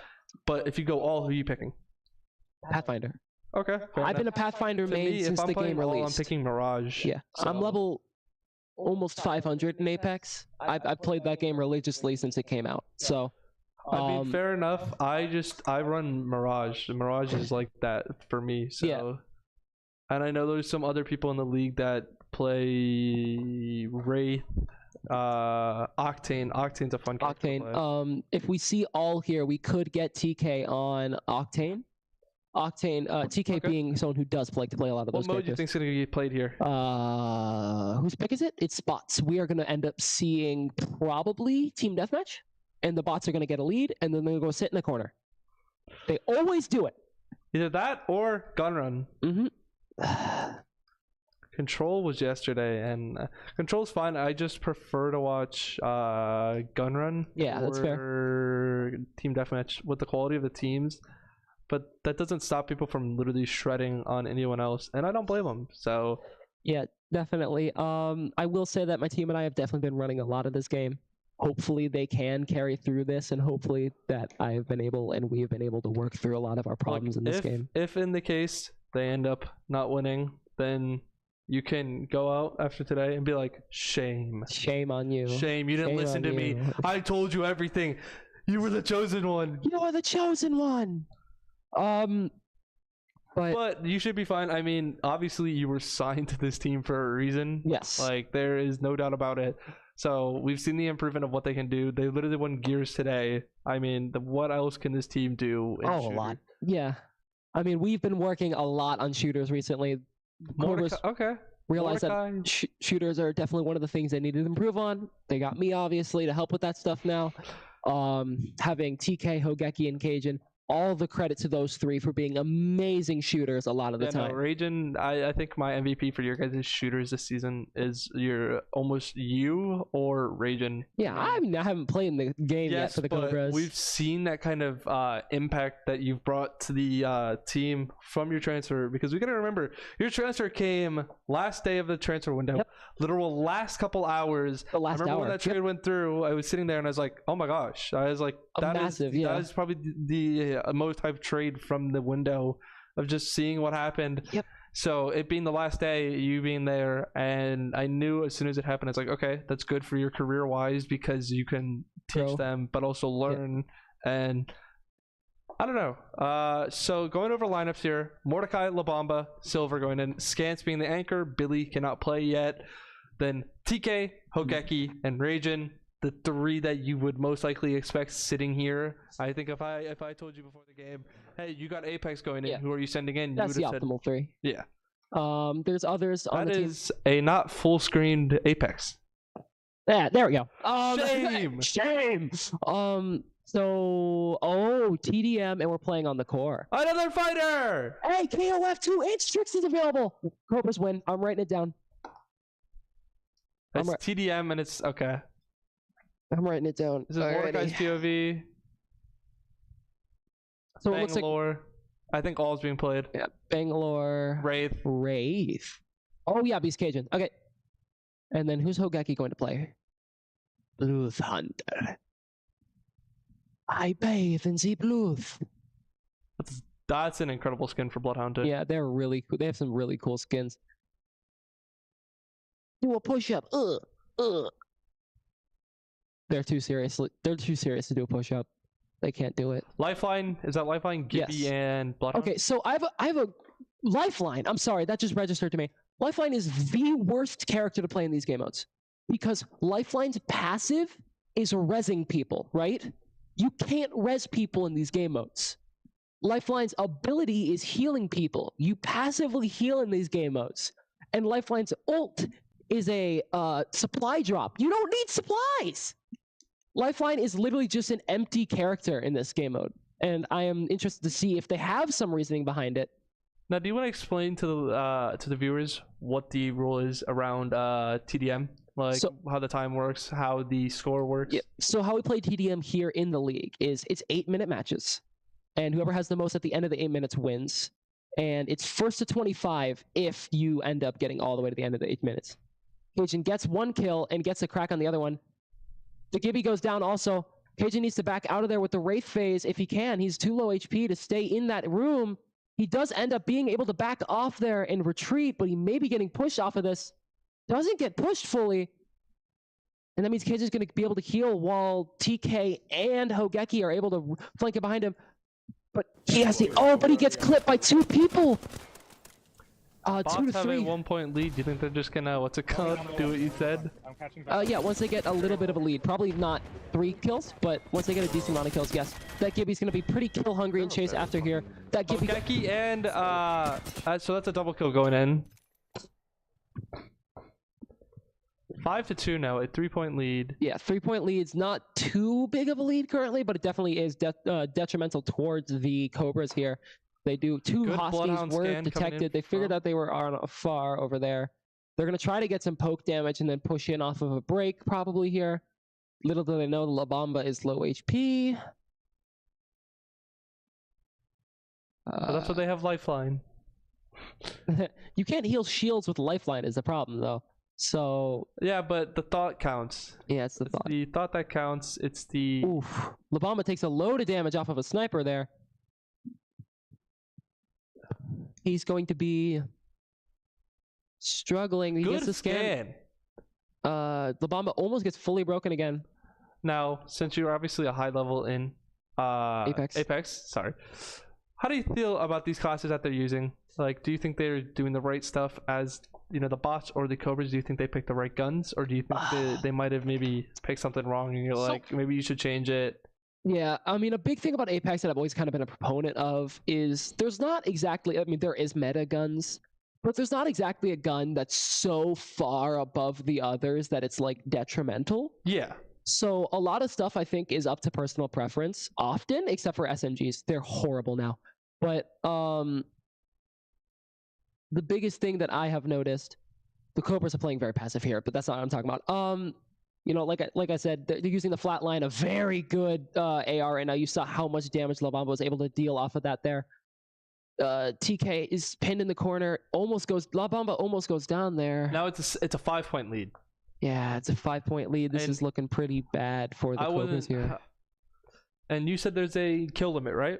But if you go all, who are you picking? Pathfinder. Okay. fair I've been a enough. Pathfinder To main me, since if I'm the playing game all, released. I'm picking Mirage. Yeah, I'm So- level almost 500 in Apex. I've played that game religiously since it came out. So, I mean, fair enough. I run Mirage. Mirage is like that for me. So, Yeah. and I know there's some other people in the league that play Wraith, Octane. Octane's a fun character to play. Octane. If we see all here, we could get TK on Octane. TK Okay. being someone who does like to play a lot of What those mode do you characters. think's gonna get played here? Whose pick is it? It's bots. We are going to end up seeing probably team deathmatch, and the bots are going to get a lead, and then they're going to go sit in the corner. They always do it. Either that or Gun Run. Mm-hmm. Control was yesterday, and Control's fine. I just prefer to watch Gun Run. Yeah, that's fair. or Team Deathmatch with the quality of the teams. But that doesn't stop people from literally shredding on anyone else, and I don't blame them. So Yeah, definitely. I will say that my team and I have definitely been running a lot of this game. Hopefully they can carry through this, and hopefully that I've been able and we have been able to work through a lot of our problems in this game. If in the case they end up not winning, then you can go out after today and be like, shame. Shame on you. Shame, you didn't Shame listen on to me. you. I told you everything. You were the chosen one. You are the chosen one. But you should be fine. I mean, obviously you were signed to this team for a reason. Yes. Like, there is no doubt about it. So we've seen the improvement of what they can do. They literally won Gears today. I mean, what else can this team do? A lot. Yeah. I mean, we've been working a lot on shooters recently. Cobras realized that shooters are definitely one of the things they needed to improve on. They got me, obviously, to help with that stuff now. Having TK, Hogeki, and Cajun, all the credit to those three for being amazing shooters a lot of the time. No, Ragin, I think my MVP for your guys' shooters this season is almost you or Ragin. Yeah, I mean, I haven't played in the game yet for the Cobras. We've seen that kind of impact that you've brought to the team from your transfer, because we got to remember, your transfer came last day of the transfer window. Yep. Literal last couple hours. The last I remember hour. when that trade went through, I was sitting there and I was like, oh my gosh. I was like, that is probably the most hyped trade from the window of just seeing what happened. Yep. So it being the last day, you being there, and I knew as soon as it happened, it's like, okay, that's good for your career wise, because you can teach them, but also learn. And I don't know. So going over lineups here: Mordecai, Labamba, Silver going in, Scance being the anchor, Billy cannot play yet. Then TK, Hogeki, and Ragin, the three that you would most likely expect sitting here. I think if I told you before the game, hey, you got Apex going in, who are you sending in? That's you the would have optimal three. Yeah. There's others on the team. That is a not full screened Apex. Yeah, there we go. Shame. Shame. TDM, and we're playing on the core. Another fighter. Hey, KOF 2-inch tricks is available. Cobras win. I'm writing it down. That's TDM, and it's okay. I'm writing it down. This is Mordecai's POV. So Bangalore. It looks like, I think all is being played. Yeah, Bangalore. Wraith. Oh yeah, Beast Cajun. Okay. And then who's Hogeki going to play? Blood Hunter. I bathe in the blood. That's an incredible skin for Bloodhound. Yeah, they're really cool. They have some really cool skins. Do a push-up. They're too serious. They're too serious to do a push-up. They can't do it. Lifeline, is that Lifeline, Gibby, and Bloodhound? Okay, so I have a Lifeline. I'm sorry, that just registered to me. Lifeline is the worst character to play in these game modes, because Lifeline's passive is rezzing people, right? You can't res people in these game modes. Lifeline's ability is healing people. You passively heal in these game modes. And Lifeline's ult is a supply drop. You don't need supplies. Lifeline is literally just an empty character in this game mode. And I am interested to see if they have some reasoning behind it. Now, do you want to explain to the viewers what the rule is around TDM? Like, how the time works, how the score works? Yeah. So how we play TDM here in the league is it's 8-minute matches. And whoever has the most at the end of the 8 minutes wins. And it's first to 25 if you end up getting all the way to the end of the 8 minutes. Cajun gets one kill and gets a crack on the other one. The Gibby goes down also. Cajun needs to back out of there with the Wraith phase if he can. He's too low HP to stay in that room. He does end up being able to back off there and retreat, but he may be getting pushed off of this. Doesn't get pushed fully. And that means Cajun's going to be able to heal while TK and Hogeki are able to flank it behind him. But he has the... Oh, but he gets clipped by two people. 2 to 3. Have a 1 point lead. Do you think they're just gonna do what you said? I'm catching Yeah, once they get a little bit of a lead, probably not 3 kills, but once they get a decent amount of kills, yes, that Gibby's gonna be pretty kill hungry and chase after here. That Gibby and so that's a double kill going in. 5-2 now, a 3 point lead. Yeah, 3 point lead's not too big of a lead currently, but it definitely is detrimental towards the Cobras here. They do 2 hosties were detected. They figured out they were on far over there. They're going to try to get some poke damage and then push in off of a break probably here. Little do they know the Labamba is low HP. But that's what they have Lifeline. You can't heal shields with lifeline is the problem though. So Yeah, but the thought counts. yeah, it's the It's thought. the thought that counts. It's the Oof. Labamba takes a load of damage off of a sniper there. He's going to be struggling. He gets good the scan. Labamba almost gets fully broken again. Now, since you're obviously a high level in Apex, sorry. How do you feel about these classes that they're using? Like, do you think they're doing the right stuff as, you know, the bots or the Cobras? Do you think they picked the right guns, or do you think they might have maybe picked something wrong and you're like, maybe you should change it? Yeah, I mean, a big thing about Apex that I've always kind of been a proponent of is there's not exactly, I mean, there is meta guns, but there's not exactly a gun that's so far above the others that it's like detrimental. Yeah. So a lot of stuff I think is up to personal preference often, except for SMGs. They're horrible now. But the biggest thing that I have noticed, the Cobras are playing very passive here, but that's not what I'm talking about. You know, like I said, they're using the flatline, a very good AR right now. You saw how much damage Labamba was able to deal off of that there. TK is pinned in the corner, Labamba almost goes down there. Now it's a 5-point lead. Yeah, it's a 5-point lead. This is looking pretty bad for the Cobras here. And you said there's a kill limit, right?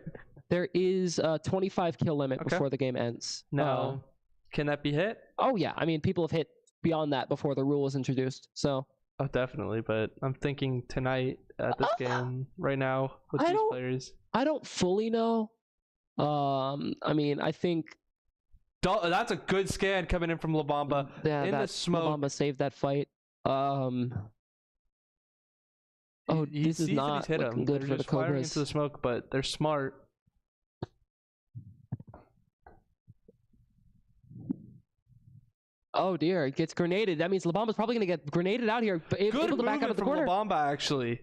There is a 25 kill limit before the game ends. Now, can that be hit? Oh yeah, I mean, people have hit beyond that before the rule was introduced. So. Oh, definitely. But I'm thinking tonight at this game right now with these players. I don't fully know. I mean, I think that's a good scan coming in from Labamba. Yeah, in the smoke. Labamba saved that fight. Oh, this is not looking good for the Cobras. Into the smoke, but they're smart. Oh dear, it gets grenaded. That means Labamba's probably going to get grenaded out here. But able to back out of the corner. Labamba, actually.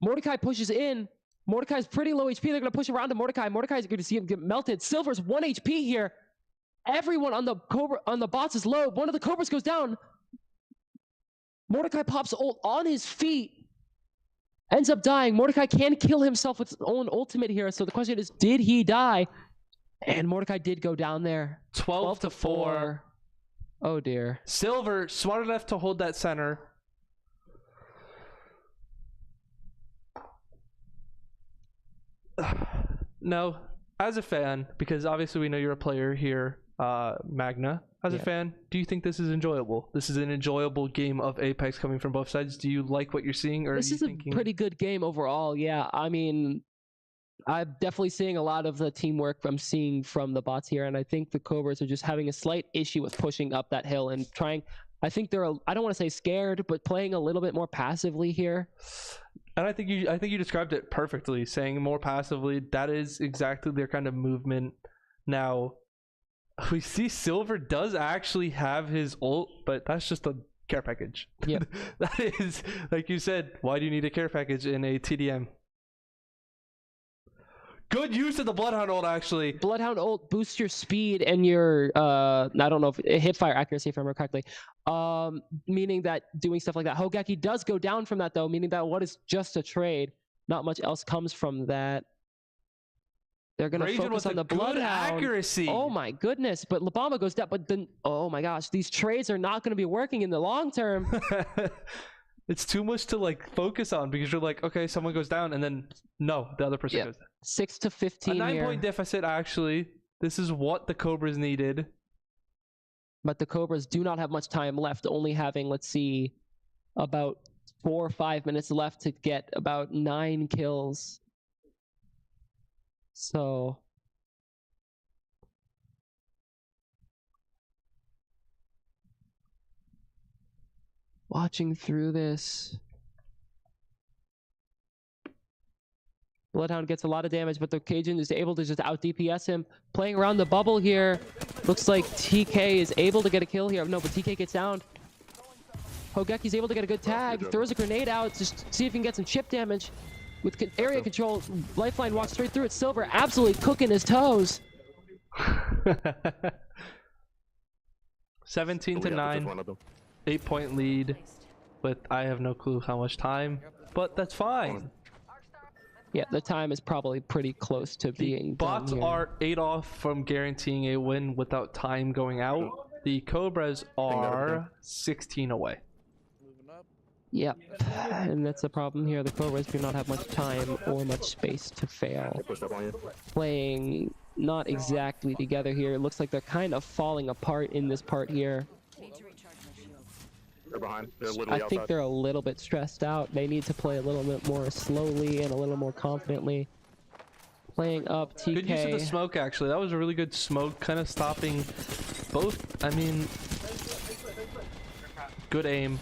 Mordecai pushes in. Mordecai's pretty low HP. They're going to push around to Mordecai. Mordecai's going to see him get melted. Silver's 1 HP here. Everyone on the bots is low. One of the Cobras goes down. Mordecai pops ult on his feet. Ends up dying. Mordecai can kill himself with his own ultimate here. So the question is, did he die? And Mordecai did go down there. 12 to 4. Oh dear. Silver, smart enough to hold that center. No, as a fan, because obviously we know you're a player here, Magna. As a fan, do you think this is enjoyable? This is an enjoyable game of Apex coming from both sides. Do you like what you're seeing, or this is a pretty good game overall? Yeah, I mean, I'm definitely seeing a lot of the teamwork I'm seeing from the bots here, and I think the Cobras are just having a slight issue with pushing up that hill and trying. I think they're, I don't want to say scared, but playing a little bit more passively here. And I think you described it perfectly, saying more passively. That is exactly their kind of movement. Now, we see Silver does actually have his ult, but that's just a care package. Yeah, that is, like you said, why do you need a care package in a TDM? Good use of the Bloodhound ult, actually. Bloodhound ult boosts your speed and your I don't know if hip fire accuracy, if I remember correctly. Meaning that doing stuff like that. Hogeki does go down from that though, meaning that what is just a trade. Not much else comes from that. They're gonna focus on the Bloodhound. Accuracy. Oh my goodness! But Labamba goes down. But then, oh my gosh, these trades are not gonna be working in the long term. It's too much to like focus on because you're like, okay, someone goes down, and then no, the other person goes down. 6 to 15 a 9-point here. deficit. Actually, this is what the Cobras needed. But the Cobras do not have much time left. Only having, let's see, about 4 or 5 minutes left to get about 9 kills. So. Watching through this. Bloodhound gets a lot of damage, but the Cajun is able to just out DPS him. Playing around the bubble here. Looks like TK is able to get a kill here. No, but TK gets down. Hogeki's able to get a good tag. Throws a grenade out to see if he can get some chip damage. With area control, Lifeline walks straight through it. Silver absolutely cooking his toes. 17 to 9. 8-point lead. But I have no clue how much time. But that's fine. Yeah, the time is probably pretty close to being Bots done here. are 8 off from guaranteeing a win without time going out. The Cobras are 16 away. Moving up. Yep, and that's the problem here. The Cobras do not have much time or much space to fail. Playing not exactly together here. It looks like they're kind of falling apart in this part here. They're behind. They're literally I outside. think they're a little bit stressed out. They need to play a little bit more slowly and a little more confidently. Playing up TK. Good use of the smoke, actually. That was a really good smoke, kind of stopping both. I mean, good aim.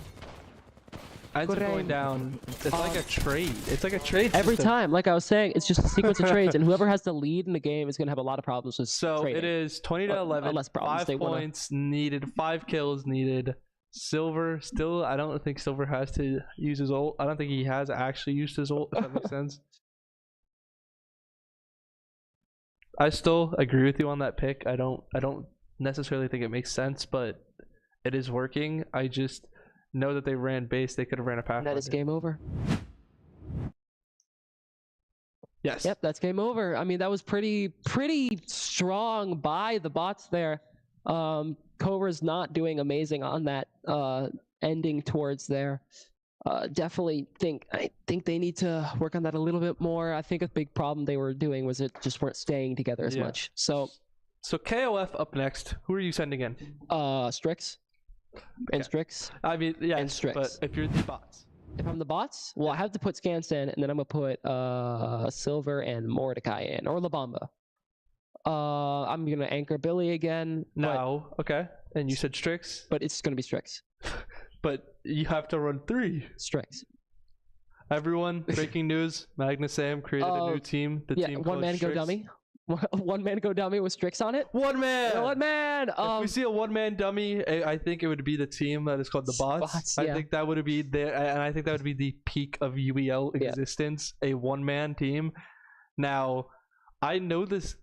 Ends up Good going aim. down. It's like a trade. It's like a trade Every system. time, like I was saying, it's just a sequence of trades, and whoever has the lead in the game is going to have a lot of problems with So trading. it is 20 to 11. less problems, 5 they wanna- points needed. 5 kills needed. Silver still. I don't think Silver has to use his ult. I don't think he has actually used his ult. If that makes sense. I still agree with you on that pick. I don't necessarily think it makes sense, but it is working. I just know that they ran base. They could have ran a path. That is game over. Yes. Yep, that's game over. I mean, that was pretty strong by the bots there. Cobra's not doing amazing on that ending towards there. Definitely I think they need to work on that a little bit more. I think a big problem they were doing was it just weren't staying together as much. So KOF up next. Who are you sending in? Strix and Strix. I mean, yeah, And Strix. but if you're the bots. If I'm the bots, well, I have to put Scanson, and then I'm gonna put Silver and Mordecai in, or La Bamba. I'm gonna anchor Billy again. No, okay. And you said Strix, but it's gonna be Strix. but you have to run 3. Strix. Everyone, breaking news: Magnus Sam created a new team. The Yeah, team one called man go Strix. dummy. One man go dummy with Strix on it. One man. Yeah, one man. If we see a one-man dummy, I think it would be the team that is called the Bots. Bots, I yeah. think that would be there, and I think that would be the peak of UEL Yeah. existence. A one-man team. Now, I know this.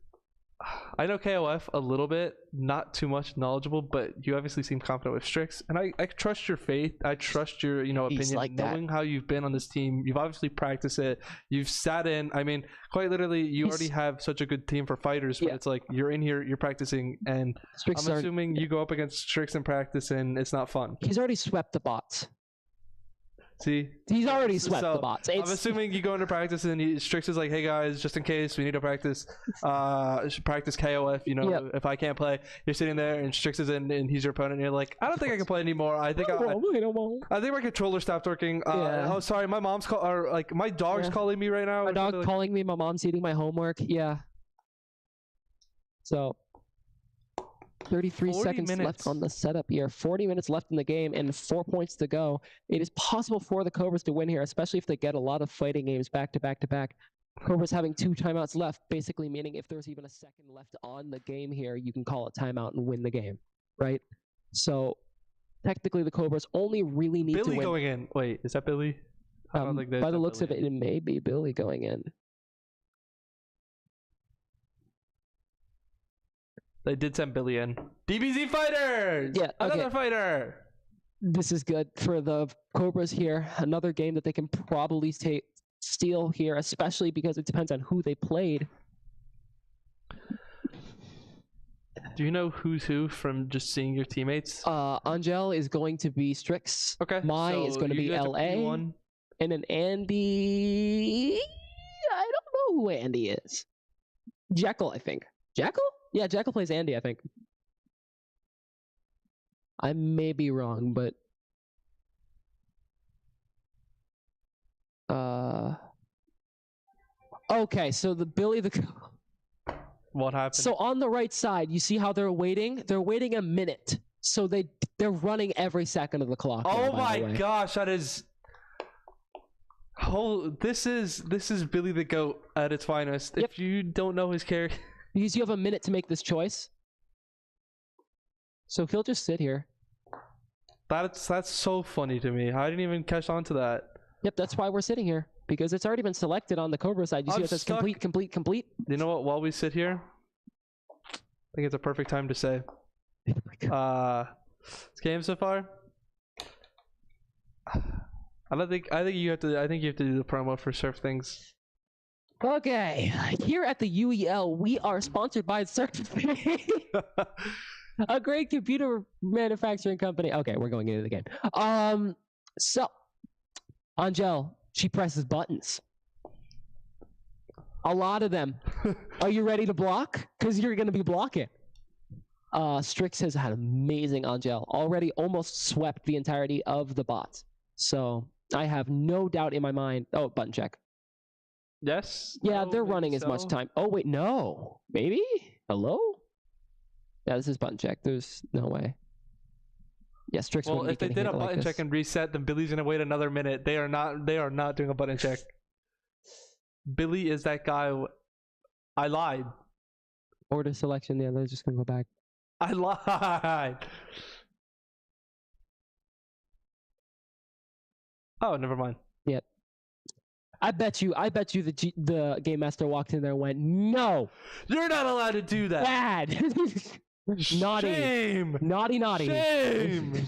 I know KOF a little bit, not too much knowledgeable, but you obviously seem confident with Strix, and I trust your faith. I trust your He's opinion. like that. Knowing how you've been on this team, you've obviously practiced it. You've sat in. I mean, quite literally, you He's- already have such a good team for fighters. But Yeah. it's like you're in here, you're practicing, and Strix I'm assuming you go up against Strix in practice, and it's not fun. he's already swept the bots. See, He's already swept So, the bots. I'm assuming you go into practice, and Strix is like, "Hey guys, just in case we need to practice, practice KOF. Yep. If I can't play, you're sitting there, and Strix is in, and he's your opponent, and you're like, I don't think I can play anymore. I think my controller stopped working. Yeah. Oh, sorry, my mom's my dog's Yeah. calling me right now. My or dog something like- calling me. My mom's eating my homework. Yeah. So 33 40 seconds minutes. left on the setup here. 40 minutes left in the game and 4 points to go. It is possible for the Cobras to win here, especially if they get a lot of fighting games back to back to back. Cobras having 2 timeouts left, basically meaning if there's even a second left on the game here, you can call a timeout and win the game, right? So technically the Cobras only really need Billy to win. going in. Wait, is that Billy? I don't think there's By the that looks of Billy. it, it may be Billy going in. They did send Billy in. DBZ fighters. Yeah, another okay. fighter. This is good for the Cobras here. Another game that they can probably steal here, especially because it depends on who they played. Do you know who's who from just seeing your teammates? Angel is going to be Strix. Okay. Mai is going to you be guys are LA. P1. And then Andy... I don't know who Andy is. Jekyll, I think. Jekyll? Yeah, Jekyll plays Andy, I think. I may be wrong, but... Okay, so the Billy the... What happened? So on the right side, you see how they're waiting? They're waiting a minute. So they're running every second of the clock. Oh now, by the my way. gosh, that is. This is Billy the Goat at its finest. Yep. If you don't know his character, Because you have a minute to make this choice. So he'll just sit here. that's so funny to me. I didn't even catch on to that. Yep, that's why we're sitting here. Because it's already been selected on the Cobra side. You see I'm it says stuck. complete, complete, complete. You know what? While we sit here, I think it's a perfect time to say, this game so far. I think you have to do the promo for SurfThings. Okay, here at the UEL, we are sponsored by SurfThing, a great computer manufacturing company. Okay, we're going into the game. So Angel, she presses buttons. A lot of them. Are you ready to block? Because you're going to be blocking. Strix has had amazing Angel. Already almost swept the entirety of the bots. So I have no doubt in my mind. Oh, button check. Yes? Yeah, No, they're maybe running as much so. time. Oh, wait, no. Maybe? Hello? Yeah, this is button check. There's no way. Yeah, Strix Well, wouldn't if be they getting did a hit like button check this. and reset, then Billy's gonna wait another minute. They are not doing a button check. Billy is that guy. I lied. Order selection. Yeah, they're just going to go back. I lied. Oh, never mind. I bet you the game master walked in there and went, no, You're not allowed to do that. bad. Naughty. Shame. Naughty. Shame.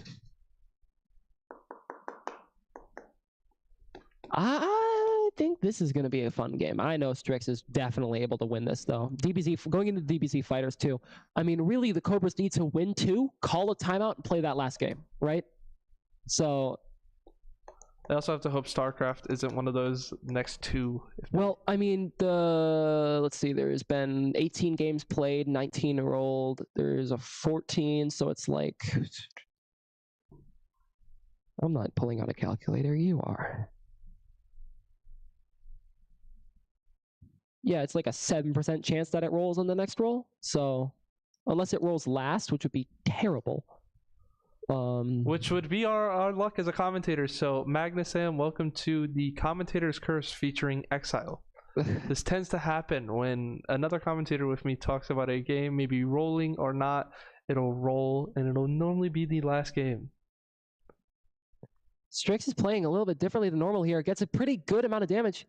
I think this is going to be a fun game. I know Strix is definitely able to win this, though. DBZ, going into DBZ fighters, too. I mean, really, the Cobras need to win, too, call a timeout, and play that last game, right? So... I also have to hope StarCraft isn't one of those next two. Well, I mean, let's see, there's been 18 games played, 19 enrolled. There's a 14, so it's like... I'm not pulling out a calculator, you are. Yeah, it's like a 7% chance that it rolls on the next roll. So, unless it rolls last, which would be terrible. Which would be our luck as a commentator. So, Magnus Sam, welcome to the Commentator's Curse featuring Exile. This tends to happen when another commentator with me talks about a game, maybe rolling or not. It'll roll, and it'll normally be the last game. Strix is playing a little bit differently than normal here. Gets a pretty good amount of damage,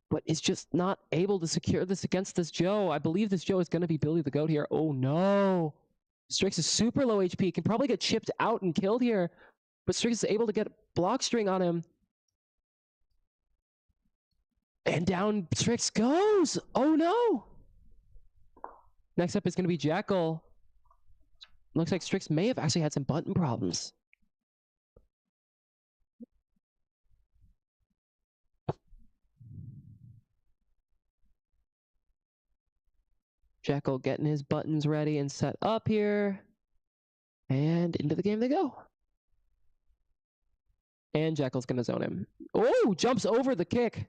but is just not able to secure this against this Joe. I believe this Joe is going to be Billy the Goat here. Oh, no. Strix is super low HP, can probably get chipped out and killed here, but Strix is able to get block string on him. And down Strix goes! Oh no! Next up is going to be Jackal. Looks like Strix may have actually had some button problems. Jackal getting his buttons ready and set up here. And into the game they go. And Jackal's going to zone him. Oh, jumps over the kick.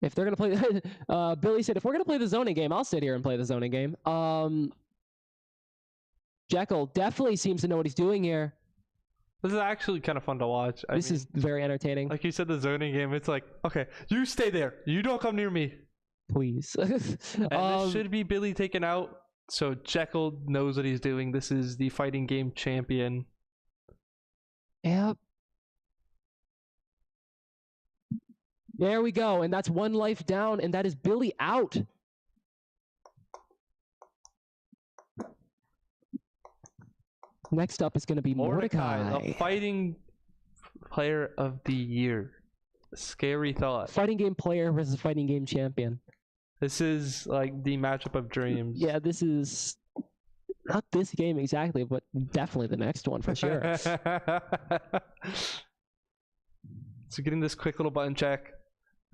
If they're going to play... Billy said, if we're going to play the zoning game, I'll sit here and play the zoning game. Jackal definitely seems to know what he's doing here. This is actually kind of fun to watch. This is very entertaining. Like you said, the zoning game, it's like, okay, you stay there. You don't come near me. Please. And this should be Billy taken out. So Jekyll knows what he's doing. This is the fighting game champion. Yep. There we go. And that's one life down. And that is Billy out. Next up is going to be Mordecai. The fighting player of the year. Scary thought. Fighting game player versus fighting game champion. This is like the matchup of dreams. Yeah, this is not this game exactly, but definitely the next one for sure. So getting this quick little button check.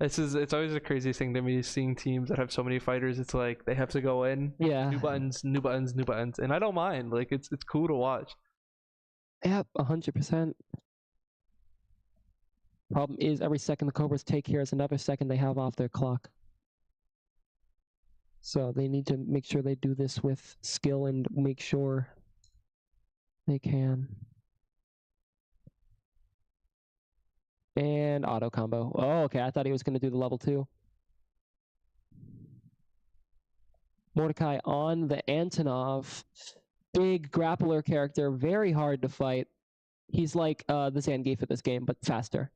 It's always the craziest thing to me, seeing teams that have so many fighters. It's like they have to go in. Yeah. New buttons, new buttons, new buttons. And I don't mind. Like it's cool to watch. Yep, 100%. Problem is every second the Cobras take here is another second they have off their clock. So they need to make sure they do this with skill and make sure they can. And auto combo. Oh, okay. I thought he was going to do the level 2. Mordecai on the Antonov. Big grappler character. Very hard to fight. He's like the Zangief of this game, but faster.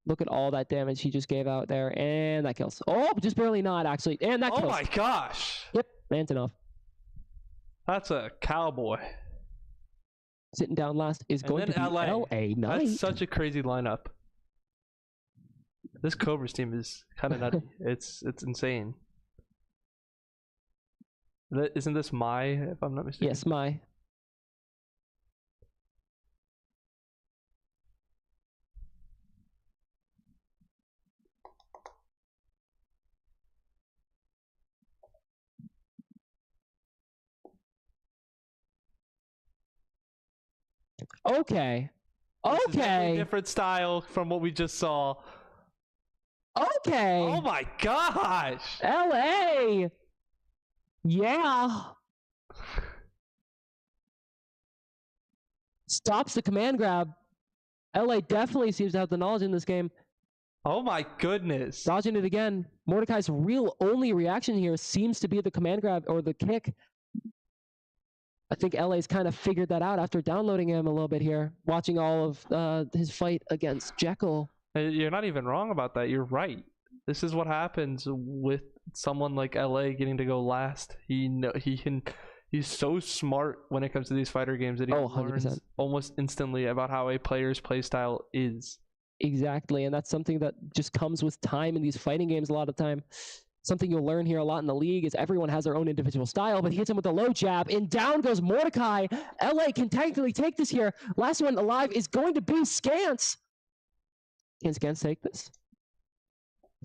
Look at all that damage he just gave out there. And that kills. Oh, just barely not, actually. And that kills. Oh my gosh. Yep, Antonov. That's a cowboy. sitting down last is And going to be then LA Knight. That's such a crazy lineup. This Cobras team is kind of nutty. It's insane. Isn't this my, if I'm not mistaken? Yes, my. Okay. This is definitely Okay. different style from what we just saw. Okay. Oh my gosh! LA. Yeah. Stops the command grab. LA definitely seems to have the knowledge in this game. Oh my goodness! Dodging it again. Mordecai's real only reaction here seems to be the command grab or the kick. I think LA's kind of figured that out after downloading him a little bit here, watching all of his fight against Jekyll. You're not even wrong about that. You're right. This is what happens with someone like LA getting to go last. He's so smart when it comes to these fighter games that he 100%. learns almost instantly about how a player's play style is. Exactly, and that's something that just comes with time in these fighting games a lot of time. Something you'll learn here a lot in the league is everyone has their own individual style, but he hits him with a low jab, and down goes Mordecai. LA can technically take this here. Last one alive is going to be Scance. Can Scance take this?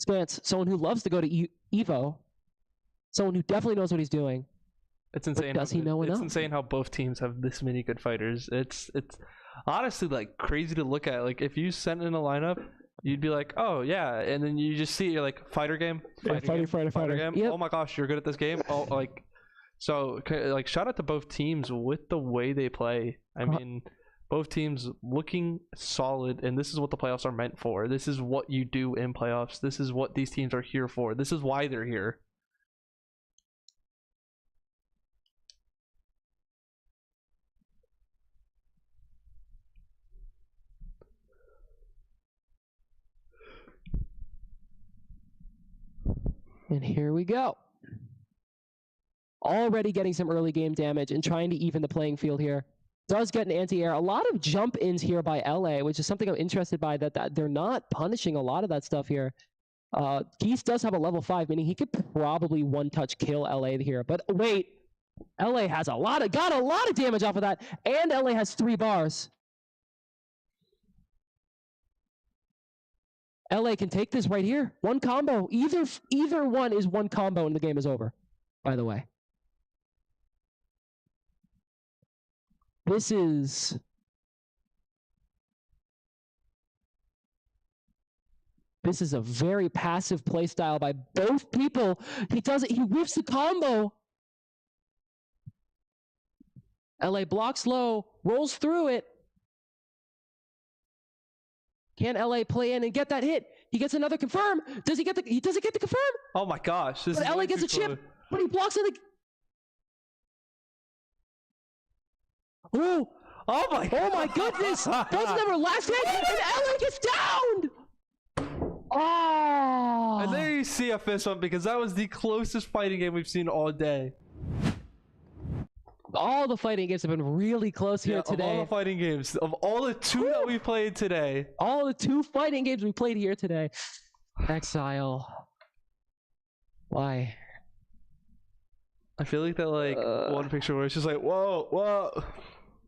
Scance, someone who loves to go to Evo. Someone who definitely knows what he's doing. It's insane. Does he know It's enough? insane how both teams have this many good fighters. It's honestly like crazy to look at. Like if you sent in a lineup, you'd be like, oh yeah, and then you just see it, you're like fighter game, fighter game. Yep. Oh my gosh, you're good at this game. Oh, like so like shout out to both teams with the way they play. I mean, both teams looking solid, and this is what the playoffs are meant for. This is what you do in playoffs. This is what these teams are here for. This is why they're here. And here we go. Already getting some early game damage and trying to even the playing field here. Does get an anti-air. A lot of jump-ins here by LA, which is something I'm interested by, that they're not punishing a lot of that stuff here. Geese does have a level 5, meaning he could probably one-touch kill LA here. But wait, LA has got a lot of damage off of that, and LA has 3 bars. LA can take this right here. One combo. Either one is one combo and the game is over, by the way. This is a very passive play style by both people. He does it. He whiffs the combo. LA blocks low, rolls through it. Can LA play in and get that hit? He gets another confirm. Does he get the confirm? Oh my gosh. This But is LA way gets too a chip, close. but he blocks it. Oh, Oh my god. oh my goodness! Those are their last hit, and LA gets downed! Oh! And there you see a fist bump because that was the closest fighting game we've seen all day. All the fighting games have been really close here Of all today. the fighting games, of all the 2 that we played today. All the 2 fighting games we played here today. Exile. Why? I feel like that one picture where it's just like, whoa, whoa.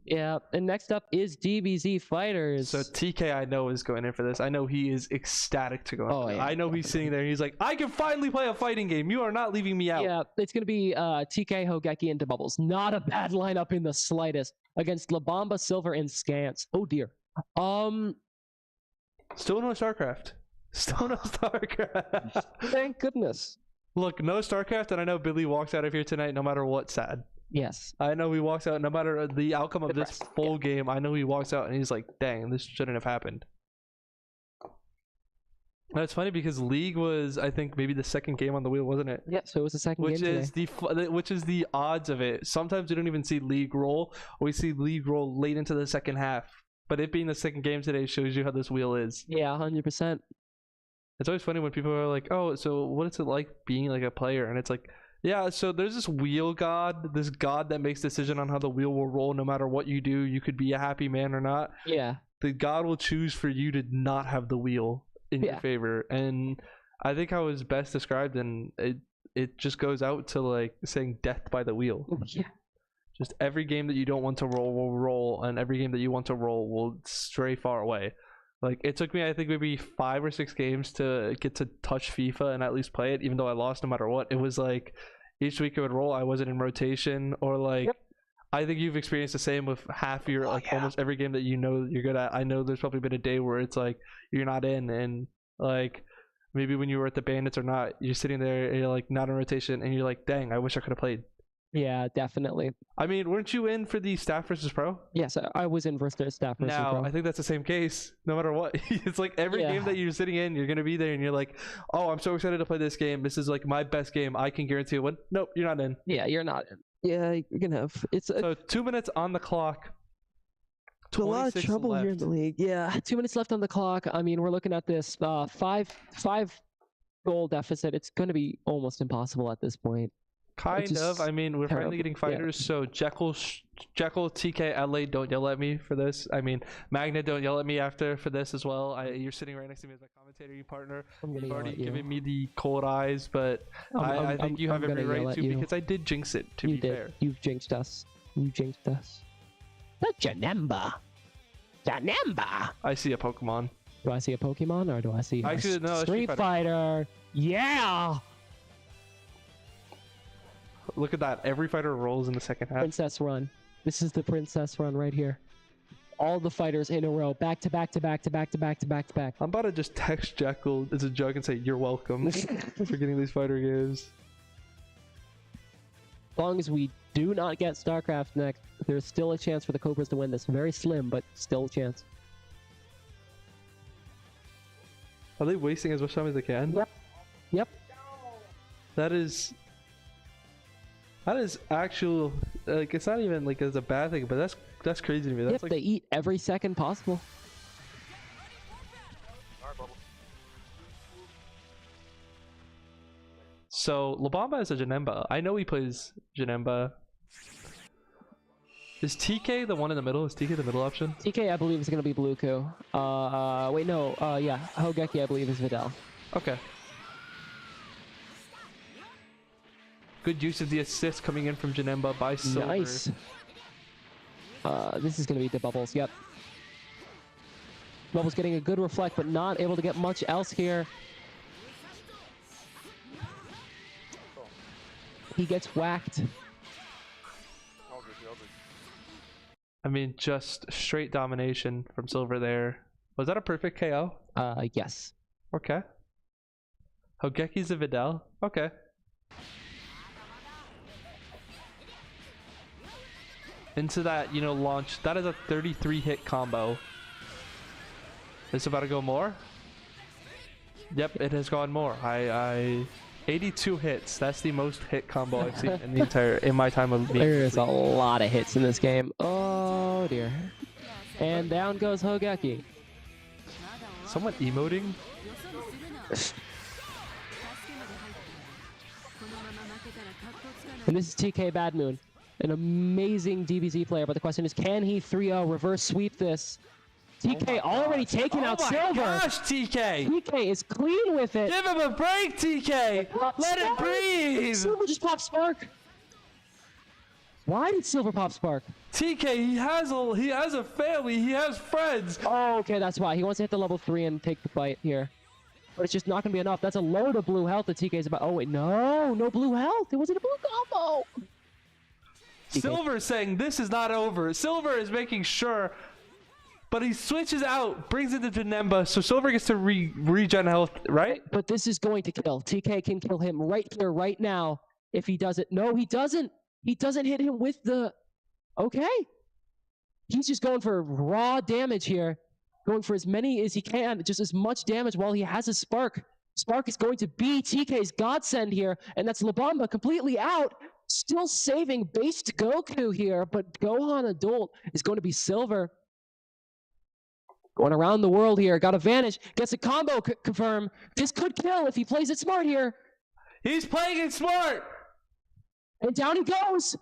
Yeah, and next up is DBZ Fighters. So TK I know is going in for this. I know he is ecstatic to go in. Oh, yeah. I know he's sitting there and he's like, I can finally play a fighting game. You are not leaving me out. Yeah, it's going to be TK, Hogeki, and Bubbles. Not a bad lineup in the slightest against Labamba, Silver, and Scance. Oh dear. Still no StarCraft. Still no StarCraft. Thank goodness. Look, no StarCraft, and I know Billy walks out of here tonight no matter what, sad. Yes. I know he walks out no matter the outcome of this Depressed, full game. I know he walks out and he's like, dang, this shouldn't have happened. That's funny because League was, I think, maybe the second game on the wheel, wasn't it? Yeah, so it was the second Which game is today. which is the odds of it. Sometimes we don't even see League roll. We see League roll late into the second half. But it being the second game today shows you how this wheel is. Yeah, 100%. It's always funny when people are like, oh, so what is it like being like a player? And it's like, Yeah, so there's this wheel god, this god that makes decision on how the wheel will roll no matter what you do. You could be a happy man or not. Yeah. The god will choose for you to not have the wheel in your favor. And I think how it's best described, and it just goes out to like saying death by the wheel. Yeah. Just every game that you don't want to roll will roll, and every game that you want to roll will stray far away. Like, it took me, I think, maybe 5 or 6 games to get to touch FIFA and at least play it, even though I lost no matter what. It was like, each week it would roll, I wasn't in rotation, or like, I think you've experienced the same with half your, like, almost every game that you know you're good at. I know there's probably been a day where it's like, you're not in, and like, maybe when you were at the Bandits or not, you're sitting there, and you're like, not in rotation, and you're like, dang, I wish I could have played. Yeah, definitely. I mean, weren't you in for the staff versus pro? Yes, I was in versus staff versus now, pro. I think that's the same case, no matter what. It's like every game that you're sitting in, you're going to be there and you're like, oh, I'm so excited to play this game. This is like my best game. I can guarantee it. Nope, you're not in. Yeah, you're not in. Yeah, you're going to have... So 2 minutes on the clock. A lot of trouble left here in the league. Yeah, 2 minutes left on the clock. I mean, we're looking at this 5 goal deficit. It's going to be almost impossible at this point. Kind of. I mean, we're finally getting fighters. Yeah. So Jekyll, TK, Adelaide, don't yell at me for this. I mean, Magna, don't yell at me for this as well. You're sitting right next to me as my commentator, partner. You've already given me the cold eyes, but I think you have every right to because I did jinx it, to be fair. You've jinxed us. You jinxed us. The Janemba. I see a Pokemon. Do I see a Pokemon or do I see a Street Fighter? Yeah! Look at that. Every fighter rolls in the second half. Princess run. This is the princess run right here. All the fighters in a row. Back to back to back to back to back to back to back. I'm about to just text Jekyll as a joke and say, you're welcome for getting these fighter games. As long as we do not get StarCraft next, there's still a chance for the Cobras to win this. Very slim, but still a chance. Are they wasting as much time as they can? Yep. Yep. That is actual, like, it's not even like it's a bad thing, but that's crazy to me. That's like they eat every second possible. So Labamba is a Janemba. I know he plays Janemba. Is TK the one in the middle? Is TK the middle option? TK, I believe, is going to be Blueku. Wait, no. Yeah, Hogeki, I believe, is Vidal. Okay. Good use of the assist coming in from Janemba by Silver. Nice. This is going to be the Bubbles. Yep. Bubbles getting a good reflect, but not able to get much else here. He gets whacked. I mean, just straight domination from Silver there. Was that a perfect KO? Yes. Okay. Hogeki's a Vidal. Okay. Into that, launch. That is a 33 hit combo. It's about to go more. Yep, it has gone more. 82 hits. That's the most hit combo I've seen in my time of being. There's a lot of hits in this game. Oh dear. And down goes Hogeki. Someone emoting? And this is TK Badmoon. An amazing DBZ player, but the question is, can he 3-0 reverse sweep this? TK already taking out Silver. Oh my gosh, TK! TK is clean with it. Give him a break, TK! Let it breathe! Silver just popped Spark. Why did Silver pop Spark? TK, he has a family, he has friends. Oh, okay, that's why. He wants to hit the level 3 and take the fight here. But it's just not going to be enough. That's a load of blue health that TK is about. Oh, wait, no blue health. It wasn't a blue combo. Silver saying this is not over. Silver is making sure, but he switches out, brings it to Janemba, so Silver gets to regen health, right? But this is going to kill. TK can kill him right here, right now, if he does it. No, he doesn't. He doesn't hit him with the... Okay. He's just going for raw damage here. Going for as many as he can, just as much damage while he has a Spark. Spark is going to be TK's godsend here, and that's Labamba completely out. Still saving based Goku here, but Gohan Adult is going to be Silver. Going around the world here, got a vanish, gets a combo confirm. This could kill if he plays it smart here. He's playing it smart. And down he goes.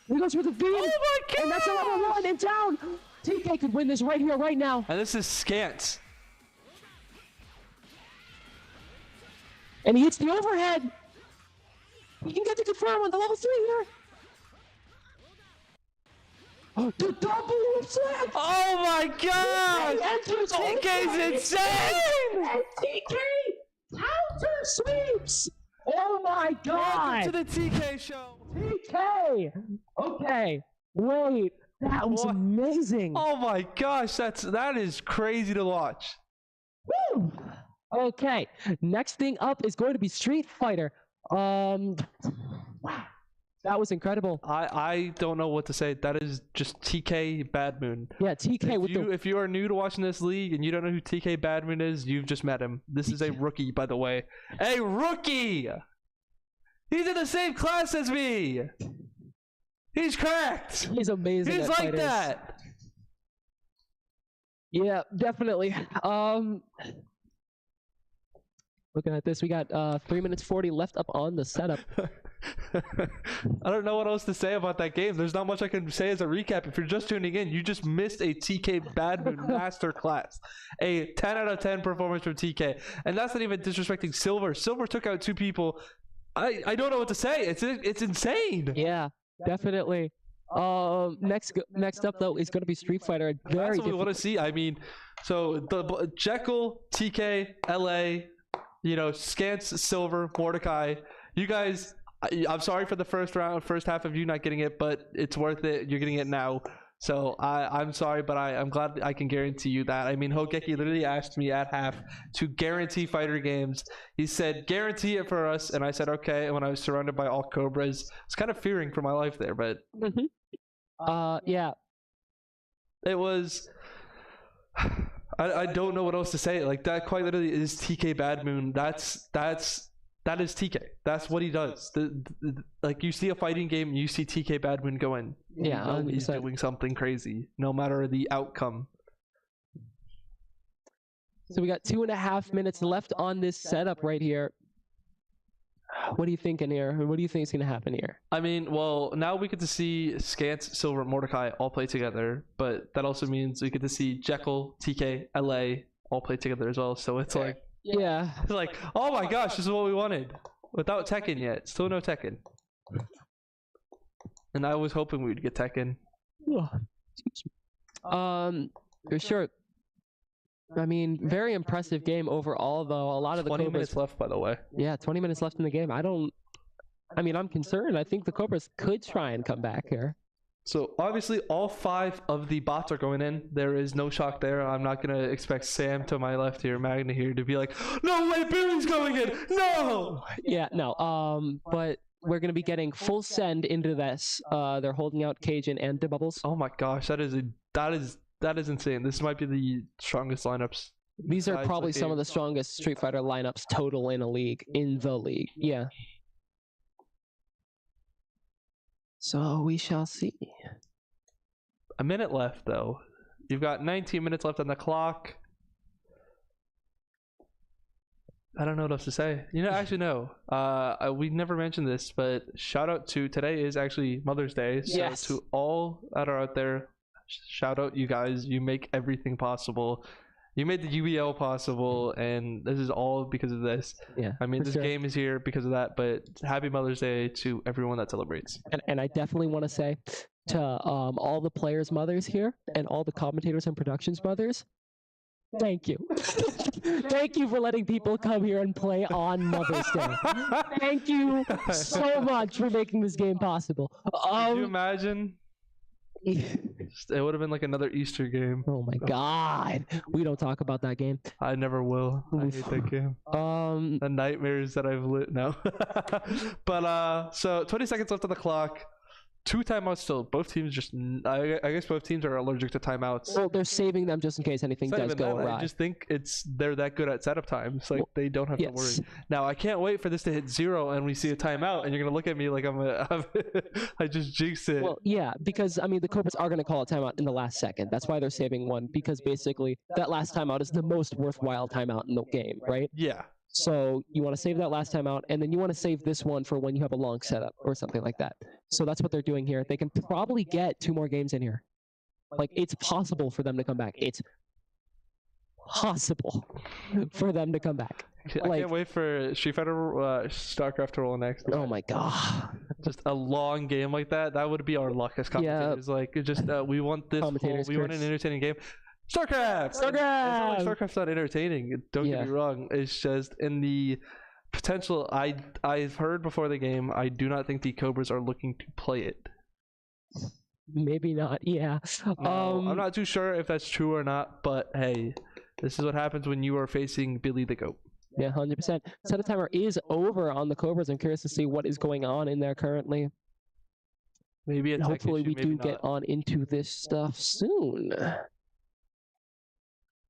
He goes for the beam. Oh my god! And that's a level 1 and down. TK could win this right here, right now. And this is Scant. And he hits the overhead. He can get the confirm on the level 3 here. Oh, the double slam. Oh my god! Enters TK's insane! And TK counter sweeps. Oh my god. Welcome to the TK show. TK. Okay. Wait. That was What? amazing. Oh my gosh, that is crazy to watch. Woo. Okay. Next thing up is going to be Street Fighter. Wow. That was incredible. I don't know what to say. That is just TK Bad Moon. Yeah, TK with the If you are new to watching this league and you don't know who TK Bad Moon is, you've just met him. This is a rookie, by the way. A rookie! He's in the same class as me! He's cracked! He's amazing. He's at like fighters. that! Yeah, definitely. Looking at this, we got 3 minutes 40 left up on the setup. I don't know what else to say about that game. There's not much I can say as a recap. If you're just tuning in, you just missed a TK Bad Moon masterclass. A 10 out of 10 performance from TK. And that's not even disrespecting Silver. Silver took out 2 people. I don't know what to say. It's insane. Yeah, definitely. Next up though is going to be Street Fighter. A very That's what we want to difficult- see. I mean, so the Jekyll, TK, LA, Scants, Silver, Mordecai. You guys, I'm sorry for the first half of you not getting it, but it's worth it. You're getting it now. So I'm sorry, but I'm glad I can guarantee you that. I mean, Hogeki literally asked me at half to guarantee fighter games. He said, guarantee it for us. And I said, okay. And when I was surrounded by all Cobras, I was kind of fearing for my life there, but yeah. it was... I don't know what else to say. Like, that quite literally is TK Bad Moon. That is TK. That's what he does. Like, you see a fighting game and you see TK Bad Moon go in. Yeah, You know he's 100%. doing something crazy, no matter the outcome. So we got 2.5 minutes left on this setup right here. What are you thinking here? What do you think is going to happen here? I mean, well, now we get to see Scant, Silver, Mordecai all play together, but that also means we get to see Jekyll, TK, LA all play together as well. So it's like, Yeah. it's like, oh my gosh, this is what we wanted. Without Tekken yet, still no Tekken. And I was hoping we'd get Tekken. For sure. I mean, very impressive game overall, though. A lot of the 20 Cobras. minutes left, by the way. Yeah, 20 minutes left in the game. I mean, I'm concerned. I think the Cobras could try and come back here. So obviously all 5 of the bots are going in. There is no shock there. I'm not gonna expect Sam to my left here, Magna here, to be like, no way, Billy's going in. No. Yeah, no. But we're gonna be getting full send into this. They're holding out Cajun and Debubbles. Oh my gosh, that is insane. This might be the strongest lineups. These are besides probably the some of game. the strongest Street Fighter lineups total in the league. Yeah. So we shall see. A minute left though. You've got 19 minutes left on the clock. I don't know what else to say. Actually no. We never mentioned this, but shout out to today is actually Mother's Day. So Yes. to all that are out there, shout out you guys. You make everything possible. You made the UEL possible, and this is all because of this. Yeah. I mean, for this sure. game is here because of that, but happy Mother's Day to everyone that celebrates. And I definitely want to say to all the players' mothers here and all the commentators and productions mothers, thank you. Thank you for letting people come here and play on Mother's Day. Thank you so much for making this game possible. Could you imagine? It would have been like another Easter game. Oh my God, we don't talk about that game. I never will. I hate that game. The nightmares that I've lit now. But so 20 seconds left on the clock. 2 timeouts still. Both teams just. I guess both teams are allergic to timeouts. Well, they're saving them just in case anything It's not does even go that, awry. I just think they're that good at setup times. Like they don't have to yes. worry. Now I can't wait for this to hit 0 and we see a timeout and you're gonna look at me like I just jinxed it. Well, yeah, because I mean the Cobras are going to call a timeout in the last second. That's why they're saving one, because basically that last timeout is the most worthwhile timeout in the game, right? Yeah. So you want to save that last time out, and then you want to save this one for when you have a long setup or something like that. So that's what they're doing here. They can probably get 2 more games in here. Like, it's possible for them to come back. It's possible for them to come back. I can't wait for Street Fighter StarCraft to roll next. Oh my god. Just a long game like that. That would be our luck as commentators. Like, it just we want this. We want an entertaining game. StarCraft. It's not like StarCraft's not entertaining. Don't get me wrong. It's just in the potential. I've heard before the game. I do not think the Cobras are looking to play it. Maybe not. Yeah. No, I'm not too sure if that's true or not. But hey, this is what happens when you are facing Billy the Goat. Yeah, 100%. Setup timer is over on the Cobras. I'm curious to see what is going on in there currently. Maybe it's hopefully we do get on into this stuff soon.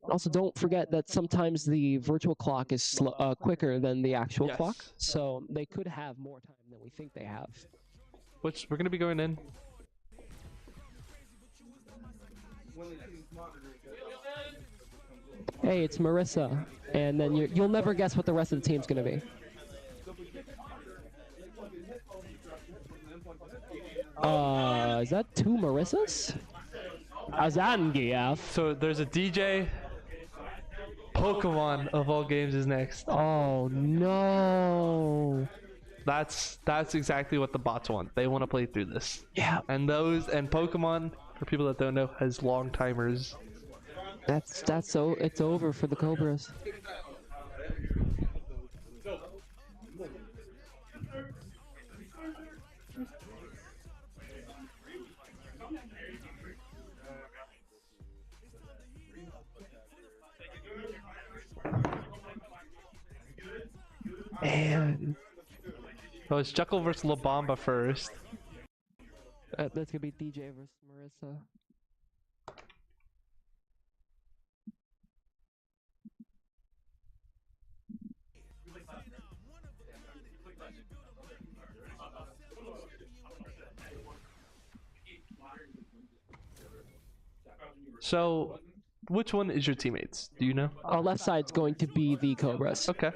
Also, don't forget that sometimes the virtual clock is quicker than the actual clock, so they could have more time than we think they have. Which we're gonna be going in. Hey, it's Marissa, and then you'll never guess what the rest of the team's gonna be. Is that 2 Marissas? Azangief. So there's a DJ. Pokemon of all games is next. Oh no. That's exactly what the bots want. They want to play through this. Yeah. And Pokemon, for people that don't know, has long timers. It's over for the Cobras. Man. Oh, it's Jekyll versus La Bamba first. That's gonna be DJ versus Marissa. So, which one is your teammates? Do you know? Our left side's going to be the Cobras. Okay.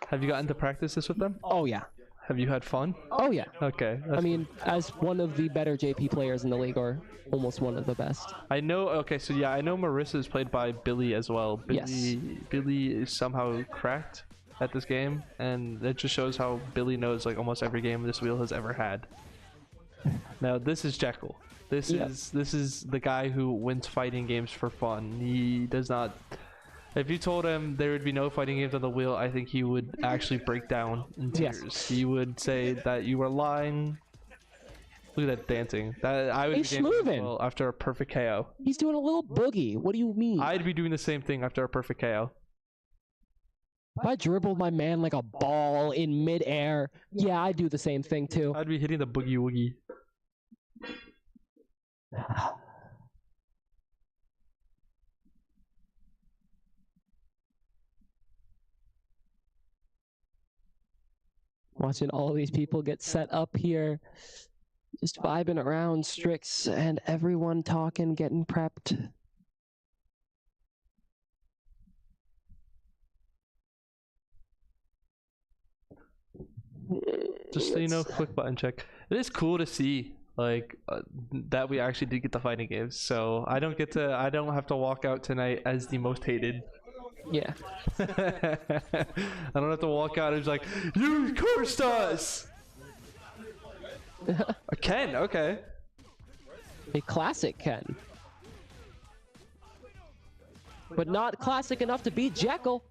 Have you gotten to practice this with them? Oh yeah. Have you had fun? Oh yeah. Okay. I mean, as one of the better JP players in the league, or almost one of the best. I know. Okay, so yeah, I know Marissa is played by Billy as well. Billy is somehow cracked at this game, and it just shows how Billy knows like almost every game this wheel has ever had. Now this is Jekyll. This is the guy who wins fighting games for fun. He does not. If you told him there would be no fighting games on the wheel, I think he would actually break down in tears. Yes. He would say that you were lying. Look at that dancing. That I would He's be dancing moving. well after a perfect KO. He's doing a little boogie. What do you mean? I'd be doing the same thing after a perfect KO. If I dribbled my man like a ball in midair, yeah, I'd do the same thing too. I'd be hitting the boogie woogie. Watching all these people get set up here, just vibing around Strix and everyone talking, getting prepped. Just so you know, quick button check. It is cool to see like that we actually did get the fighting games. So I don't have to walk out tonight as the most hated. Yeah. I don't have to walk out and just like, you cursed us. Ken, okay. A classic Ken. But not classic enough to beat Jekyll.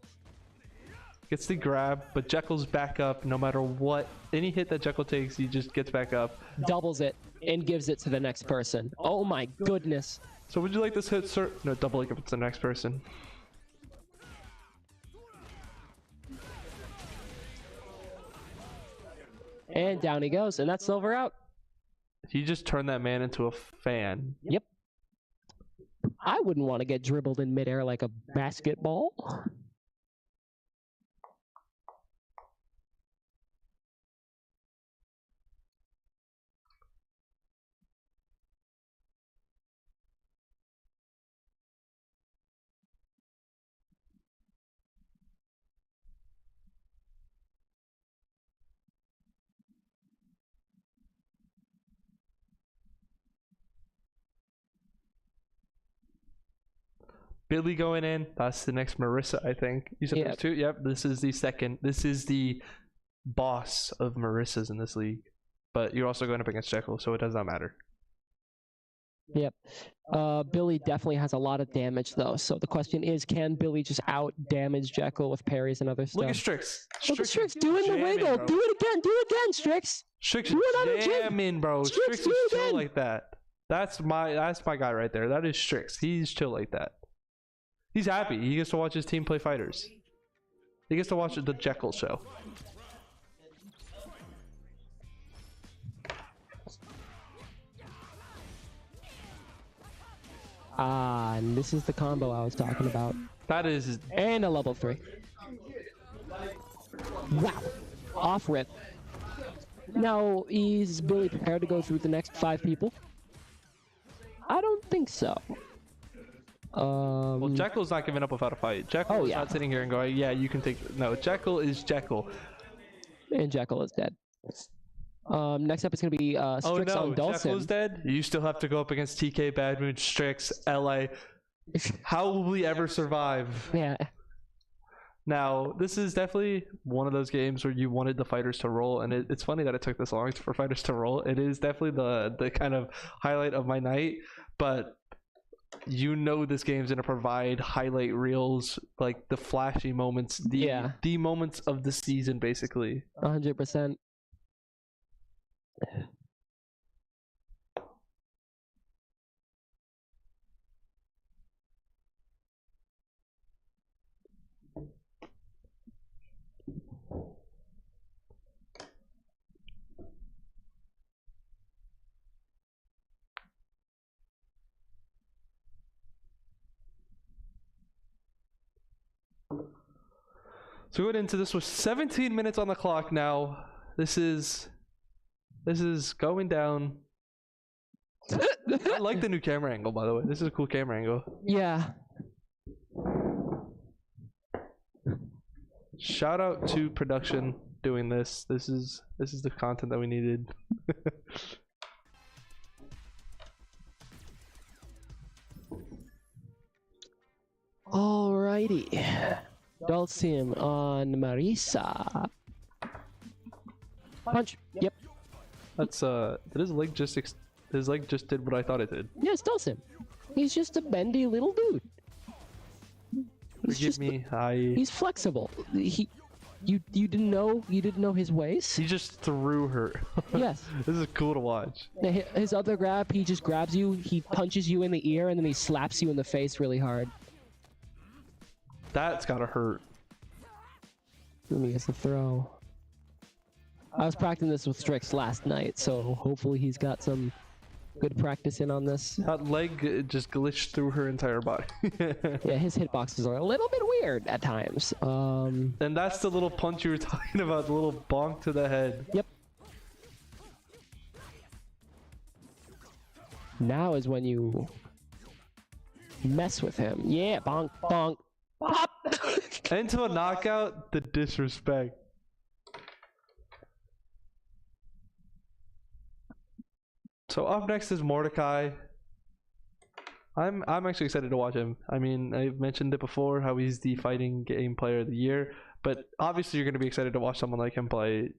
Gets the grab, but Jekyll's back up no matter what. Any hit that Jekyll takes, he just gets back up. Doubles it and gives it to the next person. Oh my goodness. So would you like this hit, sir? No, double it if it's the next person. And down he goes, and that's Silver out. He just turned that man into a fan. Yep. I wouldn't want to get dribbled in midair like a basketball. Billy going in. That's the next Marissa, I think. You said there's two? Yep, this is the second. This is the boss of Marissas in this league. But you're also going up against Jekyll, so it does not matter. Yep. Billy definitely has a lot of damage, though. So the question is, can Billy just out-damage Jekyll with parries and other stuff? Look at Strix. Look at Strix doing the wiggle. Bro. Do it again, Strix. Strix do another jamming, bro. Strix, Strix is chill like that. That's my guy right there. That is Strix. He's chill like that. He's happy. He gets to watch his team play fighters. He gets to watch the Jekyll show. And this is the combo I was talking about. That is... And a level 3. Wow. Off rip. Now, is Billy prepared to go through the next 5 people? I don't think so. Well, Jekyll's not giving up without a fight. Jekyll is not sitting here and going, yeah, you can take... No, Jekyll is Jekyll. And Jekyll is dead. Next up is going to be Strix on Dulcim. Jekyll's dead? You still have to go up against TK, Bad Moon, Strix, LA. How will we ever survive? Yeah. Now, this is definitely one of those games where you wanted the fighters to roll, and it's funny that it took this long for fighters to roll. It is definitely the kind of highlight of my night, but you know this game's going to provide highlight reels, like the flashy moments, the moments of the season, basically. 100%. So going into this with 17 minutes on the clock now. This is going down. I like the new camera angle, by the way. This is a cool camera angle. Yeah. Shout out to production doing this. This is the content that we needed. Alrighty. Dulcim on Marissa. Punch. Yep. That's did his leg just did what I thought it did. Yeah, it's Dulcim. He's just a bendy little dude. Forgive me. He's flexible. You didn't know his ways? He just threw her. Yes. This is cool to watch. His other grab, he just grabs you, he punches you in the ear, and then he slaps you in the face really hard. That's gotta hurt. Let me get the throw. I was practicing this with Strix last night, so hopefully he's got some good practice in on this. That leg just glitched through her entire body. Yeah, his hitboxes are a little bit weird at times. And that's the little punch you were talking about, the little bonk to the head. Yep. Now is when you mess with him. Yeah, bonk, bonk, pop! Into a knockout, the disrespect. So up next is Mordecai. I'm actually excited to watch him. I mean, I've mentioned it before how he's the fighting game player of the year, but obviously you're going to be excited to watch someone like him play.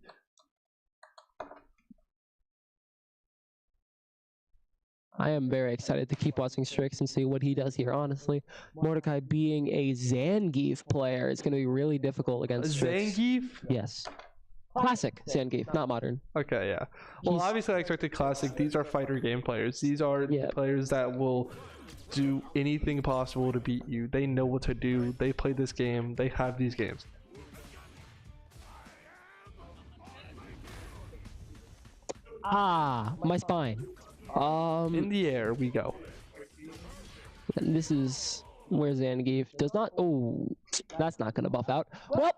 I am very excited to keep watching Strix and see what he does here, honestly. Mordecai being a Zangief player is going to be really difficult against Strix. Zangief? Yes. Classic Zangief, not modern. Okay, yeah. Well, obviously I expected classic. These are fighter game players. These are players that will do anything possible to beat you. They know what to do. They play this game. They have these games. My spine. In the air we go. And this is where Zangief does not... Oh, that's not going to buff out. Well,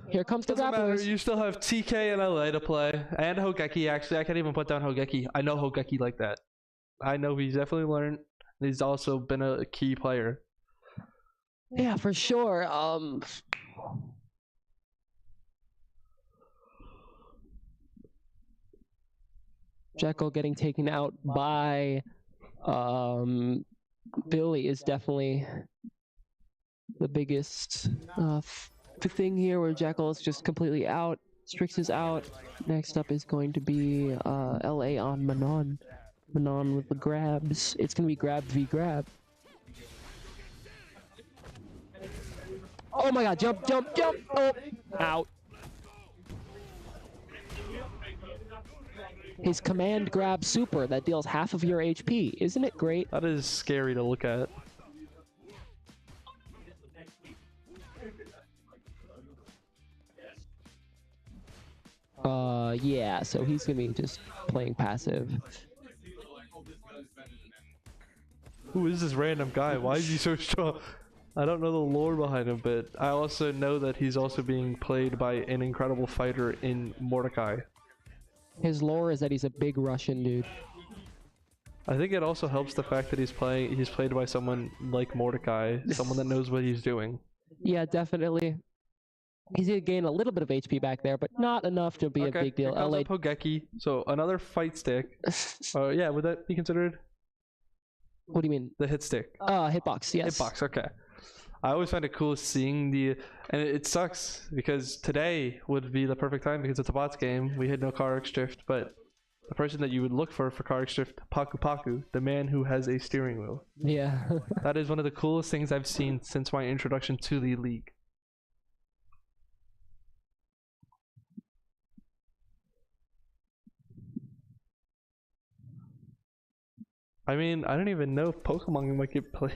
here comes the Doesn't matter. grapplers. You still have TK and LA to play. And Hogeki, actually. I can't even put down Hogeki. I know Hogeki like that. I know he's definitely learned. He's also been a key player. Yeah, for sure. Jekyll getting taken out by Billy is definitely the biggest thing here, where Jackal is just completely out. Strix is out. Next up is going to be LA on Manon. Manon with the grabs. It's gonna be grab v grab. Oh my god, jump, jump, jump! Oh, out. His command grab super that deals half of your HP. Isn't it great? That is scary to look at. Yeah, so he's gonna be just playing passive. Who is this random guy? Why is he so strong? I don't know the lore behind him, but I also know that he's also being played by an incredible fighter in Mordecai. His lore is that he's a big Russian dude. I think it also helps the fact that he's played by someone like Mordecai, someone that knows what he's doing. Yeah, definitely. He's gonna gain a little bit of HP back there, but not enough to be a big deal. Here comes LA up Hogeki, so another fight stick. Yeah, would that be considered? What do you mean? The hit stick. Hitbox, yes. Hitbox, okay. I always find it cool seeing the, and it sucks because today would be the perfect time because it's a bots game. We had no car drift, but the person that you would look for car drift, Paku Paku, the man who has a steering wheel. Yeah. That is one of the coolest things I've seen since my introduction to the league. I mean, I don't even know if Pokemon might get played.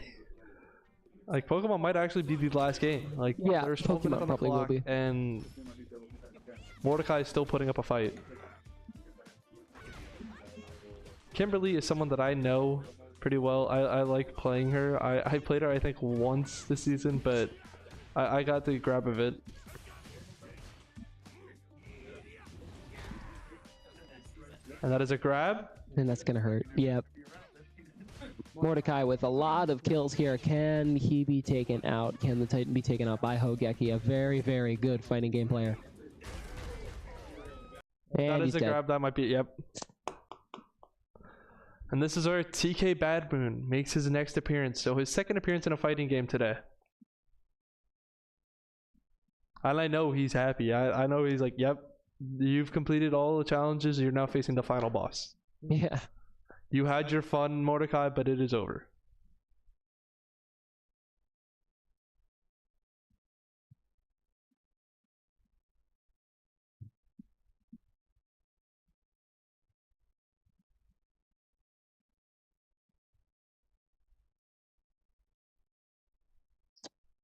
Like, Pokemon might actually be the last game. Like, Yeah, there's 12 minutes Pokemon on the probably will clock, be. and Mordecai is still putting up a fight. Kimberly is someone that I know pretty well. I like playing her. I played her, I think, once this season, but I got the grab of it. And that is a grab. And that's gonna hurt. Yep. Mordecai with a lot of kills here. Can he be taken out? Can the Titan be taken out by Hogeki? A very, very good fighting game player. And That he's is a dead. grab. That might be, yep. And this is where TK Bad Moon makes his next appearance. So his second appearance in a fighting game today. And I know he's happy. I know he's like, yep, you've completed all the challenges. You're now facing the final boss. Yeah. You had your fun, Mordecai, but it is over.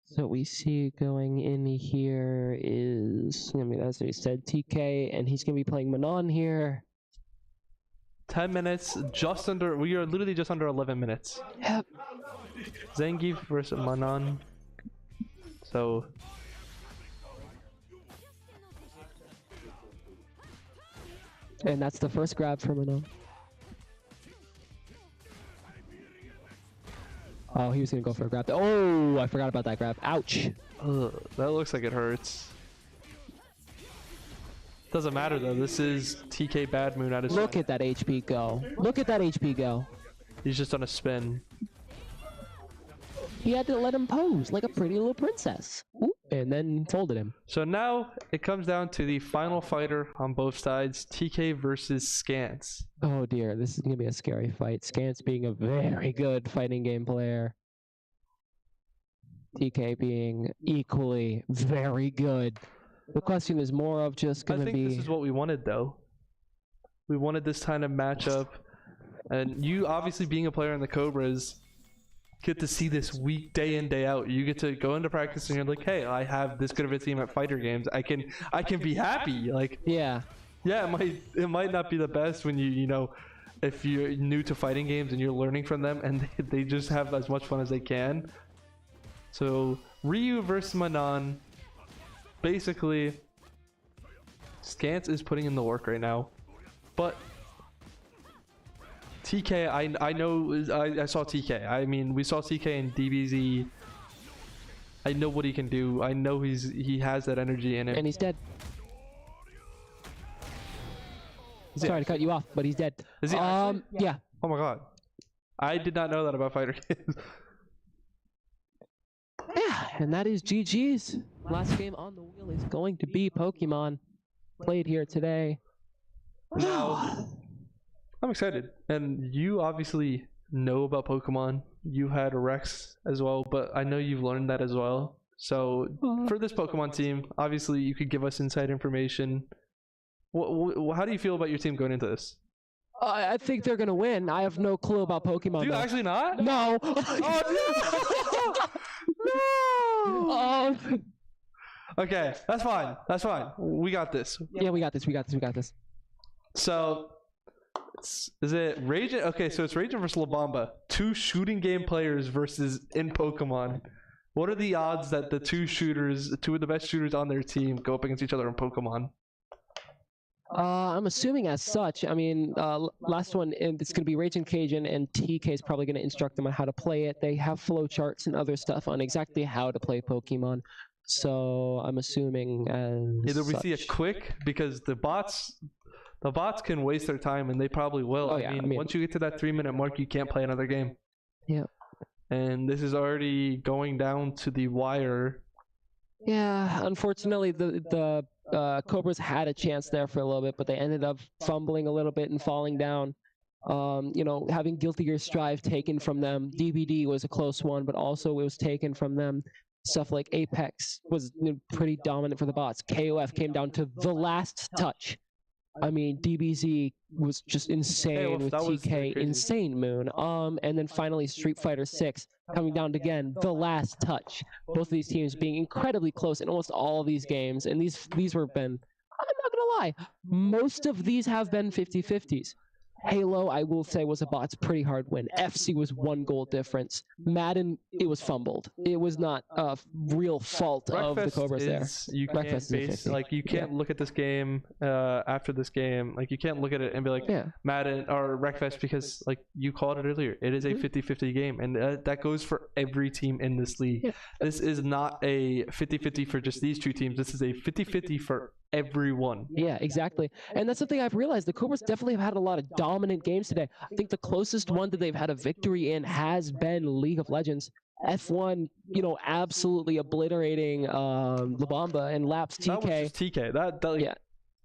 So we see going in here is, I mean, as we said, TK, and he's going to be playing Manon here. 10 minutes, just under, we are literally just under 11 minutes. Yep. Zangief versus Manon. So, And that's the first grab for Manon. Oh, he was going to go for a grab. Oh, I forgot about that grab. Ouch. that looks like it hurts. Doesn't matter though, this is TK Bad Moon at his Look at that HP go. Look at that HP go. He's just on a spin. He had to let him pose like a pretty little princess. Ooh, and then folded him. So now it comes down to the final fighter on both sides, TK versus Scans. Oh dear, this is going to be a scary fight. Scans being a very good fighting game player. TK being equally very good. The question is more of just I going to think be... this is what we wanted though. We wanted this kind of matchup. And you obviously being a player in the Cobras get to see this week day in day out. You get to go into practice and you're like, hey, I have this good of a team at fighter games. I can be happy. Like, Yeah. yeah, it might not be the best when you know, if you're new to fighting games and you're learning from them and they just have as much fun as they can. So Ryu versus Manon. Basically, Scans is putting in the work right now, but TK, I know, I saw TK. I mean, we saw TK in DBZ. I know what he can do. I know he has that energy in him. And he's dead. Sorry to cut you off, but he's dead. Is he actually? Yeah. Oh my god, I did not know that about fighter games. Yeah, And that is GG's. Last game on the wheel is going to be Pokemon. Played here today. Now, I'm excited. And you obviously know about Pokemon. You had Rex as well, but I know you've learned that as well. So for this Pokemon team, obviously you could give us inside information. How do you feel about your team going into this? I think they're gonna win. I have no clue about Pokemon. Do you though. actually not? No. Oh, no! Okay, that's fine. That's fine. We got this. Yeah, we got this. We got this. We got this. So, is it Rage? Okay, so it's Rage versus Labamba. Two shooting game players versus in Pokemon. What are the odds that the two of the best shooters on their team, go up against each other in Pokemon? I'm assuming as such. I mean, last one, it's going to be Raging Cajun, and TK is probably going to instruct them on how to play it. They have flow charts and other stuff on exactly how to play Pokemon. So I'm assuming as Either we such. see a quick, because the bots can waste their time, and they probably will. Oh, yeah, I mean, once you get to that 3-minute mark, you can't play another game. Yeah. And this is already going down to the wire. Yeah, unfortunately, the Cobras had a chance there for a little bit, but they ended up fumbling a little bit and falling down. Having Guilty Gear Strive taken from them. DBD was a close one, but also it was taken from them. Stuff like Apex was pretty dominant for the bots. KOF came down to the last touch. I mean, DBZ was just insane with TK, insane Moon. And then finally Street Fighter 6 coming down to, again, the last touch. Both of these teams being incredibly close in almost all of these games. And these were been, I'm not gonna lie, most of these have been 50-50s. Halo, I will say, was a bot's pretty hard win. FC was 1 goal difference. Madden, it was fumbled. It was not a real fault of the Cobras there. You can't look at this game after this game. Like, you can't look at it and be like, Madden or Wreckfest, because, like you called it earlier, it is a 50-50 game, and that goes for every team in this league. Yeah. This is not a 50-50 for just these two teams. This is a 50-50 for everyone. Yeah, exactly. And that's something I've realized. The Cobras definitely have had a lot of dominant games today. I think the closest one that they've had a victory in has been League of Legends. F1, absolutely obliterating Labamba and Laps TK. That was just TK. Yeah.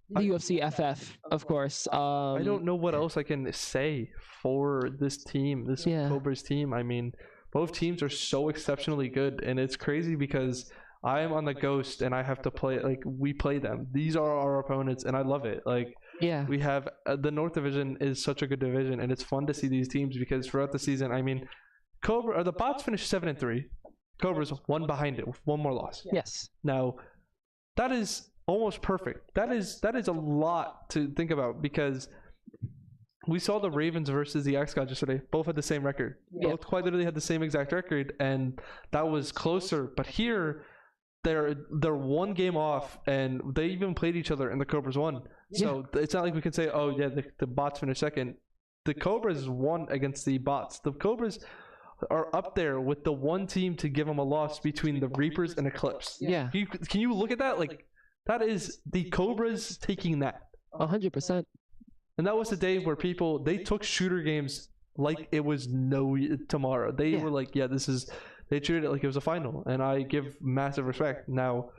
The UFC FF, of course. I don't know what else I can say for this team, this Cobras team. I mean, both teams are so exceptionally good, and it's crazy because I am on the Ghost and I have to play, like, we play them. These are our opponents, and I love it. Like, we have the North Division is such a good division, and it's fun to see these teams because throughout the season, I mean, the bots finished 7-3. Cobras one behind it with 1 more loss. Yes. Now, that is almost perfect. That is a lot to think about because we saw the Ravens versus the X-Gods yesterday. Both had the same record. Both quite literally had the same exact record, and that was closer. But here, they're 1 game off, and they even played each other, and the Cobras won. So it's not like we can say, oh yeah, the bots finished second. The Cobras won against the bots. The Cobras are up there with the one team to give them a loss between the Reapers and Eclipse. Yeah. Can you look at that? Like, that is the Cobras taking that. 100%. And that was the day where they took shooter games like it was no tomorrow. They were like, they treated it like it was a final, and I give massive respect. Now,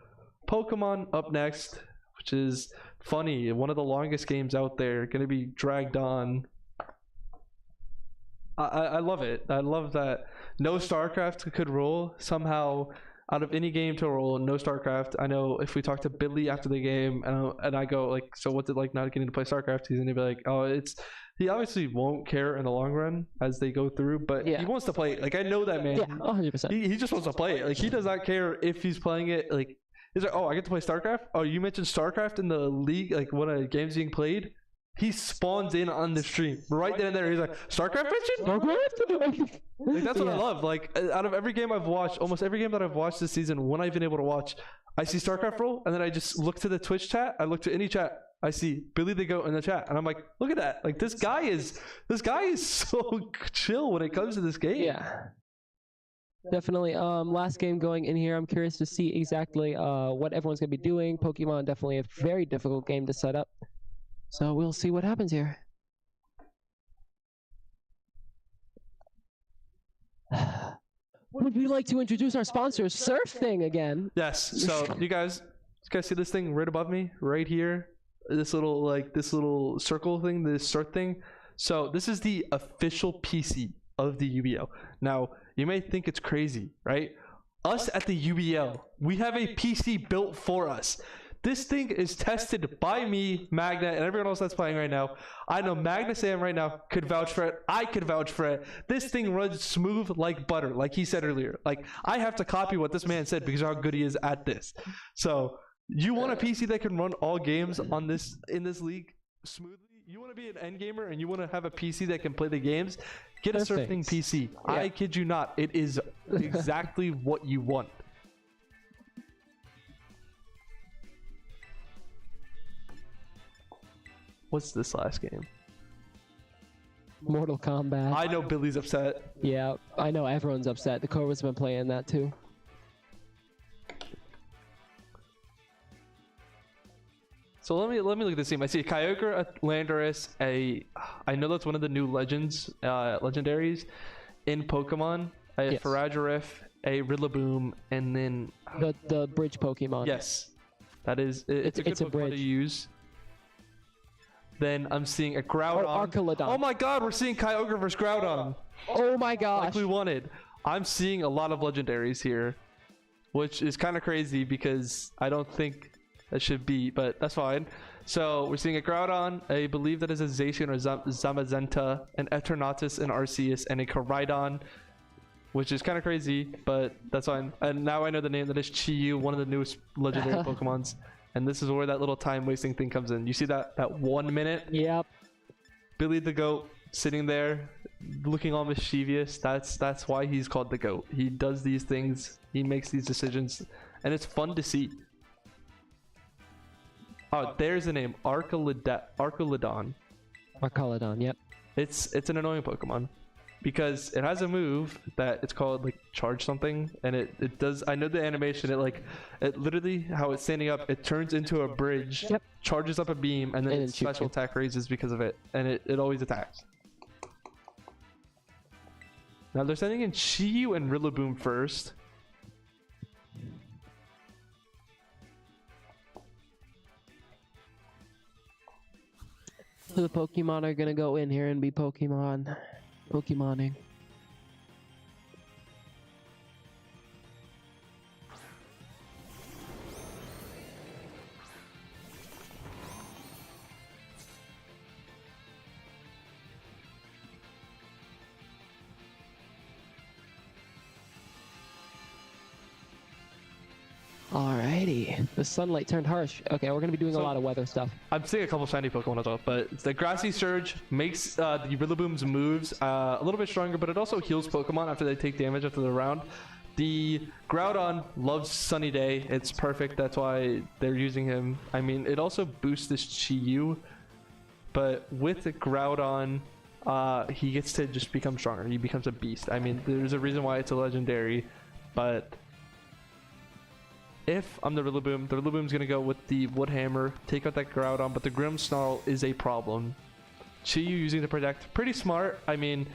Pokemon up next, which is funny, one of the longest games out there, going to be dragged on. I love it. I love that no StarCraft could roll somehow. Out of any game to roll, no StarCraft. I know if we talk to Billy after the game, and I go like, so what's it like not getting to play StarCraft? He's gonna be like, oh, he obviously won't care in the long run as they go through, but he wants to play it. Like, I know that man. Yeah, 100%. He just wants to play it. Like, he does not care if he's playing it. Like, he's like, oh, I get to play StarCraft? Oh, you mentioned StarCraft in the league, like one of the games being played? He spawns in on the stream right then and there. He's like, StarCraft mentioned? Like, that's what I love. Like, out of every game I've watched, almost every game that I've watched this season, when I've been able to watch, I see StarCraft roll, and then I just look to the Twitch chat. I look to any chat. I see Billy the Goat in the chat, and I'm like, look at that. Like, this guy is so chill when it comes to this game. Yeah. Definitely. Last game going in here. I'm curious to see exactly what everyone's going to be doing. Pokemon, definitely a very difficult game to set up. So we'll see what happens here. would we like to introduce our sponsor, SurfThing, again. Yes. So you guys see this thing right above me, right here? This little circle thing, this SurfThing. So this is the official PC of the UBL. Now you may think it's crazy, right? Us at the UBL, we have a PC built for us. This thing is tested by me, Magna, and everyone else that's playing right now. I know Magna Sam right now could vouch for it. I could vouch for it. This thing runs smooth like butter, like he said earlier. Like, I have to copy what this man said because of how good he is at this. So, you want a PC that can run all games on this in this league smoothly? You want to be an end gamer and you want to have a PC that can play the games? Get a SurfThing PC. Yeah. I kid you not. It is exactly what you want. What's this last game? Mortal Kombat. I know Billy's upset. Yeah, I know everyone's upset. The Cobras have been playing that too. So let me look at this team. I see a Kyogre, a Landorus, I know that's one of the new legends, legendaries in Pokemon. A Faragiraf, a Rillaboom, and then the bridge Pokemon. Yes, that is it's a good Pokemon to use. Then I'm seeing a Groudon. Archaludon. Oh my god, we're seeing Kyogre versus Groudon. Oh my gosh. Like we wanted. I'm seeing a lot of legendaries here, which is kind of crazy because I don't think that should be, but that's fine. So we're seeing a Groudon, I believe that is a Zacian or Zamazenta, an Eternatus, an Arceus, and a Koraidon, which is kind of crazy, but that's fine. And now I know the name. That is Chi-Yu, one of the newest legendary Pokemons. And this is where that little time wasting thing comes in. You see that 1 minute? Yep. Billy the Goat sitting there looking all mischievous. That's why he's called the Goat. He does these things. He makes these decisions, and it's fun to see. Oh, there's the name, Archaludon. Archaludon, yep. It's an annoying Pokemon because it has a move that it's called like charge something, and it does. I know the animation. It literally how it's standing up. It turns into a bridge, charges up a beam, and then its special attack raises because of it, and it always attacks. Now they're sending in Chi-Yu and Rillaboom first. So the Pokemon are gonna go in here and be Pokemoning. Alrighty, the sunlight turned harsh. Okay, we're gonna be doing a lot of weather stuff. I'm seeing a couple shiny Pokemon as well, but the Grassy Surge makes the Rillaboom's moves a little bit stronger, but it also heals Pokemon after they take damage after the round. The Groudon loves Sunny Day. It's perfect. That's why they're using him. I mean, it also boosts this Chi-Yu, but with the Groudon, he gets to just become stronger. He becomes a beast. I mean, there's a reason why it's a legendary, but if I'm the Rillaboom's gonna go with the Wood Hammer, take out that Groudon, but the Grimmsnarl is a problem. Chi-Yu using to protect, pretty smart. I mean,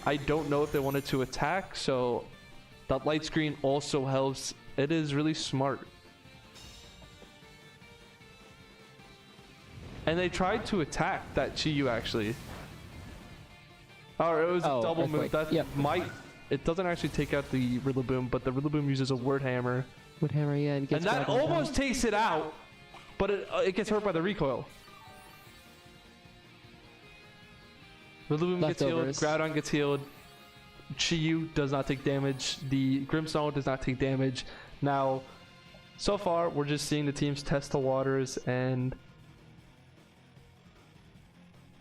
I don't know if they wanted to attack, so that light screen also helps. It is really smart. And they tried to attack that Chi-Yu actually. Or it was a double move. That might, it doesn't actually take out the Rillaboom, but the Rillaboom uses a Word Hammer. Wood Hammer, yeah, and that almost takes it out, but it gets hurt by the recoil. Rillaboom gets healed, Groudon gets healed, Chi-Yu does not take damage, the Grimmsnarl does not take damage. Now, so far, we're just seeing the teams test the waters, and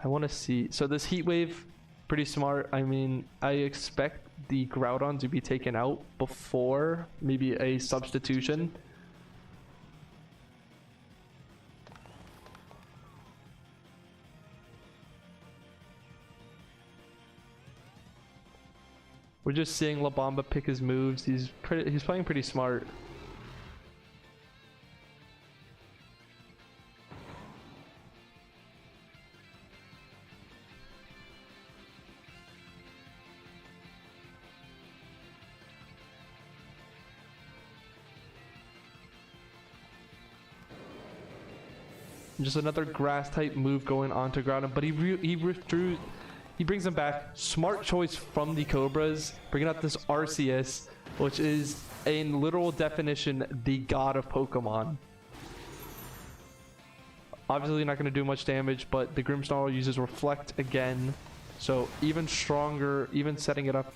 I want to see. So this Heat Wave, pretty smart. I mean, I expect the Groudon to be taken out before maybe a substitution. We're just seeing La Bamba pick his moves. He's playing pretty smart. Just another grass type move going on to ground him, but he withdrew. He brings him back. Smart choice from the Cobras, bringing out this Arceus, which is in literal definition the god of Pokemon. Obviously not going to do much damage, but the Grimmsnarl uses Reflect again, so even stronger, even setting it up,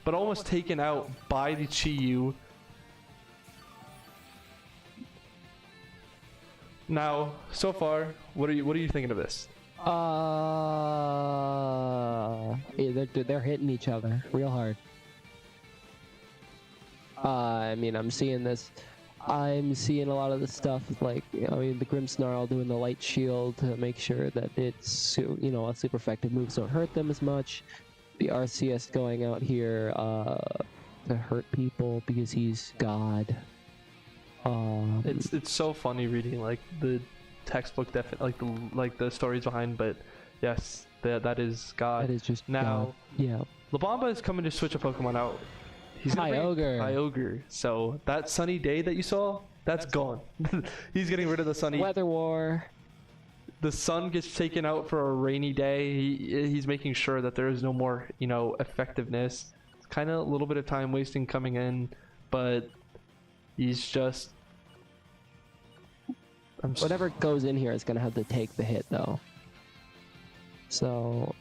but almost taken out by the Chi-Yu. Now, so far, what are you thinking of this? Yeah, they're hitting each other real hard. I mean, I'm seeing this. I'm seeing a lot of the stuff like, I mean, the Grimmsnarl doing the light shield to make sure that it's, you know, super effective moves don't hurt them as much. The Arceus going out here to hurt people because he's God. It's so funny reading like the textbook like the stories behind, but yes, that is God. That is just now. God. Yeah. Labamba is coming to switch a Pokemon out. He's Kyogre. Kyogre. So that sunny day that you saw, that's gone. He's getting rid of the sunny. Weather War. The sun gets taken out for a rainy day. He's making sure that there is no more, you know, effectiveness. It's kind of a little bit of time wasting coming in, but he's just. Whatever goes in here is gonna have to take the hit though. So.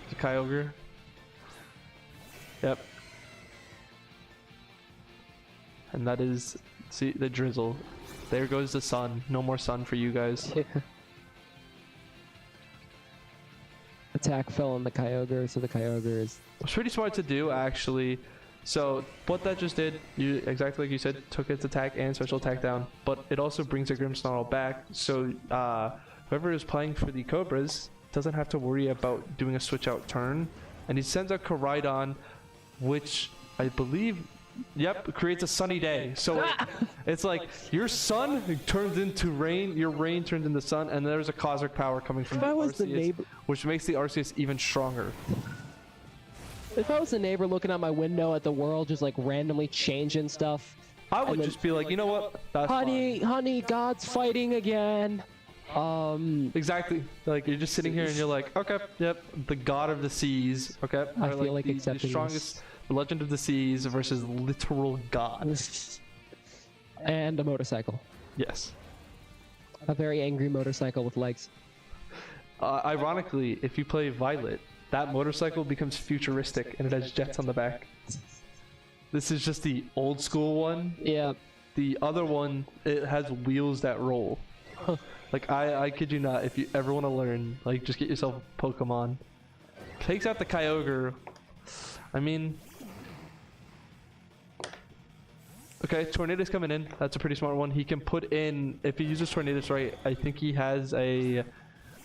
The Kyogre. Yep. And that is, see, the drizzle. There goes the sun. No more sun for you guys. Attack fell on the Kyogre, so the Kyogre is... It's pretty smart to do, actually. So, what that just did, you exactly like you said, took its attack and special attack down, but it also brings a Grimmsnarl back, so whoever is playing for the Cobras doesn't have to worry about doing a switch out turn. And he sends out Koraidon, which I believe... Yep, creates a sunny day. So it's like your sun turns into rain, your rain turns into sun, and there's a cosmic power coming from the Arceus, which makes the Arceus even stronger. If I was a neighbor looking out my window at the world just like randomly changing stuff, I would just be like, you know what? That's honey, fine. honey, God's fighting again. Exactly. Like you're just sitting here and you're like, okay, yep, the god of the seas. Okay, I feel like the accepting strongest. The Legend of the Seas versus literal God. And a motorcycle. Yes. A very angry motorcycle with legs. Ironically, if you play Violet, that motorcycle becomes futuristic and it has jets on the back. This is just the old school one. Yeah. The other one, it has wheels that roll. Like, I kid you not, if you ever want to learn, like, just get yourself a Pokemon. Takes out the Kyogre. I mean... Okay, Tornadus coming in. That's a pretty smart one. He can put in, if he uses Tornadus right, I think he has a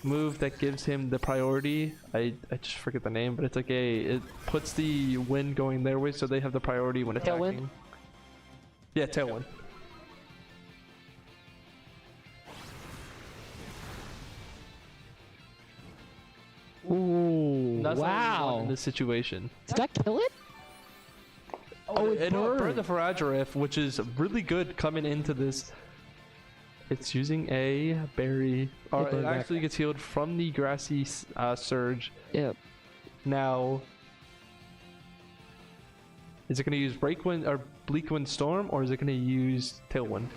move that gives him the priority. I just forget the name, but it's like it puts the wind going their way so they have the priority when attacking. Tailwind? Yeah, Tailwind. Ooh, That's wow. in this situation. Did that kill it? Oh, it burned the Faragiraf, which is really good coming into this. It's using a berry. Or it actually gets healed from the grassy surge. Yep. Now, is it going to use Breakwind or Bleakwind Storm, or is it going to use Tailwind?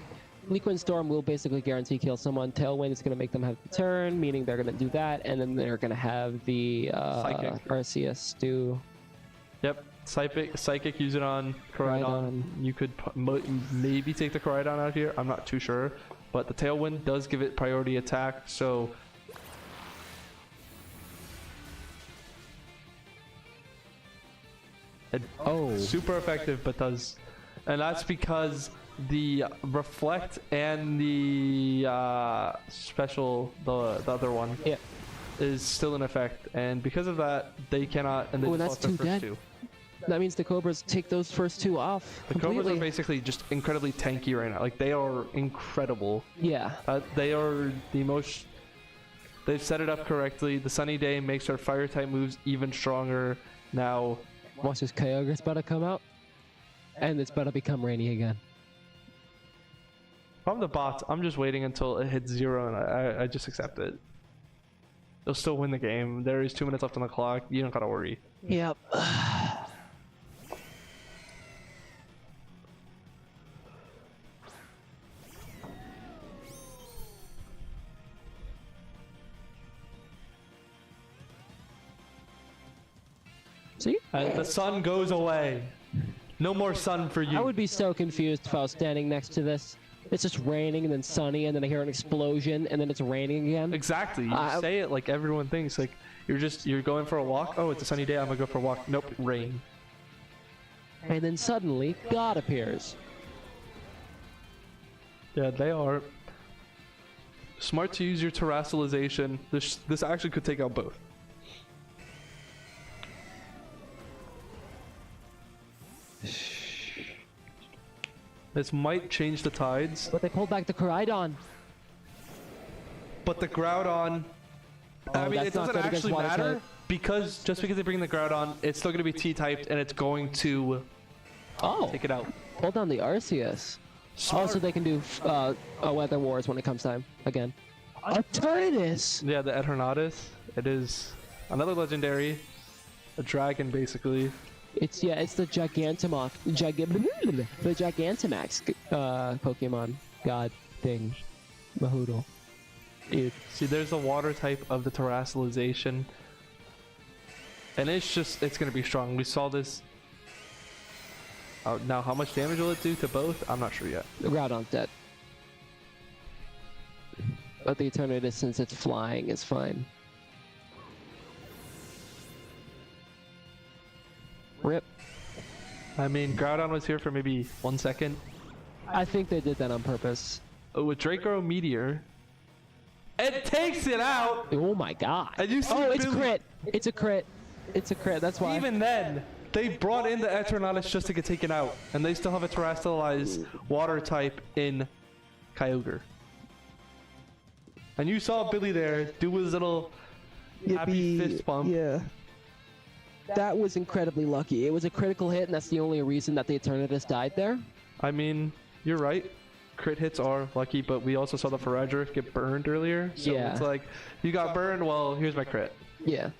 Bleakwind Storm will basically guarantee kill someone. Tailwind is going to make them have the turn, meaning they're going to do that, and then they're going to have the Arceus do. Yep. Psychic, use it on Koraidon. You could maybe take the Koraidon out here. I'm not too sure. But the Tailwind does give it priority attack, so... Super effective, but does... And that's because the Reflect and the special, the other one, is still in effect. And because of that, they cannot... And they that's lost their two first dead. two. That means the Cobras take those first two off. The Cobras are basically just incredibly tanky right now. Like, they are incredible. Yeah. They are the most... They've set it up correctly. The Sunny Day makes our Fire-type moves even stronger. Now... Watch this, Kyogre's about to come out. And it's about to become rainy again. If I'm the bots, I'm just waiting until it hits 0 and I just accept it. They'll still win the game. There is 2 minutes left on the clock. You don't gotta worry. Yep. See? The sun goes away. No more sun for you. I would be so confused if I was standing next to this. It's just raining and then sunny and then I hear an explosion and then it's raining again. Exactly. You say it like everyone thinks. Like you're going for a walk. Oh, it's a sunny day. I'm gonna go for a walk. Nope, rain. And then suddenly, God appears. Yeah, they are smart to use your terrestrialization. This actually could take out both. This might change the tides. But they pulled back the Koraidon. But the Groudon, I mean, it doesn't actually matter because just because they bring the Groudon, it's still going to be T-typed and it's going to take it out. Hold down the Arceus. Also, they can do Weather Wars when it comes time again. Eternatus! Yeah, the Eternatus. It is another legendary, a dragon basically. It's the Gigantamax, the Gigantamax Pokemon God thing, Mahoodle. Dude. See, there's the water type of the terrestrialization, and it's gonna be strong. We saw this. Now, how much damage will it do to both? I'm not sure yet. The Groudon's dead, but the Eternatus, since it's flying, is fine. Rip. I mean, Groudon was here for maybe 1 second. I think they did that on purpose. Oh, with Draco Meteor, it takes it out. Oh my god. And you see it's Billy. crit. It's a crit. It's a crit. That's why. Even then, they brought in the Eternatus just to get taken out, and they still have a terrestrialized water type in Kyogre. And you saw Billy there do his little happy fist bump. Yeah. That was incredibly lucky. It was a critical hit, and that's the only reason that the Eternatus died there. I mean, you're right. Crit hits are lucky, but we also saw the Feraligatr get burned earlier. So Yeah. it's like, you got burned, well, here's my crit. Yeah.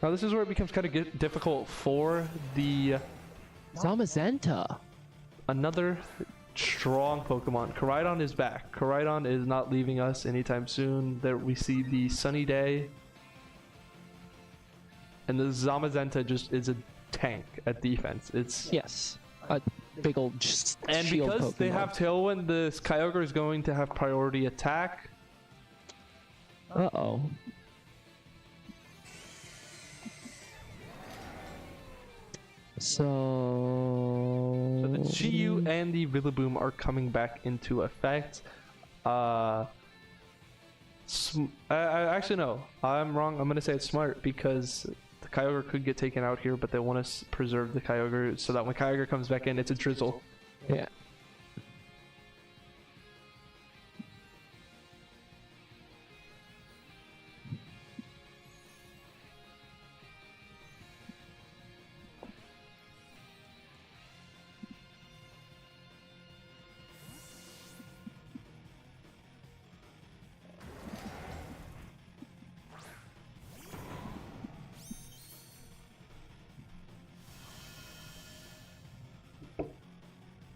Now this is where it becomes kind of difficult for the Zamazenta. another strong Pokemon. Koraidon is back. Koraidon is not leaving us anytime soon. There we see the Sunny Day. And the Zamazenta just is a tank at defense. It's Yes. A big old and shield because Pokemon. they have Tailwind, this Kyogre is going to have priority attack. Uh-oh. So So the Chi-Yu and the Rillaboom are coming back into effect. Actually, no. I'm wrong. I'm going to say it's smart because the Kyogre could get taken out here, but they want to preserve the Kyogre so that when Kyogre comes back in, it's a drizzle. yeah.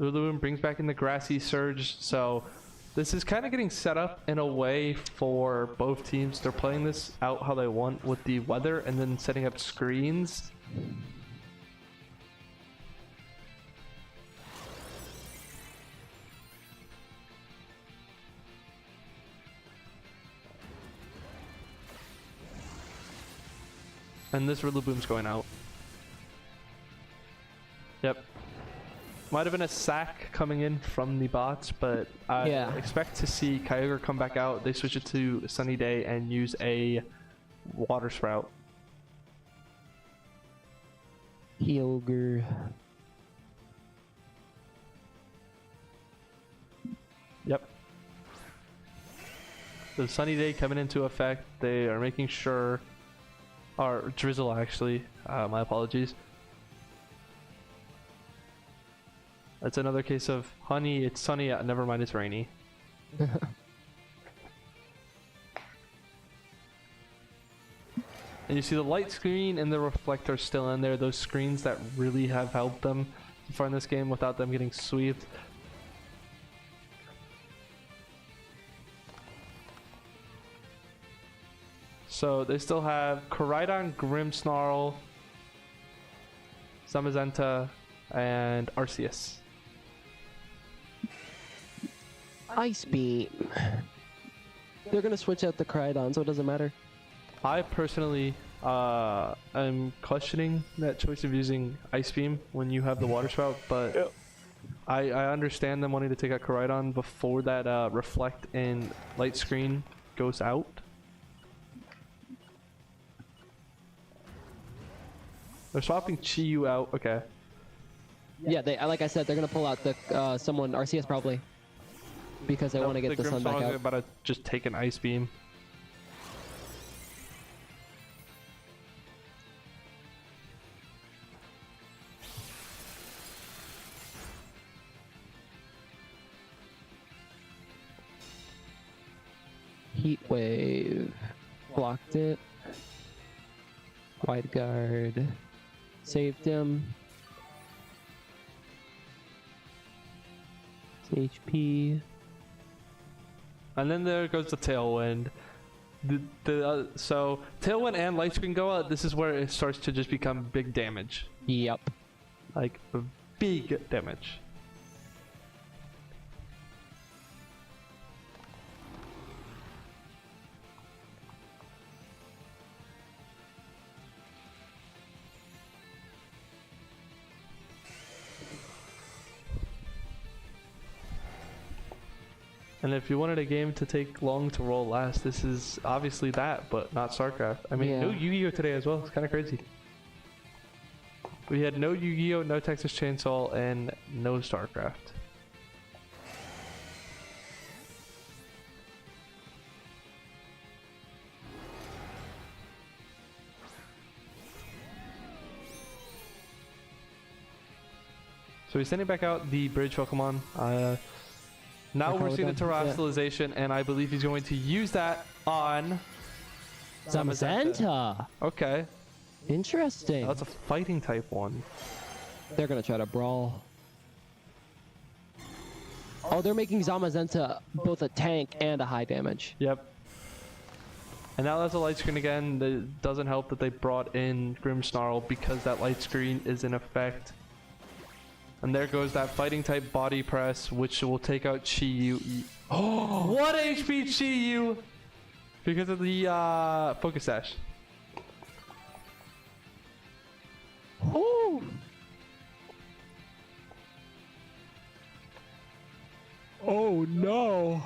Rillaboom brings back in the Grassy Surge, so this is kind of getting set up in a way for both teams. They're playing this out how they want with the weather and then setting up screens. And this Rillaboom's going out. Yep. Might have been a sack coming in from the bots, but I expect to see Kyogre come back out. They switch it to Sunny Day and use a Water Sprout. Kyogre. Yep. The Sunny Day coming into effect. They are making sure, or Drizzle actually, my apologies. That's another case of honey, it's sunny, never mind, it's rainy. And you see the light screen and the reflector still in there, those screens that really have helped them so far in this game without them getting swept. So they still have Koraidon, Grimmsnarl, Zamazenta, and Arceus. Ice Beam. They're gonna switch out the Koraidon, so it doesn't matter. I personally am questioning that choice of using Ice Beam when you have the Water Spout, but I understand them wanting to take out Koraidon before that Reflect and Light Screen goes out. They're swapping Chi-Yu out. Okay. Yeah, they like I said, they're gonna pull out the someone Arceus probably because they want to get the sun back Grimmsnarl's out. about to just take an Ice Beam. Heat Wave. Blocked it. Wide guard. Saved him. HP. And then there goes the Tailwind. So Tailwind and Light Screen go out. This is where it starts to just become big damage. Yep. Like big damage. And if you wanted a game to take long to roll last, this is obviously that, but not StarCraft. I mean, no Yu-Gi-Oh today as well. It's kind of crazy. We had no Yu-Gi-Oh, no Texas Chainsaw, and no StarCraft. So he's sending back out the bridge Pokemon. Now we're seeing the terrestrialization, and I believe he's going to use that on Zamazenta. Okay. Interesting. That's a fighting type one. They're gonna try to brawl. Oh, they're making Zamazenta both a tank and a high damage. Yep. And now that's a light screen again. It doesn't help that they brought in Grimmsnarl because that light screen is in effect. And there goes that fighting type body press, which will take out Chi-Yu. Oh, what HP Chi-Yu! Because of the Focus Sash. Oh! Oh no!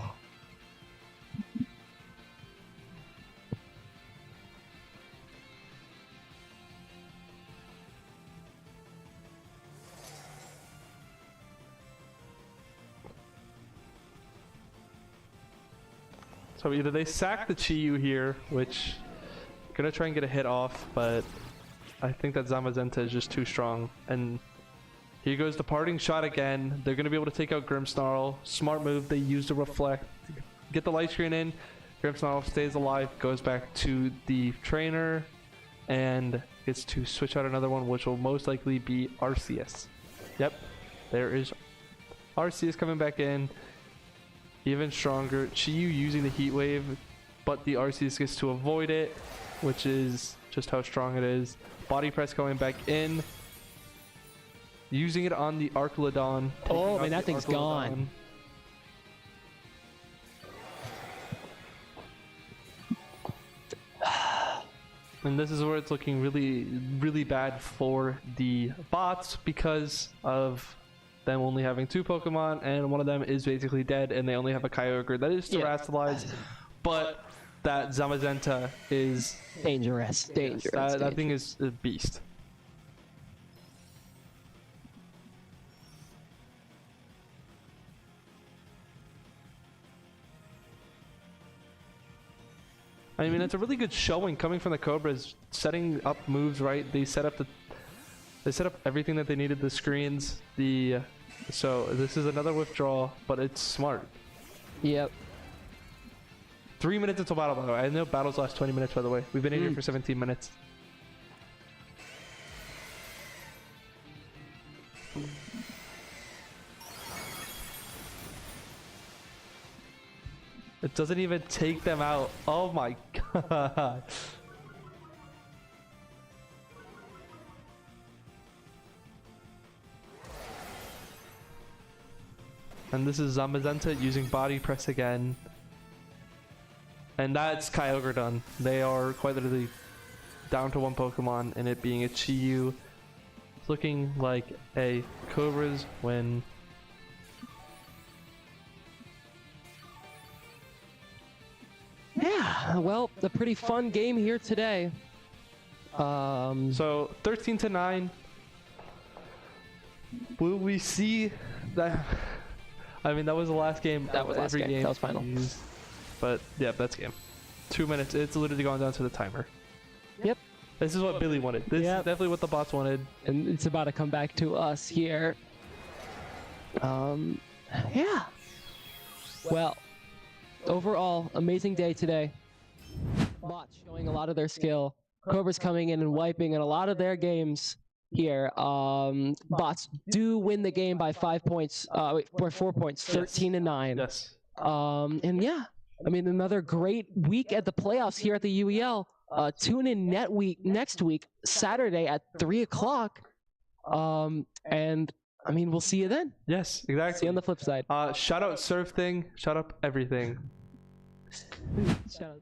So either they sack the Chi-Yu here, which gonna try and get a hit off, but I think that Zamazenta is just too strong. And here goes the parting shot again. They're gonna be able to take out Grimmsnarl. Smart move. They use the reflect, get the light screen in. Grimmsnarl stays alive, goes back to the trainer, and gets to switch out another one, which will most likely be Arceus. Yep, there is Arceus coming back in. Even stronger. Chi-Yu using the Heat Wave, but the Arceus gets to avoid it, which is just how strong it is. Body press going back in. Using it on the Archlodon. Oh, man, that thing's gone. And this is where it's looking really, really bad for the bots because of them only having 2 Pokemon, and one of them is basically dead, and they only have a Kyogre that is terrestrialized, but that Zamazenta is dangerous. That thing is a beast. I mean, it's a really good showing coming from the Cobras, setting up moves right. They set up everything that they needed. The screens, the So this is another withdrawal, but it's smart. Yep. 3 minutes until battle, by the way. I know battles last 20 minutes, by the way. We've been in here for 17 minutes. It doesn't even take them out. Oh my god. And this is Zamazenta using body press again. And that's Kyogre done. They are quite literally down to one Pokemon, and it being a Chi-Yu. It's looking like a Cobras win. Yeah, well, a pretty fun game here today. So 13-9. Will we see that? I mean, that was the last game. That was last game. That was final. Jeez. But yeah, that's game. 2 minutes. It's literally gone down to the timer. Yep. This is what Billy wanted. This is definitely what the bots wanted. And it's about to come back to us here. Yeah. Well, overall, amazing day today. Bots showing a lot of their skill. Cobras coming in and wiping in a lot of their games here. Bots do win the game by 5 points, or 4 points, 13-9. Yes. And yeah, I mean, another great week at the playoffs here at the UEL. Tune in next week, Saturday at 3 o'clock. And I mean, we'll see you then. Yes, exactly. See you on the flip side. Shout out SurfThing. Shout out everything. Shout out.